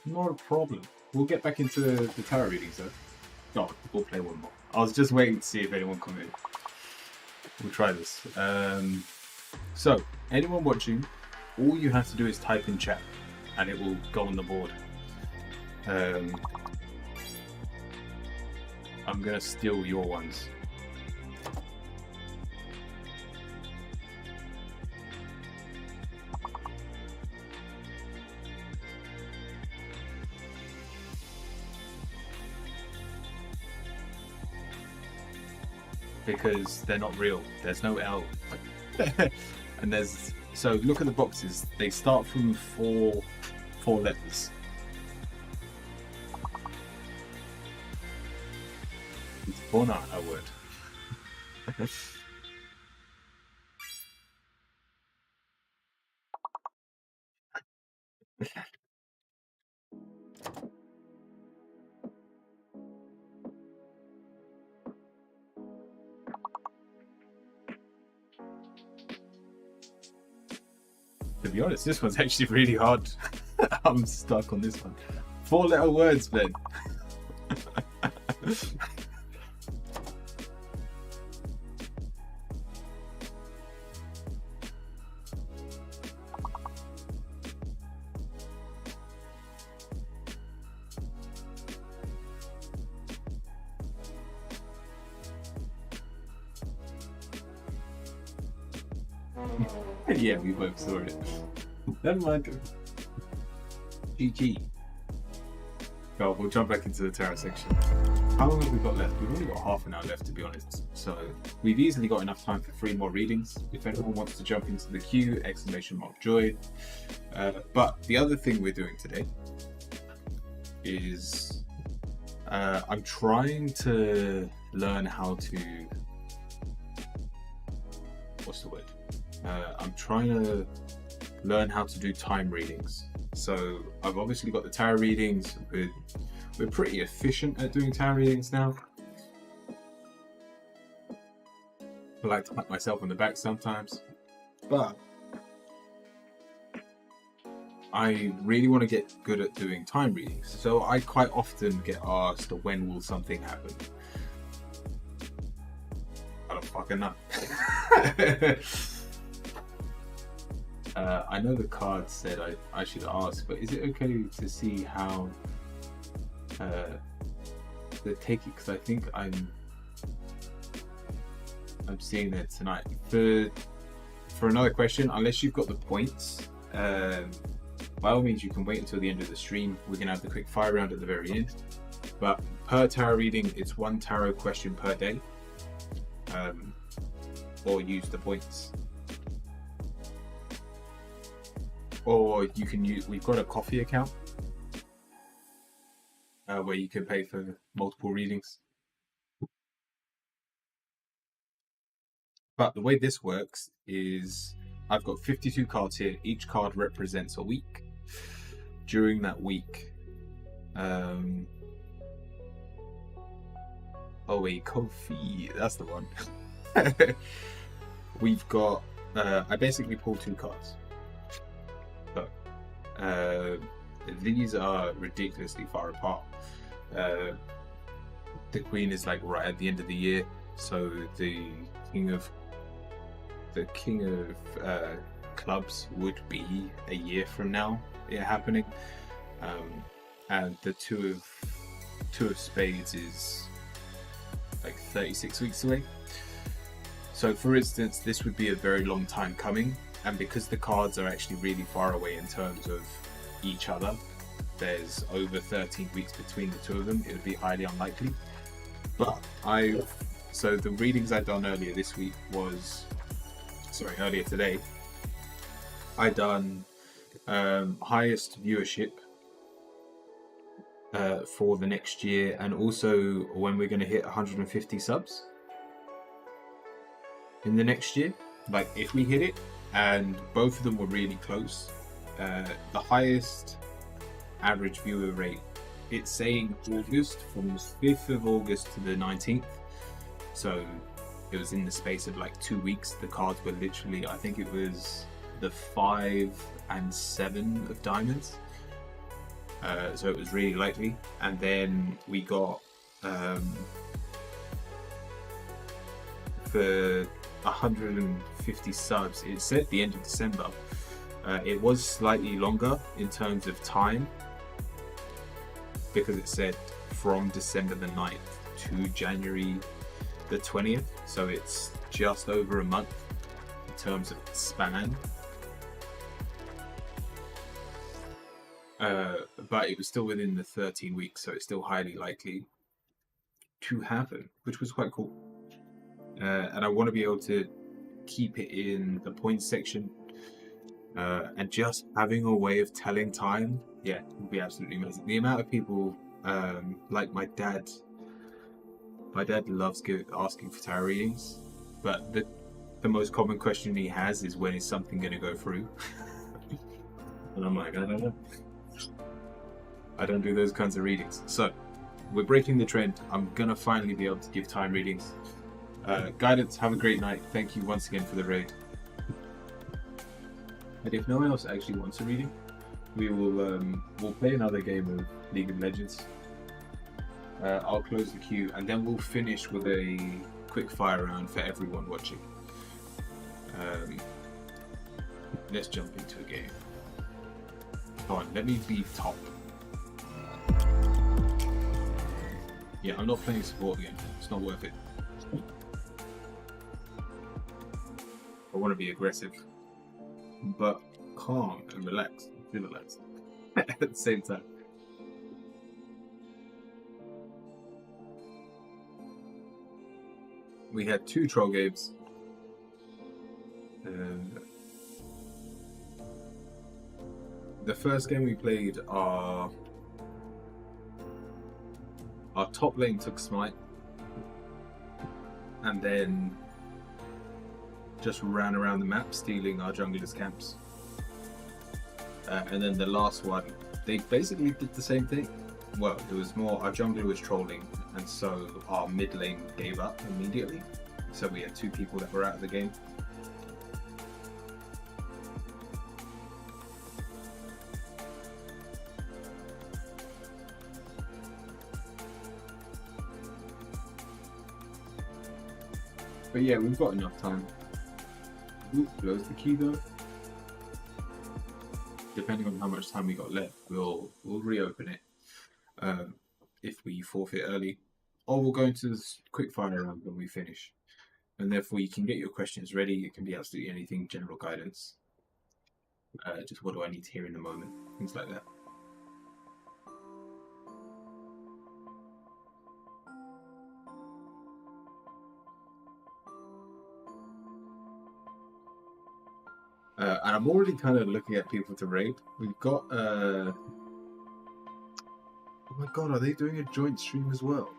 not a problem. We'll get back into the tarot readings though. No, we'll play one more. I was just waiting to see if anyone come in. We'll try this. So, anyone watching, all you have to do is type in chat and it will go on the board. I'm gonna steal your ones. Because they're not real. There's no L. And there's, so look at the boxes. They start from four letters. Is bona a word? To be honest, this one's actually really hard. I'm stuck on this one. 4-letter words, Ben. Yeah, we both saw it. Never mind. GG. Well, we'll jump back into the tarot section. How long have we got left? We've only got half an hour left, to be honest. So we've easily got enough time for 3 more readings. If anyone wants to jump into the queue, !joy. But the other thing we're doing today is I'm trying to learn how to... What's the word? I'm trying to learn how to do time readings. So I've obviously got the tarot readings. We're pretty efficient at doing tarot readings now. I like to pat myself on the back sometimes, but I really want to get good at doing time readings. So I quite often get asked, when will something happen? I don't fucking know. I know the card said I should ask, but is it okay to see how the take it? Because I think I'm seeing that tonight. For another question, unless you've got the points, by all means you can wait until the end of the stream. We're gonna have the quick fire round at the very end. But per tarot reading, it's 1 tarot question per day, or use the points. Or you can use, we've got a coffee account where you can pay for multiple readings. But the way this works is I've got 52 cards here. Each card represents a week. During that week, coffee, that's the one. We've got, I basically pull 2 cards. These are ridiculously far apart. The Queen is like right at the end of the year, so the King of Clubs would be a year from now it happening, and the Two of Spades is like 36 weeks away. So for instance, this would be a very long time coming. And because the cards are actually really far away in terms of each other, there's over 13 weeks between the 2 of them, it would be highly unlikely. But so the readings I'd done earlier today, I done highest viewership for the next year, and also when we're going to hit 150 subs in the next year, like if we hit it. And both of them were really close. The highest average viewer rate, it's saying August, from the 5th of August to the 19th. So it was in the space of like 2 weeks. The cards were literally, I think it was the 5 and 7 of diamonds. So it was really likely. And then we got for 150 subs, it said the end of December. It was slightly longer in terms of time because it said from December the 9th to January the 20th, so it's just over a month in terms of span. But it was still within the 13 weeks, so it's still highly likely to happen, which was quite cool. And I want to be able to keep it in the points section, and just having a way of telling time, would be absolutely amazing. The amount of people, like my dad loves asking for tarot readings, but the most common question he has is, when is something going to go through? And I'm like, I don't know. I don't do those kinds of readings. So we're breaking the trend. I'm gonna finally be able to give time readings. Guidance, have a great night. Thank you once again for the raid. And if no one else actually wants a reading, we will we'll play another game of League of Legends. I'll close the queue, and then we'll finish with a quick fire round for everyone watching. Let's jump into a game. Come on, let me be top. Yeah, I'm not playing support again. It's not worth it. I want to be aggressive, but calm and relaxed. Feel relaxed at the same time. We had 2 troll games. The first game we played, our top lane took smite, and then just ran around the map stealing our junglers' camps. And then the last one, they basically did the same thing. Well, it was more our jungler was trolling, and so our mid lane gave up immediately. So we had 2 people that were out of the game. But yeah, we've got enough time. Ooh, close the key though. Depending on how much time we got left, we'll reopen it if we forfeit early, or we'll go into this quick fire round when we finish. And therefore, you can get your questions ready. It can be absolutely anything, general guidance. Just what do I need to hear in the moment, things like that. And I'm already kind of looking at people to raid. We've got, oh my god, are they doing a joint stream as well?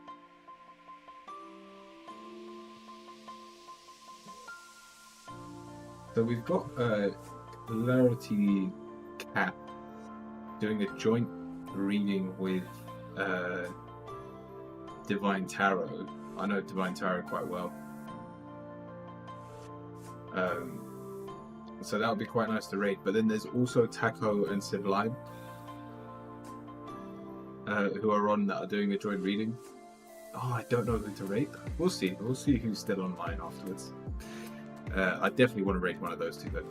So we've got Clarity Cat doing a joint reading with Divine Tarot. I know Divine Tarot quite well. So that would be quite nice to raid. But then there's also Taco and Sublime, who are on that are doing a joint reading. Oh, I don't know who to raid. We'll see. We'll see who's still online afterwards. I definitely want to raid one of those 2 though.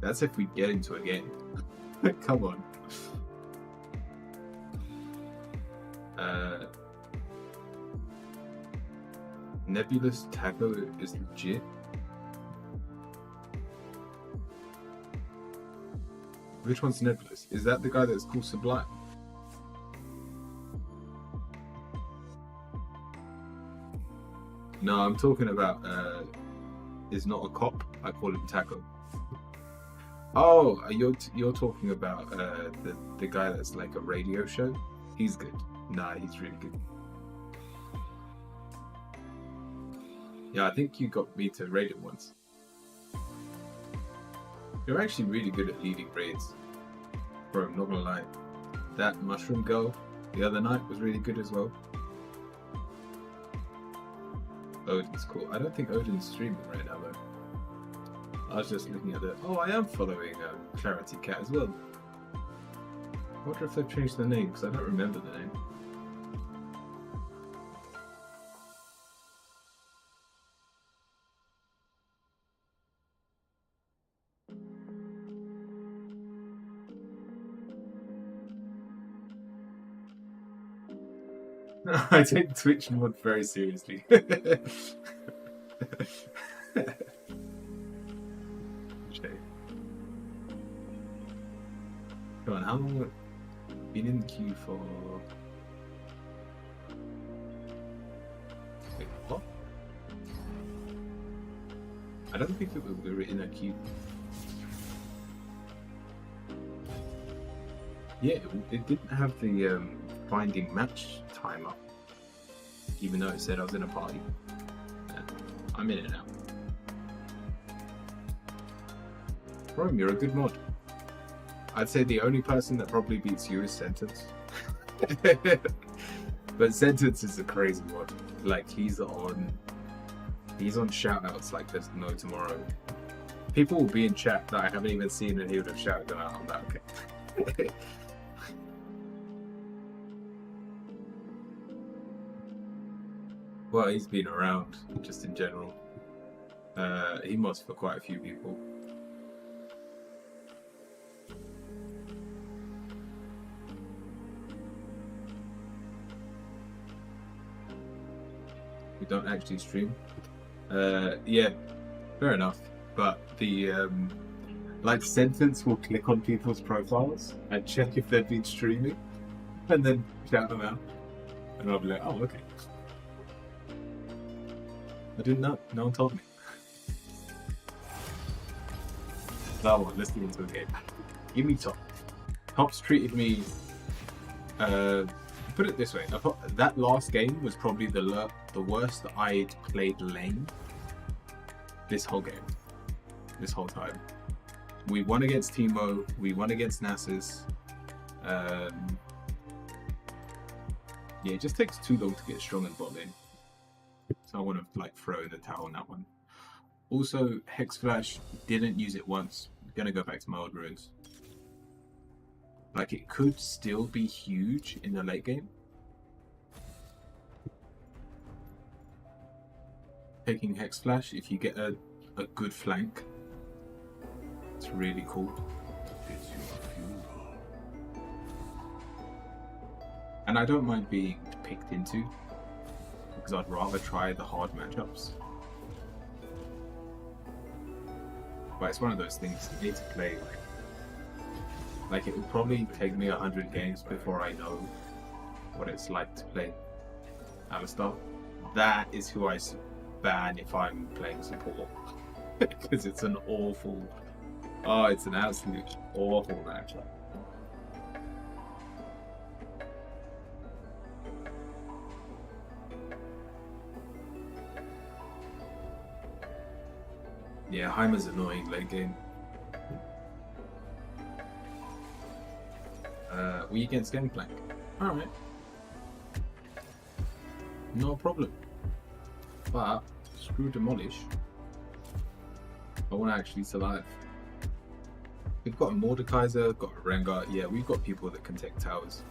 That's if we get into a game. Come on. Nebulous Taco is legit. Which one's Nebulous? Is that the guy that's called Sublime? No, I'm talking about is not a cop. I call him Taco. Oh, you're talking about the guy that's like a radio show? He's good. Nah, he's really good. Yeah, I think you got me to raid it once. You're actually really good at leading raids. Bro, I'm not gonna lie. That mushroom girl the other night was really good as well. Odin's cool. I don't think Odin's streaming right now though. I was just looking at the... Oh, I am following Clarity Cat as well. I wonder if they've changed the name, because I don't remember the name. I take Twitch mod very seriously. Okay. Come on, how long have I been in the queue for? Wait, what? I don't think we were in a queue. Yeah, it didn't have the finding match time up, even though it said I was in a party. I'm in it now. Rome, you're a good mod. I'd say the only person that probably beats you is Sentence. But Sentence is a crazy mod. Like he's on shoutouts like there's no tomorrow. People will be in chat that I haven't even seen and he would have shouted them out. I'm like, okay. Well, he's been around just in general. He mods for quite a few people. We don't actually stream. Yeah, fair enough. But the like Sentence will click on people's profiles and check if they've been streaming, and then shout them out, and I'll be like, oh, okay. I didn't know. No one told me. That one. Let's get into the game. Give me Top. Top's treated me. Put it this way. That last game was probably the worst that I'd played lane. This whole game. This whole time. We won against Teemo. We won against Nasus. Yeah, it just takes too long to get strong in bot lane. So I want to like throw in the towel on that one. Also, Hex Flash, didn't use it once. I'm gonna go back to my old runes. Like it could still be huge in the late game. Taking Hex Flash, if you get a good flank, it's really cool. It's your funeral. And I don't mind being picked into, because I'd rather try the hard matchups. But it's one of those things you need to play. Like it will probably take me 100 games before I know what it's like to play Alistar. That is who I ban if I'm playing support. Because it's an awful... Oh, it's an absolute awful matchup. Yeah, Heimer's annoying late game. We against Gangplank. Alright. No problem. But, screw Demolish. I want to actually survive. We've got a Mordekaiser, got a Rengar. Yeah, we've got people that can take towers.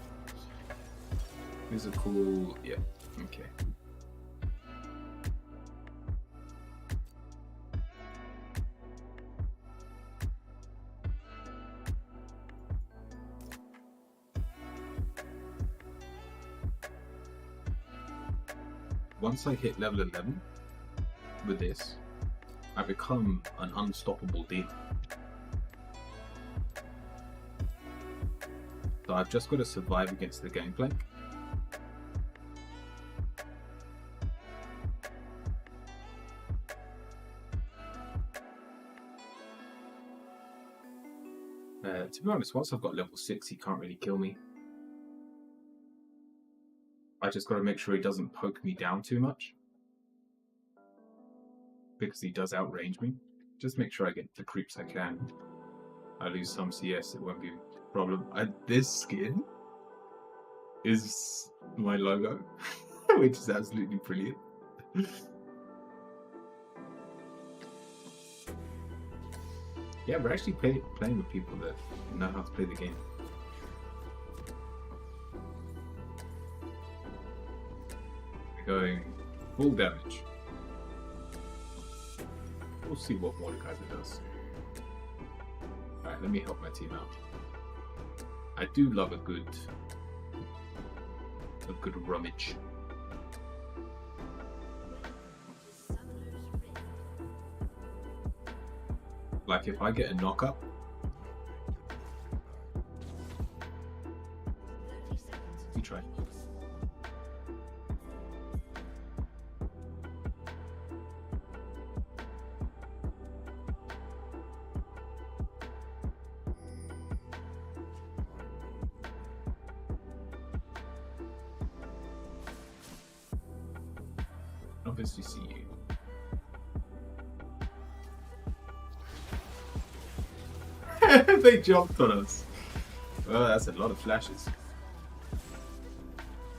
These are cool. Yeah, okay. Once I hit level 11 with this, I become an unstoppable demon. So I've just got to survive against the Gangplank. To be honest, once I've got level 6, he can't really kill me. I just got to make sure he doesn't poke me down too much. Because he does outrange me. Just make sure I get the creeps I can. I lose some CS, it won't be a problem. This skin is my logo, which is absolutely brilliant. Yeah, we're actually playing with people that know how to play the game. Going full damage. We'll see what Mordekaiser does. Alright, let me help my team out. I do love a good rummage. Like if I get a knock-up, you try. Obviously see you. They jumped on us. Well, that's a lot of flashes.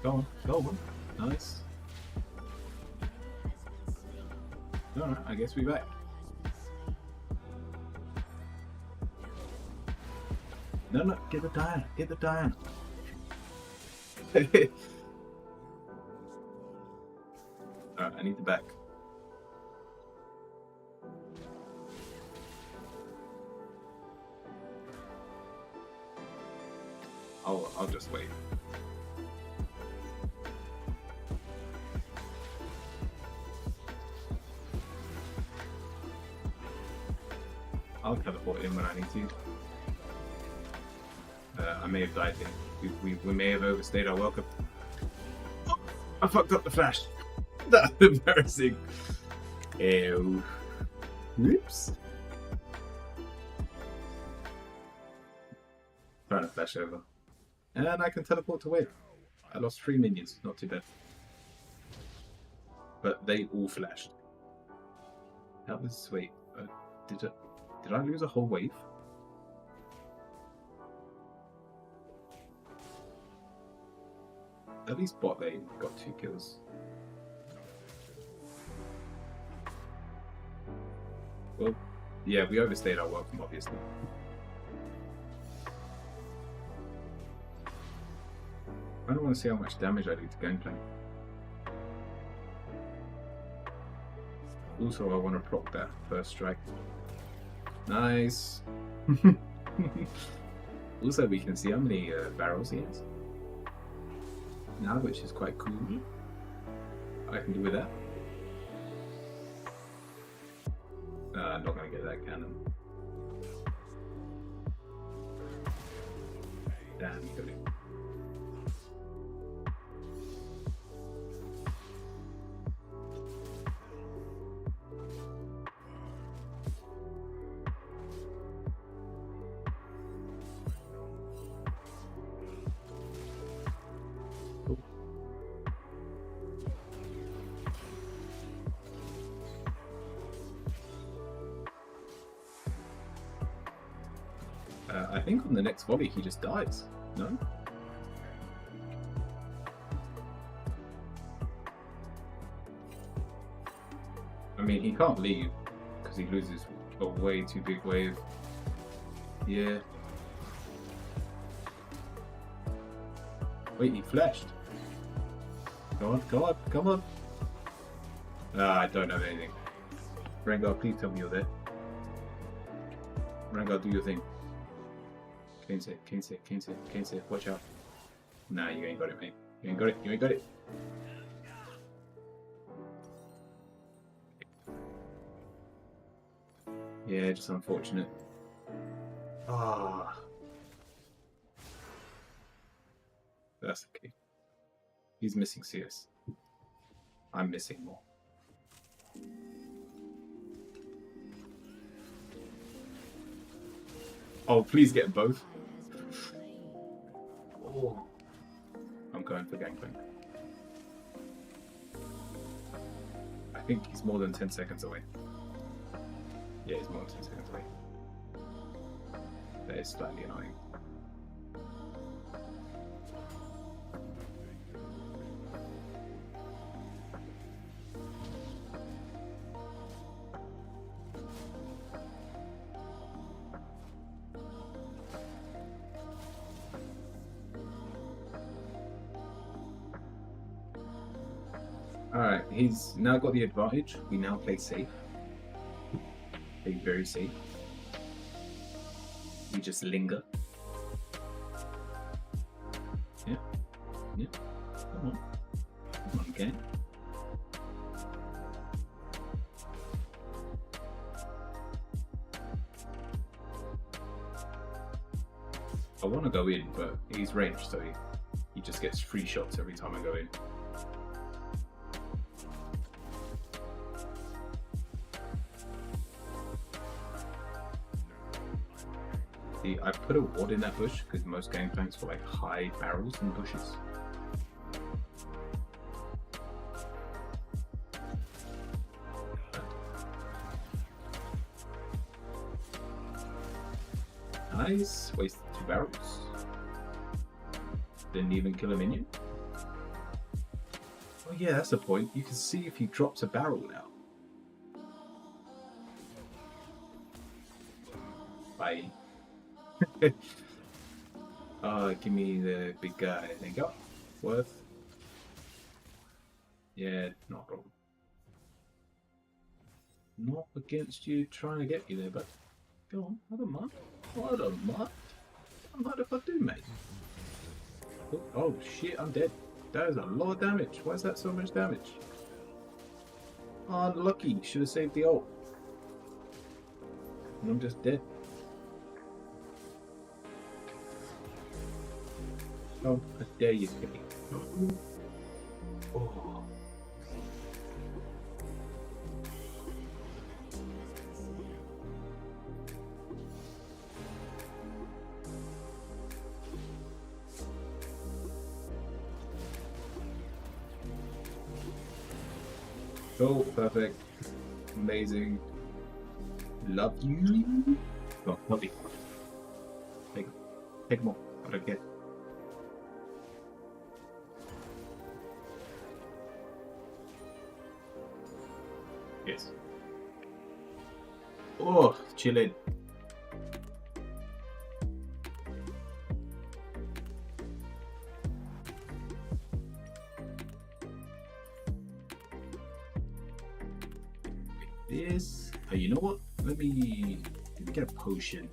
Go on, go on. Nice. Alright, I guess we're back. No, no, get the Diana, get the Diana. Alright, I need the back. I'll just wait. I'll teleport in when I need to. I may have died here. We may have overstayed our welcome. Oh, I fucked up the flash. That's embarrassing. Ew. Whoops. Trying to flash over. And I can teleport away. I lost 3 minions, not too bad. But they all flashed. That was wait. Did I lose a whole wave? At least bot lane got 2 kills. Well, yeah, we overstayed our welcome, obviously. I don't want to see how much damage I do to Gangplank. Also, I want to proc that first strike. Nice! Also, we can see how many barrels he has now, which is quite cool. I can do with that. I'm not going to get that cannon. Damn, you got it. I think on the next volley he just dies, no? I mean, he can't leave because he loses a way too big wave. Yeah. Wait, he flashed. Go on, go on, come on. I don't have anything. Rengar, please tell me you're there. Rengar, do your thing. Kingsley, watch out. Nah, you ain't got it, mate. You ain't got it, you ain't got it. Yeah, just unfortunate. Ah. That's okay. He's missing CS. I'm missing more. Oh, please get both. Oh. I'm going for Gangplank. I think he's more than 10 seconds away. Yeah, he's more than 10 seconds away. That is slightly annoying. Alright, he's now got the advantage. We now play safe. Play very safe. We just linger. Yeah. Yeah. Come on. Come on, again. I want to go in, but he's ranged, so he just gets free shots every time I go in. I put a ward in that bush because most Gangplanks were like high barrels and bushes. Nice. Wasted 2 barrels. Didn't even kill a minion. Oh yeah, that's the point. You can see if he drops a barrel now. Bye. Give me the big guy. There you go. Worth. Yeah, no problem. Not against you trying to get you there, but go on. I don't mind. I don't mind. I don't mind if I do, mate. Oh shit, I'm dead. That is a lot of damage. Why is that so much damage? Unlucky. Should have saved the ult. And I'm just dead. Oh, I dare you to get me. Oh. Oh, perfect. Amazing. Love you. Oh, love you. Take more. I don't get. Yes. Oh, chilling. This. Oh, you know what? Let me get a potion.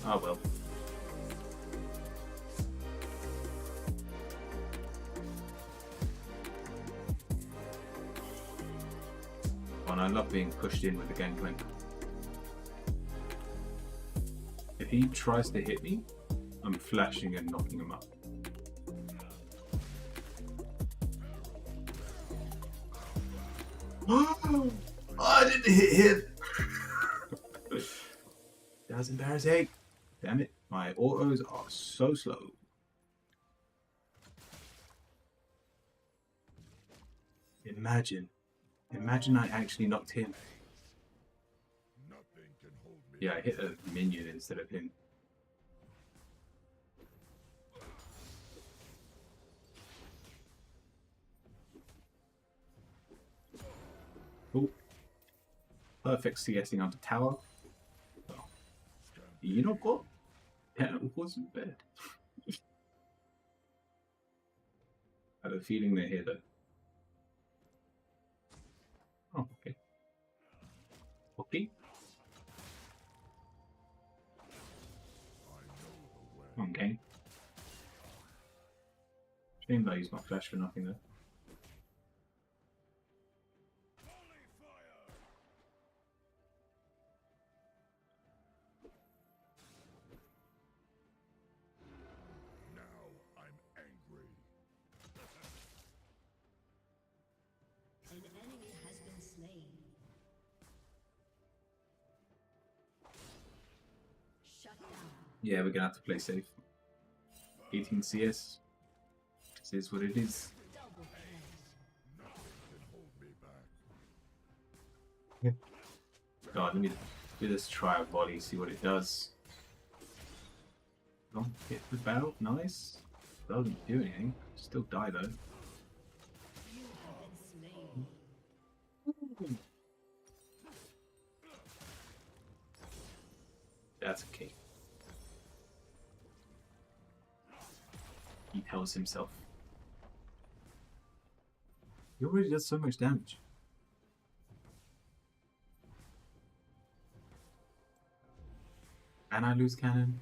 Oh well. And I love being pushed in with the gangplank. If he tries to hit me, I'm flashing and knocking him up. Oh, I didn't hit him! That's embarrassing. Damn it, my autos are so slow. Imagine I actually knocked him. Nothing can hold me. Yeah, I hit a minion instead of him. Oh. Perfect CSing onto tower. Oh. You know what? Yeah, it wasn't bad. I had a feeling they're here though. Oh, okay. Okay. Okay. Shame that I used my flash for nothing though. Now I'm angry. An enemy has been slain. Shut down. Yeah, we're gonna have to play safe. 18 CS. This is what it is. Double kill. Nothing can hold me back. God, let me do this trial volley, see what it does. Don't hit the barrel, nice. Doesn't do anything. Still die though. You have been slain. That's okay. He tells himself. He already does so much damage. And I lose cannon.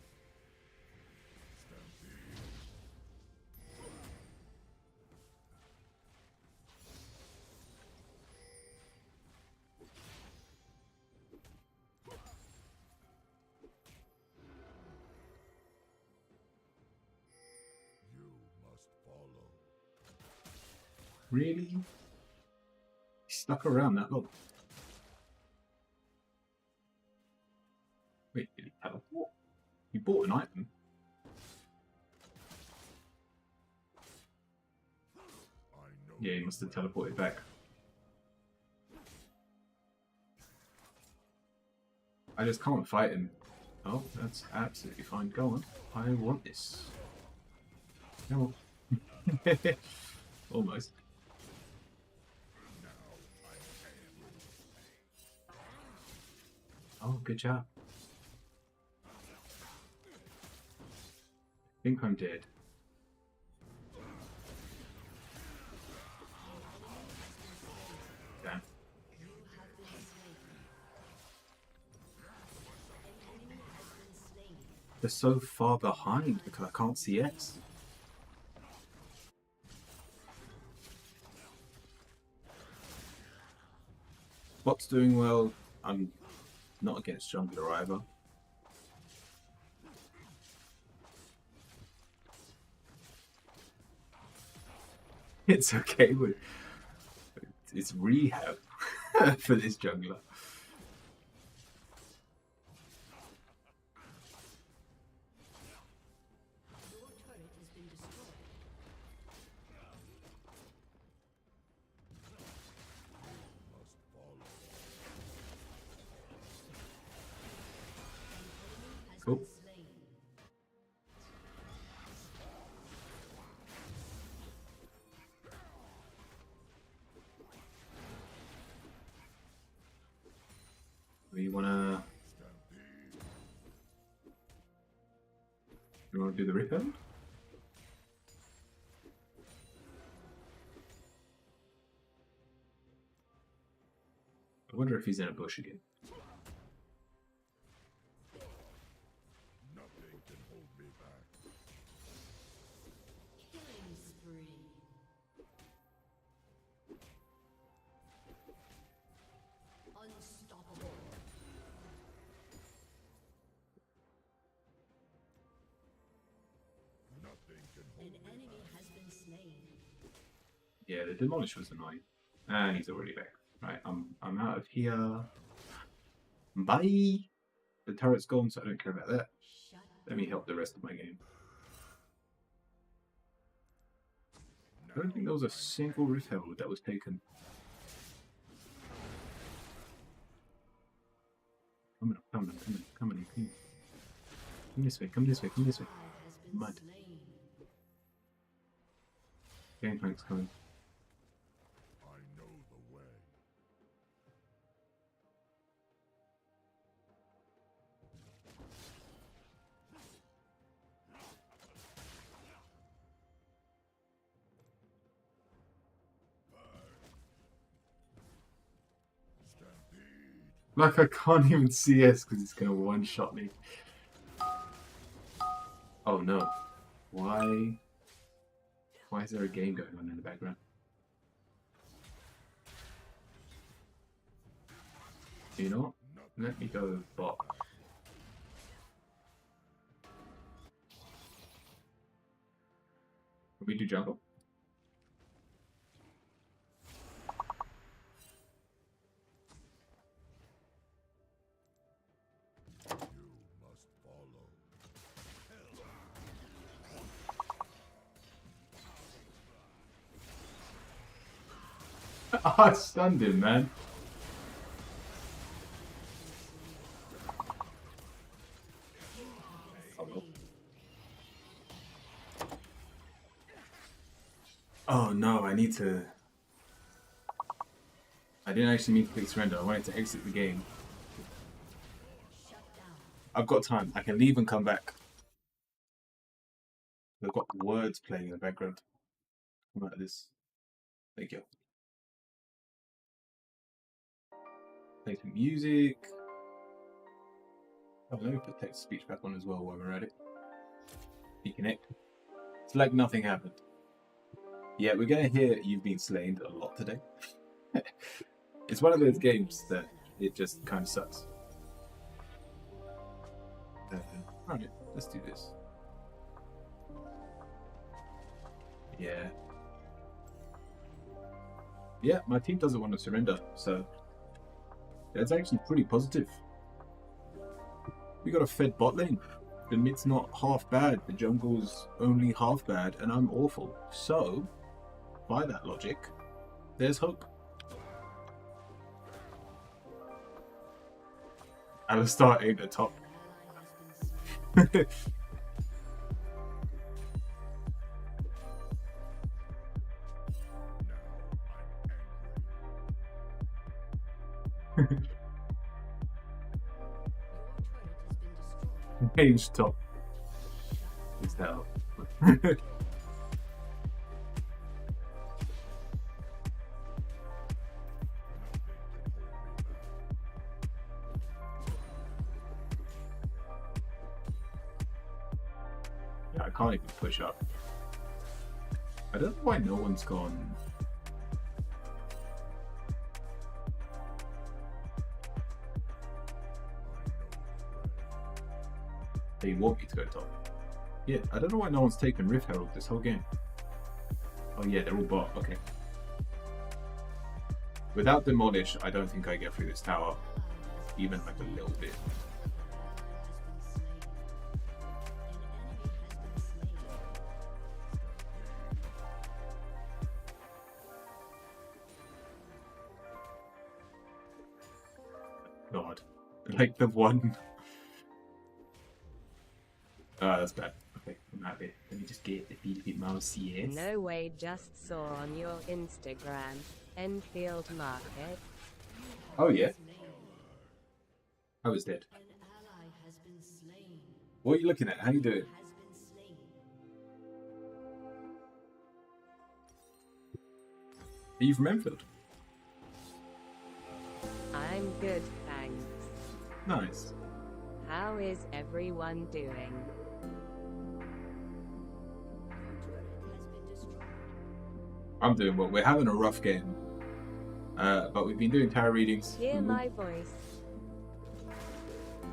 You must follow. Really? He stuck around that long. Wait, did he teleport? He bought an item. Yeah, he must have teleported back. I just can't fight him. Oh, that's absolutely fine. Go on. I want this. Come on. Almost. Oh, good job. I think I'm dead. Damn. They're so far behind because I can't see X. Bot's doing well. I'm not against jungler either. It's okay with it's rehab for this jungler. Your turret has been destroyed. Must follow. Has Cool. been slain. We wanna you wanna do the rip end? I wonder if he's in a bush again. Nothing can hold me back. Killing spree. Unstoppable. Nothing can An hold me enemy has been slain. Yeah, the demolish was annoying. And he's already back. Right, I'm out of here. Bye! The turret's gone, so I don't care about that. Shut Let me help the rest of my game. I don't think there was a single Rift Herald that was taken. Come on, come on, come on, come on, come on. Come this way, come this way, come this way. has been Mud. slain. Gangplank's coming. I know the way. Stampede. Like I can't even CS because it's gonna one-shot me. Oh no. Why? Why is there a game going on in the background? You know what? Let me go bot. Can we do jungle? You must follow. I stunned him, man. Oh no, I need to... I didn't actually mean to click surrender, I wanted to exit the game. Shut down. I've got time, I can leave and come back. I've got words playing in the background. Come out of this. Thank you. Play some music. Oh, let me put text to speech back on as well while we're at it. Deconnect. It's like nothing happened. Yeah, we're going to hear You've Been Slain a lot today. It's one of those games that it just kind of sucks. Alright, let's do this. Yeah. Yeah, my team doesn't want to surrender, so that's actually pretty positive. We got a fed bot lane. The mid's not half bad, the jungle's only half bad, and I'm awful. So, by that logic, there's hope. Alistar ain't a top. Range top. Is hell. Yeah, I can't even push up. I don't know why no one's gone. They want me to go top. Yeah, I don't know why no one's taken Rift Herald this whole game. Oh yeah, they're all bot, okay. Without Demolish, I don't think I get through this tower. Even like a little bit. God. Like the one. That's bad. Okay, I'm happy. Let me just get the Philippine mouse, yes. No way, just saw on your Instagram, Enfield Market. Oh yeah. I was dead. An ally has been slain. What are you looking at? How you doing? Has been slain. Are you from Enfield? I'm good, thanks. Nice. How is everyone doing? I'm doing well. We're having a rough game. But we've been doing tarot readings. Hear my voice.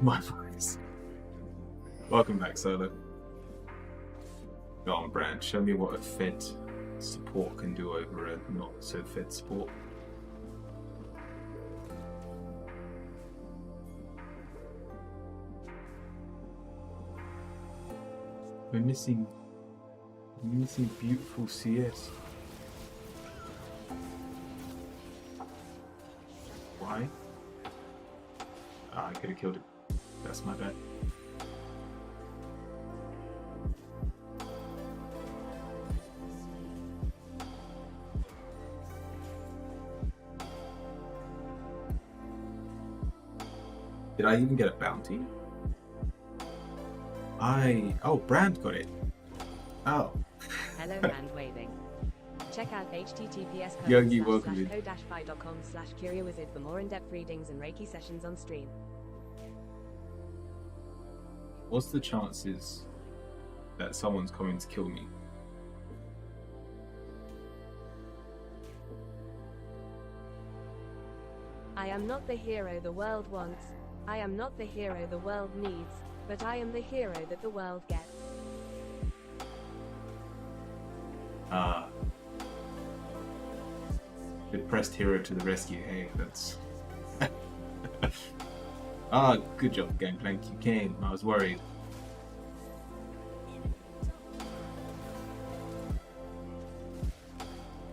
My voice. Welcome back, Solo. Go on, Brand. Show me what a fed support can do over a not so fed support. We're missing beautiful CS. Why? Ah, I could have killed it. That's my bad. Did I even get a bounty? Oh, Brand got it. Oh. Hello, hand waving. Check out Yogi, welcome in. https://co-fi.com/curiowizard for more in-depth readings and Reiki sessions on stream. What's the chances that someone's coming to kill me? I am not the hero the world wants. I am not the hero the world needs. But I am the hero that the world gets. Depressed hero to the rescue. Hey, that's... good job, Gangplank. You came. I was worried.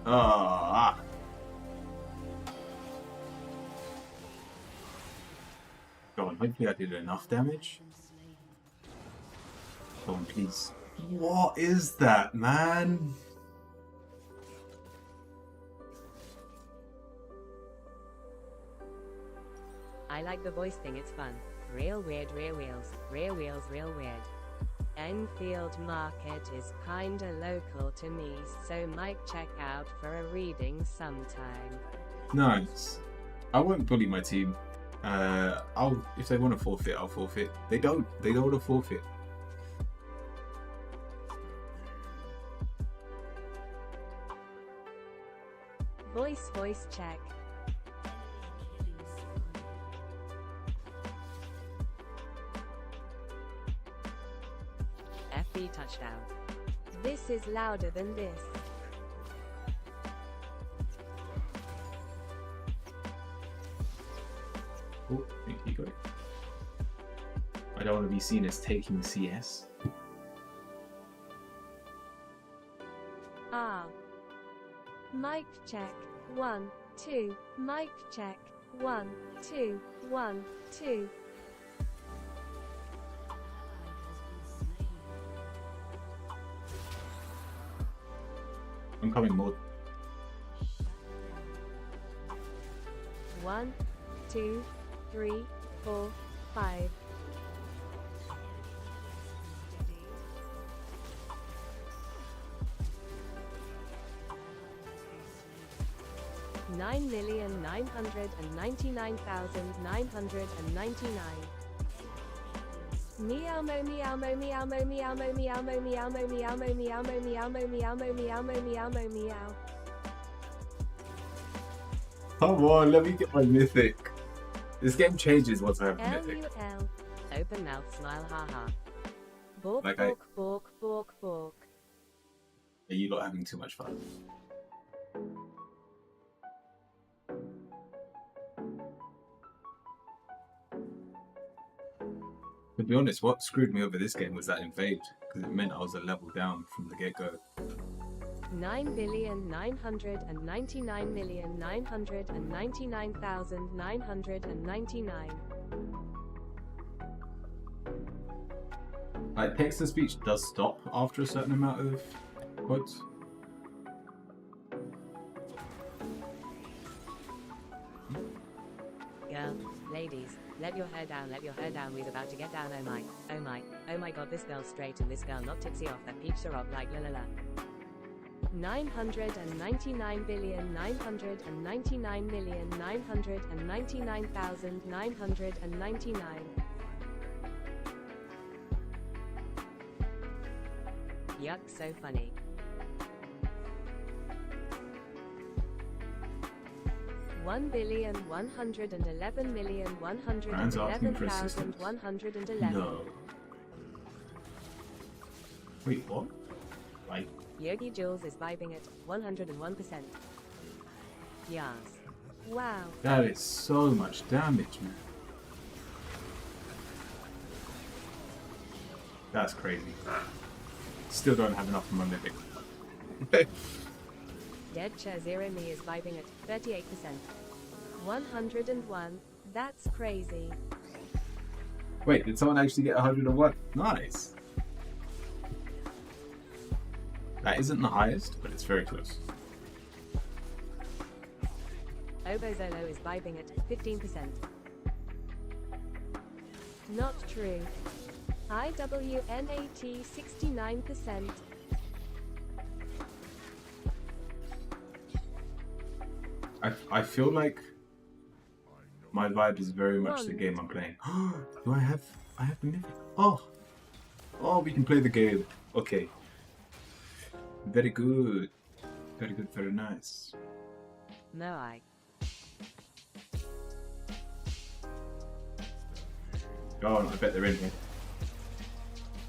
Go on, hopefully I did enough damage. Go on, please. What is that, man? I like the voice thing, it's fun. Real weird, real wheels, real wheels, real weird. Enfield Market is kinda local to me, so might check out for a reading sometime. Nice. I won't bully my team. If they want to forfeit, I'll forfeit. They don't want to forfeit. Voice check. FB touchdown. This is louder than this. Oh, thank you, got it. I don't want to be seen as taking CS. Ah. Mic check. 1, 2. Mic check. 1, 2. 1, 2. I'm coming more. 1, 2, 3, 4, 5. $9,999,999. Meow mo meow mo meow mo meow mo meow mo meow mo meow mo meow mo meow mo meow mo meow mo meow mo meow. Come on, let me get my mythic. This game changes once I have mythic. LUL. Open mouth smile haha. Bork Like bork bork bork bork. Are you lot having too much fun? To be honest, what screwed me over this game was that invade, because it meant I was a level down from the get-go. 9,999,999,999. Like, text-to-speech does stop after a certain amount of quotes. Girl, ladies, let your hair down, we's about to get down, oh my, oh my, oh my god, this girl's straight and this girl not tipsy off that peach syrup like la la la. 999,999,999,999. Yuck, so funny. Man's asking for assistance. 1,111,111,111. No. Wait, what? Like, Yogi Jules is vibing it, 101%. Yes. Wow. that is so much damage, man. That's crazy. Still don't have enough for my mythic. Dead Chair Zero Me is vibing it, 38%. 101. That's crazy. Wait, did someone actually get 101? Nice. That isn't the highest, but it's very close. Obozolo is vibing it, 15%. Not true. IWNAT 69%. I feel like my vibe is very much the game I'm playing. Do I have the mythic? Oh, we can play the game. Okay. Very good. Very good, very nice. No, I. Go on, I bet they're in here.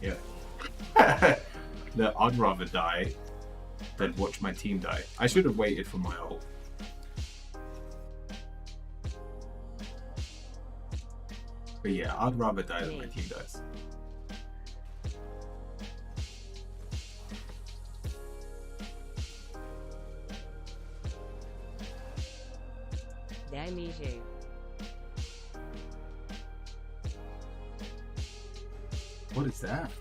Yeah. No, I'd rather die than watch my team die. I should have waited for my ult. But yeah, I'd rather die than my team dies. There me you. What is that?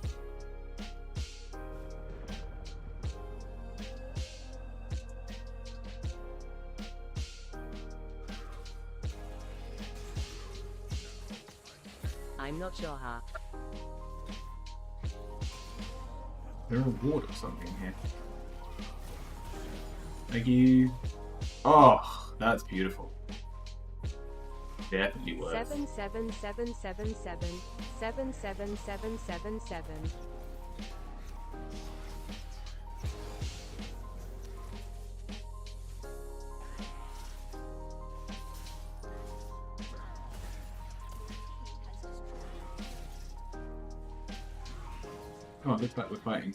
I'm not sure, huh? There's a ward or something here. Thank you. Oh, that's beautiful. Definitely worth. 77777 77777. Come on, looks like we're fighting.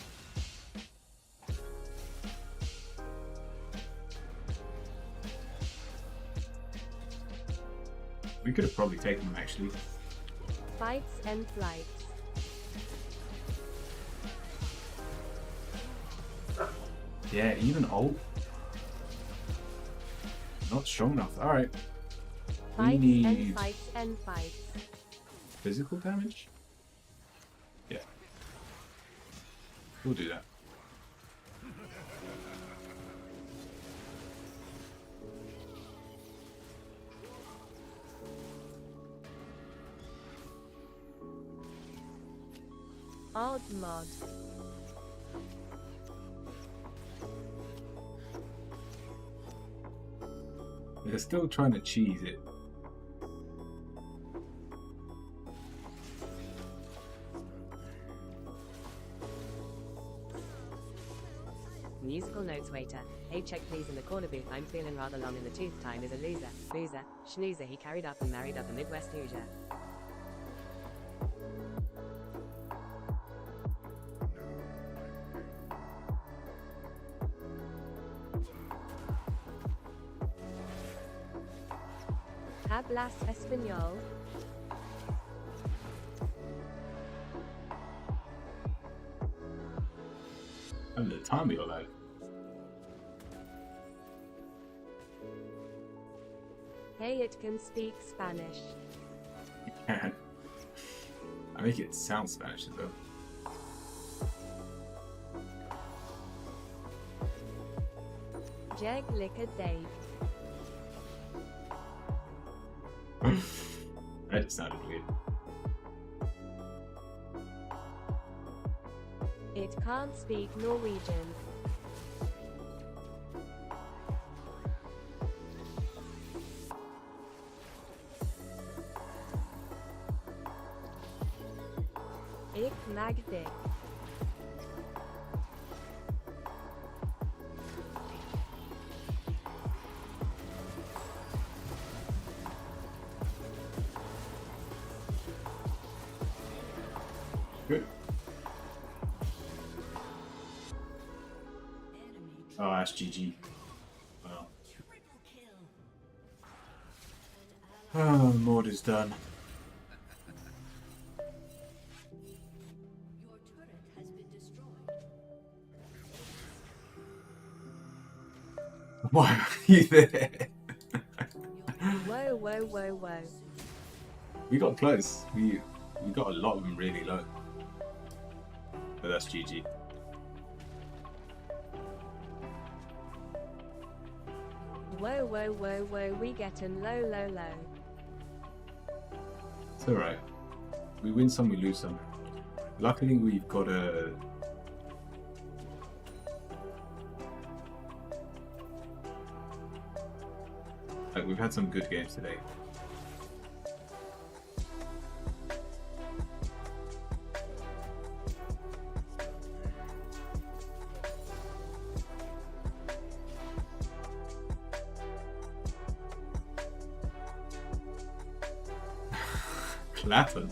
We could have probably taken him actually. Fights and flights. Yeah, even old. Not strong enough. Alright. We Fights and need fights and fights. physical damage? Yeah. We'll do that. Odd mod. They're still trying to cheese it. Musical notes waiter. Hey, check please in the corner booth. I'm feeling rather long in the tooth. Time is a loser. Boozer. Schnoozer. He carried up and married up a Midwest Hoosier. Hablas Español. And the time of your life. Hey, it can speak Spanish. You can. I make it sound Spanish though. Jeg liker deg. That just sounded weird. It can't speak Norwegian. Ik mag dik. Good. Oh, that's GG. Well. Oh, Maud is done. Your turret has been destroyed. Why are you there? Whoa, whoa, whoa, whoa. We got close. We got a lot of them really low. But that's GG. Whoa, whoa, whoa, whoa, we getting low, low, low. It's alright. We win some, we lose some. Luckily, we've got a. Like, we've had some good games today. Clapton.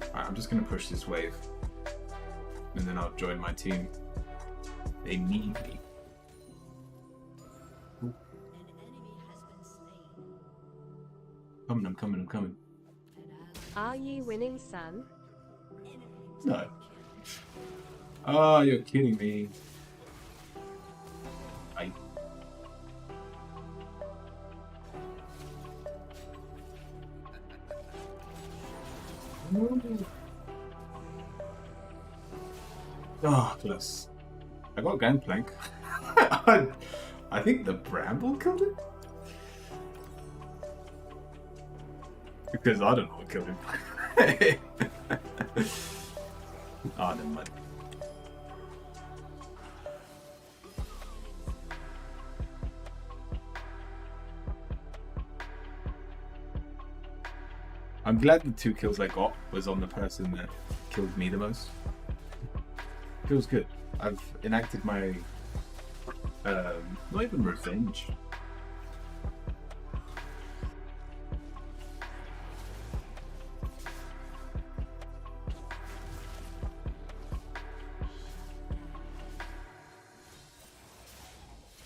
Alright, I'm just gonna push this wave. And then I'll join my team. They need me. An enemy has been slain. I'm coming. Are you winning, son? No. Oh, you're kidding me. I. Oh, close. I got Gangplank. I think the Bramble killed him? Because I don't know what killed him. Ah, never mind. I'm glad the 2 kills I got was on the person that killed me the most. Feels good. I've enacted my not even revenge.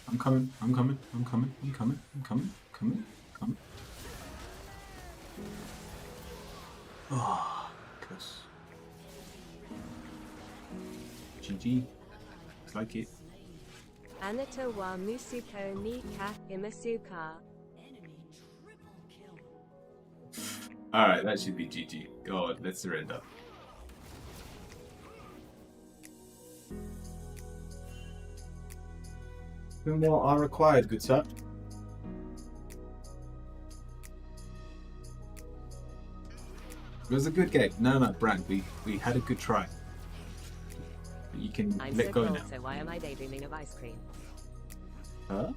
I'm coming. I'm coming. I'm coming. I'm coming. I'm coming. Coming. Coming. Oh, close. GG. Looks like it. Anata wa Musuko ni ka imasuka. Enemy triple kill. Alright, that should be GG. God, let's surrender. Two more are required, good sir. It was a good game. No, Brand, we had a good try. But you can I'm let so go cold, now. so why am I daydreaming of ice cream? Huh?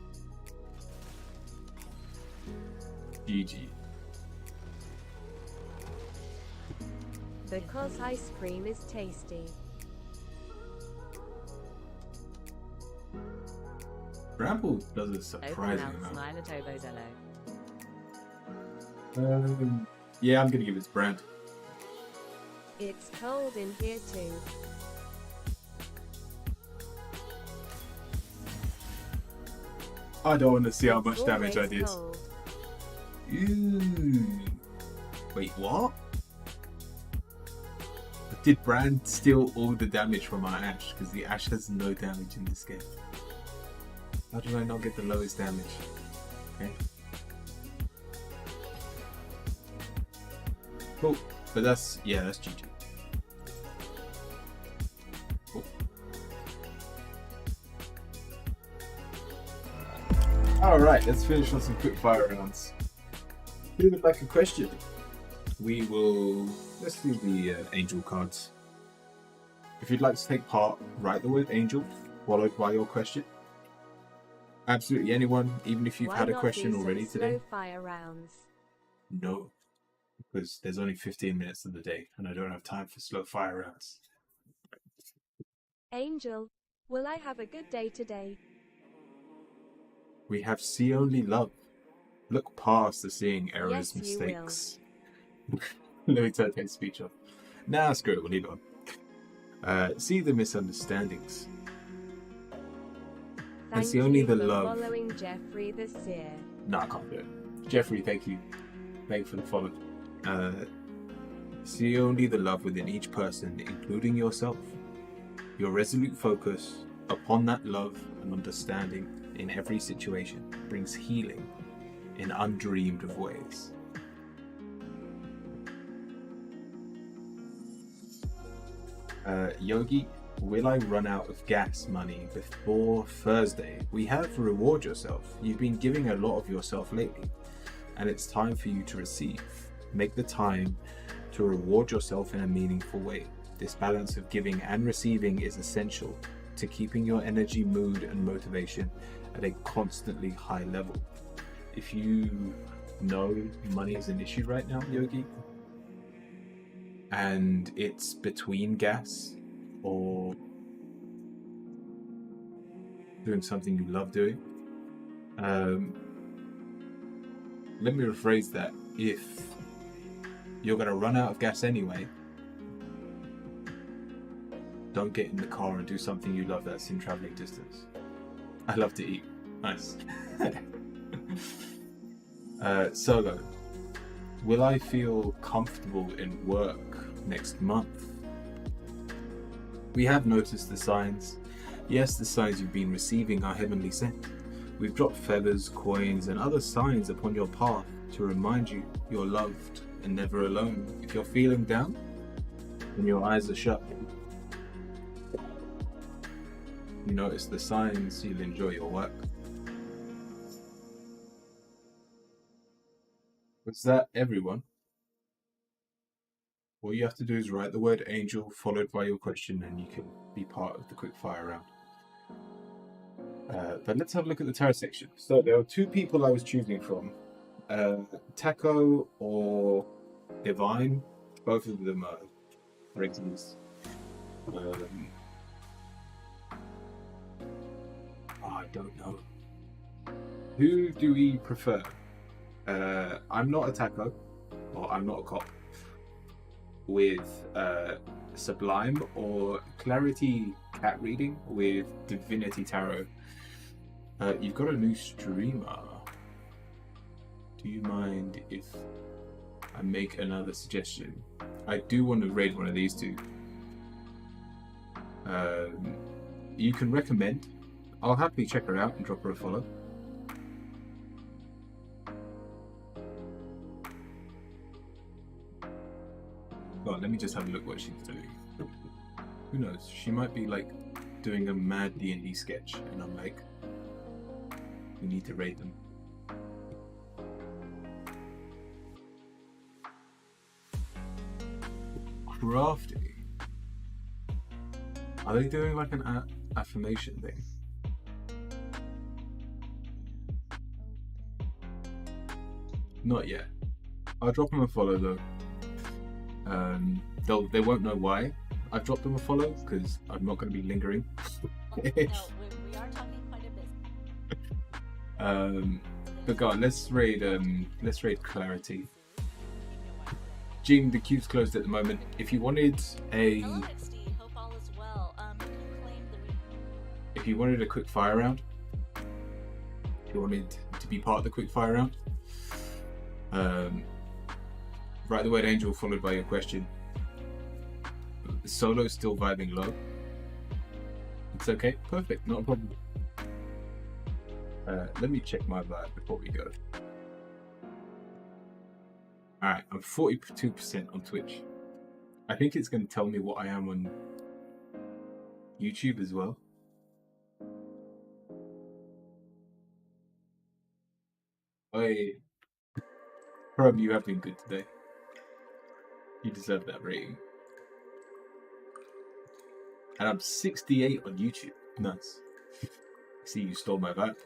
GG. Because ice cream is tasty. Bramble does a Open surprising mouth amount. smile at Obozello. Yeah, I'm gonna give it to Brand. It's cold in here too. I don't want to see how much It's damage I always did. cold. Ooh. Wait, what? Did Brand steal all the damage from our Ashe? Because the Ashe has no damage in this game. How did I not get the lowest damage? Okay. Cool. But that's GG. Cool. Alright, let's finish on some quick fire rounds. Who would like a question? Let's do the angel cards. If you'd like to take part, write the word angel, followed by your question. Absolutely anyone, even if you've Why had a not question do some already today. slow fire rounds? No, because there's only 15 minutes of the day, and I don't have time for slow fire rounds. Angel, will I have a good day today? We have see only love. Look past the seeing errors, Yes, you will. mistakes. Let me turn that speech off. Nah, screw it, we'll leave it on. See the misunderstandings. Thank see only you the for love. following Jeffrey the Seer. No, I can't do it. Jeffrey, thank you. Thank you for the follow. See only the love within each person, including yourself. Your resolute focus upon that love and understanding in every situation brings healing in undreamed of ways. Yogi, will I run out of gas money before Thursday? We have reward yourself. You've been giving a lot of yourself lately, and it's time for you to receive. Make the time to reward yourself in a meaningful way. This balance of giving and receiving is essential to keeping your energy, mood, and motivation at a constantly high level. If you know money is an issue right now, Yogi, and it's between gas or doing something you love doing, let me rephrase that. If you're going to run out of gas anyway, don't get in the car and do something you love that's in traveling distance. I love to eat. Nice. Solo, will I feel comfortable in work next month? We have noticed the signs. Yes, the signs you've been receiving are heavenly sent. We've dropped feathers, coins, and other signs upon your path to remind you you're loved and never alone. If you're feeling down and your eyes are shut, you notice the signs, you'll enjoy your work. Was that everyone? All you have to do is write the word angel followed by your question and you can be part of the quick fire round. But let's have a look at the tarot section. So there are two people I was choosing from. Taco or Divine. Both of them are Riggs. I don't know. Who do we prefer? I'm not a Taco, or I'm not a cop. With Sublime or Clarity Cat Reading with Divinity Tarot. You've got a new streamer. Do you mind if I make another suggestion? I do want to raid one of these two. You can recommend. I'll happily check her out and drop her a follow. God, let me just have a look what she's doing. Who knows? She might be like doing a mad D&D sketch, and I'm like, we need to raid them. Crafty. Are they doing like an affirmation thing? Not yet. I'll drop them a follow though. They won't know why I've dropped them a follow because I'm not going to be lingering. No, we are talking quite a bit. But God, let's raid Clarity. Jean, the queue's closed at the moment. If you wanted a Hello, XD. Hope all is well. Claim the if you wanted a quick fire round, if you wanted to be part of the quick fire round, write the word angel followed by your question. Solo's still vibing low. It's okay, perfect, not a problem. Let me check my vibe before we go. Alright, I'm 42% on Twitch. I think it's going to tell me what I am on YouTube as well. Prob, you have been good today. You deserve that rating. And I'm 68 on YouTube. Nice. See, you stole my vibe.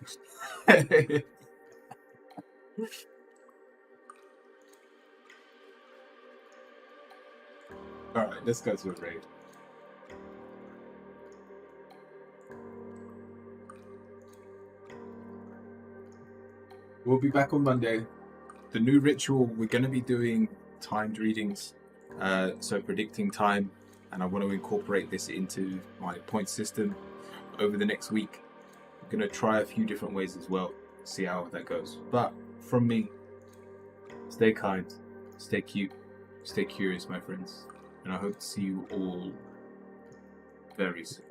Alright, let's go to a raid. We'll be back on Monday. The new ritual, we're going to be doing timed readings, so predicting time, and I want to incorporate this into my point system over the next week. I'm going to try a few different ways as well, see how that goes. But from me, stay kind, stay cute, stay curious, my friends, and I hope to see you all very soon.